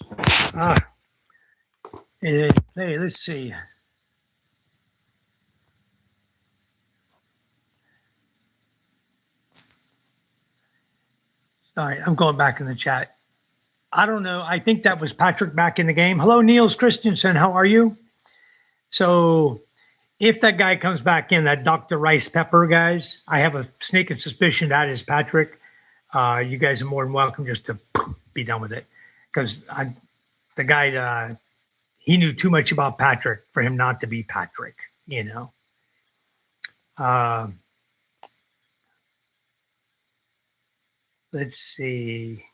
Hey, let's see. All right, I'm going back in the chat. I don't know. I think that was Patrick back in the game. Hello, Niels Christensen. How are you? So if that guy comes back in, that Dr. Rice Pepper guys, I have a sneaking suspicion that is Patrick. You guys are more than welcome just to be done with it. Because the guy, he knew too much about Patrick for him not to be Patrick, you know. Let's see.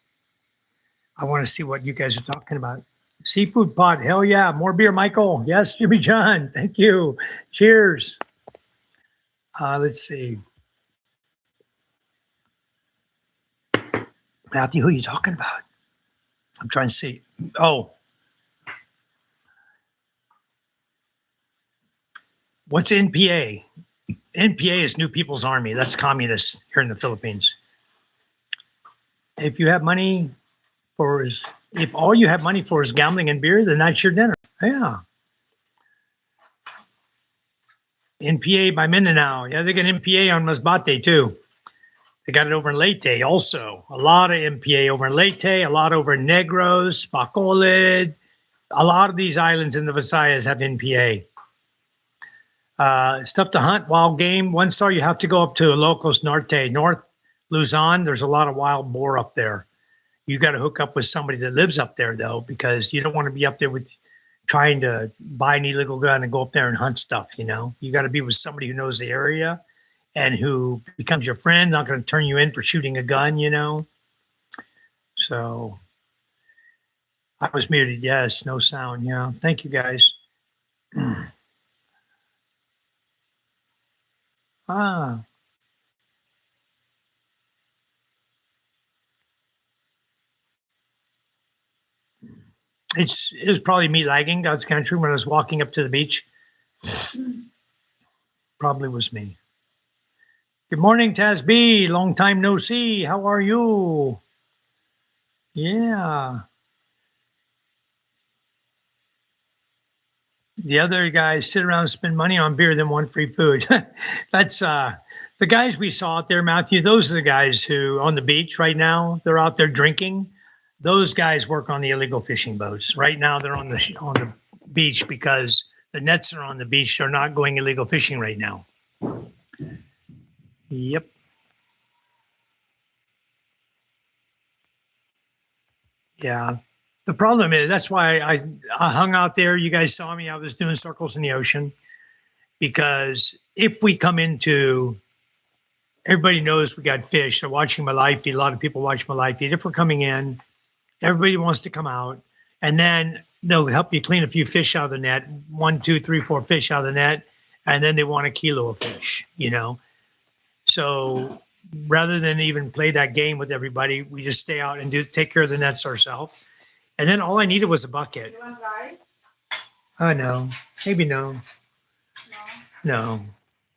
I want to see what you guys are talking about. Seafood pot. Hell yeah. More beer, Michael. Yes, Jimmy John. Thank you. Cheers. Let's see. Matthew, who are you talking about? I'm trying to see. Oh. What's NPA? NPA is New People's Army. That's communists here in the Philippines. If you have money if all you have money for is gambling and beer, then that's your dinner. Yeah. NPA by Mindanao. Yeah, they got NPA on Masbate too. They got it over in Leyte also. A lot of NPA over in Leyte, a lot over in Negros, Bacolod. A lot of these islands in the Visayas have NPA. Stuff to hunt, wild game. 1 star, you have to go up to Ilocos Norte, North Luzon. There's a lot of wild boar up there. You got to hook up with somebody that lives up there, though, because you don't want to be up there with trying to buy an illegal gun and go up there and hunt stuff, you know. You got to be with somebody who knows the area and who becomes your friend, not going to turn you in for shooting a gun, you know. So I was muted. Yes, no sound. Yeah. Thank you, guys. It was probably me lagging God's country when I was walking up to the beach. Probably was me. Good morning, Taz B. Long time no see. How are you? Yeah. The other guys sit around and spend money on beer, then want free food. That's the guys we saw out there, Matthew. Those are the guys who on the beach right now. They're out there drinking. Those guys work on the illegal fishing boats. Right now, they're on the beach because the nets are on the beach. They're not going illegal fishing right now. Yep. Yeah. The problem is that's why I hung out there. You guys saw me. I was doing circles in the ocean because if we come into, everybody knows we got fish. They're watching my live feed. A lot of people watch my live feed. If we're coming in, everybody wants to come out, and then they'll help you clean a few fish out of the net, 1, 2, 3, 4 fish out of the net, and then they want a kilo of fish, you know. So rather than even play that game with everybody, we just stay out and take care of the nets ourselves. And then all I needed was a bucket. You want rice? Oh, no. Maybe no. No,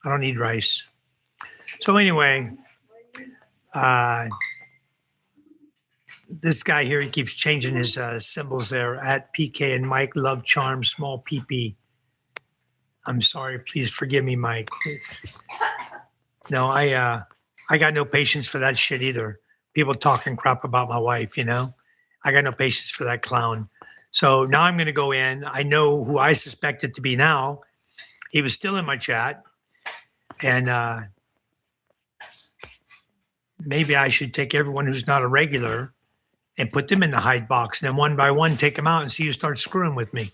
I don't need rice. So anyway, this guy here, he keeps changing his symbols there at PK and Mike Love Charm Small PP. I'm sorry, please forgive me, Mike. No, I got no patience for that shit either. People talking crap about my wife, you know. I got no patience for that clown. So now I'm going to go in. I know who I suspect it to be now. He was still in my chat, and maybe I should take everyone who's not a regular and put them in the hide box, and then one by one take them out and see who starts screwing with me.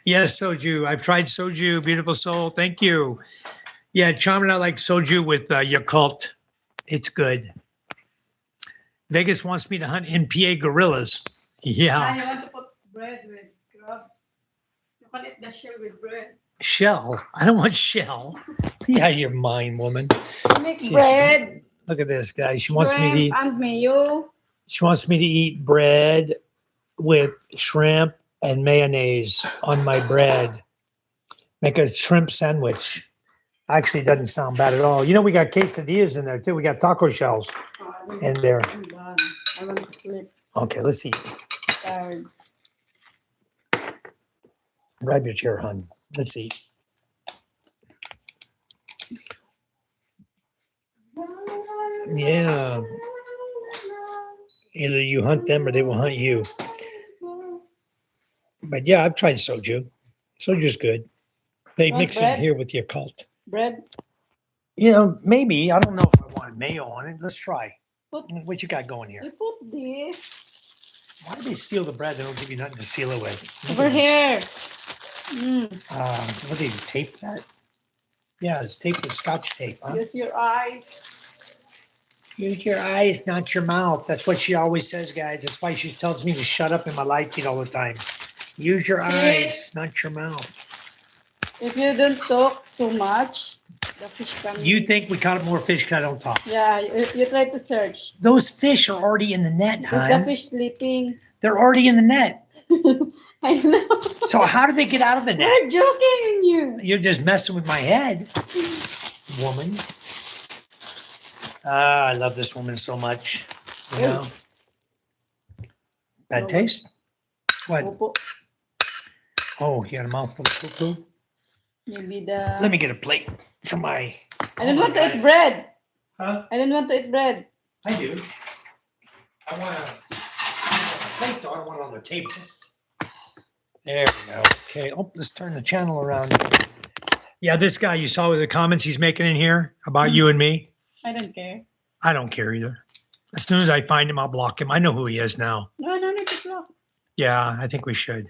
Yes, soju. I've tried soju. Beautiful soul. Thank you. Yeah, Charmin, I like soju with Yakult. It's good. Vegas wants me to hunt NPA gorillas. Ah, Yeah. you want to put bread with grub? Palit the shell with bread. Shell. I don't want shell. Yeah, your mind, woman. Make She's- bread, Look at this guy. She wants me to shrimp, eat. and mayo. She wants me to eat bread with shrimp and mayonnaise on my bread. Make a shrimp sandwich. Actually, it doesn't sound bad at all. You know, we got quesadillas in there too. We got taco shells in there. I'm done. I want to sleep. Okay, let's eat. Tired. Grab your chair, hon. Let's eat. Yeah. Either you hunt them or they will hunt you. But yeah, I've tried soju. Soju's good. They Want mix it bread? here with the occult. Bread. You know, maybe. I don't know if I want mayo on it. Let's try. Put- What you got going here? You put this Why do they seal the bread? They don't give you nothing to seal it with. Look over at here. this. What do you tape that? Yeah, it's taped with scotch tape. Huh? Use your eyes. Use your eyes, not your mouth. That's what she always says, guys. That's why she tells me to shut up in my live feed all the time. Use your eyes, not your mouth. If you don't talk too much, the fish come. You think we caught more fish because I don't talk. Yeah, you try to search. Those fish are already in the net, Is the hon. fish sleeping? They're already in the net. I know. So how do they get out of the net? We're joking on you. You're just messing with my head, woman. Ah, I love this woman so much. You know? Bad taste? What? Opo. Oh, you got a mouthful of poo-poo? Maybe the. Let me get a plate for my... I don't Oh, want to guys. eat bread. Huh? I don't want to eat bread. I do. I want a plate, though. I don't want it on the table. There we go. Okay. Oh, let's turn the channel around. Yeah, this guy, you saw with the comments he's making in here about you and me. I don't care. I don't care either. As soon as I find him, I'll block him. I know who he is now. No, no need to block. Yeah, I think we should.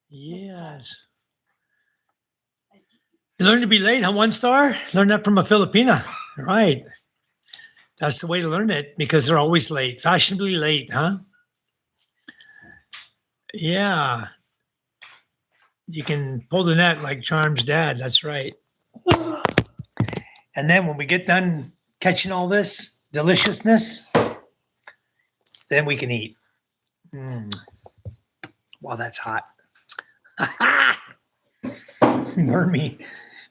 Yes. You learn to be late, huh? 1 star? Learn that from a Filipina. Right. That's the way to learn it because they're always late. Fashionably late, huh? Yeah. You can pull the net like Charm's dad. That's right. And then when we get done catching all this deliciousness, then we can eat. Wow, that's hot. Burn me.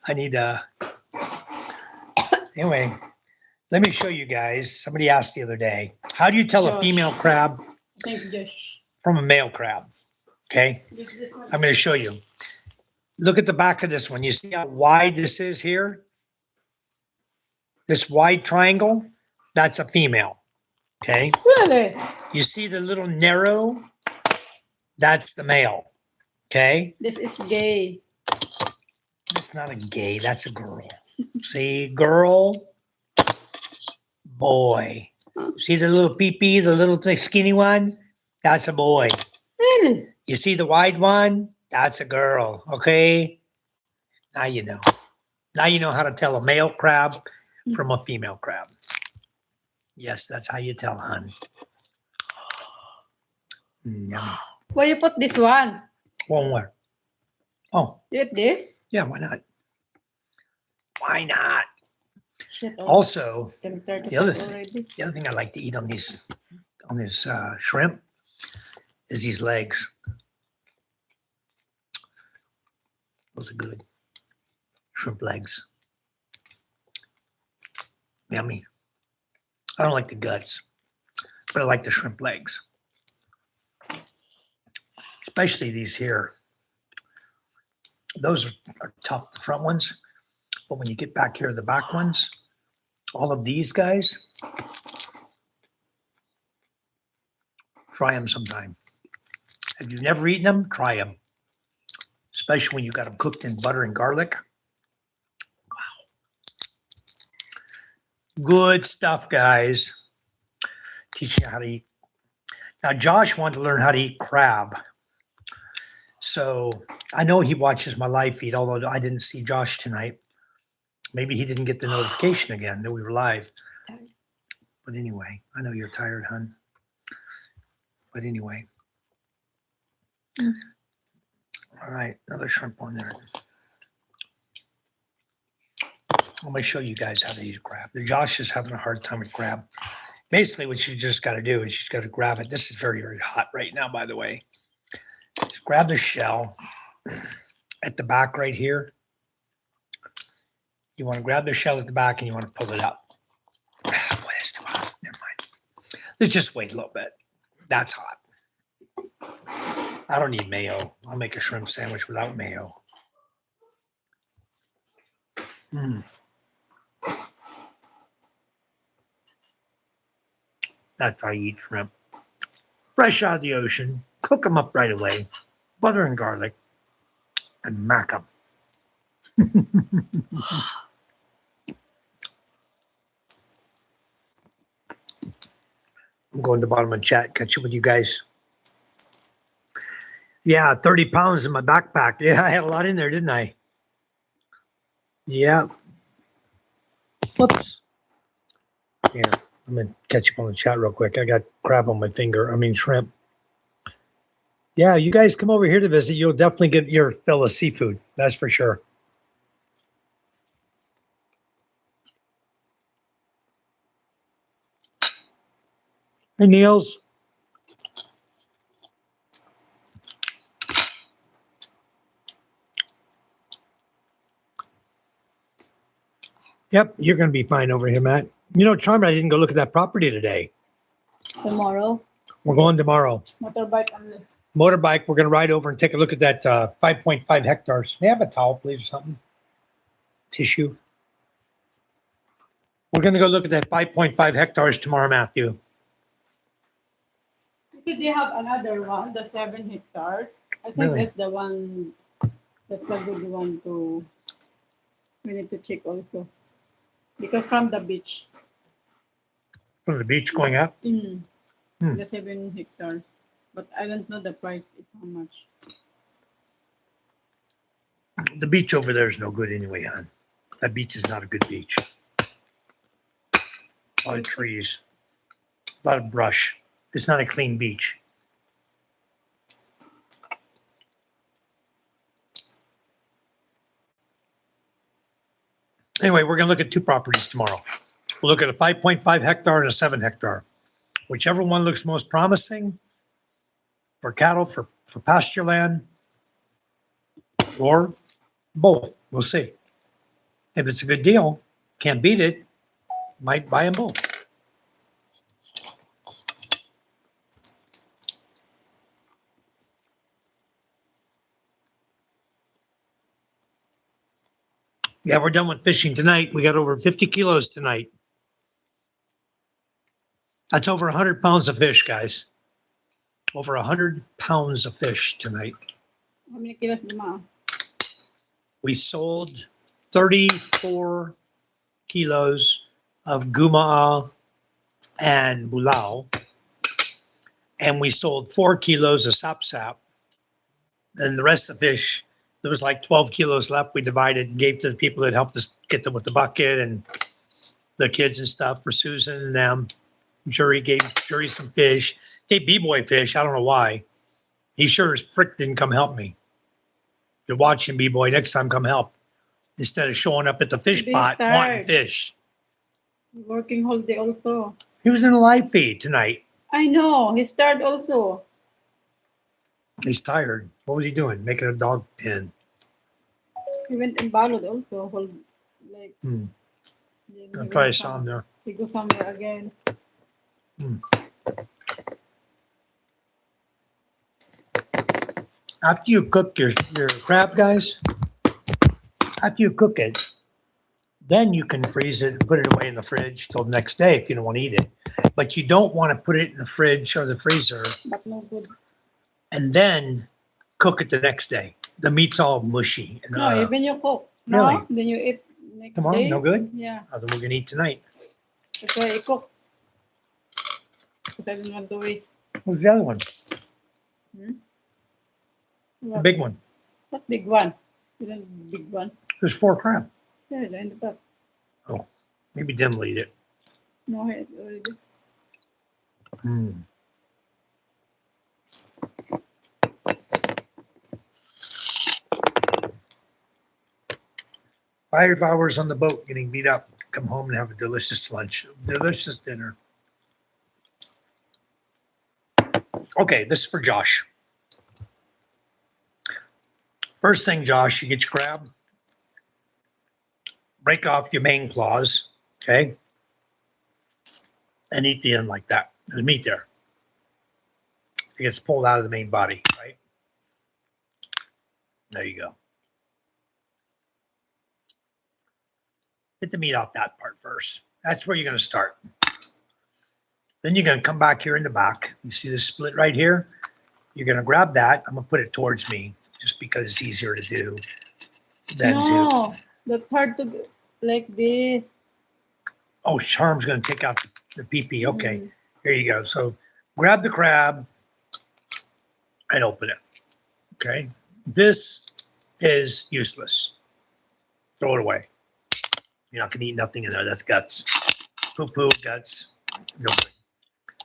I need anyway, let me show you guys. Somebody asked the other day, how do you tell a Josh. female crab Thank you, Josh. from a male crab? Okay, This one. I'm going to show you. Look at the back of this one. You see how wide this is here? This wide triangle, that's a female. Okay, Really? you see the little narrow? That's the male. Okay, This is gay. it's not a gay, that's a girl. See, girl, boy. See the little pee-pee, the little skinny one? That's a boy. Really? You see the wide one? That's a girl. Okay, now you know. Now you know how to tell a male crab from a female crab. Yes, that's how you tell, hon. Yum. Why you put this one? One more. Oh, You eat this? yeah, why not? Why not? Shit, Also, 10:35 the other already. the other thing I like to eat on this shrimp is these legs. Those are good. Shrimp legs. Yummy. I don't like the guts, but I like the shrimp legs. Especially these here. Those are tough, the front ones. But when you get back here, the back ones, all of these guys, try them sometime. If you've never eaten them, try them. Especially when you got them cooked in butter and garlic. Wow. Good stuff, guys. Teaching you how to eat. Now, Josh wanted to learn how to eat crab. So I know he watches my live feed, although I didn't see Josh tonight. Maybe he didn't get the notification again that we were live. But anyway, I know you're tired, hon. But anyway, All right, another shrimp on there. I'm gonna show you guys how to use crab. Josh is having a hard time with crab. Basically, what you just got to do is you just got to grab it. This is very, very hot right now, by the way. Just grab the shell at the back right here. You want to grab the shell at the back and you want to pull it up. What is too hot? Never mind. Let's just wait a little bit. That's hot. I don't need mayo. I'll make a shrimp sandwich without mayo. Mm. That's how I eat shrimp. Fresh out of the ocean, cook them up right away, butter and garlic, and mack them. I'm going to the bottom of the chat, catch up with you guys. Yeah, 30 pounds in my backpack. Yeah, I had a lot in there, didn't I? Yeah. Whoops. Yeah, I'm going to catch up on the chat real quick. I got crab on my finger. I mean, shrimp. Yeah, you guys come over here to visit. You'll definitely get your fill of seafood. That's for sure. Hey, Niels. Yep, you're going to be fine over here, Matt. You know, Charmer, I didn't go look at that property today. Tomorrow, We're going tomorrow. motorbike only. Motorbike, we're going to ride over and take a look at that 5.5 hectares. May I have a towel, please, or something? Tissue. We're going to go look at that 5.5 hectares tomorrow, Matthew. You said they have another one, the 7 hectares. I think Really? that's the one, that's the good one to, we need to check also. Because from the beach, From the beach going up. Hmm. the 7 hectares. But I don't know the price, is how much. The beach over there is no good anyway, hon. That beach is not a good beach. A lot of trees, a lot of brush. It's not a clean beach. Anyway, we're going to look at two properties tomorrow. We'll look at a 5.5 hectare and a 7 hectare. Whichever one looks most promising for cattle, for pasture land, or both. We'll see. If it's a good deal, can't beat it, might buy them both. Yeah, we're done with fishing tonight. We got over 50 kilos tonight. That's over 100 pounds of fish, guys. Over 100 pounds of fish tonight. How many kilos naman? We sold 34 kilos of gumaa and bulao, and we sold 4 kilos of sap. And the rest of the fish, there was like 12 kilos left. We divided and gave to the people that helped us get them with the bucket and the kids and stuff for Susan and them. Jury gave Jury some fish. Gave B-Boy fish. I don't know why. He sure as frick didn't come help me. You're watching B-Boy. Next time, come help. Instead of showing up at the fish Be pot tired. wanting fish. Working whole day also. He was in the live feed tonight. I know, he's tired also. He's tired. What was he doing? Making a dog pen. He went in Balod also. Whole, like, Hmm. then I he probably went saw him there. He go somewhere again. After you cook your crab, guys, after you cook it, then you can freeze it and put it away in the fridge till the next day if you don't want to eat it. But you don't want to put it in the fridge or the freezer But no good. and then cook it the next day. The meat's all mushy. And, No, even you cook. really? No, then you eat next tomorrow, day. no good? Yeah, Oh, then we're going to eat tonight. that's why I cook. Because I don't want to waste. What's the other one? The What, big one. what big one? You don't big one. There's 4 crab. Yeah, in the back. Maybe Dim will eat it. No, I already. 5 hours on the boat getting beat up. Come home and have a delicious lunch, delicious dinner. Okay, this is for Josh. First thing, Josh, you get your crab, break off your main claws, okay, and eat the end like that. There's meat there. It gets pulled out of the main body, right? There you go. Get the meat off that part first. That's where you're going to start. Then you're going to come back here in the back. You see this split right here? You're going to grab that. I'm going to put it towards me just because it's easier to do than to. No, that's hard to do like this. Oh, Charm's going to take out the pee-pee. Okay, Mm. here you go. So grab the crab and open it. Okay, this is useless. Throw it away. You're not going to eat nothing in there. That's guts. Poo-poo, guts. No good.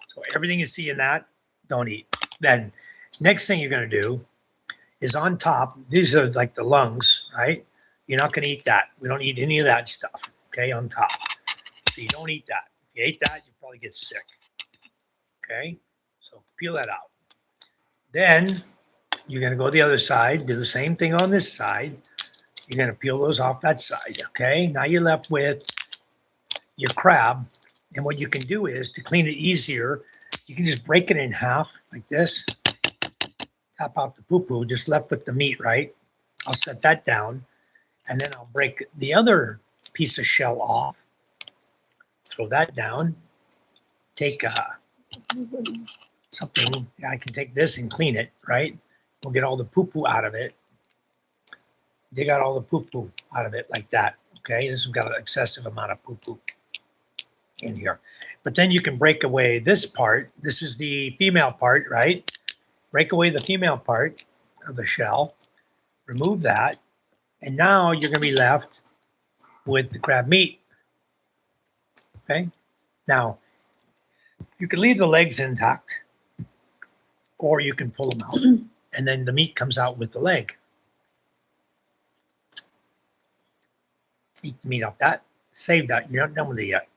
So everything you see in that, don't eat. Then next thing you're going to do is on top, these are like the lungs, right? You're not going to eat that. We don't eat any of that stuff, okay, on top. So you don't eat that. If you ate that, you probably get sick, okay? So peel that out. Then you're going to go the other side, do the same thing on this side. You're going to peel those off that side, okay? Now you're left with your crab. And what you can do is, to clean it easier, you can just break it in half like this. Tap out the poo-poo, just left with the meat, right? I'll set that down. And then I'll break the other piece of shell off. Throw that down. Take something. I can take this and clean it, right? We'll get all the poo-poo out of it. Dig out all the poo-poo out of it like that, okay? This has got an excessive amount of poo-poo in here. But then you can break away this part. This is the female part, right? Break away the female part of the shell. Remove that. And now you're going to be left with the crab meat. Okay? Now, you can leave the legs intact, or you can pull them out. And then the meat comes out with the leg. Eat the meat off that. Save that. You're not done with it yet.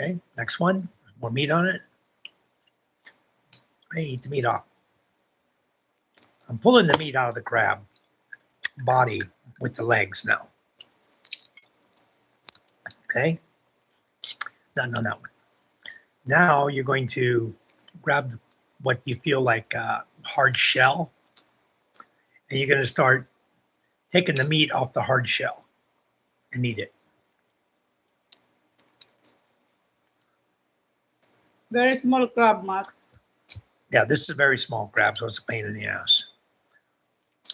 Okay, next one. More meat on it. Okay, eat the meat off. I'm pulling the meat out of the crab body with the legs now. Okay, done on that one. Now you're going to grab what you feel like a hard shell, and you're going to start taking the meat off the hard shell and eat it. Very small crab, Matt. Yeah, this is a very small crab, so it's a pain in the ass.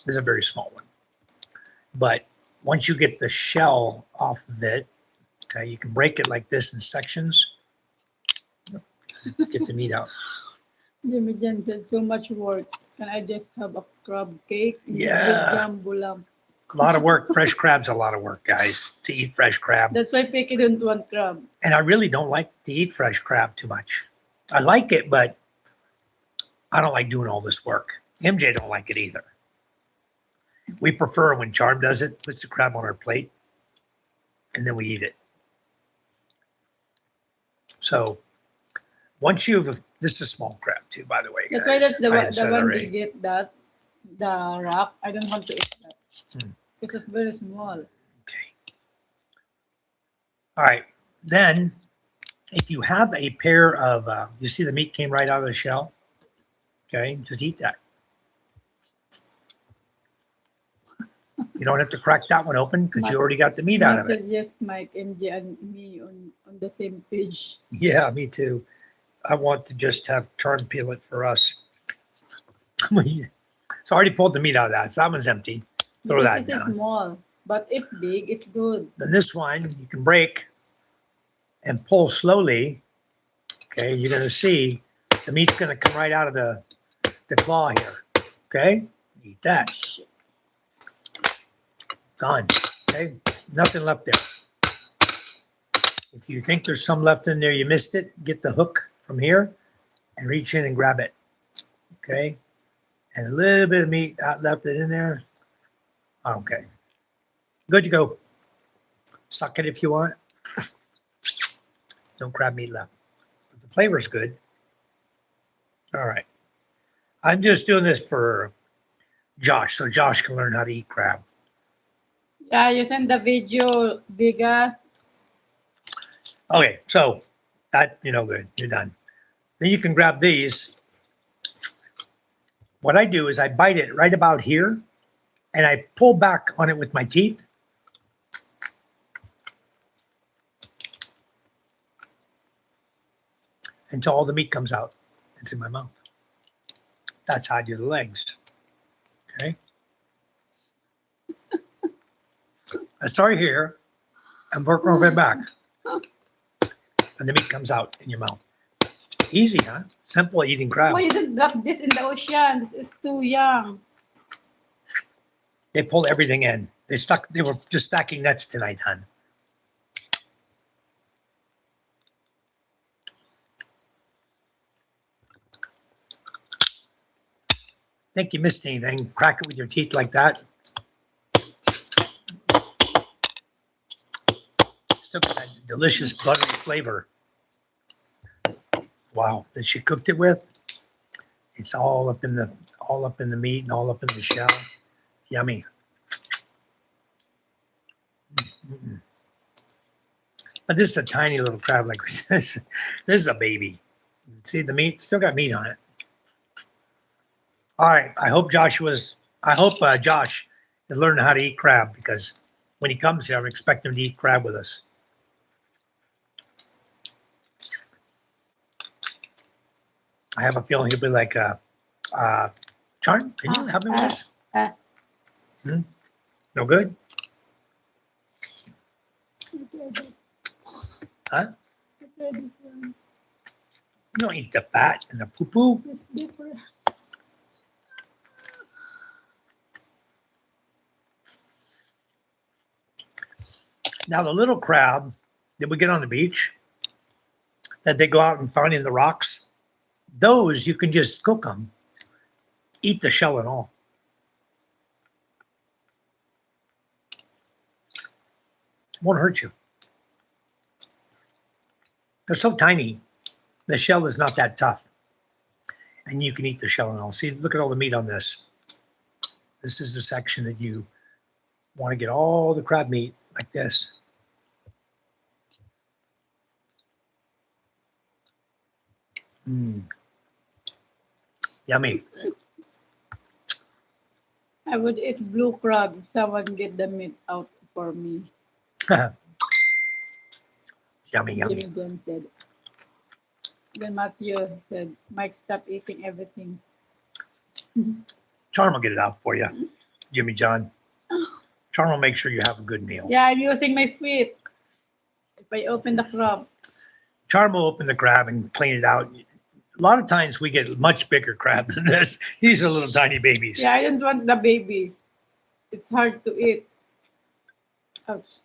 This is a very small one. But once you get the shell off of it, okay, you can break it like this in sections. Get the meat out. Jimmy Jen said so much work. Can I just have a crab cake? Yeah. With jumbo lamb. A lot of work. Fresh crab's a lot of work, guys, to eat fresh crab. That's why Picky don't want crab. And I really don't like to eat fresh crab too much. I like it, but I don't like doing all this work. MJ don't like it either. We prefer when Charm does it, puts the crab on our plate, and then we eat it. So once you've, this is small crab too, by the way, guys. That's why that's I had the said one already. they get that, the wrap. I don't want to eat that. Because it's very small. Okay. All right. Then, if you have a pair of, you see the meat came right out of the shell? Okay, just eat that. You don't have to crack that one open because you already got the meat out of it. Yes, Mike, MJ, and me on the same page. Yeah, me too. I want to just have Charm peel it for us. So I already pulled the meat out of that. So that one's empty. Throw that This is down. small, but if big, it's good. Then this one you can break and pull slowly. Okay, you're going to see the meat's going to come right out of the claw here. Okay, eat that. Gone. Okay, nothing left there. If you think there's some left in there, you missed it, get the hook from here and reach in and grab it. Okay, and a little bit of meat left it in there. Okay, Good to go. Suck it if you want. No crab meat left. But the flavor's good. All right. I'm just doing this for Josh, so Josh can learn how to eat crab. Yeah, you send the video, Biga. Okay, so that, good. You're done. Then you can grab these. What I do is I bite it right about here and I pull back on it with my teeth. Until all the meat comes out. It's in my mouth. That's how I do the legs. Okay. I start here and work my way back. And the meat comes out in your mouth. Easy, huh? Simple eating crab. Why you didn't drop this in the ocean? This is too young. They pulled everything in. They were just stacking nets tonight, hon. Think you missed anything? Crack it with your teeth like that. Still got that delicious buttery flavor. Wow, that she cooked it with. It's all up in the meat and all up in the shell. Yummy. Mm-mm. But this is a tiny little crab, like we said. This is a baby. See the meat? Still got meat on it. All right. I hope Josh is learning how to eat crab, because when he comes here, I'm expecting him to eat crab with us. I have a feeling he'll be like, Charm, can you help me with this? No good? Huh? You don't eat the fat and the poo-poo. Now, the little crab that we get on the beach, that they go out and find in the rocks, those you can just cook them, eat the shell and all. Won't hurt you. They're so tiny, the shell is not that tough. And you can eat the shell and all. See, look at all the meat on this. This is the section that you want to get all the crab meat like this. Yummy. I would eat blue crab if someone get the meat out for me. Yummy, yummy. Jimmy Jen said. Then Matthew said, Mike, stop eating everything. Charm will get it out for you, Jimmy John. Charm will make sure you have a good meal. Yeah, I'm using my feet. If I open the crab. Charm will open the crab and clean it out. A lot of times we get much bigger crab than this. These are little tiny babies. Yeah, I don't want the babies. It's hard to eat. Ouch.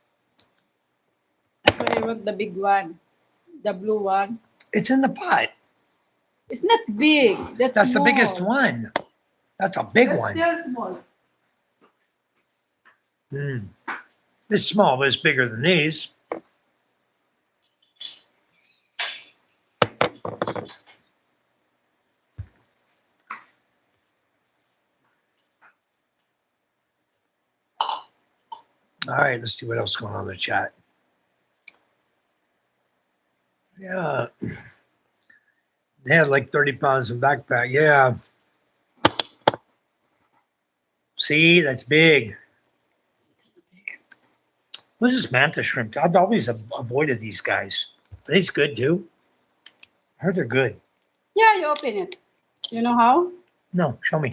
That's why I want the big one. The blue one. It's in the pot. It's not big. That's the biggest one. That's a big one. Still small. It's small, but it's bigger than these. All right, let's see what else is going on in the chat. Yeah. They had like 30 pounds in backpack. Yeah. See, that's big. What is this mantis shrimp? I've always avoided these guys. Are these good too? I heard they're good. Yeah, you open it. You know how? No, show me.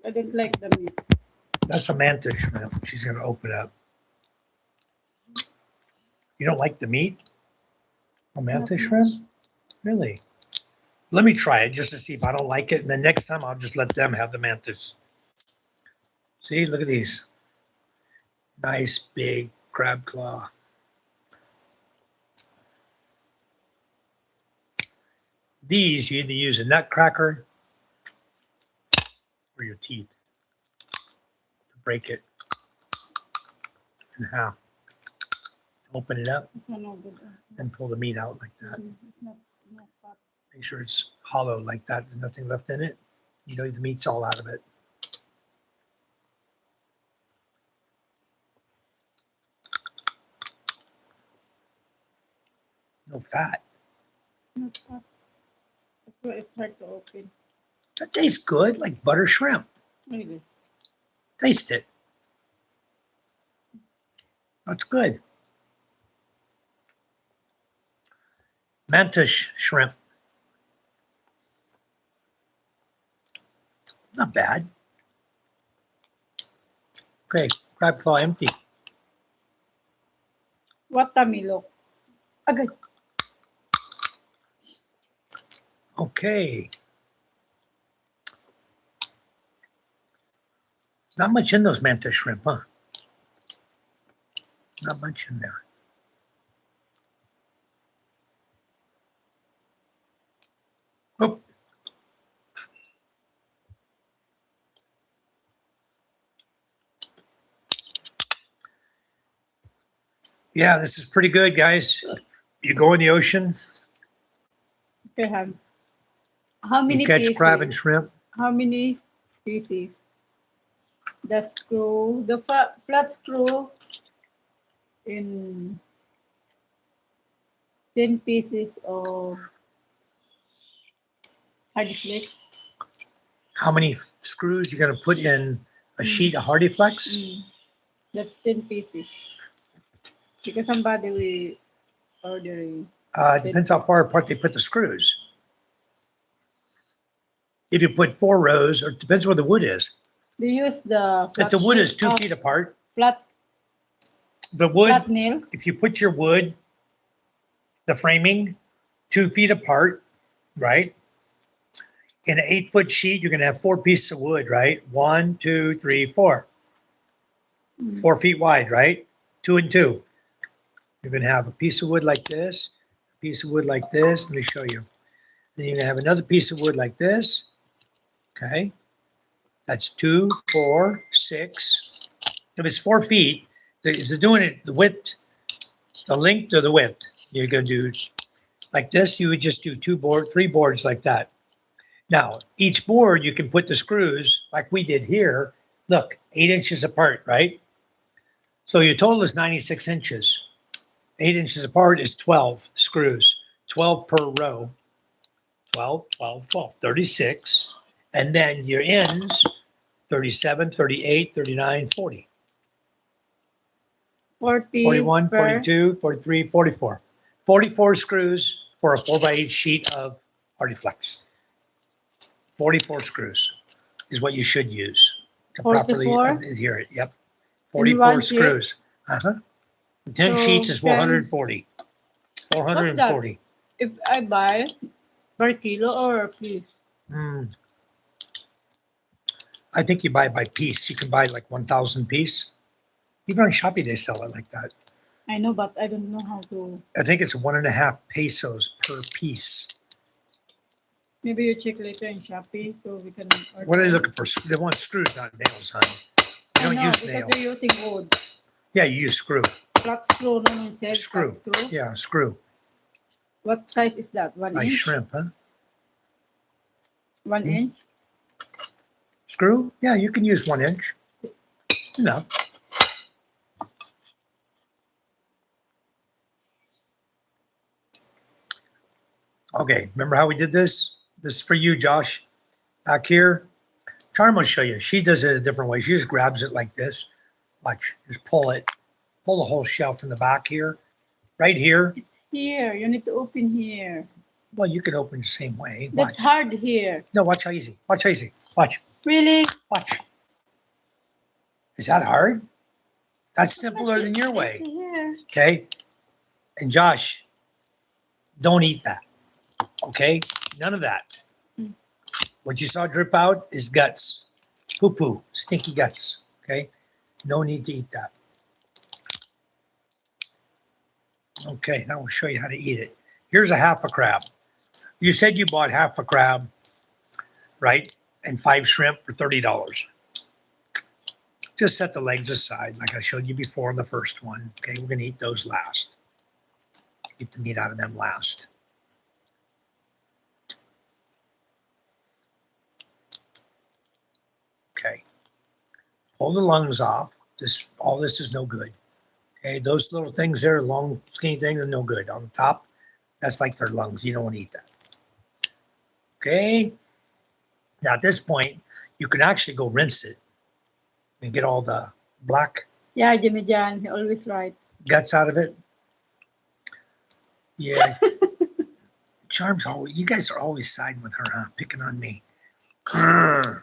I don't like the meat. That's a mantis shrimp. She's going to open up. You don't like the meat? A mantis shrimp? Really? Let me try it just to see if I don't like it. And then next time I'll just let them have the mantis. See, look at these. Nice big crab claw. These, you either use a nut cracker or your teeth to break it in half. Open it up This one no good. and pull the meat out like that. It's not fat. Make sure it's hollow like that. There's nothing left in it. You know, the meat's all out of it. No fat. Not fat. That's why it's hard to open. That tastes good, like butter shrimp. Really? Taste it. That's good. Mantis shrimp. Not bad. Okay, crab claw empty. What tamilok? Agay. Okay. Not much in those mantis shrimp, huh? Not much in there. Oh. Yeah, this is pretty good, guys. You go in the ocean, Okay, Han. How many you catch pieces? crab and shrimp. How many pieces? The screw, the flat screw in 10 pieces of hard flakes. How many screws you gonna put in a sheet of Hardy Flex? That's 10 pieces. Because somebody will ordering. It depends how far apart they put the screws. If you put 4 rows, or it depends where the wood is. They use the If the wood is sheet 2 of feet apart, flat the wood, flat nails. if you put your wood, the framing, 2 feet apart, right? In an 8-foot sheet, you're gonna have 4 pieces of wood, right? 1, 2, 3, 4. 4 feet wide, right? 2 and 2. You're gonna have a piece of wood like this, a piece of wood like this. Let me show you. Then you're gonna have another piece of wood like this. Okay. That's 2, 4, 6. If it's 4 feet, if they're doing it the width, the length or the width, you're gonna do like this. You would just do 3 boards like that. Now, each board you can put the screws like we did here. Look, 8 inches apart, right? So your total is 96 inches. 8 inches apart is 12 screws, 12 per row. 12, 12, 12, 36. And then your ends, 37, 38, 39, 40. 40 41, per 42, 43, 44. 44 screws for a 4x8 sheet of Hardy Flex. 44 screws is what you should use to properly 44? adhere it. Yep. In 44 one sheet? screws. 10 So sheets is 10 440. 440. If I buy per kilo or piece? I think you buy by piece. You can buy like 1,000 piece. Even on Shopee, they sell it like that. I know, but I don't know how to. I think it's 1.5 pesos per piece. Maybe you check later in Shopee so we can order. What are they looking for? They want screws, not nails, honey. You I don't know, use because nails. they're using wood. Yeah, you use screw. Flat screw, no one says Screw. flat screw. Yeah, screw. What size is that? 1 Like inch? shrimp, huh? 1 inch? Screw? Yeah, you can use 1 inch. Enough. Okay, remember how we did this? This is for you, Josh. Back here. Charm will show you. She does it a different way. She just grabs it like this. Watch. Just pull it. Pull the whole shelf in the back here. Right here. It's here. You need to open here. Well, you can open the same way. Watch. That's hard here. No, watch how easy. Watch how easy. Watch. Really? Watch. Is that hard? That's simpler than your way. It's here. Okay? And Josh, don't eat that. Okay? None of that. What you saw drip out is guts. Poo-poo. Stinky guts. Okay? No need to eat that. Okay, now we'll show you how to eat it. Here's a half a crab. You said you bought half a crab, right? And 5 shrimp for $30. Just set the legs aside, like I showed you before on the first one. Okay, we're going to eat those last. Get the meat out of them last. Okay, pull the lungs off. All this is no good. Okay, those little things there, long skinny things, are no good. On the top, that's like their lungs. You don't want to eat that. Okay. Now at this point, you can actually go rinse it and get all the black Yeah, Jimmy Jan, he always right. guts out of it. Yeah. Charm's always, you guys are always siding with her, huh? Picking on me. Grr.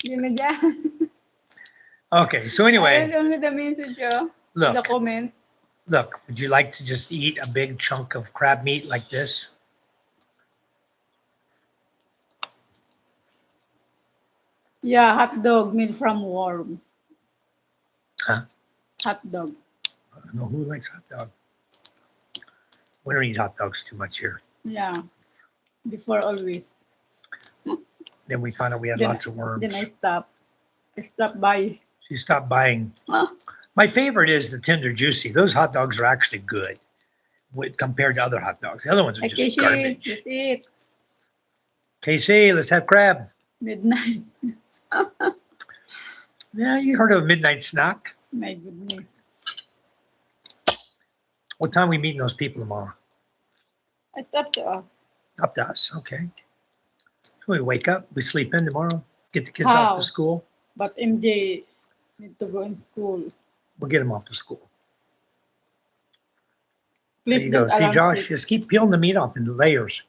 Jimmy Jan. Okay, so I anyway, read only the message, the look, comment. look, would you like to just eat a big chunk of crab meat like this? Yeah, hot dog made from worms. Huh? Hot dog. I don't know who likes hot dog. We don't eat hot dogs too much here. Yeah. Before always. Then we found out we had Then- lots of worms. Then I stopped. I stopped by. She stopped buying. Huh? My favorite is the tender juicy. Those hot dogs are actually good compared to other hot dogs. The other ones are Hey, just Casey, garbage. let's eat. Casey, let's have crab. Midnight. Yeah, you heard of a midnight snack. My goodness. What time are we meeting those people tomorrow? It's up to us. Up to us, okay. So we wake up, we sleep in tomorrow, get the kids How? off to school. But MJ need to go in school. We'll get them off to school. There Please you go. don't See, allow Josh, kids. just keep peeling the meat off in layers.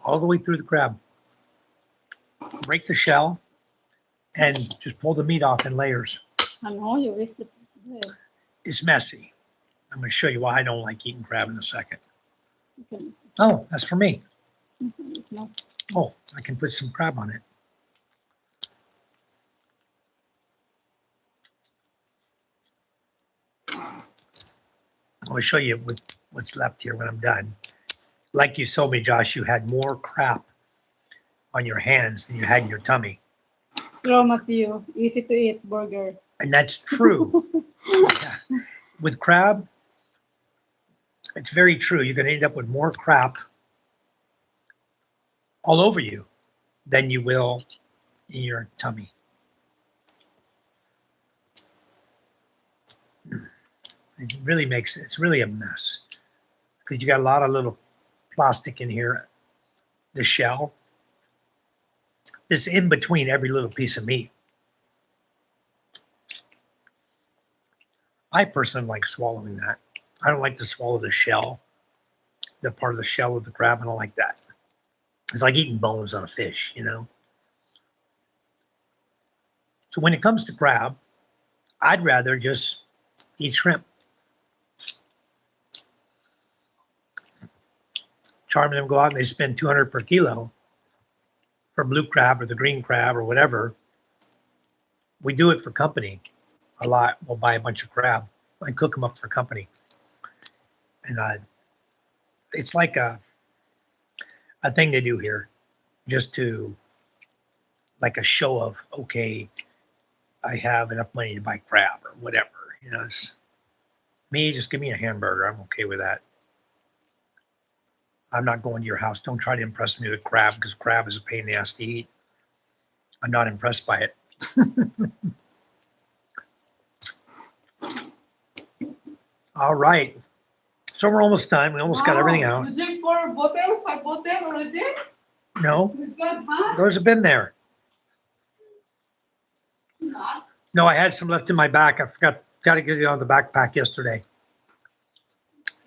All the way through the crab. Break the shell and just pull the meat off in layers. Ano, you waste the It's messy. I'm going to show you why I don't like eating crab in a second. you can, Oh, that's for me. no. Oh, I can put some crab on it. I'm going to show you what's left here when I'm done. Like you told me, Josh, you had more crap on your hands than you had in your tummy. Hello, Matthew. Easy to eat burger. And that's true. Yeah. With crab, it's very true. You're going to end up with more crap all over you than you will in your tummy. It really makes it's really a mess because you got a lot of little plastic in here. The shell is in between every little piece of meat. I personally like swallowing that. I don't like to swallow the shell, the part of the shell of the crab. I don't like that. It's like eating bones on a fish, you know? So when it comes to crab, I'd rather just eat shrimp. Charm and them go out and they spend $200 per kilo for blue crab or the green crab or whatever. We do it for company a lot. We'll buy a bunch of crab and cook them up for company. And it's like a thing they do here just to like a show of, okay, I have enough money to buy crab or whatever. You know, it's me, just give me a hamburger. I'm okay with that. I'm not going to your house. Don't try to impress me with crab because crab is a pain in the ass to eat. I'm not impressed by it. All right. So we're almost done. We almost got everything out. You drink 4 bottles, 5 bottles already? No, With God, huh? those have been there. Not. No, I had some left in my back. I got to get it on the backpack yesterday.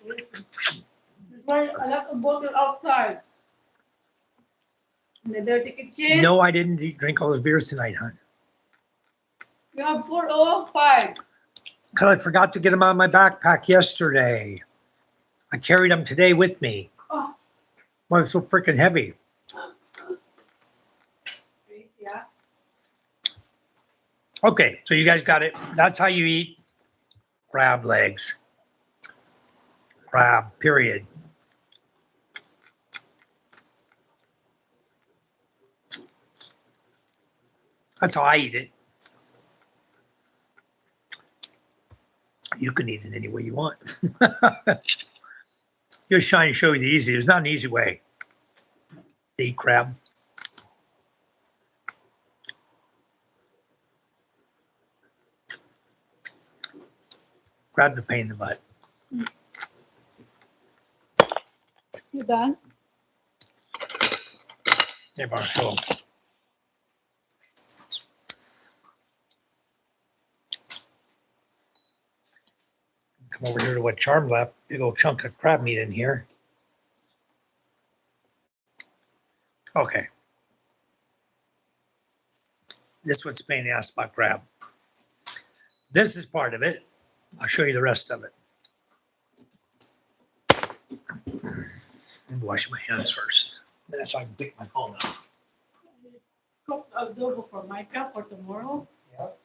There's a lot of bottle outside. In the dirty kitchen. No, I didn't drink all those beers tonight, hon. You have 4 or 5. Because I forgot to get them out of my backpack yesterday. I carried them today with me. Oh. Why it's so freaking heavy. Yeah. Okay, so you guys got it. That's how you eat crab legs. Crab, period. That's how I eat it. You can eat it any way you want. Just trying to show you the easy. There's not an easy way to eat crab. Crab's a pain in the butt. You done? Hey, Marshall. Come over here to what Charm left. Big old chunk of crab meat in here. Okay. This is what's being asked about crab. This is part of it. I'll show you the rest of it. And wash my hands first. Then so I can pick my phone up. Cook adobo for Micah for tomorrow. Yep.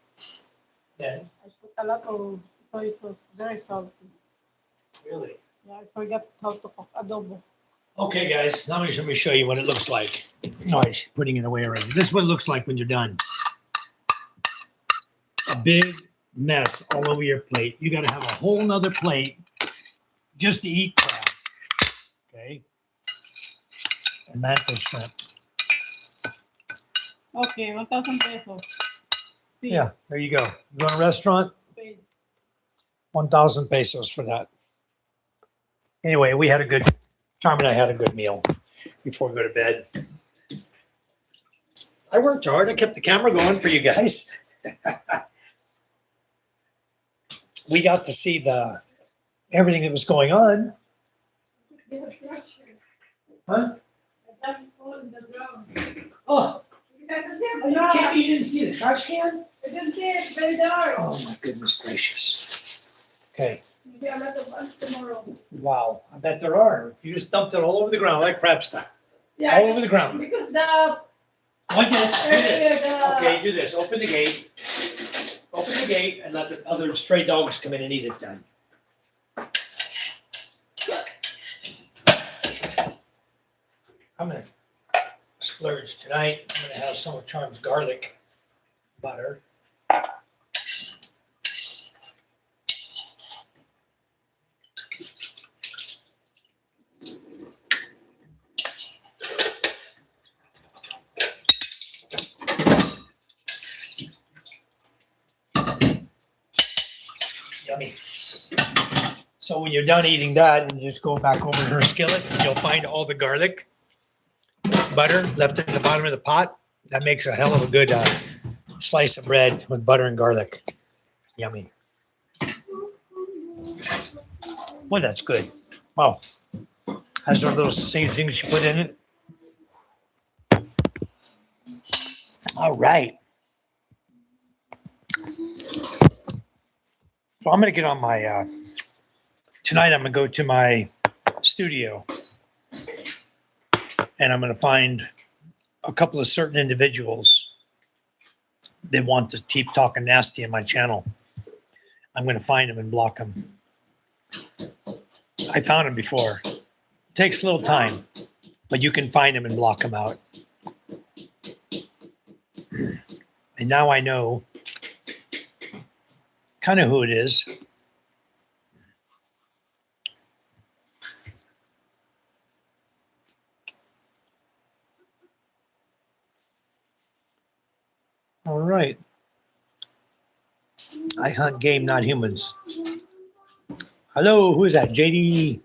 Then, I put a lot of soy sauce, very salty. really? Yeah, I forgot how to cook adobo. Okay, guys, now let me show you what it looks like. No, I'm putting it away already. This is what it looks like when you're done. A big mess all over your plate. You got to have a whole nother plate just to eat crab. Okay. And mantle shrimp. Okay, 1,000 pesos. Paid. Yeah, there you go. You go to a restaurant, Paid. 1,000 pesos for that. Anyway, Charm and I had a good meal before we go to bed. I worked hard. I kept the camera going for you guys. We got to see everything that was going on. Huh? Oh, you didn't see the trash can? I didn't see it, very dark. Oh my goodness gracious. Okay. Maybe a lot of lunch tomorrow. Wow. I bet there are. You just dumped it all over the ground like crab stuff. Yeah, All over the ground. because the What do this? the- Okay, do this. Open the gate. Open the gate and let the other stray dogs come in and eat it then. I'm gonna splurge tonight. I'm gonna have some of Charm's garlic butter. Yummy. So when you're done eating that, and you just go back over to her skillet, you'll find all the garlic butter left in the bottom of the pot. That makes a hell of a good slice of bread with butter and garlic. Yummy. Well, that's good. Wow. Has those little things you put in it. All right. So I'm going to get on my, tonight I'm going to go to my studio and I'm going to find a couple of certain individuals that want to keep talking nasty in my channel. I'm going to find them and block them. I found them before. It takes a little time, but you can find them and block them out. And now I know kind of who it is. All right. I hunt game, not humans. Hello, who is that? JD.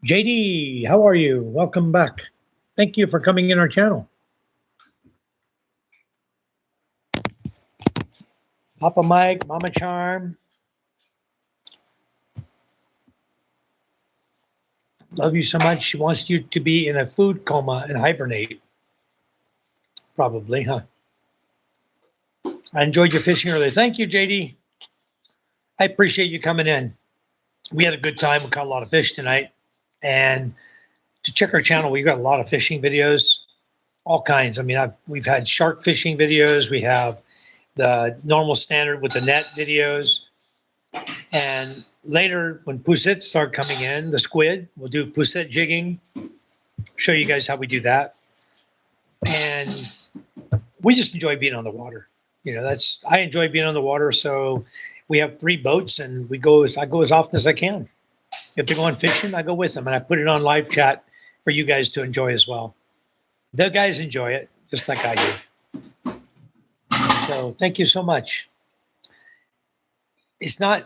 JD, how are you? Welcome back. Thank you for coming in our channel. Papa Mike, Mama Charm. Love you so much. She wants you to be in a food coma and hibernate. Probably, huh? I enjoyed your fishing earlier. Thank you, JD. I appreciate you coming in. We had a good time. We caught a lot of fish tonight. And to check our channel, we've got a lot of fishing videos, all kinds. I mean, we've had shark fishing videos. We have the normal standard with the net videos. And later, when poussets start coming in, the squid, we'll do poussette jigging. Show you guys how we do that. And we just enjoy being on the water. I enjoy being on the water. So we have 3 boats and I go as often as I can. If they're going fishing, I go with them and I put it on live chat for you guys to enjoy as well. The guys enjoy it just like I do. So thank you so much.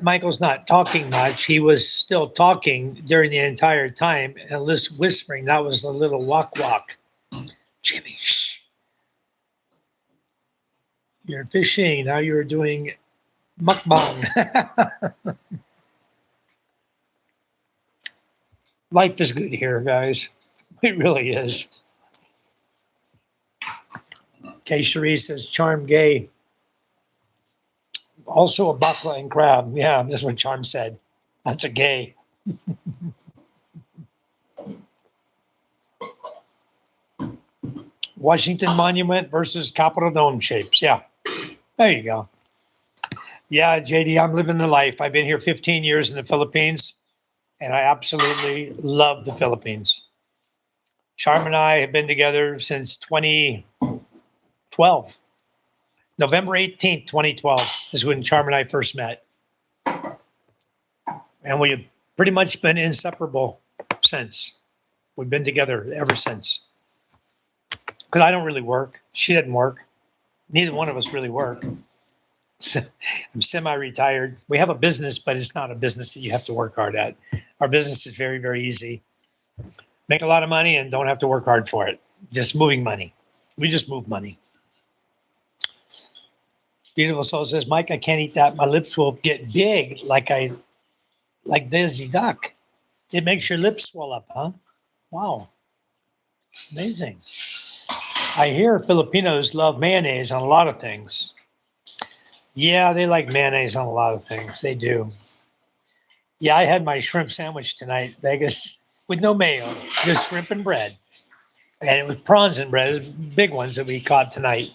Michael's not talking much. He was still talking during the entire time and whispering. That was the little walk. Jimmy, shh. You're fishing. Now you're doing mukbang. Life is good here, guys. It really is. Okay, Cherie says, Charm gay. Also a bakla and crab. Yeah, that's what Charm said. That's a gay. Washington Monument versus Capitol Dome shapes. Yeah, there you go. Yeah, JD, I'm living the life. I've been here 15 years in the Philippines, and I absolutely love the Philippines. Charm and I have been together since 2012. November 18th, 2012 is when Charm and I first met. And we've pretty much been inseparable since. We've been together ever since. Because I don't really work. She doesn't work. Neither one of us really work. So I'm semi-retired. We have a business, but it's not a business that you have to work hard at. Our business is very, very easy. Make a lot of money and don't have to work hard for it. Just moving money. We just move money. Beautiful Soul says, Mike, I can't eat that. My lips will get big like Daisy Duck. It makes your lips swell up, huh? Wow. Amazing. I hear Filipinos love mayonnaise on a lot of things. Yeah, they like mayonnaise on a lot of things. They do. Yeah, I had my shrimp sandwich tonight, Vegas, with no mayo, just shrimp and bread. And it was prawns and bread, big ones that we caught tonight.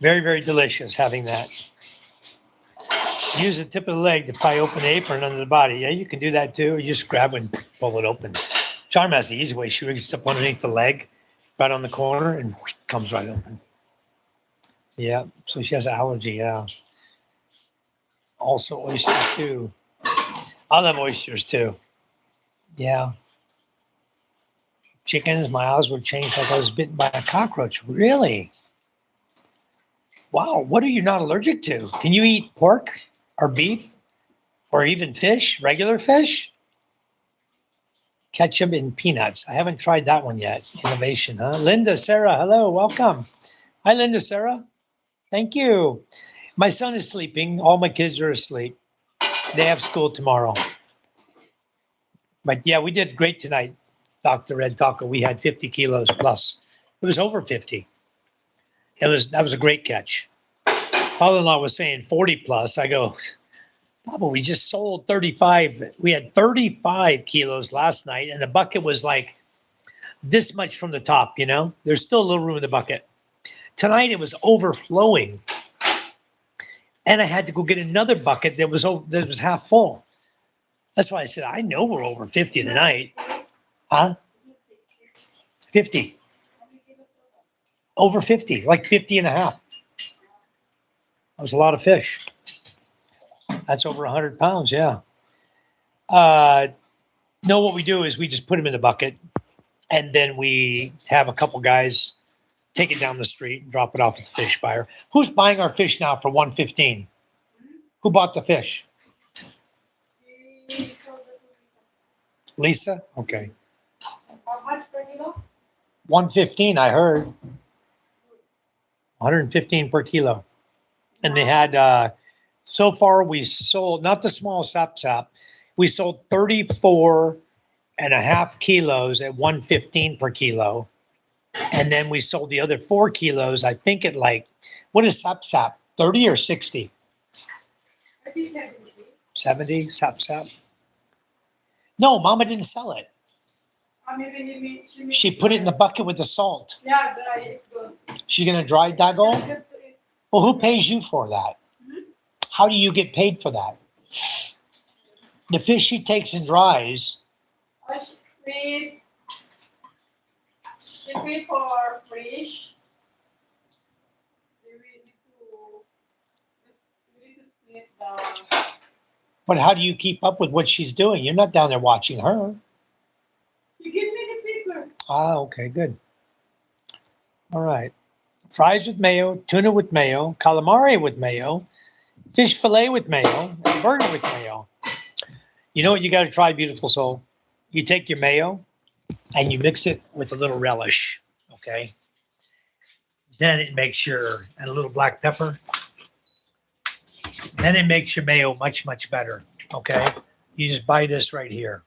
Very, very delicious having that. Use the tip of the leg to pry open the apron under the body. Yeah, you can do that too. You just grab and pull it open. Charm has the easy way. She reaches up underneath the leg, right on the corner, and comes right open. Yeah, so she has an allergy, yeah. Also oysters too. I love oysters too. Yeah. Chickens, my eyes were changed like I was bitten by a cockroach. Really? Wow, what are you not allergic to? Can you eat pork or beef or even fish, regular fish? Ketchup and peanuts. I haven't tried that one yet. Innovation, huh? Linda, Sarah, hello, welcome. Hi, Linda, Sarah. Thank you. My son is sleeping. All my kids are asleep. They have school tomorrow. But yeah, we did great tonight, Dr. Red Taco. We had 50 kilos plus. It was over 50. That was a great catch. Father-in-law was saying 40 plus. I go, Papa, we just sold 35. We had 35 kilos last night, and the bucket was like this much from the top, you know? There's still a little room in the bucket. Tonight it was overflowing. And I had to go get another bucket that was half full. That's why I said, I know we're over 50 tonight. Huh? 50. Over 50, like 50 and a half. That was a lot of fish. That's over 100 pounds, yeah. No, what we do is we just put them in the bucket, and then we have a couple guys take it down the street and drop it off at the fish buyer. Who's buying our fish now for $115? Who bought the fish? Lisa? Okay. How much per kilo? 115, I heard. 115 per kilo. And they had, so far we sold, not the small sap, we sold 34 and a half kilos at 115 per kilo. And then we sold the other 4 kilos, I think at like, what is sap, 30 or 60? 70, sap. No, Mama didn't sell it. She put it in the bucket with the salt. Yeah, dry it good. She's going to dry dago? Good to eat. Well, who pays you for that? How do you get paid for that? The fish she takes and dries. We pay for fish. split the. But how do you keep up with what she's doing? You're not down there watching her. You give me the paper. Ah, okay, good. All right. Fries with mayo, tuna with mayo, calamari with mayo, fish fillet with mayo, and burger with mayo. You know what you got to try, beautiful soul? You take your mayo and you mix it with a little relish, okay? Then it makes and a little black pepper. Then it makes your mayo much, much better, okay? You just buy this right here.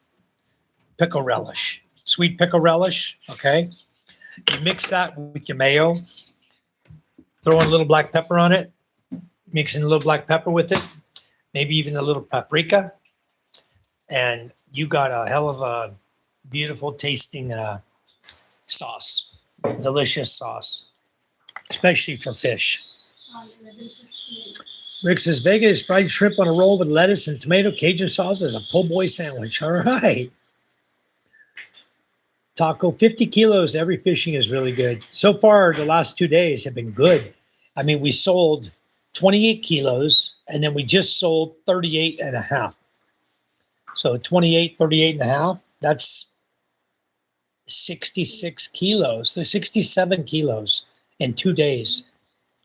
Pickle relish, sweet pickle relish, okay? You mix that with your mayo, throw in a little black pepper on it, mix in a little black pepper with it, maybe even a little paprika, and you got a hell of a beautiful tasting sauce, delicious sauce, especially for fish. Rick says, Vegas fried shrimp on a roll with lettuce and tomato Cajun sauce as a po' boy sandwich. All right. Taco, 50 kilos every fishing is really good. So far, the last 2 days have been good. I mean, we sold 28 kilos, and then we just sold 38 and a half. So 28, 38 and a half, that's 66 kilos. There's 67 kilos in 2 days.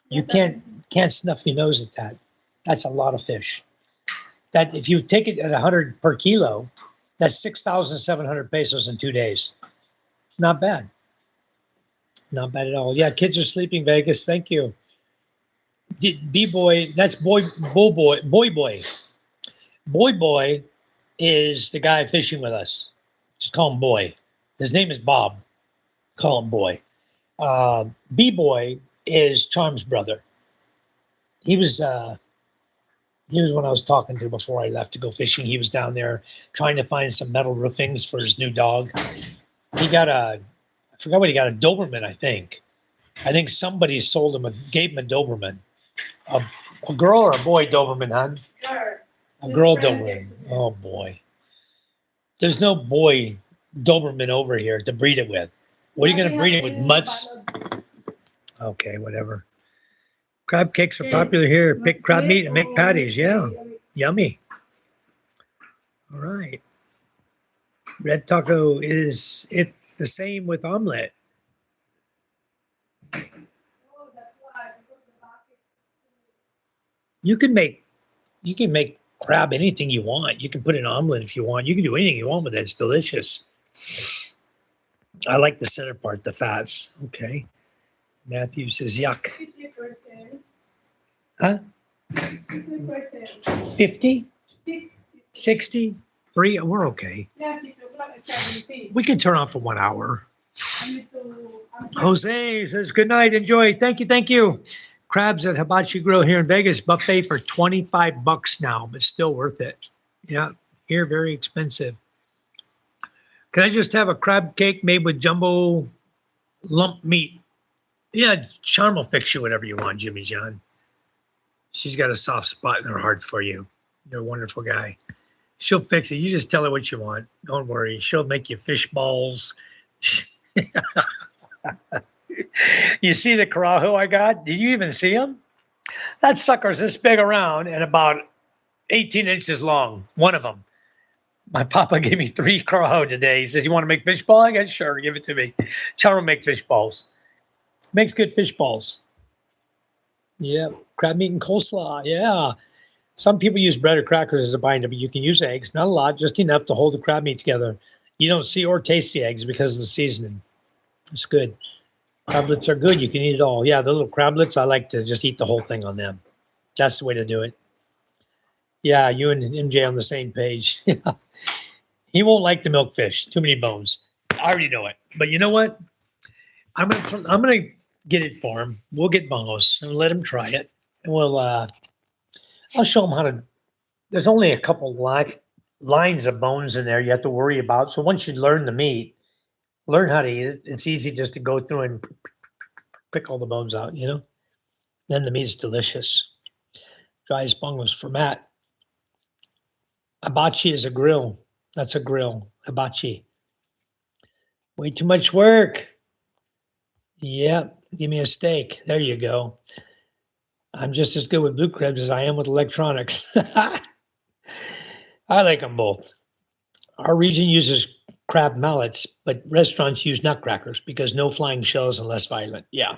You can't snuff your nose at that. That's a lot of fish. That if you take it at 100 per kilo, that's 6,700 pesos in 2 days. Not bad. Not bad at all. Yeah, kids are sleeping, Vegas. Thank you. B-boy, that's boy. Boy boy is the guy fishing with us. Just call him Boy. His name is Bob. Call him Boy. B-boy is Charm's brother. He was when I was talking to before I left to go fishing. He was down there trying to find some metal roofings for his new dog. He got I forgot what he got, a Doberman, I think. I think somebody gave him a Doberman. A girl or a boy Doberman, hon? A girl Doberman. Oh, boy. There's no boy Doberman over here to breed it with. What are you going to breed it with, mutts? Okay, whatever. Crab cakes are popular here. Pick crab meat and make patties. Yeah, yummy. All right. Red taco it's the same with omelet. You can make crab anything you want. You can put an omelet if you want. You can do anything you want with it. It's delicious. I like the center part, the fats. Okay. Matthew says yuck. 50%. Huh? 50%. 50? 60. 60? 3? We're okay. Yeah, 6 o'clock at 17. We can turn on for 1 hour. I need to. Jose says, good night. Enjoy. Thank you. Thank you. Crabs at Hibachi Grill here in Vegas. Buffet for $25 now, but still worth it. Yeah. Here, very expensive. Can I just have a crab cake made with jumbo lump meat? Yeah. Charm will fix you whatever you want, Jimmy John. She's got a soft spot in her heart for you. You're a wonderful guy. She'll fix it. You just tell her what you want. Don't worry. She'll make you fish balls. You see the carajo I got? Did you even see him? That sucker's this big around and about 18 inches long. One of them. My papa gave me 3 carajo today. He said, you want to make fish ball? I got sure. Give it to me. Char will make fish balls. Makes good fish balls. Yeah. Crab meat and coleslaw. Yeah. Some people use bread or crackers as a binder, but you can use eggs. Not a lot, just enough to hold the crab meat together. You don't see or taste the eggs because of the seasoning. It's good. Crablets are good. You can eat it all. Yeah, the little crablets, I like to just eat the whole thing on them. That's the way to do it. Yeah, you and MJ on the same page. He won't like the milkfish. Too many bones. I already know it. But you know what? I'm gonna get it for him. We'll get bungos and let him try it. And I'll show him how to. There's only a couple lines of bones in there you have to worry about. So once you learn the meat, learn how to eat it, it's easy just to go through and pick all the bones out, you know? Then the meat is delicious. Dry bungos for Matt. Hibachi is a grill. That's a grill. Hibachi. Way too much work. Yep. Give me a steak. There you go. I'm just as good with blue crabs as I am with electronics. I like them both. Our region uses crab mallets, but restaurants use nutcrackers because no flying shells and less violent. Yeah.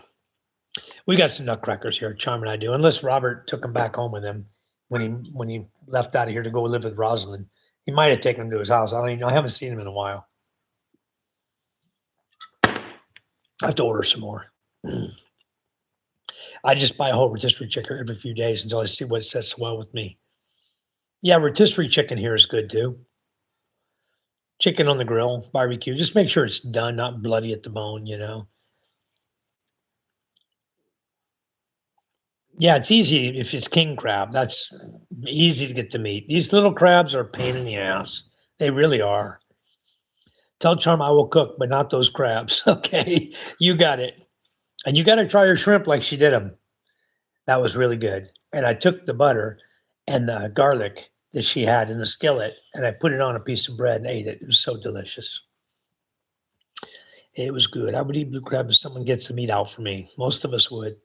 We got some nutcrackers here, Charm and I do, unless Robert took them back home with him when he left out of here to go live with Rosalind. He might have taken them to his house. I don't even know. I haven't seen him in a while. I have to order some more. I just buy a whole rotisserie chicken every few days until I see what sets well with me. Yeah, rotisserie chicken here is good too. Chicken on the grill, barbecue. Just make sure it's done, not bloody at the bone, you know. Yeah, it's easy if it's king crab. That's easy to get the meat. These little crabs are a pain in the ass. They really are. Tell Charm I will cook, but not those crabs. Okay, you got it. And you got to try her shrimp like she did them. That was really good. And I took the butter and the garlic that she had in the skillet and I put it on a piece of bread and ate it. It was so delicious. It was good. I would eat blue crab if someone gets the meat out for me. Most of us would.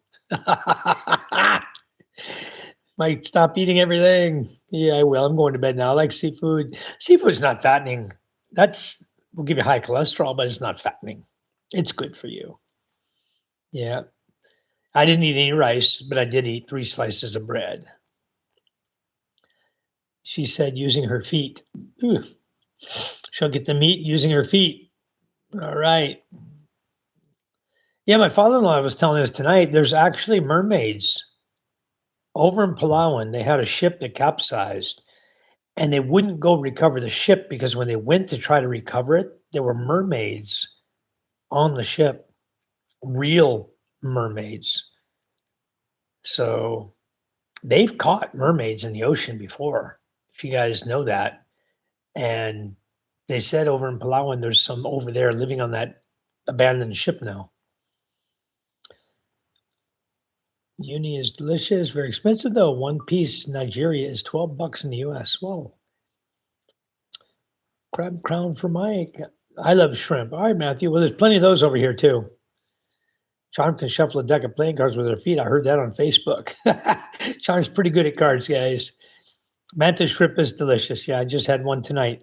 Might stop eating everything. Yeah, I will. I'm going to bed now. I like seafood. Seafood's not fattening. That's will give you high cholesterol, but it's not fattening. It's good for you. Yeah. I didn't eat any rice, but I did eat 3 slices of bread. She said using her feet. Ooh. She'll get the meat using her feet. All right. Yeah, my father-in-law was telling us tonight there's actually mermaids over in Palawan. They had a ship that capsized and they wouldn't go recover the ship because when they went to try to recover it, there were mermaids on the ship, real mermaids. So they've caught mermaids in the ocean before, if you guys know that. And they said over in Palawan, there's some over there living on that abandoned ship now. Uni is delicious, very expensive though. One piece Nigeria is $12 in the US. Whoa. Crab crown for Mike. I love shrimp. All right, Matthew. Well, there's plenty of those over here too. Charm can shuffle a deck of playing cards with her feet. I heard that on Facebook. Charm's pretty good at cards, guys. Mantis shrimp is delicious. Yeah, I just had one tonight.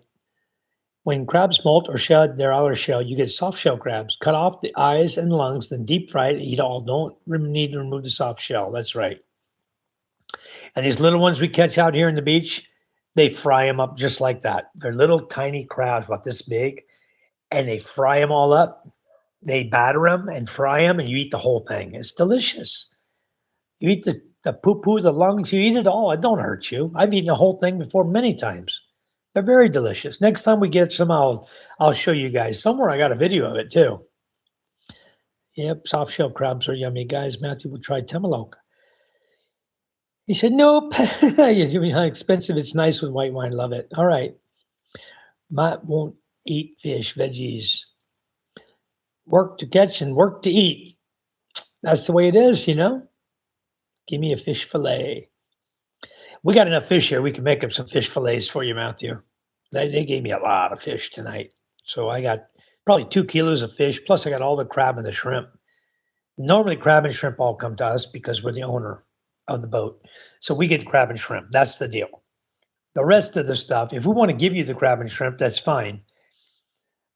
When crabs molt or shed their outer shell, you get soft shell crabs. Cut off the eyes and lungs, then deep fry it. Eat all. Don't need to remove the soft shell. That's right. And these little ones we catch out here in the beach, they fry them up just like that. They're little tiny crabs about this big, and they fry them all up. They batter them and fry them, and you eat the whole thing. It's delicious. You eat the poo-poo, the lungs, you eat it all. It don't hurt you. I've eaten the whole thing before many times. They're very delicious. Next time we get some, I'll show you guys. Somewhere I got a video of it too. Yep, soft shell crabs are yummy. Guys, Matthew will try Temaloke. He said, nope. You mean how expensive? It's nice with white wine. Love it. All right. Matt won't eat fish, veggies. Work to catch and work to eat. That's the way it is, you know? Give me a fish fillet. We got enough fish here. We can make up some fish fillets for you, Matthew. They gave me a lot of fish tonight. So I got probably 2 kilos of fish, plus I got all the crab and the shrimp. Normally, crab and shrimp all come to us because we're the owner of the boat. So we get crab and shrimp. That's the deal. The rest of the stuff, if we want to give you the crab and shrimp, that's fine.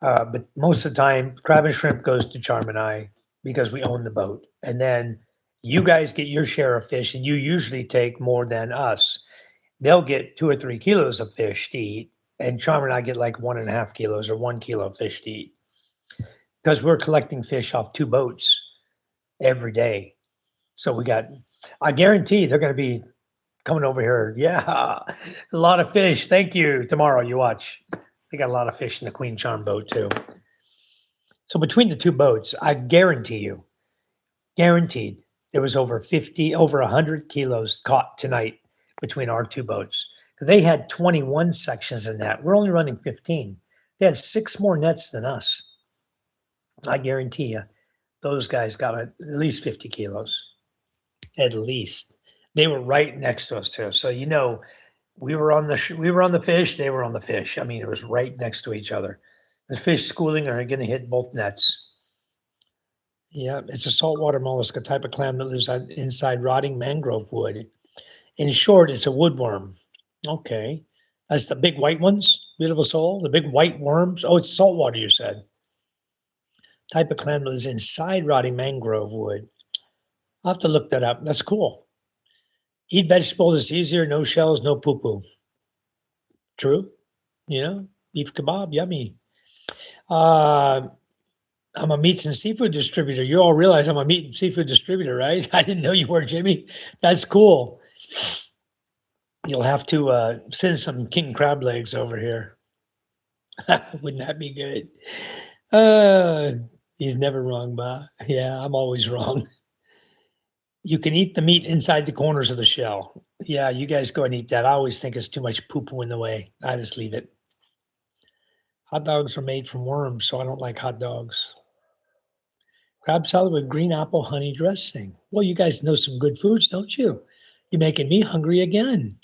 But most of the time, crab and shrimp goes to Charm and I because we own the boat. And then you guys get your share of fish, and you usually take more than us. They'll get 2 or 3 kilos of fish to eat, and Charm and I get like 1.5 kilos or 1 kilo of fish to eat because we're collecting fish off 2 boats every day. So I guarantee they're going to be coming over here. Yeah, a lot of fish. Thank you. Tomorrow, you watch. They got a lot of fish in the Queen Charm boat too. So between the 2 boats, I guarantee you, guaranteed, there was over 100 kilos caught tonight between our 2 boats. They had 21 sections in that. We're only running 15. They had 6 more nets than us. I guarantee you, those guys got at least 50 kilos. At least. They were right next to us too. So, you know, we were on the fish, they were on the fish. I mean, it was right next to each other. The fish schooling are going to hit both nets. Yeah, it's a saltwater mollusk, a type of clam that lives inside rotting mangrove wood. In short, it's a woodworm. Okay. That's the big white ones, beautiful soul, the big white worms. Oh, it's saltwater, you said. Type of clam that lives inside rotting mangrove wood. I'll have to look that up. That's cool. Eat vegetables, it's easier, no shells, no poo poo. True. You know, beef kebab, yummy. Uh, I'm a meats and seafood distributor. You all realize I'm a meat and seafood distributor, right? I didn't know you were, Jimmy. That's cool. You'll have to send some king crab legs over here. Wouldn't that be good? Uh, he's never wrong, Bob. Yeah, I'm always wrong. You can eat the meat inside the corners of the shell. Yeah, you guys go and eat that. I always think it's too much poo poo in the way. I just leave it. Hot dogs are made from worms, so I don't like hot dogs. Crab salad with green apple honey dressing. Well, you guys know some good foods, don't you? You're making me hungry again.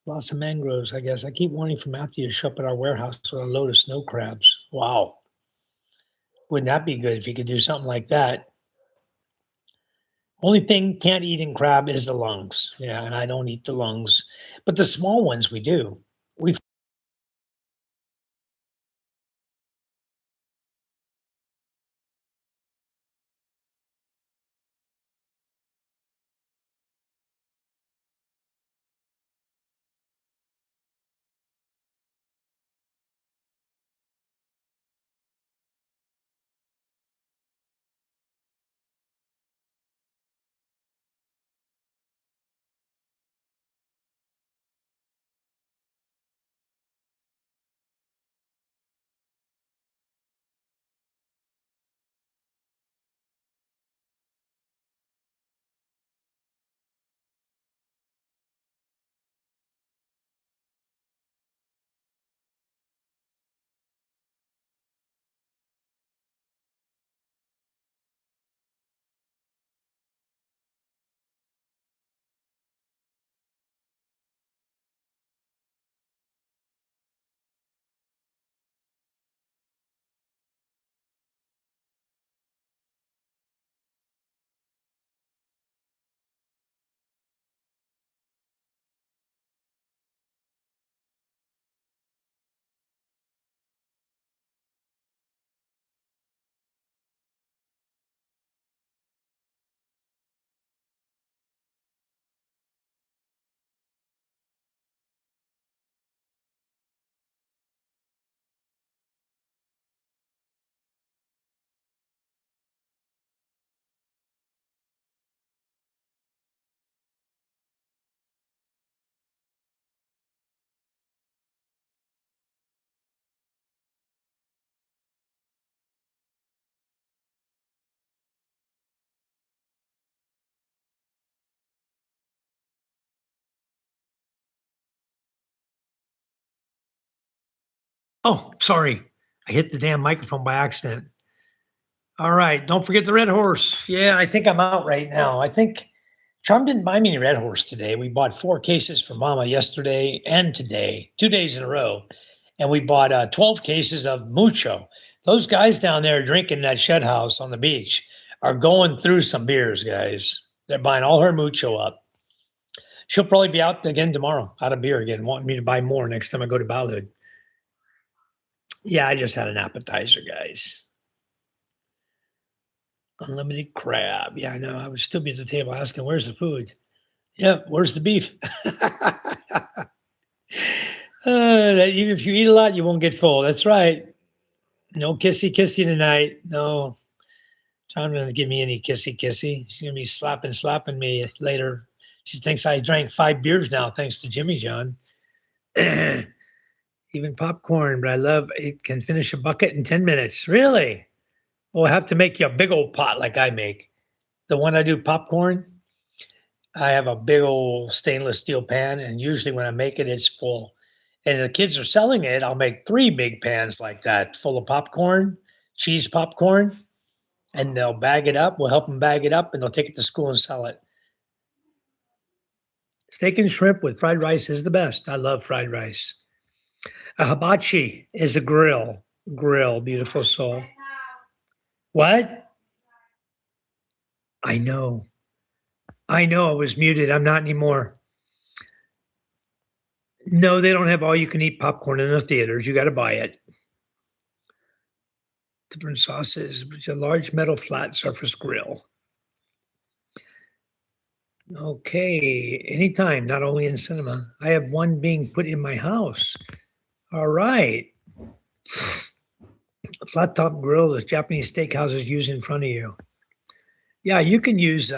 Lots of mangroves, I guess. I keep wanting for Matthew to show up at our warehouse with a load of snow crabs. Wow. Wouldn't that be good if you could do something like that? Only thing can't eat in crab is the lungs. Yeah, and I don't eat the lungs. But the small ones we do. We Oh, sorry. I hit the damn microphone by accident. All right. Don't forget the red horse. Yeah, I think I'm out right now. I think Charm didn't buy me any red horse today. We bought 4 cases for Mama yesterday and today, 2 days in a row. And we bought 12 cases of mucho. Those guys down there drinking that shed house on the beach are going through some beers, guys. They're buying all her mucho up. She'll probably be out again tomorrow, out of beer again, wanting me to buy more next time I go to Ballard. Yeah, I just had an appetizer, guys. Unlimited crab. Yeah, I know. I would still be at the table asking, where's the food? Yep, where's the beef? Even if you eat a lot, you won't get full. That's right. No kissy kissy tonight. No. John gonna give me any kissy kissy. She's gonna be slapping me later. She thinks I drank 5 beers now, thanks to Jimmy John. Even popcorn, but I love it can finish a bucket in 10 minutes. Really? Well, I have to make you a big old pot like I make. The one I do popcorn, I have a big old stainless steel pan, and usually when I make it, it's full. And the kids are selling it, I'll make 3 big pans like that, full of popcorn, cheese popcorn, and they'll bag it up. We'll help them bag it up, and they'll take it to school and sell it. Steak and shrimp with fried rice is the best. I love fried rice. A hibachi is a grill, beautiful soul. What? I know. I know I was muted. I'm not anymore. No, they don't have all you can eat popcorn in the theaters. You got to buy it. Different sauces. It's a large metal flat surface grill. Okay, anytime, not only in cinema. I have one being put in my house. All right. A flat top grill that Japanese steakhouses use in front of you. Yeah, you can use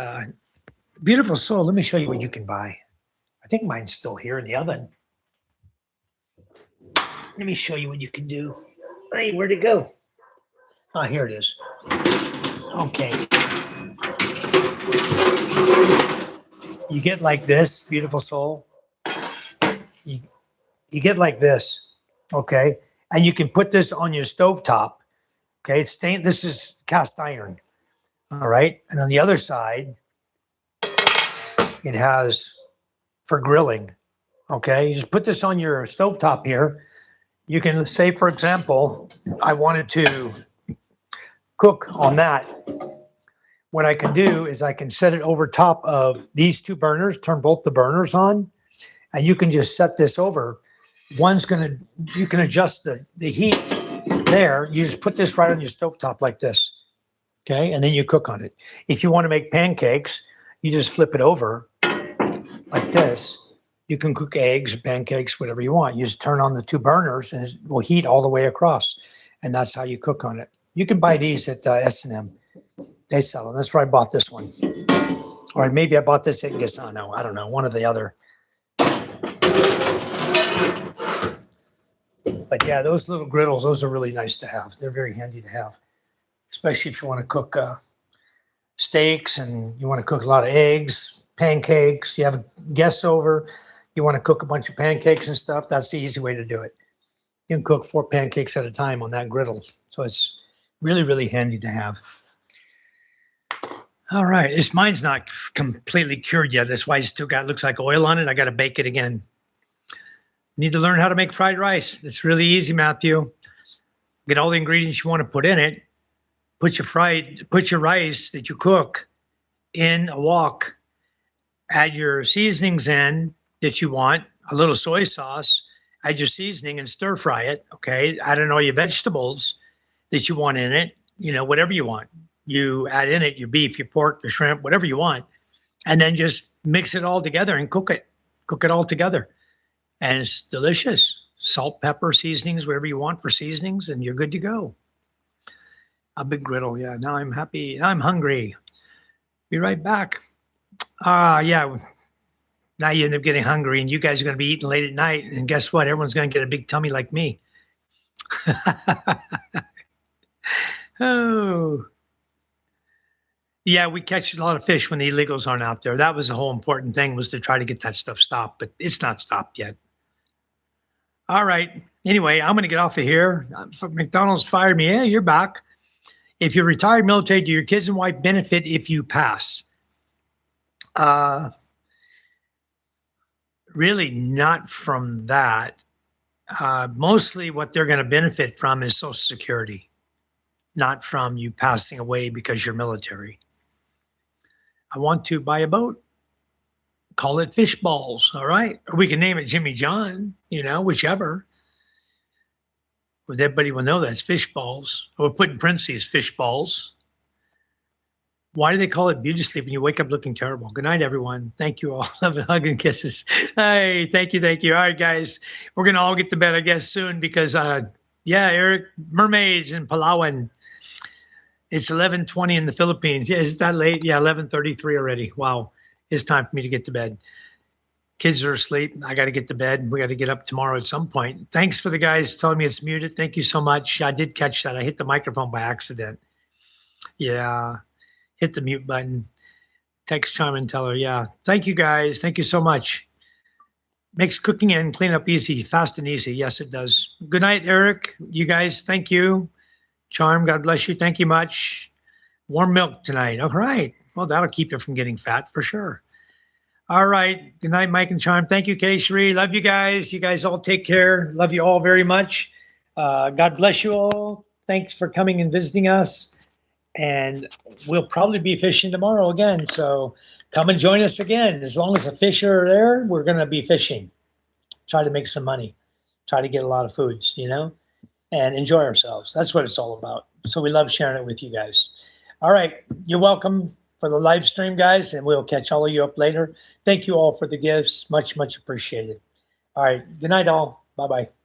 Beautiful Soul. Let me show you what you can buy. I think mine's still here in the oven. Let me show you what you can do. Hey, where'd it go? Oh, here it is. Okay. You get like this, Beautiful Soul. You get like this, okay? And you can put this on your stovetop, okay? It's stained. This is cast iron, all right? And on the other side, it has for grilling, okay? You just put this on your stovetop here. You can say, for example, I wanted to cook on that. What I can do is I can set it over top of these two burners, turn both the burners on, and you can just set this over. You can adjust the heat there. You just put this right on your stovetop like this, okay? And then you cook on it. If you want to make pancakes, you just flip it over like this. You can cook eggs, pancakes, whatever you want. You just turn on the two burners and it will heat all the way across. And that's how you cook on it. You can buy these at S&M. They sell them. That's where I bought this one. Or maybe I bought this at Gisano. I don't know, one or the other. But yeah, those little griddles, those are really nice to have. They're very handy to have, especially if you want to cook steaks and you want to cook a lot of eggs, pancakes. You have guests over, you want to cook a bunch of pancakes and stuff. That's the easy way to do it. You can cook 4 pancakes at a time on that griddle. So it's really, really handy to have. All right, mine's not completely cured yet. That's why it's still looks like oil on it. I got to bake it again. Need to learn how to make fried rice. It's really easy, Matthew. Get all the ingredients you want to put in it. Put your rice that you cook in a wok. Add your seasonings in that you want, a little soy sauce. Add your seasoning and stir fry it, okay? Add in all your vegetables that you want in it, whatever you want. You add in it your beef, your pork, your shrimp, whatever you want, and then just mix it all together and cook it. Cook it all together. And it's delicious. Salt, pepper, seasonings, whatever you want for seasonings, and you're good to go. A big griddle, yeah. Now I'm happy. Now I'm hungry. Be right back. Yeah. Now you end up getting hungry, and you guys are going to be eating late at night. And guess what? Everyone's going to get a big tummy like me. Oh. Yeah, we catch a lot of fish when the illegals aren't out there. That was the whole important thing, was to try to get that stuff stopped, but it's not stopped yet. All right. Anyway, I'm going to get off of here. McDonald's fired me. Yeah, you're back. If you're retired military, do your kids and wife benefit if you pass? Really not from that. Mostly what they're going to benefit from is Social Security, not from you passing away because you're military. I want to buy a boat. Call it Fish Balls, all right? Or we can name it Jimmy John, whichever. But everybody will know that's Fish Balls. Or put in parentheses, Fish Balls. Why do they call it beauty sleep when you wake up looking terrible? Good night, everyone. Thank you all. Love and hug and kisses. Hey, thank you. All right, guys. We're going to all get to bed, I guess, soon because, Eric, mermaids in Palawan. It's 11:20 in the Philippines. Yeah, is it that late? Yeah, 11:33 already. Wow. It's time for me to get to bed. Kids are asleep. I got to get to bed. We got to get up tomorrow at some point. Thanks for the guys telling me it's muted. Thank you so much. I did catch that. I hit the microphone by accident. Yeah. Hit the mute button. Text Charm and tell her, yeah. Thank you, guys. Thank you so much. Makes cooking and cleanup easy, fast and easy. Yes, it does. Good night, Eric. You guys, thank you. Charm, God bless you. Thank you much. Warm milk tonight. All right. Well, that'll keep you from getting fat for sure. All right. Good night, Mike and Charm. Thank you, Kay-Shree. Love you guys. You guys all take care. Love you all very much. God bless you all. Thanks for coming and visiting us. and we'll probably be fishing tomorrow again. So come and join us again. As long as the fish are there, we're going to be fishing. Try to make some money. Try to get a lot of foods, and enjoy ourselves. That's what it's all about. So we love sharing it with you guys. All right. You're welcome for the live stream, guys, and we'll catch all of you up later. Thank you all for the gifts. Much, much appreciated. All right. Good night, all. Bye-bye.